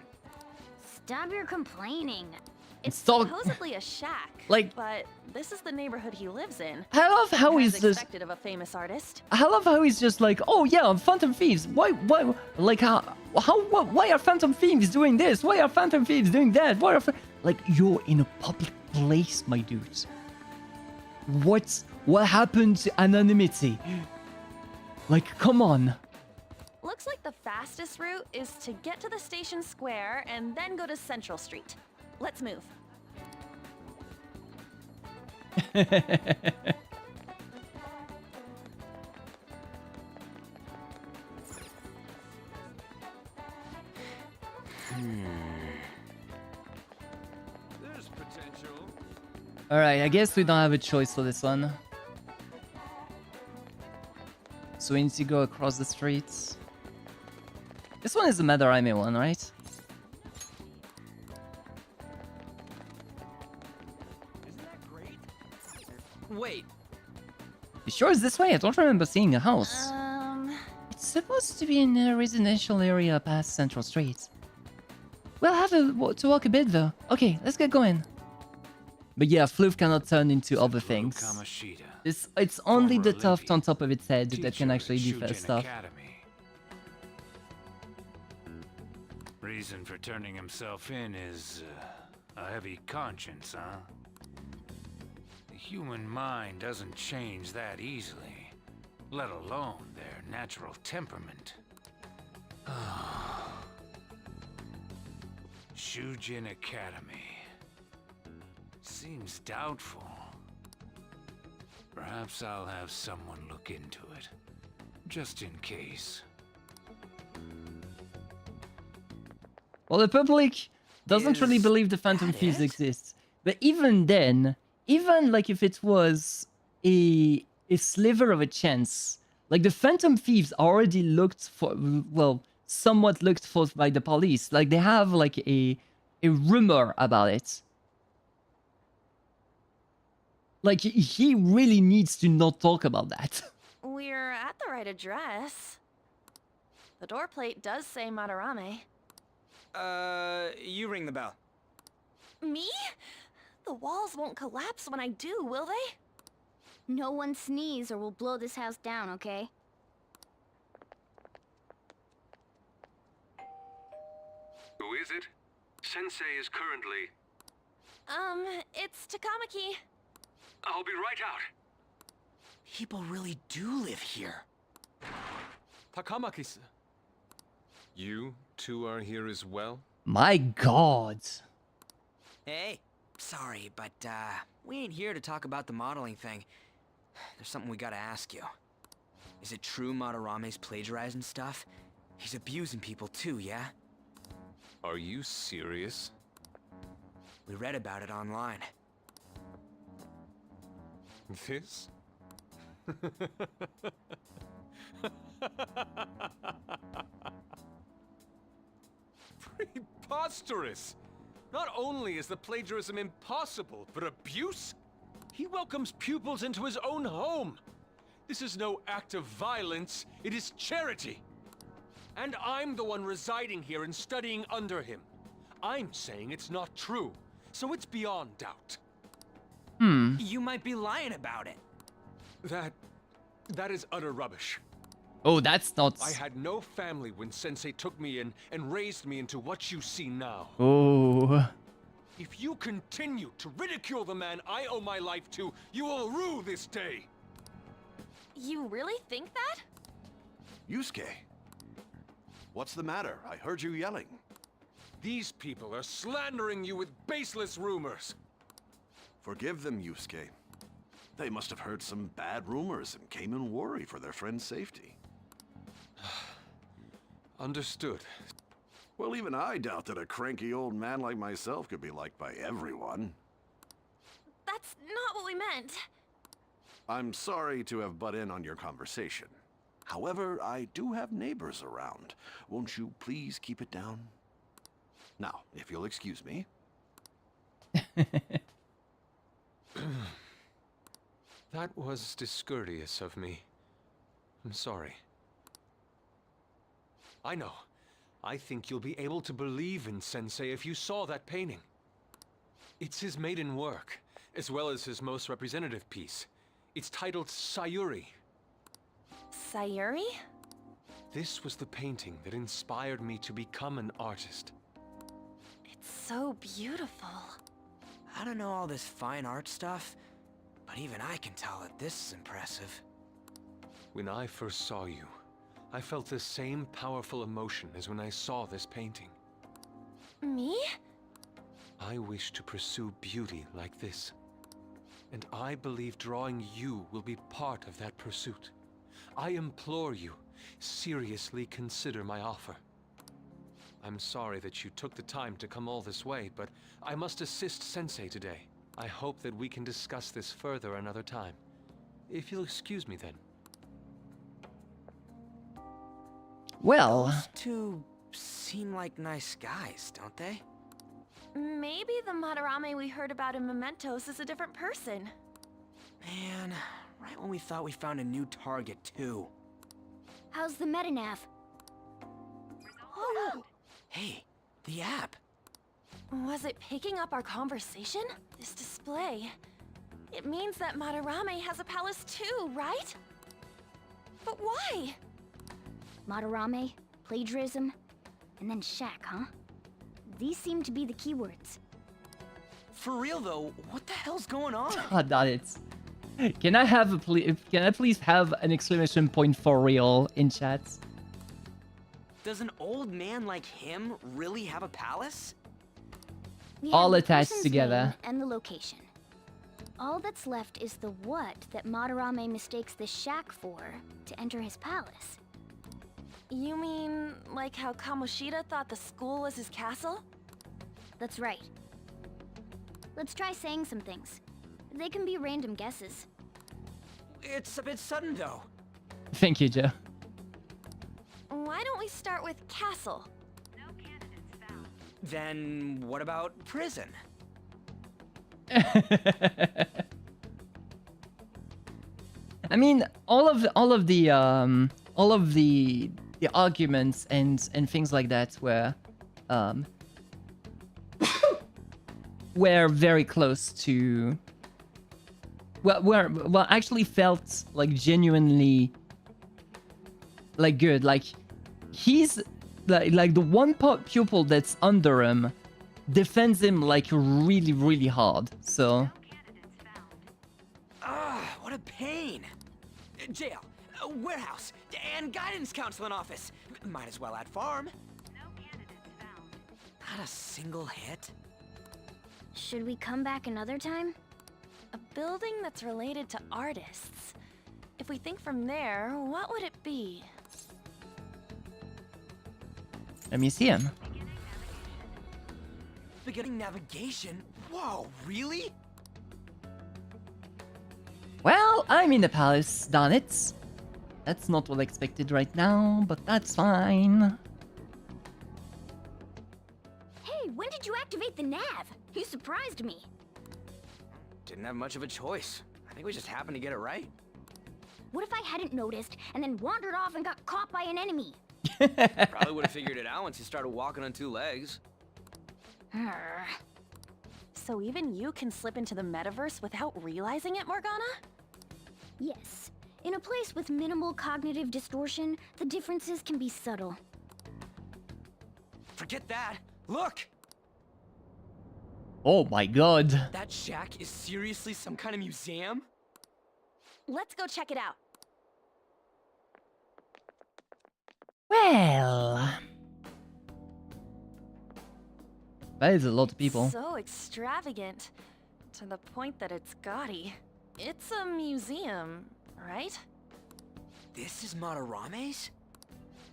Stop your complaining. It's Stop. supposedly a shack, Like- but this is the neighborhood he lives in. I love how As he's just. expected of a famous artist. I love how he's just like, oh yeah, Phantom Thieves. Why, like why are Phantom Thieves doing this? Why are Phantom Thieves doing that? Why are, like, you're in a public place, my dude. What happened to anonymity? Like, come on. Looks like the fastest route is to get to the station square and then go to Central Street. Let's move. There's potential. Alright, I guess we don't have a choice for this one. So we need to go across the streets. This one is the Madarame one, right? Wait. You sure it's this way? I don't remember seeing a house. It's supposed to be in a residential area past Central Street. We'll have to walk a bit though. Okay, let's get going. But yeah, Floof cannot turn into other things. It's only the tuft on top of its head that can actually do stuff. Reason for turning himself in is a heavy conscience, huh? The human mind doesn't change that easily, let alone their natural temperament. Shujin Academy. Seems doubtful. Perhaps I'll have someone look into it, just in case. Well, the public doesn't really believe the Phantom Thieves exists. But even then, even like if it was a sliver of a chance, like the Phantom Thieves already looked for, well, somewhat looked for by the police. Like they have like a rumor about it. Like he really needs to not talk about that. We're at the right address. The door plate does say Madarame. You ring the bell. Me? The walls won't collapse when I do, will they? No one sneeze or we'll blow this house down, okay? Who is it? Sensei is currently... It's Takamaki. I'll be right out. People really do live here. Takamaki-san. You two are here as well? My god. Hey, sorry, but we ain't here to talk about the modeling thing. There's something we gotta ask you. Is it true Madarame's plagiarizing stuff? He's abusing people too, yeah? Are you serious? We read about it online. This? Preposterous! Not only is the plagiarism impossible, but abuse? He welcomes pupils into his own home. This is no act of violence, it is charity. And I'm the one residing here and studying under him. I'm saying it's not true, so it's beyond doubt. You might be lying about it. That is utter rubbish. Oh, that's not... I had no family when Sensei took me in and raised me into what you see now. Oh. If you continue to ridicule the man I owe my life to, you will rue this day. You really think that? Yusuke, what's the matter? I heard you yelling. These people are slandering you with baseless rumors. Forgive them, Yusuke. They must have heard some bad rumors and came in worry for their friend's safety. Understood. Well, even I doubt that a cranky old man like myself could be liked by everyone. That's not what we meant. I'm sorry to have butt in on your conversation. However, I do have neighbors around. Won't you please keep it down? Now, if you'll excuse me. That was discourteous of me. I'm sorry. I know. I think you'll be able to believe in Sensei if you saw that painting. It's his maiden work, as well as his most representative piece. It's titled Sayuri. Sayuri? This was the painting that inspired me to become an artist. It's so beautiful. I don't know all this fine art stuff, but even I can tell that this is impressive. When I first saw you, I felt the same powerful emotion as when I saw this painting. Me? I wish to pursue beauty like this. And I believe drawing you will be part of that pursuit. I implore you, seriously consider my offer. I'm sorry that you took the time to come all this way, but I must assist Sensei today. I hope that we can discuss this further another time. If you'll excuse me then. Well... Those two seem like nice guys, don't they? Maybe the Madarame we heard about in Mementos is a different person. Man, right when we thought we found a new target, too. How's the metanav? Oh. Hey, the app. Was it picking up our conversation? This display. It means that Madarame has a palace too, right? But why? Madarame, plagiarism, and then shack, huh? These seem to be the keywords. For real though, what the hell's going on? That it's... Can I have a can I please have an exclamation point for real in chat? Does an old man like him really have a palace? We All have the attached person's together. name and the location. All that's left is the what that Madarame mistakes the shack for to enter his palace. You mean like how Kamoshida thought the school was his castle? That's right. Let's try saying some things. They can be random guesses. It's a bit sudden though. Thank you, Joe. Why don't we start with castle? Then what about prison? I mean, all of the arguments and things like that were very close to well actually felt like genuinely like good. Like he's like the one pupil that's under him defends him like really hard. So What a pain. Jail, warehouse, and guidance counseling office. Might as well add farm. Not a single hit. Should we come back another time? A building that's related to artists. If we think from there, what would it be? a museum. Beginning navigation? Whoa, really? Well, I'm in the palace, darn it. That's not what I expected right now, but that's fine. Hey, when did you activate the nav? You surprised me. Didn't have much of a choice. I think we just happened to get it right. What if I hadn't noticed and then wandered off and got caught by an enemy? Probably would have figured it out once you started walking on 2 legs. So even you can slip into the metaverse without realizing it, Morgana? Yes. In a place with minimal cognitive distortion, the differences can be subtle. Forget that. Look! Oh my god. That shack is seriously some kind of museum? Let's go check it out. Well, that is a lot of people. So extravagant, to the point that it's gaudy. It's a museum, right? This is Madarame's?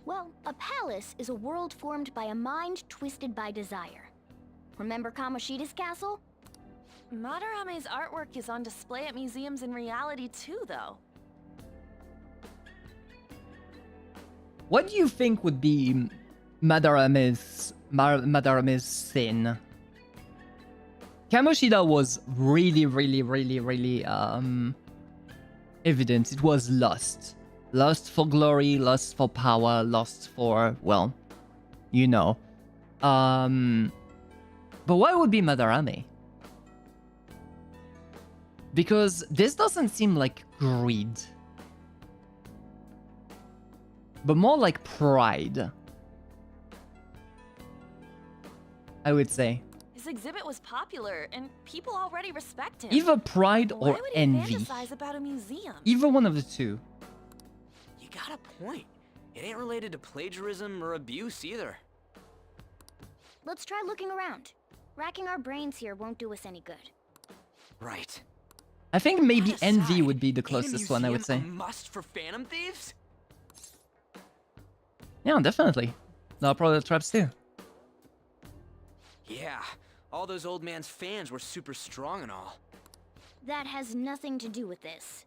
Well, a palace is a world formed by a mind twisted by desire. Remember Kamoshida's castle? Madarame's artwork is on display at museums in reality too, though. What do you think would be Madarame's sin? Kamoshida was really evident. It was lust. Lust for glory, lust for power, lust for, well, you know. But why would be Madarame? Because this doesn't seem like greed, but more like pride, I would say. His exhibit was popular, and people already respect him. Either pride Why or would he envy. fantasize about a museum? Either one of the two. You got a point. It ain't related to plagiarism or abuse either. Let's try looking around. Racking our brains here won't do us any good. Right. I think maybe That envy aside, would be the ain't a closest one, I would say. museum a must for Phantom Thieves? Yeah, definitely. No product traps too. Yeah, all those old man's fans were super strong and all. That has nothing to do with this.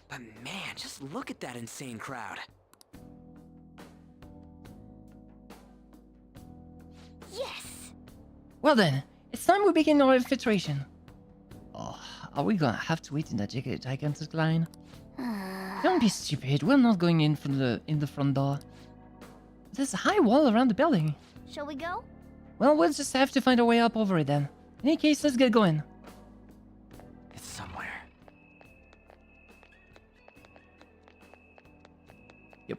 But man, just look at that insane crowd. Yes! Well then, it's time we begin our infiltration. Oh, are we gonna have to wait in that gigantic line? Don't be stupid. We're not going in from the front door. There's a high wall around the building. Shall we go? Well, we'll just have to find our way up over it then. In any case, let's get going. It's somewhere. Yep.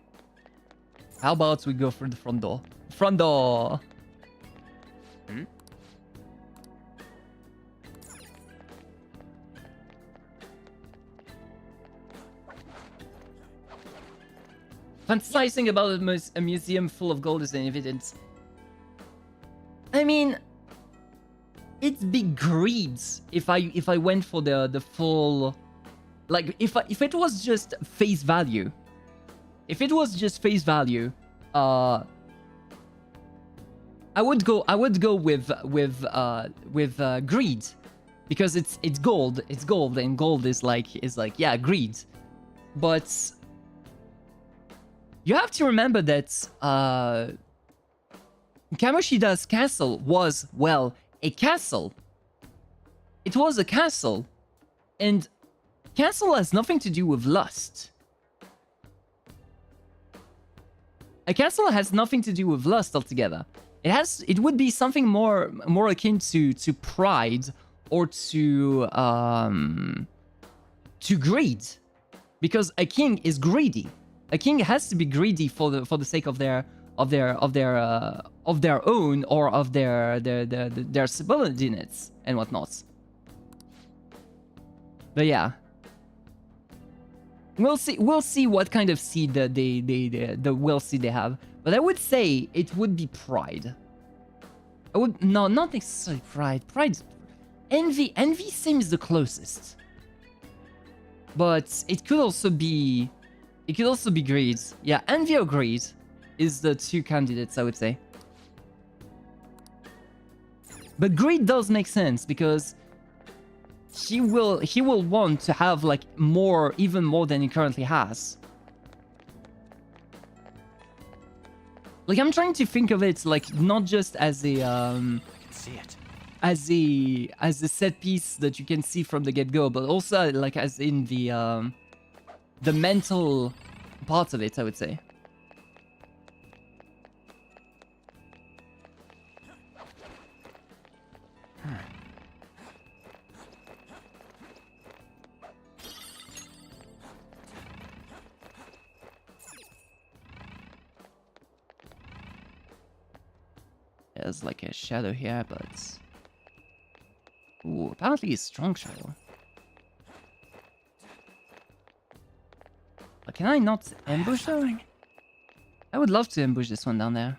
How about we go through the front door? Front door! Hmm? Fantasizing about a museum full of gold is an evidence. I mean, it's big greed if I went for the full, like if it was just face value. If it was just face value, I would go with greed, because it's gold, and gold is like yeah, greed. But you have to remember that Kamoshida's castle was, well, a castle. It was a castle, and castle has nothing to do with lust. A castle has nothing to do with lust altogether. It would be something more akin to pride or to greed, because a king is greedy. A king has to be greedy for the sake of their own, or of their subordinates and whatnot. But yeah, we'll see what kind of seed the will seed they have. But I would say it would be pride. No, not necessarily pride. Envy seems the closest, but it could also be greed. Yeah, envy or greed is the two candidates, I would say. But greed does make sense, because he will want to have like more, even more than he currently has. Like, I'm trying to think of it like not just as a I can see it. as a set piece that you can see from the get-go, but also like as in the mental part of it, I would say. There's like a shadow here, but... Ooh, apparently a strong shadow. But can I not ambush though? I would love to ambush this one down there.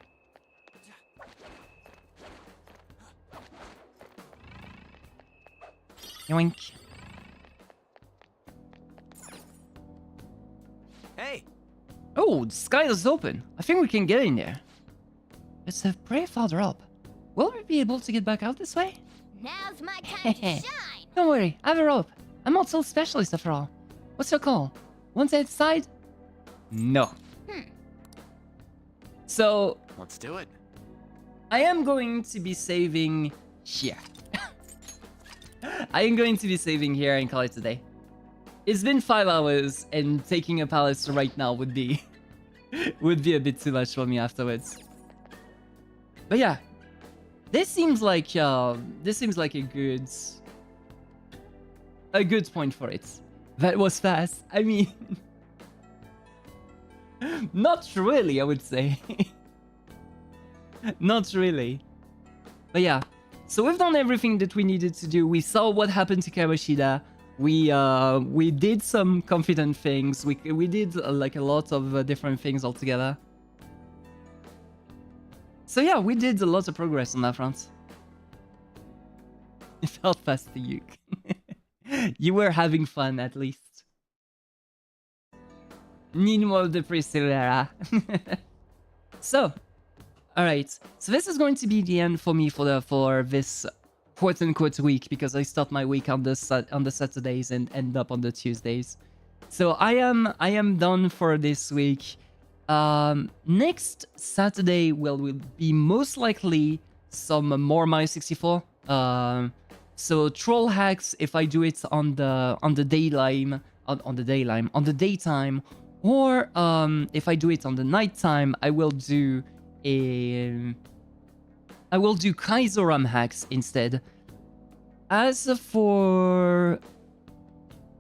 Yoink. Hey! Oh, the sky is open. I think we can get in there. Let's pray farther up. Will we be able to get back out this way? Now's my time to shine! Don't worry, I have a rope. I'm not so specialist after all. What's your call? One side? No. So... Let's do it. I am going to be saving here. I am going to be saving here and call it a day. It's been 5 hours, and taking a palace right now would be... would be a bit too much for me afterwards. But yeah, this seems like a good point for it. That was fast. I mean, not really, I would say. Not really. But yeah, so we've done everything that we needed to do. We saw what happened to Kamoshida. We did some confident things. We did like a lot of different things altogether. So yeah, we did a lot of progress on that front. It felt fast to you. You were having fun, at least. Need more of the Priscilla. So, alright. So this is going to be the end for me for this quote-unquote week, because I start my week on the Saturdays and end up on the Tuesdays. So I am done for this week. Next Saturday will be most likely some more Mario 64. So troll hacks if I do it on the daytime, or if I do it on the nighttime, I will do Kaizo romhacks instead. As for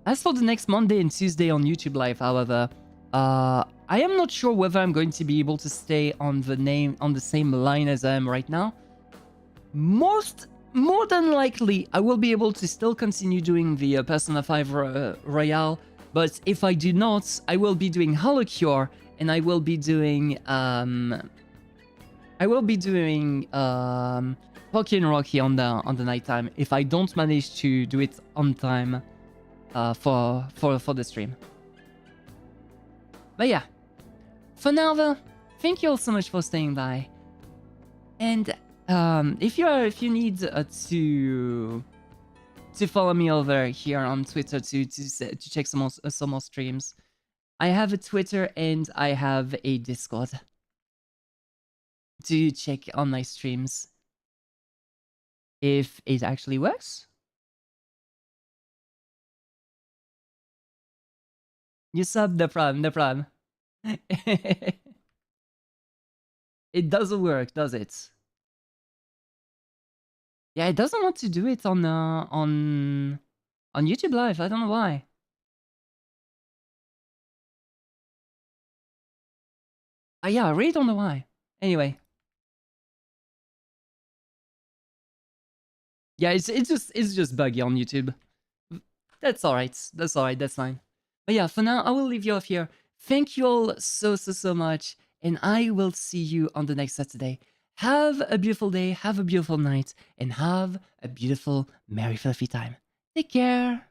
the next Monday and Tuesday on YouTube Live, however, I am not sure whether I'm going to be able to stay on the same line as I am right now. More than likely, I will be able to still continue doing the Persona 5 Royale, but if I do not, I will be doing Holocure, and I will be doing Pocky and Rocky on the nighttime if I don't manage to do it on time for the stream. But yeah, for now though, thank you all so much for staying by. And if you need to follow me over here on Twitter to check some more streams, I have a Twitter and I have a Discord to check on my streams if it actually works. You sub, no problem. It doesn't work, does it? Yeah, it doesn't want to do it on YouTube Live. I don't know why. Yeah, I really don't know why. Anyway. Yeah, it's just buggy on YouTube. That's alright. That's fine. But yeah, for now, I will leave you off here. Thank you all so much, and I will see you on the next Saturday. Have a beautiful day, have a beautiful night, and have a beautiful, merry, fluffy time. Take care.